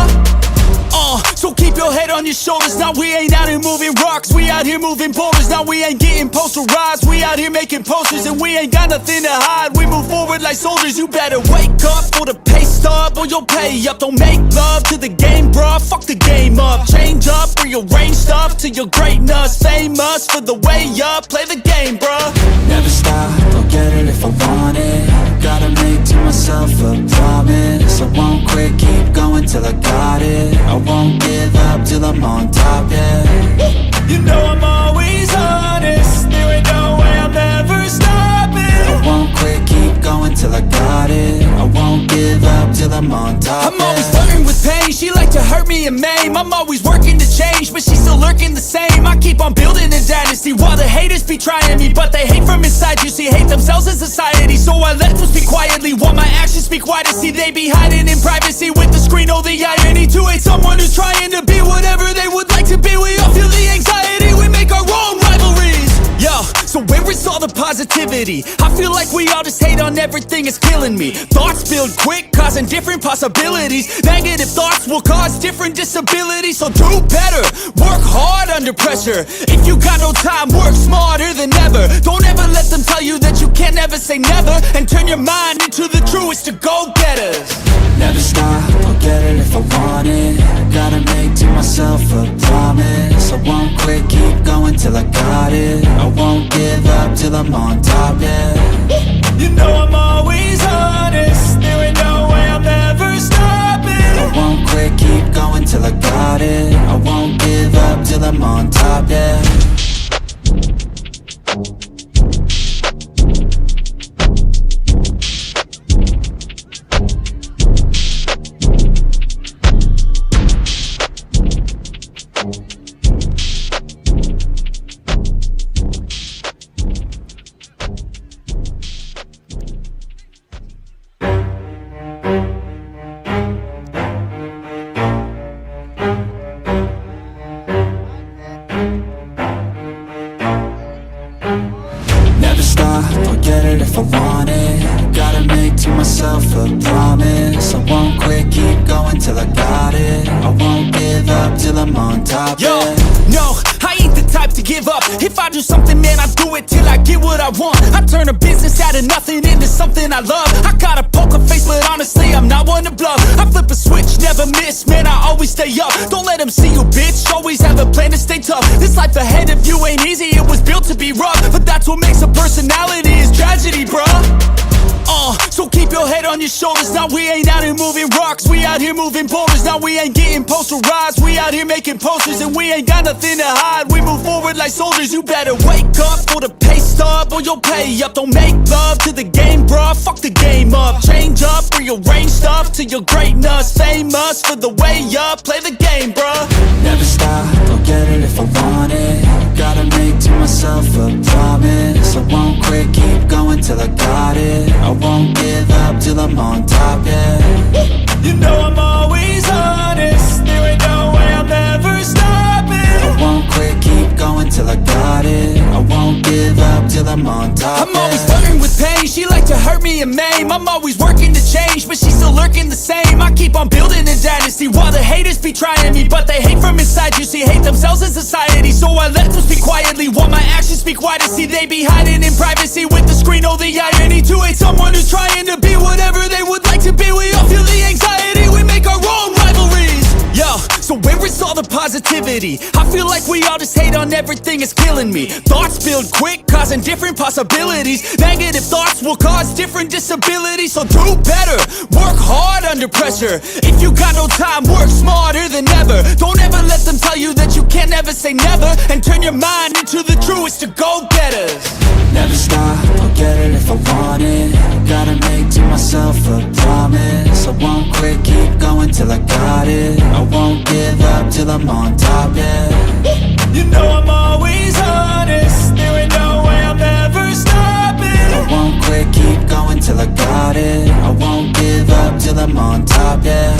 So keep your head on your shoulders. Now we ain't out here moving rocks, we out here moving boulders. Now we ain't getting posterized, we out here making posters. And we ain't got nothing to hide, we move forward like soldiers. You better wake up for the pay stub, or you'll pay up. Don't make love to the game, bruh, fuck the game up. Change up, rearrange stuff to your greatness. Famous for the way up, play the game, bruh. Never stop, I'll get it if I want it. Gotta make to myself a promise. I won't quit, keep going till I got it. I won't give up till I'm on top, yeah. You know I'm always honest, there ain't no way I'm ever stopping. I won't quit, keep going till I got it. I won't give up till I'm on top, I'm always flirting with pain, she like to hurt me and maim. I'm always working to change, but she's still lurking the same. I keep on building a dynasty while the haters be trying me. But they hate from inside, you see, hate themselves as society. So I let them speak quietly while my actions speak wider. See, they be hiding in privacy with the screen, oh the irony. To hate someone who's trying to be whatever they would like to be. We all feel the anxiety, we make our own rivalries. Yo, so where is all the positivity? I feel like we all just hate on everything, it's killing me. Thoughts build quick, causing different possibilities. Negative thoughts will cause different disabilities. So do better, work hard under pressure. If you got no time, work smarter than ever. Don't ever let them tell you that you can't never say never. And turn your mind into the truest of go-getters. Never stop, I'll get it if I want it. Gotta make to myself a promise. I won't quit, keep going till I got it. I won't give up till I'm on top, yeah. You know I'm always honest, there ain't no way I'm ever stopping. I won't quit, keep going till I got it. I won't give up till I'm on top, yeah. If I want it, gotta make to myself a promise. I won't quit, keep going till I got it. I won't give up till I'm on top, Yo, yeah. no, I ain't the type to give up. If I do something, man, I do it till I get what I want. I turn a business out of nothing into something I love. I got a poker face, but honestly, I'm not one to bluff. I flip a switch, never miss, man, I always stay up. Don't let them see you, bitch, always have a plan to stay tough. This life ahead of you ain't easy, it was built to be rough. But that's what makes a personality, is tragedy, bruh. So keep your head on your shoulders. Now we ain't out here moving rocks, we out here moving boulders. Now we ain't getting posterized, we out here making posters. And we ain't got nothing to hide, we move forward like soldiers. You better wake up for the pay stub, or you'll pay up. Don't make love to the game, bruh, fuck the game up. Change up, rearrange stuff to your greatness. Famous for the way up, play the game, bruh. Never stop, I'll get it if I want it. Gotta make to myself a promise. I won't quit, keep going till I got it. I won't give up till I'm on top, yeah. You know I'm always honest, there ain't no way I'm ever stopping. I won't quit, keep going till I got it. I won't give up till I'm on top, I'm always flirting with pain, she like to hurt me and maim. I'm always working to change, but she's still lurking the same. I keep on building a dynasty while the haters be trying me. But they hate from inside, you see, hate themselves as society. So I let them speak quietly while my actions speak wider. See, they be hiding in privacy with the screen, oh the irony. To hate someone who's trying to be whatever they would like to be. We all feel the anxiety, we make our own rivalries. Yo, so where is all the positivity? I feel like we all just hate on everything, it's killing me. Thoughts build quick, causing different possibilities. Negative thoughts will cause different disabilities. So do better, work hard under pressure. If you got no time, work smarter than ever. Don't ever let them tell you that you can't never say never. And turn your mind into the truest of go-getters. Never stop, I'll get it if I want it. Gotta make to myself a promise. I won't quit, keep going till I got it. I won't give up till I'm on top, yeah. You know I'm always honest, there ain't no way I'm ever stopping. I won't quit, keep going till I got it. I won't give up till I'm on top, yeah.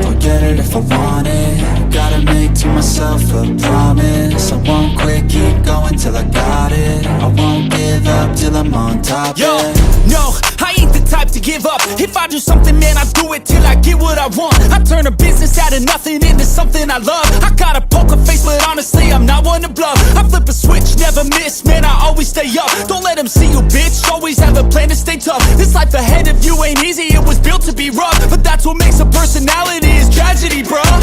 I'll get it if I want it. Gotta make to myself a promise. I won't quit, keep going till I got it. I won't give up till I'm on top, Yo, yeah. no, I ain't the type to give up. If I do something, man, I do it till I get what I want. I turn a business out of nothing into something I love. I got a poker face, but honestly, I'm not one to bluff. I flip a switch, never miss, man, I always stay up. Don't let them see you, bitch, always have a plan to stay tough. This life ahead of you ain't easy, it was built to be rough. But that's what makes a personality, is tragedy, bruh.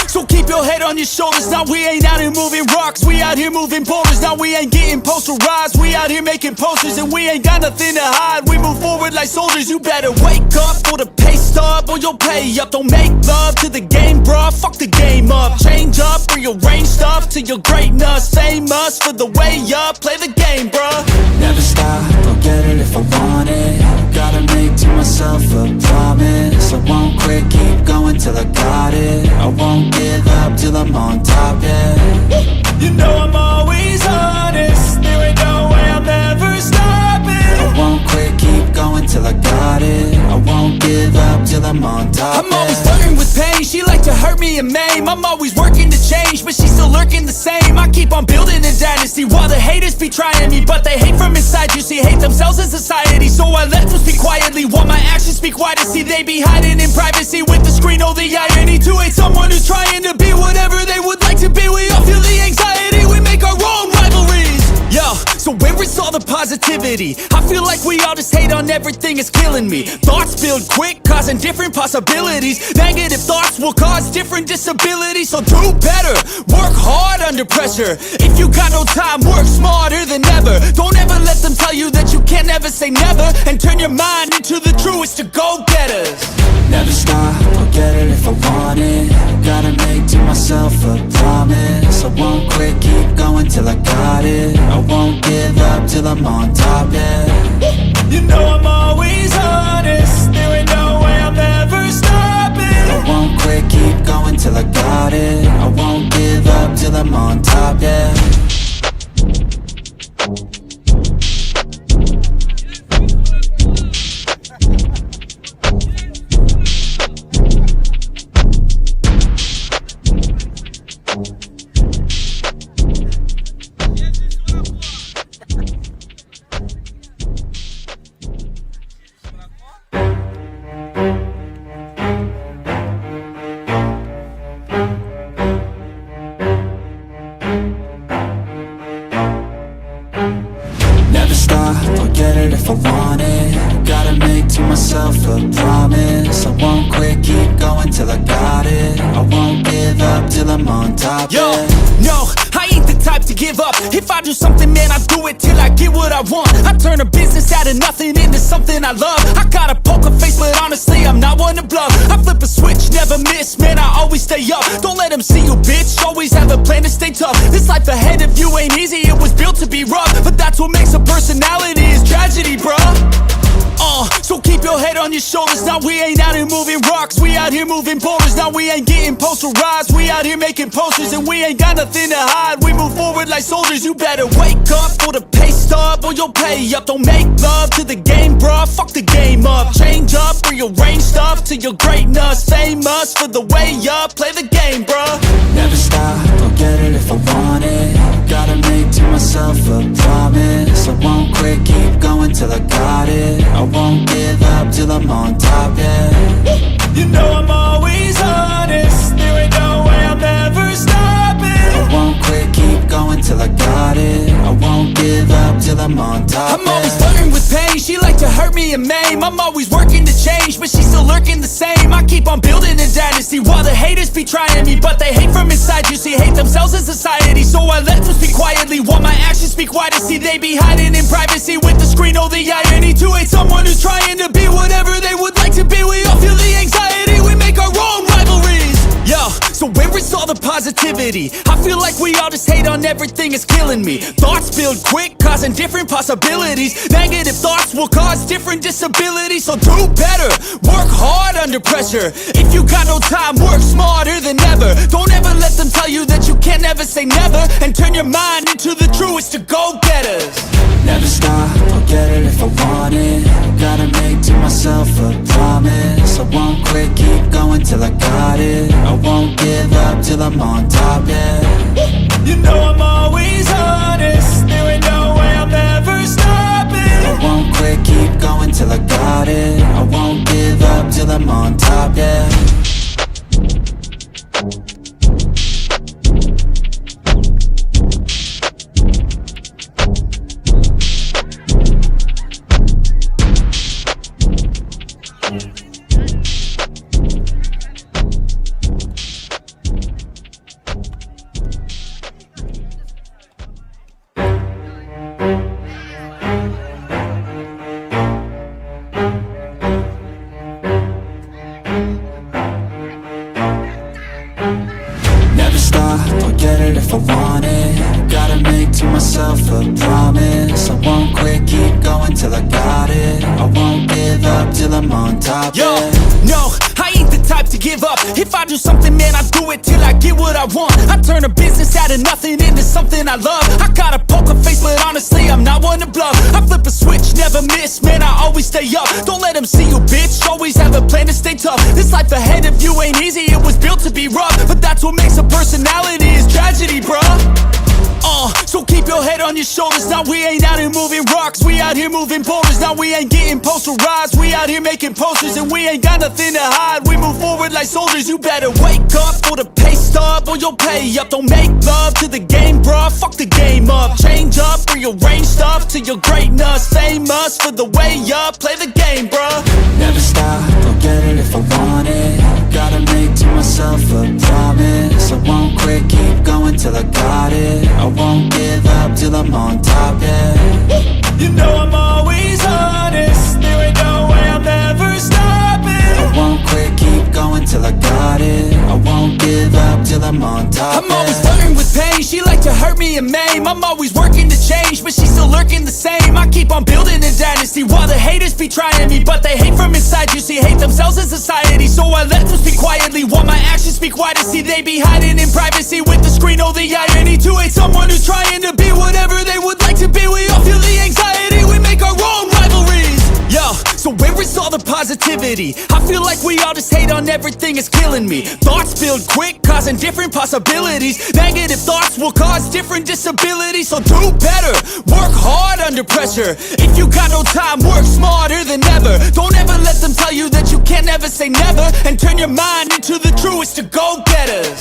So keep your head on your shoulders. Now we ain't out here moving rocks, we out here moving boulders. Now we ain't getting posterized, we out here making posters. And we ain't got nothing to hide, we move forward like soldiers. You better wake up for the pay stub, or you'll pay up. Don't make love to the game, bruh, fuck the game up. Change up, rearrange stuff to your greatness. Famous for the way up, play the game, bruh. Never stop, I'll get it if I want it. Gotta make to myself a promise. I won't quit, keep going till I got it. I won't give up till I'm on top, yeah. You know I'm always honest, there ain't no way I'm ever stopping. I won't quit, keep going till I got it. I won't give up till I'm on top, I'm always flirting with pain, she like to hurt me and maim. I'm always working to change, but she's still lurking the same. I keep on building a dynasty while the haters be trying me. But they hate from inside, you see, hate themselves in society. So I let them speak quietly while my actions speak wider. See, they be hiding in privacy with the screen, oh the irony. To hate someone who's trying to be whatever they would like to be. We all feel the anxiety, we make our own rivalries. Yo, so where is all the positivity? I feel like we all just hate on everything, it's killing me. Thoughts build quick, causing different possibilities. Negative thoughts will cause different disabilities. So do better, work hard under pressure. If you got no time, work smarter than ever. Don't ever let them tell you that you can't ever say never. And turn your mind into the truest of go-getters. Never stop, I'll get it if I want it. Gotta make to myself a promise. I won't quit, keep going till I got it. I won't give up till I'm on top, yeah. You know I'm always honest, there ain't no way I'm ever stopping. I won't quit, keep going till I got it. I won't give up till I'm on top, yeah. Never stop, I'll get it if I want it. Gotta make to myself a promise. I won't quit, keep going till I got it. I won't give up till I'm on top, Yo, yeah. no, I ain't the type to give up. If I do something, man, I do it till I get what I want. I turn a business out of nothing into something I love. I got a poker face, but honestly, I'm not one to bluff. I flip a switch, never miss, man, I always stay up. Don't let them see you, bitch, always have a plan to stay tough. This life ahead of you ain't easy, it was built to be rough. But that's what makes a personality, is tragedy, bruh. So keep your head on your shoulders. Now we ain't out here moving rocks, we out here moving boulders. Now we ain't getting posterized, we out here making posters. And we ain't got nothing to hide, we move forward like soldiers. You better wake up for the pay stub, or you'll pay up. Don't make love to the game, bruh, fuck the game up. Change up, rearrange stuff to your greatness. Famous for the way up, play the game, bruh. Never stop, I'll get it if I want it. Gotta make to myself a promise. I won't quit, keep going till I got it. I won't give up till I'm on top, yeah. You know I'm always honest, there ain't no way I'm ever stopping. I won't quit, keep going till I got it. I won't give up till I'm on top, I'm always yeah. flirting with pain, pain, she like to hurt me and maim. I'm always working to change, but she's still lurking the same. I keep on building a dynasty while the haters be trying me, but they hate from inside. You see, hate themselves in society, so I let them speak quietly while my actions speak wider. See, they be hiding in privacy with the screen. Oh, the irony to hate someone who's trying to be whatever they would like to be. We all feel the anxiety, we make our own rivalries. Yo, so where is all the positivity? I feel like we all just hate on everything, it's killing me. Thoughts build quick, causing different possibilities. Negative thoughts will cause different disabilities. So do better, work hard under pressure. If you got no time, work smarter than ever. Don't ever let them tell you that you can't never say never, and turn your mind into the truest to go-getters. Never stop, I'll get it if I want it. Gotta make to myself a promise. I won't quit, keep going till I got it. I won't give up till I'm on top, yeah. You know I'm always honest, there ain't no way I'm ever stopping. I won't quit, keep going till I got it. I won't give up till I'm on top, yeah. I'll get it if I want it. Gotta make to myself a promise. I won't quit, keep going till I got it. I won't give up till I'm on top, Yo, yeah. no, I ain't the type to give up. If I do something, man, I do it till I get what I want. I turn a business out of nothing into something I love. I got a poker face, but honestly, I'm not one to bluff. I flip a switch, never miss, man, I always stay up. Don't let them see you, bitch, always have a plan to stay tough. This life ahead of you ain't easy, it was built to be rough. But that's what makes a personality, is tragedy, bruh. So keep your head on your shoulders. Now we ain't out here moving rocks, we out here moving boulders. Now we ain't getting posterized, we out here making posters. And we ain't got nothing to hide, we move forward like soldiers. You better wake up for the pay stub, or you'll pay up. Don't make love to the game, bruh, fuck the game up. Change up, rearrange stuff to your greatness. Famous for the way up, play the game, bruh. Never stop, I'll get it if I want it. Gotta make to myself a promise. I won't quit, keep going till I got it. I won't give up till I'm on top, yeah. You know I'm always honest, there ain't no way I'm ever stopping. I won't quit, keep going till I got it. I won't give up till I'm on top, I'm always flirting with pain, she like to hurt me and maim. I'm always working to change, but she's still lurking the same. I keep on building a dynasty while the haters be trying me, but they hate from inside. You see, hate themselves in society, so I let them speak quietly while my actions speak wider. See, they be hiding in privacy with the screen. Oh, the irony to hate someone who's trying to be whatever they would like to be. We all feel the anxiety, we make our own rivalries. Yo, so where is all the positivity? I feel like we all just hate on everything, it's killing me. Thoughts build quick, causing different possibilities. Negative thoughts will cause different disabilities. So do better, work hard under pressure. If you got no time, work smarter than ever. Don't ever let them tell you that you can't never say never, and turn your mind into the truest to go-getters.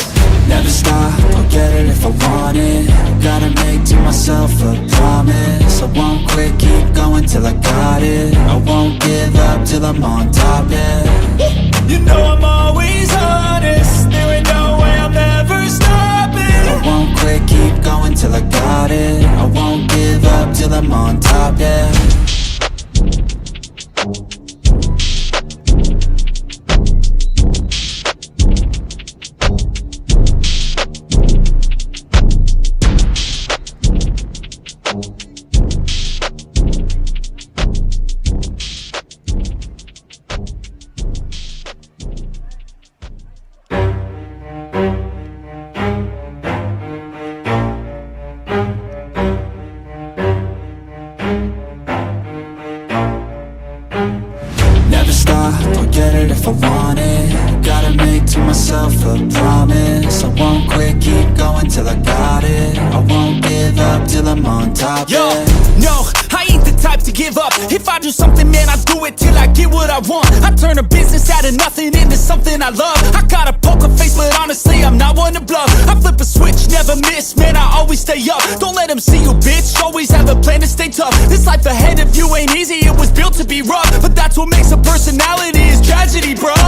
Never stop, I'll get it if I want it. Gotta make to myself a promise. I won't quit, keep going till I got it. I won't give up till I'm on top, yeah. You know I'm always honest, there ain't no way I'm ever stopping. I won't quit, keep going till I got it. I won't give up till I'm on top, yeah. If I want it, gotta make to myself a promise. I won't quit, keep going till I got it. I won't give up till I'm on top, Yo, yeah. no, I ain't the type to give up. If I do something, man, I do it till I get what I want. I turn a business out of nothing into something I love. I got a poker face, but honestly, I'm not one to bluff. I flip a switch, never miss, man, I always stay up. Don't let them see you, bitch, always have a plan to stay tough. This life ahead of you ain't easy, it was to be rough, but that's what makes a personality is tragedy, bruh.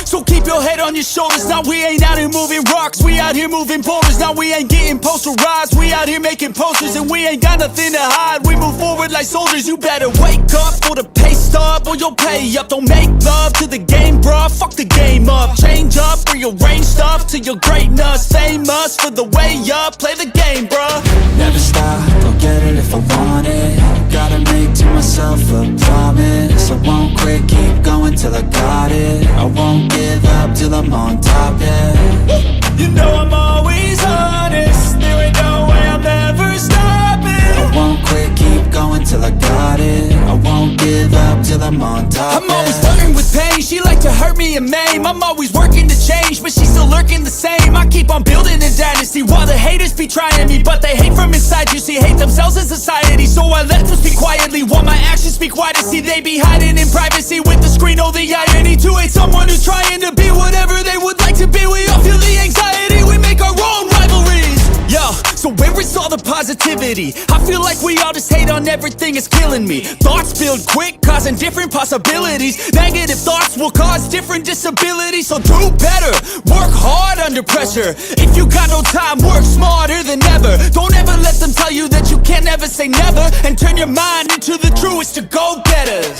So keep your head on your shoulders. Now we ain't out here moving rocks, we out here moving boulders. Now we ain't getting posterized, we out here making posters. And we ain't got nothing to hide, we move forward like soldiers. You better wake up for the pay stub or you'll pay up. Don't make love to the game, bruh, fuck the game up. Change up, rearrange stuff to your greatness. Famous for the way up, play the game, bruh. Never stop, I'll get it if I want it. Gotta make to myself a promise. I won't quit, keep going till I got it. I won't give up till I'm on top, yeah. You know I'm always honest, there ain't no way I'm ever stopping. I won't quit, keep going till I got it. I won't give up till I'm on top, I'm always flirting with pain, she like to hurt me and maim. I'm always working to change, but she's still lurking the same. I keep on building a dynasty while the haters be trying me. But they hate from inside, you see, hate themselves in society. So I let them speak quietly while my actions speak wider. See, they be hiding in privacy with the screen, oh the irony. To hate someone who's trying to be whatever they would like to be. We all feel the anxiety, we make our own rivalries. Yo, so where is all the positivity? I feel like we all just hate on everything, it's killing me. Thoughts build quick, causing different possibilities. Negative thoughts will cause different disabilities. So do better, work hard under pressure. If you got no time, work smarter than ever. Don't ever let them tell you that you can't ever say never. And turn your mind into the truest to go-getters.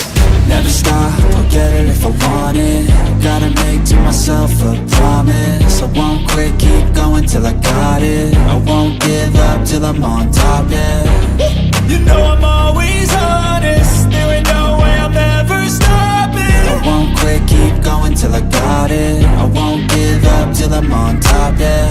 Never stop, I'll get it if I want it. Gotta make to myself a promise. I won't quit, keep going till I got it. I won't give up till I'm on top, yeah. You know I'm always honest, there ain't no way I'm ever stopping. I won't quit, keep going till I got it. I won't give up till I'm on top, yeah.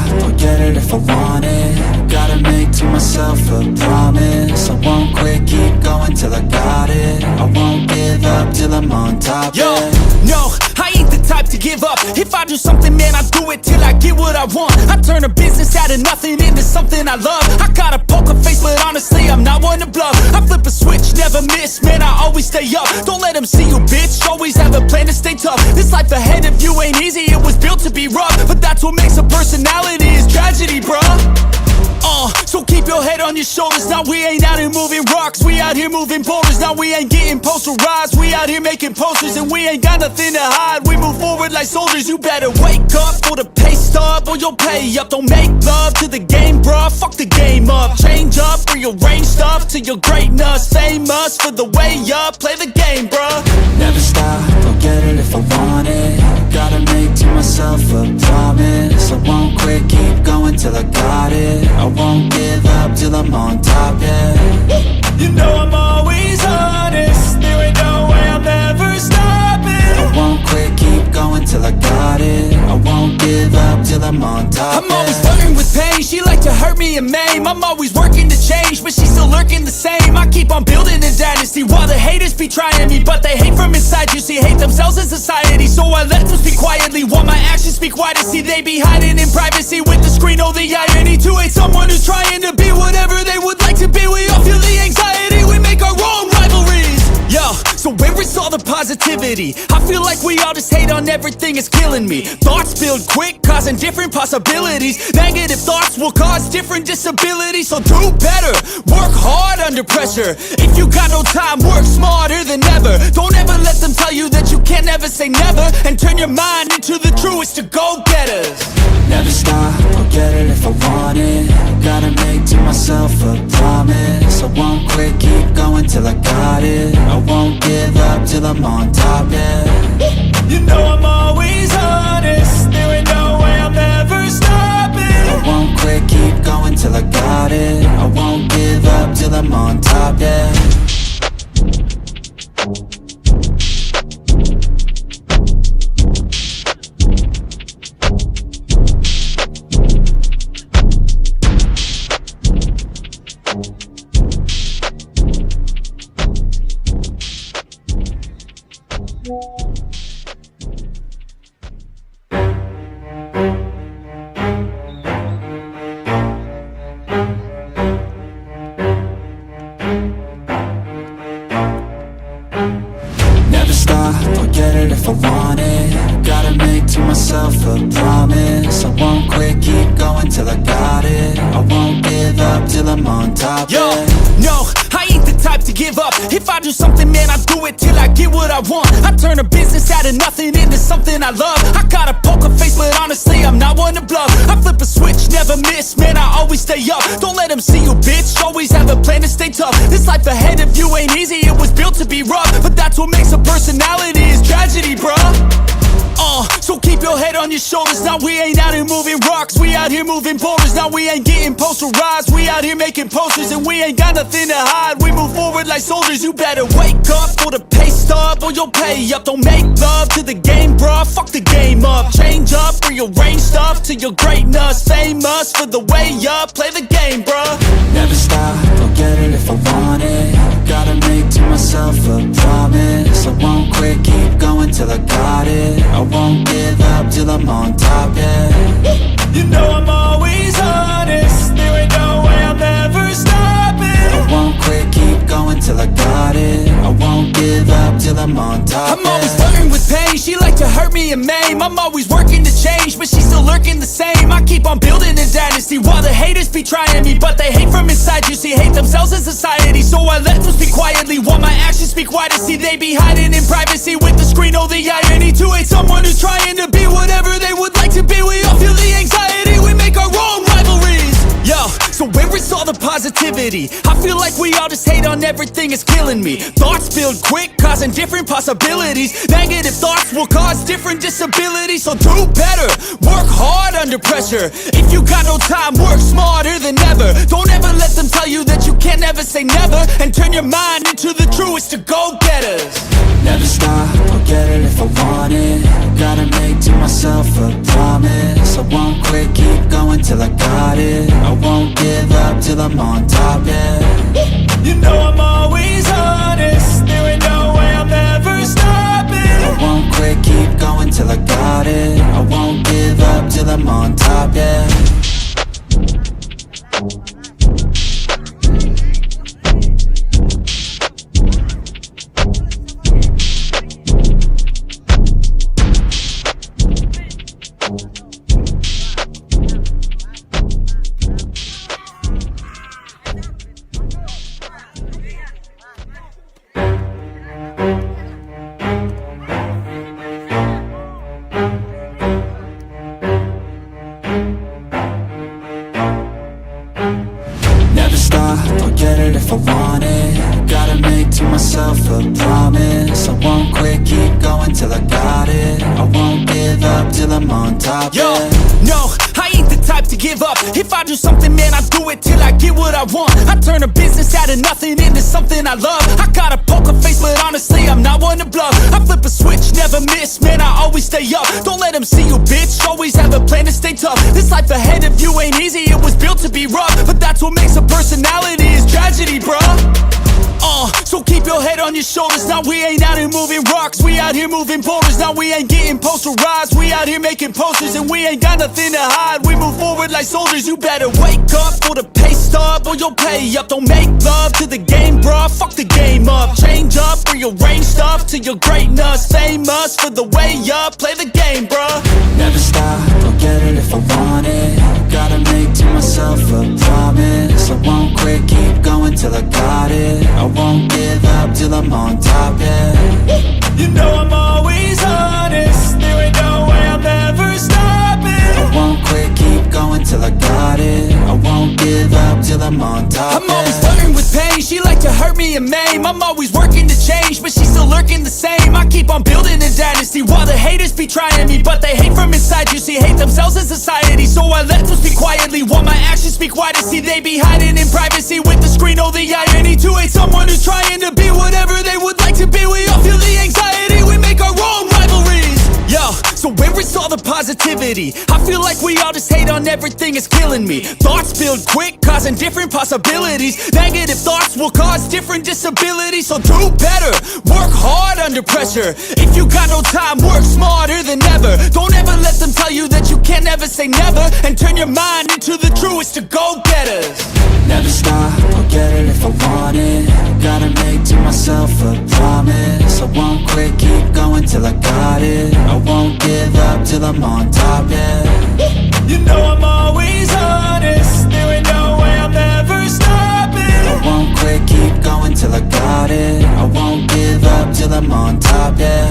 I'll get it if I want it. Gotta make to myself a promise. I won't quit, keep going till I got it. I won't give up till I'm on top, Yo, yeah. no, I ain't the type to give up. If I do something, man, I do it till I get what I want. I turn a business out of nothing into something I love. I got a poker face, but honestly, I'm not one to bluff. I flip a switch, never miss, man, I always stay up. Don't let them see you, bitch, always have a plan to stay tough. This life ahead of you ain't easy, it was built to be rough. But that's what makes a personality is tragedy, bruh. So keep your head on your shoulders. Now we ain't out here moving rocks, we out here moving boulders. Now we ain't getting posterized, we out here making posters. And we ain't got nothing to hide, we move forward like soldiers. You better wake up for the pay stub or you'll pay up. Don't make love to the game, bruh, fuck the game up. Change up, rearrange stuff to your greatness. Famous for the way up, play the game, bruh. Never stop, I'll get it if I want it. Gotta make to myself a promise. I won't quit, keep going till I got it. I won't give up till I'm on top, yeah. You know I'm always honest, there ain't no way I'm ever stopping. I won't quit, keep going till I got it. I won't give up till I'm on top, I'm always flirting with pain, she like to hurt me and maim. I'm always working to change, but she's still lurking the same. I keep on building a dynasty while the haters be trying me. But they hate from inside, you see, hate themselves in society. So I let them speak quietly while my actions speak wider. See, they be hiding in privacy with the screen, oh the irony. To hate someone who's trying to be whatever they would like to be. We all feel the anxiety, we make our own rivalries. Yo, so where is all the positivity? I feel like we all just hate on everything, it's killing me. Thoughts build quick, causing different possibilities. Negative thoughts will cause different disabilities. So do better, work hard under pressure. If you got no time, work smarter than ever. Don't ever let them tell you that you can't ever say never. And turn your mind into the truest to go-getters. Never stop, I'll get it if I want it. Gotta make to myself a promise. I won't quit, keep going till I got it. I won't give up till I'm on top, yeah. You know I'm always honest, there ain't no way I'm ever stopping. I won't quit, keep going till I got it. I won't give up till I'm on top, yeah. Never stop, I'll get it if I want it. Gotta make to myself a promise. I won't quit, keep going till I got it. I won't give up till I'm on top. Yo, yeah. no, I ain't the type to give up. If I do something, man, I do it till I get what I want. I turn a business out of nothing into something I love. I got a poker face, but honestly, I'm not one to bluff. I flip a switch, never miss, man, I always stay up. Don't let them see you, bitch, always have a plan to stay tough. This life ahead of you ain't easy, it was built to be rough. But that's what makes a personality, is tragedy, bruh. So keep your head on your shoulders. Now we ain't out here moving rocks, we out here moving boulders. Now we ain't getting posterized, we out here making posters. And we ain't got nothing to hide, we move forward like soldiers. You better wake up for the pay stub, or you'll pay up. Don't make love to the game, bruh, fuck the game up. Change up, rearrange stuff to your greatness. Famous for the way up, play the game, bruh. Never stop, I'll get it if I want it. Gotta make to myself a promise. I won't quit, keep going till I got it. I won't give up till I'm on top, yeah. You know I'm always honest, there ain't no way I'm ever stopping. I won't quit, keep going till I got it. I won't give up till I'm on top, I'm always flirting with pain, she like to hurt me and maim. I'm always working to change, but she's still lurking the same. I keep on building a dynasty while the haters be trying me. But they hate from inside, you see, hate themselves in society. So I let them speak quietly while my actions speak wider. See, they be hiding in privacy with the screen, oh the irony. To hate someone who's trying to be whatever they would like to be. We all feel the anxiety, we make our own rivalries. Yo, so where is all the positivity? I feel like we all just hate on everything, it's killing me. Thoughts build quick, causing different possibilities. Negative thoughts will cause different disabilities. So do better, work hard under pressure. If you got no time, work smarter than ever. Don't ever let them tell you that you can't ever say never. And turn your mind into the truest of go-getters. Never stop, I'll get it if I want it. Gotta make to myself a promise. I won't quit, keep going till I got it. I won't give up till I'm on top, yeah. You know I'm always honest, there ain't no way I'm ever stopping. I won't quit, keep going till I got it. I won't give up till I'm on top, yeah. Never stop, I'll get it if I want it. Gotta make to myself a promise. I won't quit, keep going till I got it. I won't give up till I'm on top, Yo, yeah. no, I ain't the type to give up. If I do something, man, I do it till I get what I want. I turn a business out of nothing into something I love. I got a poker face, but honestly, I'm not one to bluff. I flip a switch, never miss, man, I always stay up. Don't let them see you, bitch, always have a plan to stay tough. This life ahead of you ain't easy, it was built to be rough. But that's what makes a personality, is tragedy, bruh. So keep your head on your shoulders. Now we ain't out here moving rocks, we out here moving boulders. Now we ain't getting posterized, we out here making posters. And we ain't got nothing to hide, we move forward like soldiers. You better wake up for the pay stub, or you'll pay up. Don't make love to the game, bruh, fuck the game up. Change up, rearrange stuff to your greatness. Famous for the way up, play the game, bruh. Never stop, I'll get it if I want it. Gotta make to myself a promise. I won't quit, keep going till I got it. I won't give up till I'm on top, yeah. You know I'm always honest, there ain't no way I'm ever stopping. I won't quit, keep going till I got it. I won't give up till I'm on top, I'm always yeah. flirting with pain, she like to hurt me and maim. I'm always working to change, but she's still lurking the same. I keep on building a dynasty while the haters be trying me. But they hate from inside, you see, hate themselves in society. So I let them speak quietly while my actions speak wider. See, they be hiding in privacy with the screen, oh the irony. To hate someone who's trying to be whatever they would like to be. We all feel the anxiety, we make our own rivalries. Yo, so where is all the positivity? I feel like we all just hate on everything, it's killing me. Thoughts build quick, causing different possibilities. Negative thoughts will cause different disabilities. So do better, work hard under pressure. If you got no time, work smarter than ever. Don't ever let them tell you that you can't ever say never. And turn your mind into the truest of go-getters. Never stop, I'll get it if I want it. Gotta make to myself a promise. I won't quit, keep going till I got it. I won't give up till I'm on top, yeah. You know I'm always honest. There ain't no way I'm ever stopping. I won't quit, keep going till I got it. I won't give up till I'm on top, yeah.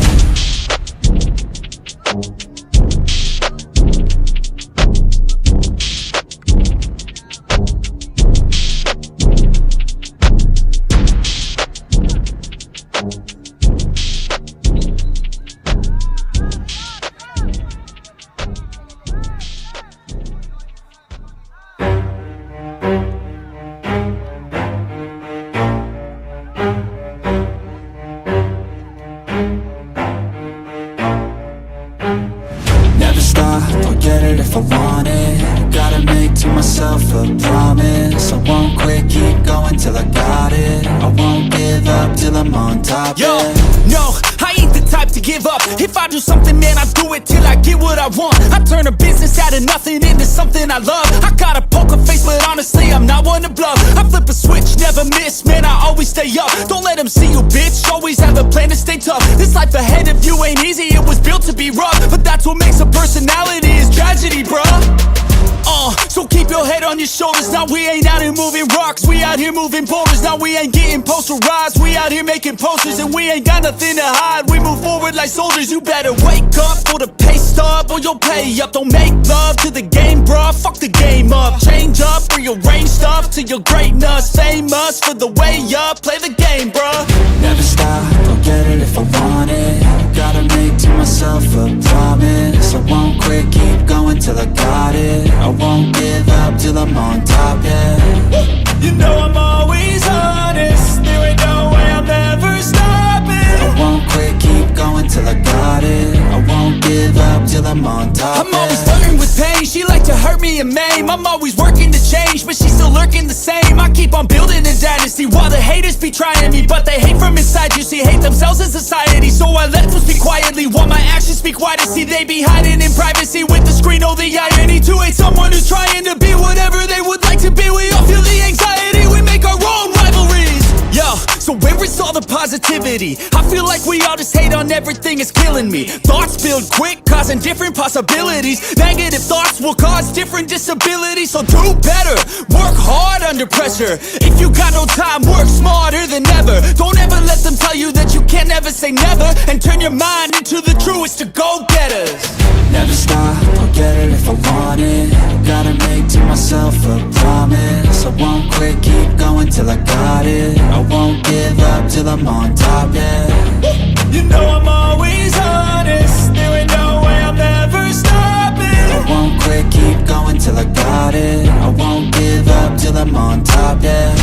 Never stop, I'll get it if I want it. Gotta make to myself a promise. I won't quit, keep going till I got it. I won't give up till I'm on top, Yo, yeah. no, I ain't the type to give up. If I do something, man, I do it till I get what I want. I turn a business out of nothing into something I love. I got a poker face, but honestly, I'm not one to bluff. I flip a switch, never miss, man, I always stay up. Don't let them see you, bitch, always have a plan to stay tough. This life ahead of you ain't easy, it was built to be rough. But that's what makes a personality, is tragedy, bruh. So keep your head on your shoulders. Now we ain't out here moving rocks, we out here moving boulders. Now we ain't getting posterized, we out here making posters. And we ain't got nothing to hide, we move forward like soldiers. You better wake up for the pay stub, or you'll pay up. Don't make love to the game, bruh, fuck the game up. Change up, rearrange stuff to your greatness. Famous for the way up, play the game, bruh. Never stop, I'll get it if I want it. Gotta make to myself a promise. I won't quit, keep going till I got it. I won't give up till I'm on top, yeah. You know I'm always honest. There ain't no way I'm ever stopping. I won't quit, keep going till I got it. I won't give up till I'm on top, I'm always yeah. flirting with pain. She like to hurt me and maim. I'm always working to change, but she's still lurking the same. I keep on building a dynasty while the haters be trying me, but they hate from inside. You see, hate themselves in society. So I let them speak quietly while my actions speak wider. See, they be hiding in privacy with the screen. Oh, the irony to hate someone who's trying to be whatever they would like to be. We all feel the anxiety, we make our own rivalries. Yo, so where is all the positivity? I feel like we all just hate on everything, it's killing me. Thoughts build quick, causing different possibilities. Negative thoughts will cause different disabilities. So do better, work hard under pressure. If you got no time, work smarter than ever. Don't ever let them tell you that you can't ever say never. And turn your mind into the truest of go-getters. Never stop, I'll get it if I want it. Gotta make to myself a promise. I won't quit, keep going till I got it. I won't give up till I'm on top, yeah. You know I'm always honest. There ain't no way I'm ever stopping. I won't quit, keep going till I got it. I won't give up till I'm on top, yeah.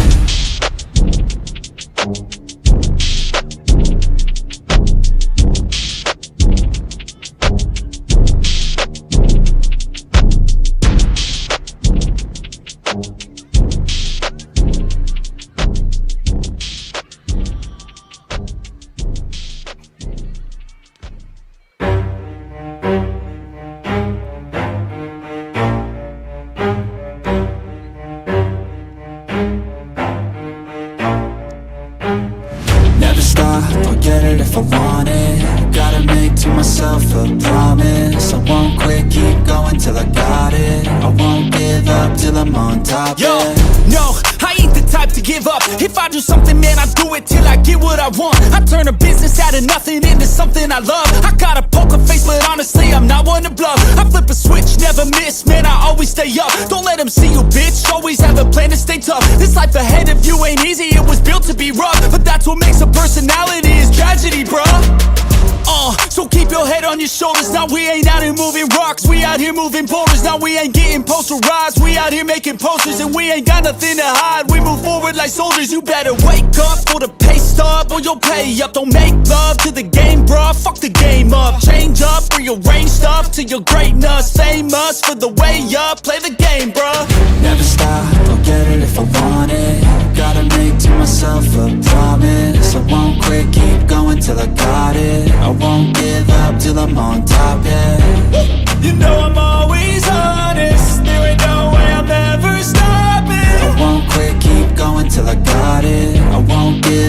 Never stop, I'll get it if I want it. Gotta make to myself a promise. I won't quit, keep going till I got it. I won't give up till I'm on top, Yo, yeah. no, I ain't the type to give up. If I do something, man, I do it till I get what I want. I turn a business out of nothing into something I love. I got a poker face, but honestly, I'm not one to bluff. I flip a switch, never miss, man, I always stay up. Don't let them see you, bitch, always have a plan to stay tough. This life ahead of you ain't easy, it was built to be rough. But that's what makes a personality, is tragedy, bruh. So keep your head on your shoulders. Now we ain't out here moving rocks, we out here moving boulders. Now we ain't getting posterized, we out here making posters. And we ain't got nothing to hide, we move forward like soldiers. You better wake up for the pay stub, or you'll pay up. Don't make love to the game, bruh, fuck the game up. Change up, rearrange stuff to your greatness. Famous for the way up, play the game, bruh. Never stop, I'll get it if I want it. Gotta make to myself a promise. I won't quit, keep going till I got it. I won't give up till I'm on top, yeah. You know I'm always honest. There ain't no way I'm ever stopping. I won't quit, keep going till I got it. I won't give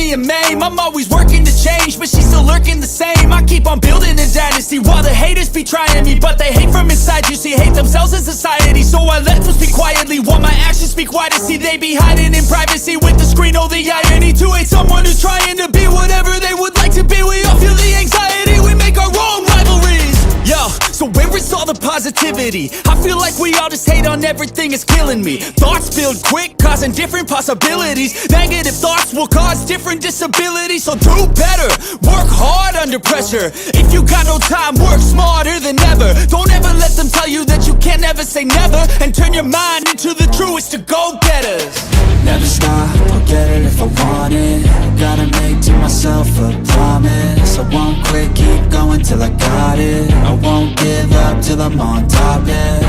me a meme. I'm always working to change, but she's still lurking the same. I keep on building a dynasty while the haters be trying me, but they hate from inside. You see, hate themselves in society, so I let them speak quietly while my actions speak wider. See, they be hiding in privacy with the screen. Oh, the irony to hate someone who's trying to be whatever they would like to be. We all feel the anxiety, we make our own rivalries. Yo, so where is all the positivity? I feel like we all just hate on everything, it's killing me. Thoughts build quick, causing different possibilities. Negative thoughts will cause different disabilities. So do better, work hard under pressure. If you got no time, work smarter than ever. Don't ever let them tell you that you can't never say never, and turn your mind into the truest to go-getters. Never stop, I'll get it if I want it. Gotta make to myself a promise. I won't quit, keep going till I got it. I won't give up till I'm on top, yeah.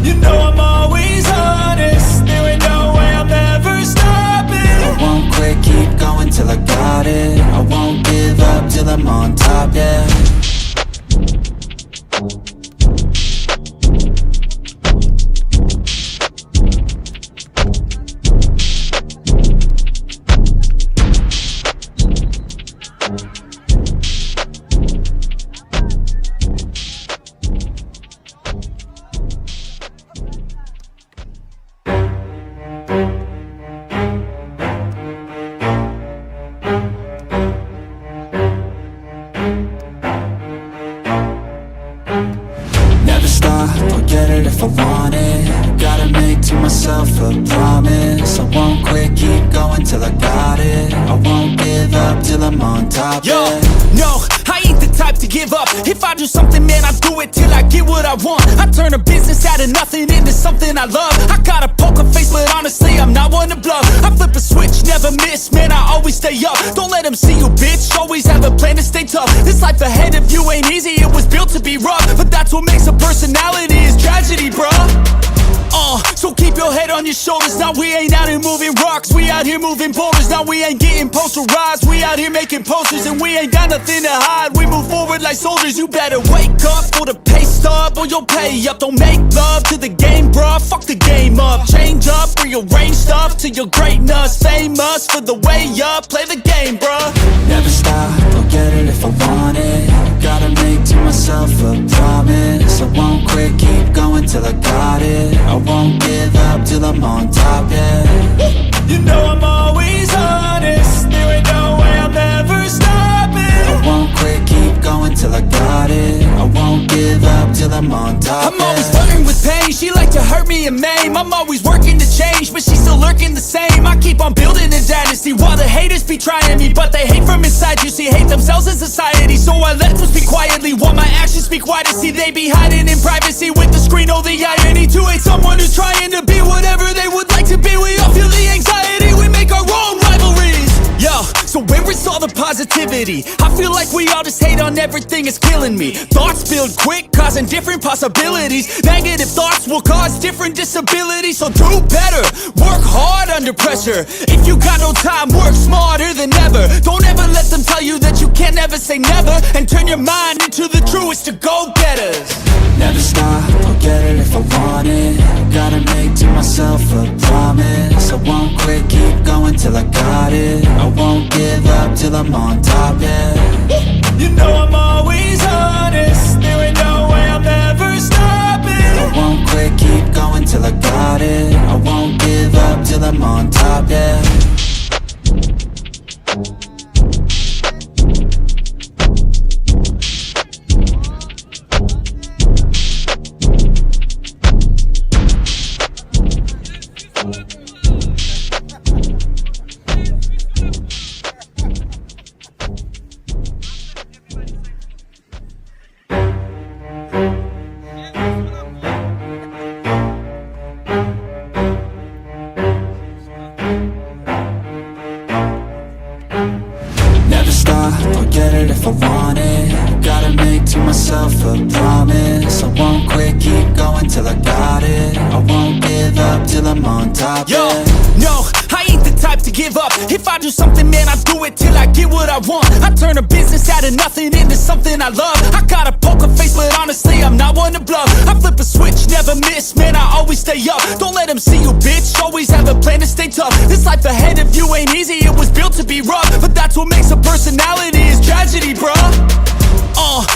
You know I'm always honest, there ain't no way I'm ever stopping. I won't quit, keep going till I got it. I won't give up till I'm on top, yeah. I'll get it if I want it. Gotta make to myself a promise. I won't quit, keep going till I got it. I won't give up till I'm on top, Yo, yeah. no, I ain't the type to give up. If I do something, man, I do it till I get what I want. I turn a business out of nothing into something I love. I got a poker face, but honestly, I'm not one to bluff. I flip a switch, never miss, man, I always stay up. Don't let them see you, bitch, always have a plan to stay tough. This life ahead of you ain't easy, it was built to be rough. But that's what makes a personality, is tragedy, bruh. So keep your head on your shoulders. Now we ain't out here moving rocks, we out here moving boulders. Now we ain't getting posterized, we out here making posters. And we ain't got nothing to hide, we move forward like soldiers. You better wake up for the pay stub, or you'll pay up. Don't make love to the game, bruh, fuck the game up. Change up, rearrange stuff to your greatness. Famous for the way up, play the game, bruh. Never stop, I'll get it if I want it. Gotta make to myself a promise. I won't quit, keep going till I got it. I won't give up till I'm on top, yeah. You know I'm always honest, there ain't no way I'm ever stopping. I won't quit, keep going till I got it. I won't give up till I'm on top, I'm always flirting with pain, she like to hurt me and maim. I'm always working to change, but she's still lurking the same. I keep on building a dynasty while the haters be trying me, but they hate from inside. You see, hate themselves in society, so I let them speak quietly while my actions speak wider. See, they be hiding in privacy with the screen. Oh, the irony to hate someone who's trying to be whatever they would like to be. We all feel the anxiety, we make our own rivalries. Yo, so where is all the positivity? I feel like we all just hate on everything, it's killing me. Thoughts build quick, causing different possibilities. Negative thoughts will cause different disabilities. So do better, work hard under pressure. If you got no time, work smarter than ever. Don't ever let them tell you that you can't never say never, and turn your mind into the truest to go-getters. Never stop, I'll get it if I want it. Gotta make to myself a promise. I won't quit, keep going till I got it. I won't give up till I'm on top, yeah. You know I'm always honest, there ain't no way I'm ever stopping. I won't quit, keep going till I got it. I won't give up till I'm on top, yeah. I'll get it if I want it. Gotta make to myself a promise. I won't quit, keep going till I got it. I won't give up till I'm on top, Yo, yeah. no, I ain't the type type to give up. If I do something, man, I do it till I get what I want. I turn a business out of nothing into something I love. I got a poker face, but honestly, I'm not one to bluff. I flip a switch, never miss, man, I always stay up. Don't let them see you, bitch, always have a plan to stay tough. This life ahead of you ain't easy, it was built to be rough. But that's what makes a personality, is tragedy, bruh.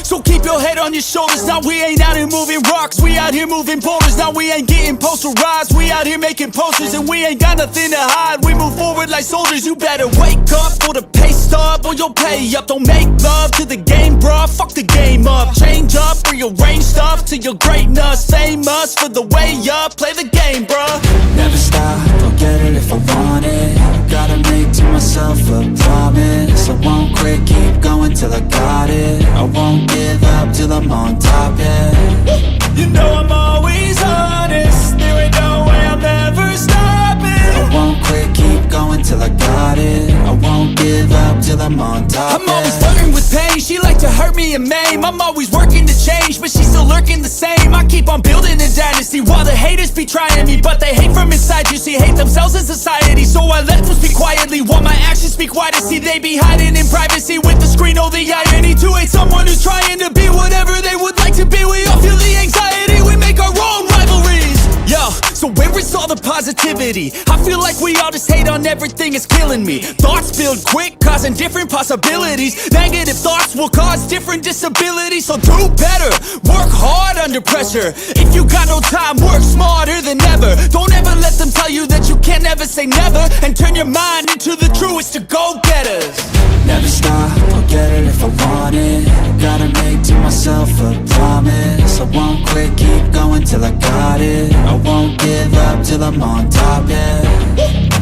So keep your head on your shoulders. Now we ain't out here moving rocks, we out here moving boulders. Now we ain't getting posterized, we out here making posters. And we ain't got nothing to hide, we move forward like soldiers. You better wake up for the pay stub, or you'll pay up. Don't make love to the game, bruh, fuck the game up. Change up, rearrange stuff to your greatness. Famous for the way up, play the game, bruh. Never stop, I'll get it if I want it. Gotta make to myself a promise. I won't quit, keep going till I got it. I won't give up till I'm on top, yeah. You know I'm always honest, there ain't no way I'm ever stopping. I won't quit, keep going till I got it. I won't give up till I'm on top, I'm always flirting with pain, she like to hurt me and maim. I'm always working to change, but she's still lurking the same. I keep on building a dynasty while the haters be trying me. But they hate from inside, you see, hate themselves in society. So I let them speak quietly while my actions speak wider. See, they be hiding in privacy with the screen, oh the irony. To hate someone who's trying to be whatever they would like to be. We all feel the anxiety, we make our own rivalries. Yo, so where is all the positivity? I feel like we all just hate on everything, it's killing me. Thoughts build quick, causing different possibilities. Negative thoughts will cause different disabilities. So do better, work hard under pressure. If you got no time, work smarter than ever. Don't ever let them tell you that you can't never say never. And turn your mind into the truest to go-getters. Never stop, I'll get it if I want it. Gotta make to myself a promise. I won't quit, keep going till I got it. I won't give up till I'm on top, yeah.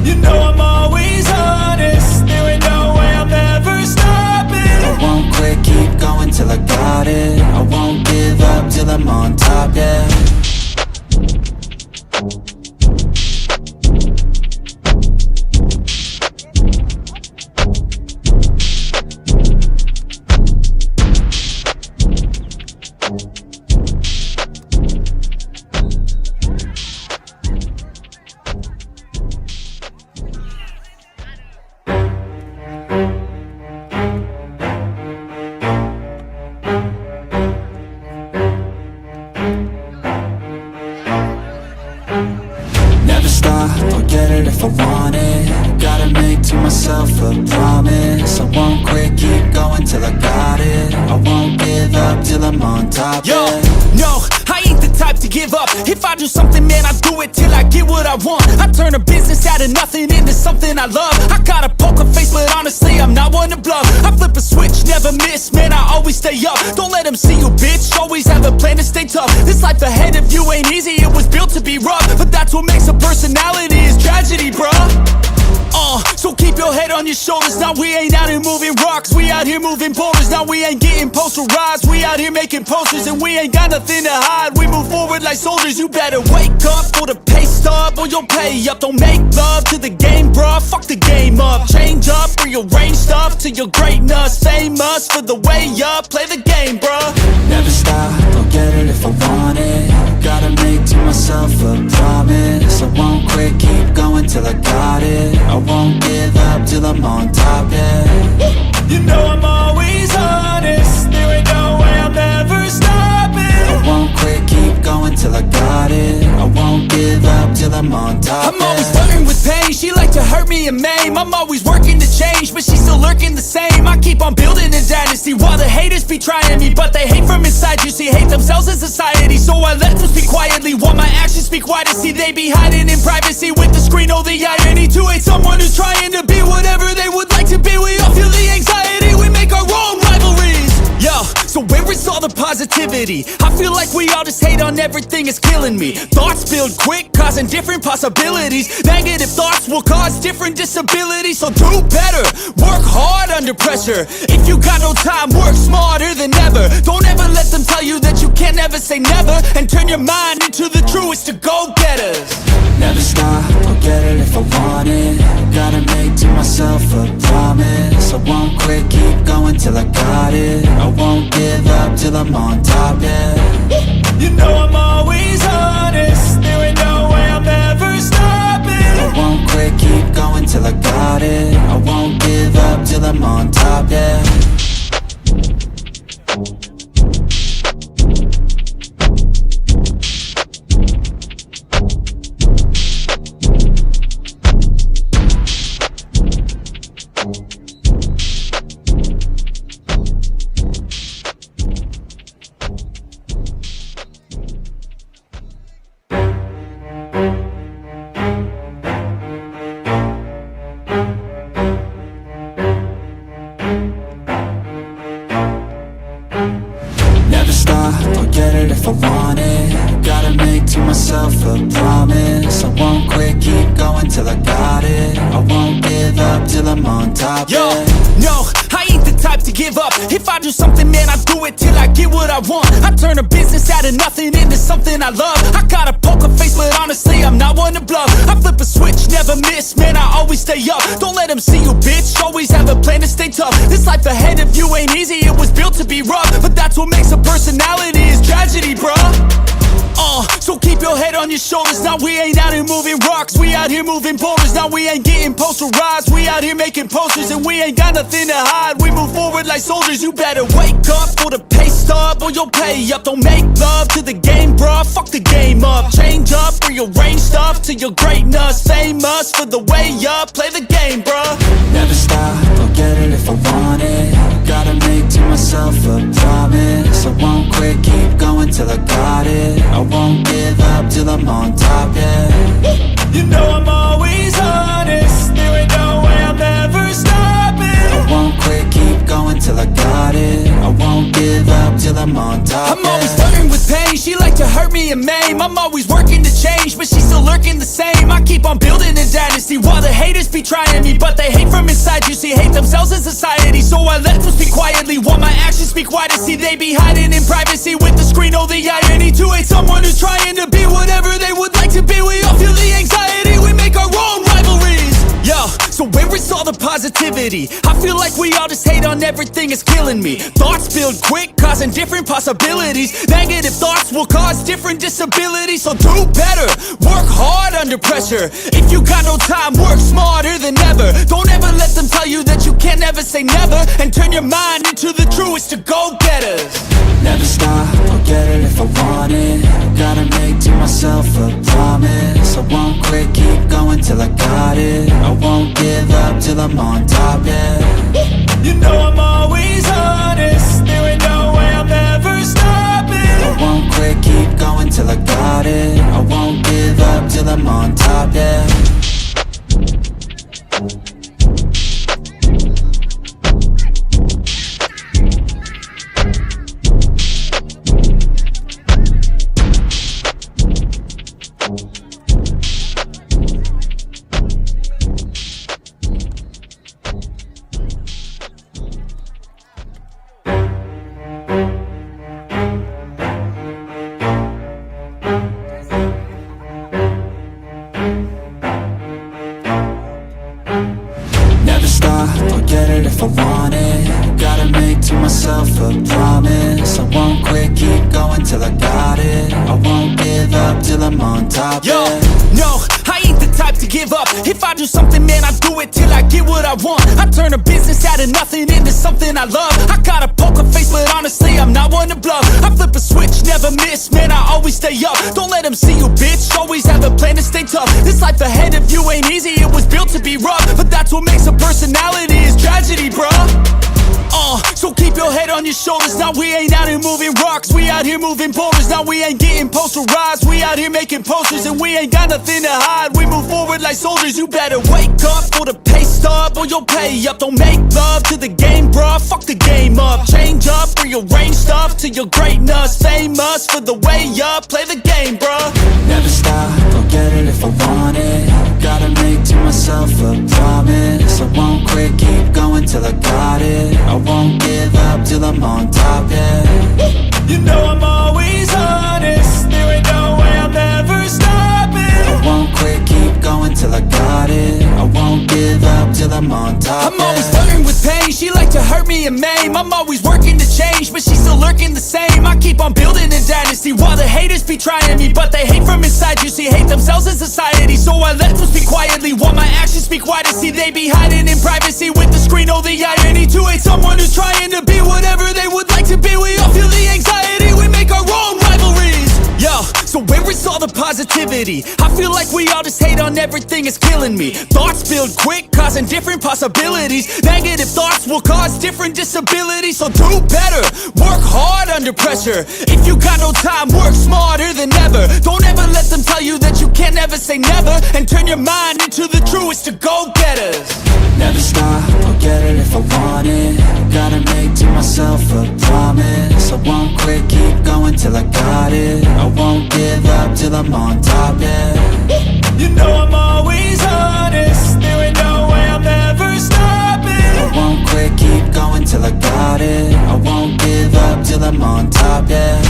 You know I'm always honest, there ain't no way I'm ever stopping. I won't quit, keep going till I got it. I won't give up till I'm on top, yeah. I'll get it if I want it. Gotta make to myself a promise. I won't quit, keep going till I got it. I won't give up till I'm on top, Yo, yeah. no, I ain't the type to give up. If I do something, man, I do it till I get what I want. I turn a business out of nothing into something I love. I got a poker face, but honestly, I'm not one to bluff. I flip a switch, never miss, man, I always stay up. Don't let them see you, bitch, always have a plan to stay tough. This life ahead of you ain't easy, it was built to be rough. But that's what makes a personality, is tragedy, bruh. So keep your head on your shoulders. Now we ain't out here moving rocks, we out here moving boulders. Now we ain't getting posterized, we out here making posters. And we ain't got nothing to hide, we move forward like soldiers. You better wake up for the pay stub, or you'll pay up. Don't make love to the game, bruh, fuck the game up. Change up, rearrange stuff to your greatness. Famous for the way up, play the game, bruh. Never stop, I'll get it if I want it. Gotta make to myself a promise. I won't quit, keep going till I got it. I won't give up till I'm on top, yeah. You know I'm always honest, there ain't no way I'm ever stopping. I won't quit, keep going till I got it. I won't give up till I'm on top, I'm always flirting with pain, she like to hurt me and maim. I'm always working to change, but she's still lurking the same. I keep on building a dynasty while the haters be trying me. But they hate from inside, you see, hate themselves in society. So I let them speak quietly while my actions speak wider. See, they be hiding in privacy with the screen, oh the irony. To hate someone who's trying to be whatever they would like to be. We all feel the anxiety, we make our own rivalries. Yo, so where is all the positivity? I feel like we all just hate on everything, it's killing me. Thoughts build quick, causing different possibilities. Negative thoughts will cause different disabilities. So do better, work hard under pressure. If you got no time, work smarter than ever. Don't ever let them tell you that you can't never say never. And turn your mind into the truest to go-getters. Never stop, I'll get it if I want it. Gotta make to myself a promise. I won't quit, keep going till I got it. I won't give up till I'm on top, yeah. You know I'm always honest, there ain't no way I'm ever stopping. I won't quit, keep going till I got it. I'm on top, yeah. Never stop, I'll get it if I want it. Gotta make to myself a promise. I won't quit, keep going till I got it. I won't give up till I'm on top, Yo, yeah. no, I ain't the type to give up. If I do something, man, I do it till I get what I want. I turn a business out of nothing into something I love. I got a poker face, but honestly, I'm not one to bluff. I flip a switch, never miss, man, I always stay up. Don't let them see you, bitch, always have a plan to stay tough. This life ahead of you ain't easy, it was built to be rough. But that's what makes a personality, is tragedy, bruh. So keep your head on your shoulders. Now we ain't out here moving rocks, we out here moving boulders. Now we ain't getting posterized, we out here making posters. And we ain't got nothing to hide, we move forward like soldiers. You better wake up for the pay stub, or you'll pay up. Don't make love to the game, bruh, fuck the game up. Change up, rearrange stuff to your greatness. Famous for the way up, play the game, bruh. Never stop, I'll get it if I want it. Gotta make to myself a promise. I won't quit, keep going till I got it. I won't give up till I'm on top, yeah. You know I'm always honest, there ain't no way I'm ever stopping. I won't quit, keep going till I got it. I won't give up till I'm on top, I'm always flirting with pain, she like to hurt me and maim. I'm always working to change, but she's still lurking the same. I keep on building a dynasty while the haters be trying me. But they hate from inside, you see, hate themselves in society. So I let them speak quietly while my actions speak wider. See, they be hiding in privacy with the screen, oh the irony. To hate someone who's trying to be whatever they would like to be. We all feel the anxiety, we make our own rivalries. Yo, so where is all the positivity? I feel like we all just hate on everything, it's killing me. Thoughts build quick, causing different possibilities. Negative thoughts will cause different disabilities. So do better, work hard under pressure. If you got no time, work smarter than ever. Don't ever let them tell you that you can't ever say never. And turn your mind into the truest to go-getters. Never stop, I'll get it if I want it. Gotta make to myself a promise. I won't quit, keep going till I got it. I won't give up till I'm on top, yeah. You know I'm always honest, there ain't no way I'm ever stopping. I won't quit, keep going till I got it. I won't give up till I'm on top, yeah. Never stop, I'll get it if I want it. Gotta make to myself a promise. I won't quit, keep going till I got it. I won't give up till I'm on top, Yo, yeah. no, I ain't the type to give up. If I do something, man, I do it till I get what I want. I turn a business out of nothing into something I love. I got a poker face, but honestly, I'm not one to bluff. I flip a switch, never miss, man, I always stay up. Don't let them see you, bitch, always have a plan to stay tough. This life ahead of you ain't easy, it was built to be rough. But that's what makes a personality, is tragedy, bruh. So keep your head on your shoulders. Now we ain't out here moving rocks, we out here moving boulders. Now we ain't getting posterized, we out here making posters. And we ain't got nothing to hide, we move forward like soldiers. You better wake up for the pay stub, or you'll pay up. Don't make love to the game, bruh, fuck the game up. Change up, rearrange stuff to your greatness. Famous for the way up, play the game, bruh. Never stop, I'll get it if I want it. Gotta make to myself a promise. I won't quit, keep going till I got it. I won't give up till I'm on top, yeah. You know I'm always honest, there ain't no way I'm ever stopping. I won't quit, keep going till I got it. I won't give up till I'm on top, I'm always yeah. flirting with pain, she like to hurt me me a meme. I'm always working to change, but she's still lurking the same. I keep on building a dynasty while the haters be trying me, but they hate from inside. You see, hate themselves in society, so I let them speak quietly while my actions speak wider. See, they be hiding in privacy with the screen. Oh, the irony to hate someone who's trying to be whatever they would like to be. We all feel the anxiety, we make our own rivalries. Yo, so where is all the positivity? I feel like we all just hate on everything, it's killing me. Thoughts build quick, causing different possibilities. Negative thoughts will cause different disabilities. So do better, work hard under pressure. If you got no time, work smarter than ever. Don't ever let them tell you that you can't ever say never, and turn your mind into the truest of go-getters. Never stop, I'll get it if I want it. Gotta make to myself a promise. I won't quit, keep going till I got it. I won't give up till I'm on top, yeah. You know I'm always honest, there ain't no way I'm ever stopping. I won't quit, keep going till I got it. I won't give up till I'm on top, yeah.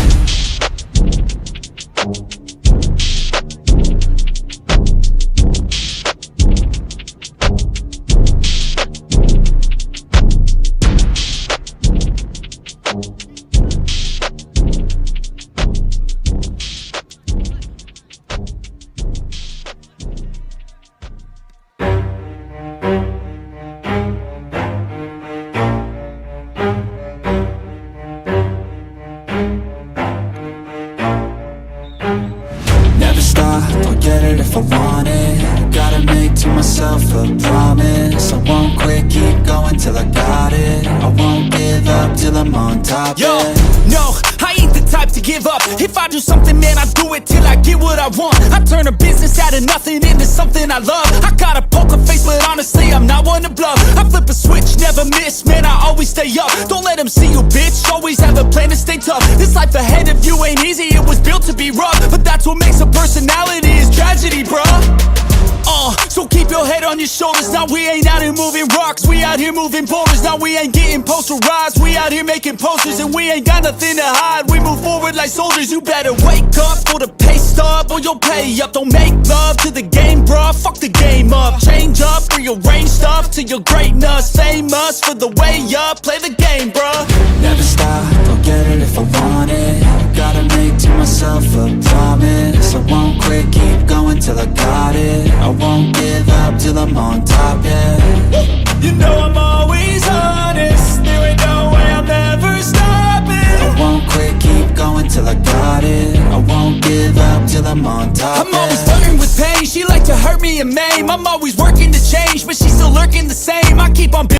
Never stop, I'll get it if I want it. Gotta make to myself a promise. I won't quit, keep going till I got it. I won't give up till I'm on top, Yo, yeah. no, I ain't the type to give up. If I do something, man, I do it till I get what I want. I turn a business out of nothing into something I love. I got a poker face, but honestly, I'm not one to bluff. I flip a switch, never miss, man, I always stay up. Don't let them see you, bitch, always have a plan to stay tough. This life ahead of you ain't easy, it was built to be rough. But that's what makes a personality, is tragedy, bruh. So keep your head on your shoulders. Now we ain't out here moving rocks, we out here moving boulders. Now we ain't getting posterized, we out here making posters. And we ain't got nothing to hide, we move forward like soldiers. You better wake up for the pay stub, or you'll pay up. Don't make love to the game, bruh, fuck the game up. Change up, rearrange stuff to your greatness. Famous for the way up, play the game, bruh. Never stop, I'll get it if I want it. Gotta make to myself a promise. I won't quit, keep going till I got it. I won't give up till I'm on top, yeah. You know I'm always honest, there ain't no way I'm ever stopping. I won't quit, keep going till I got it. I won't give up till I'm on top, I'm always flirting with pain, she like to hurt me and maim. I'm always working to change, but she's still lurking the same. I keep on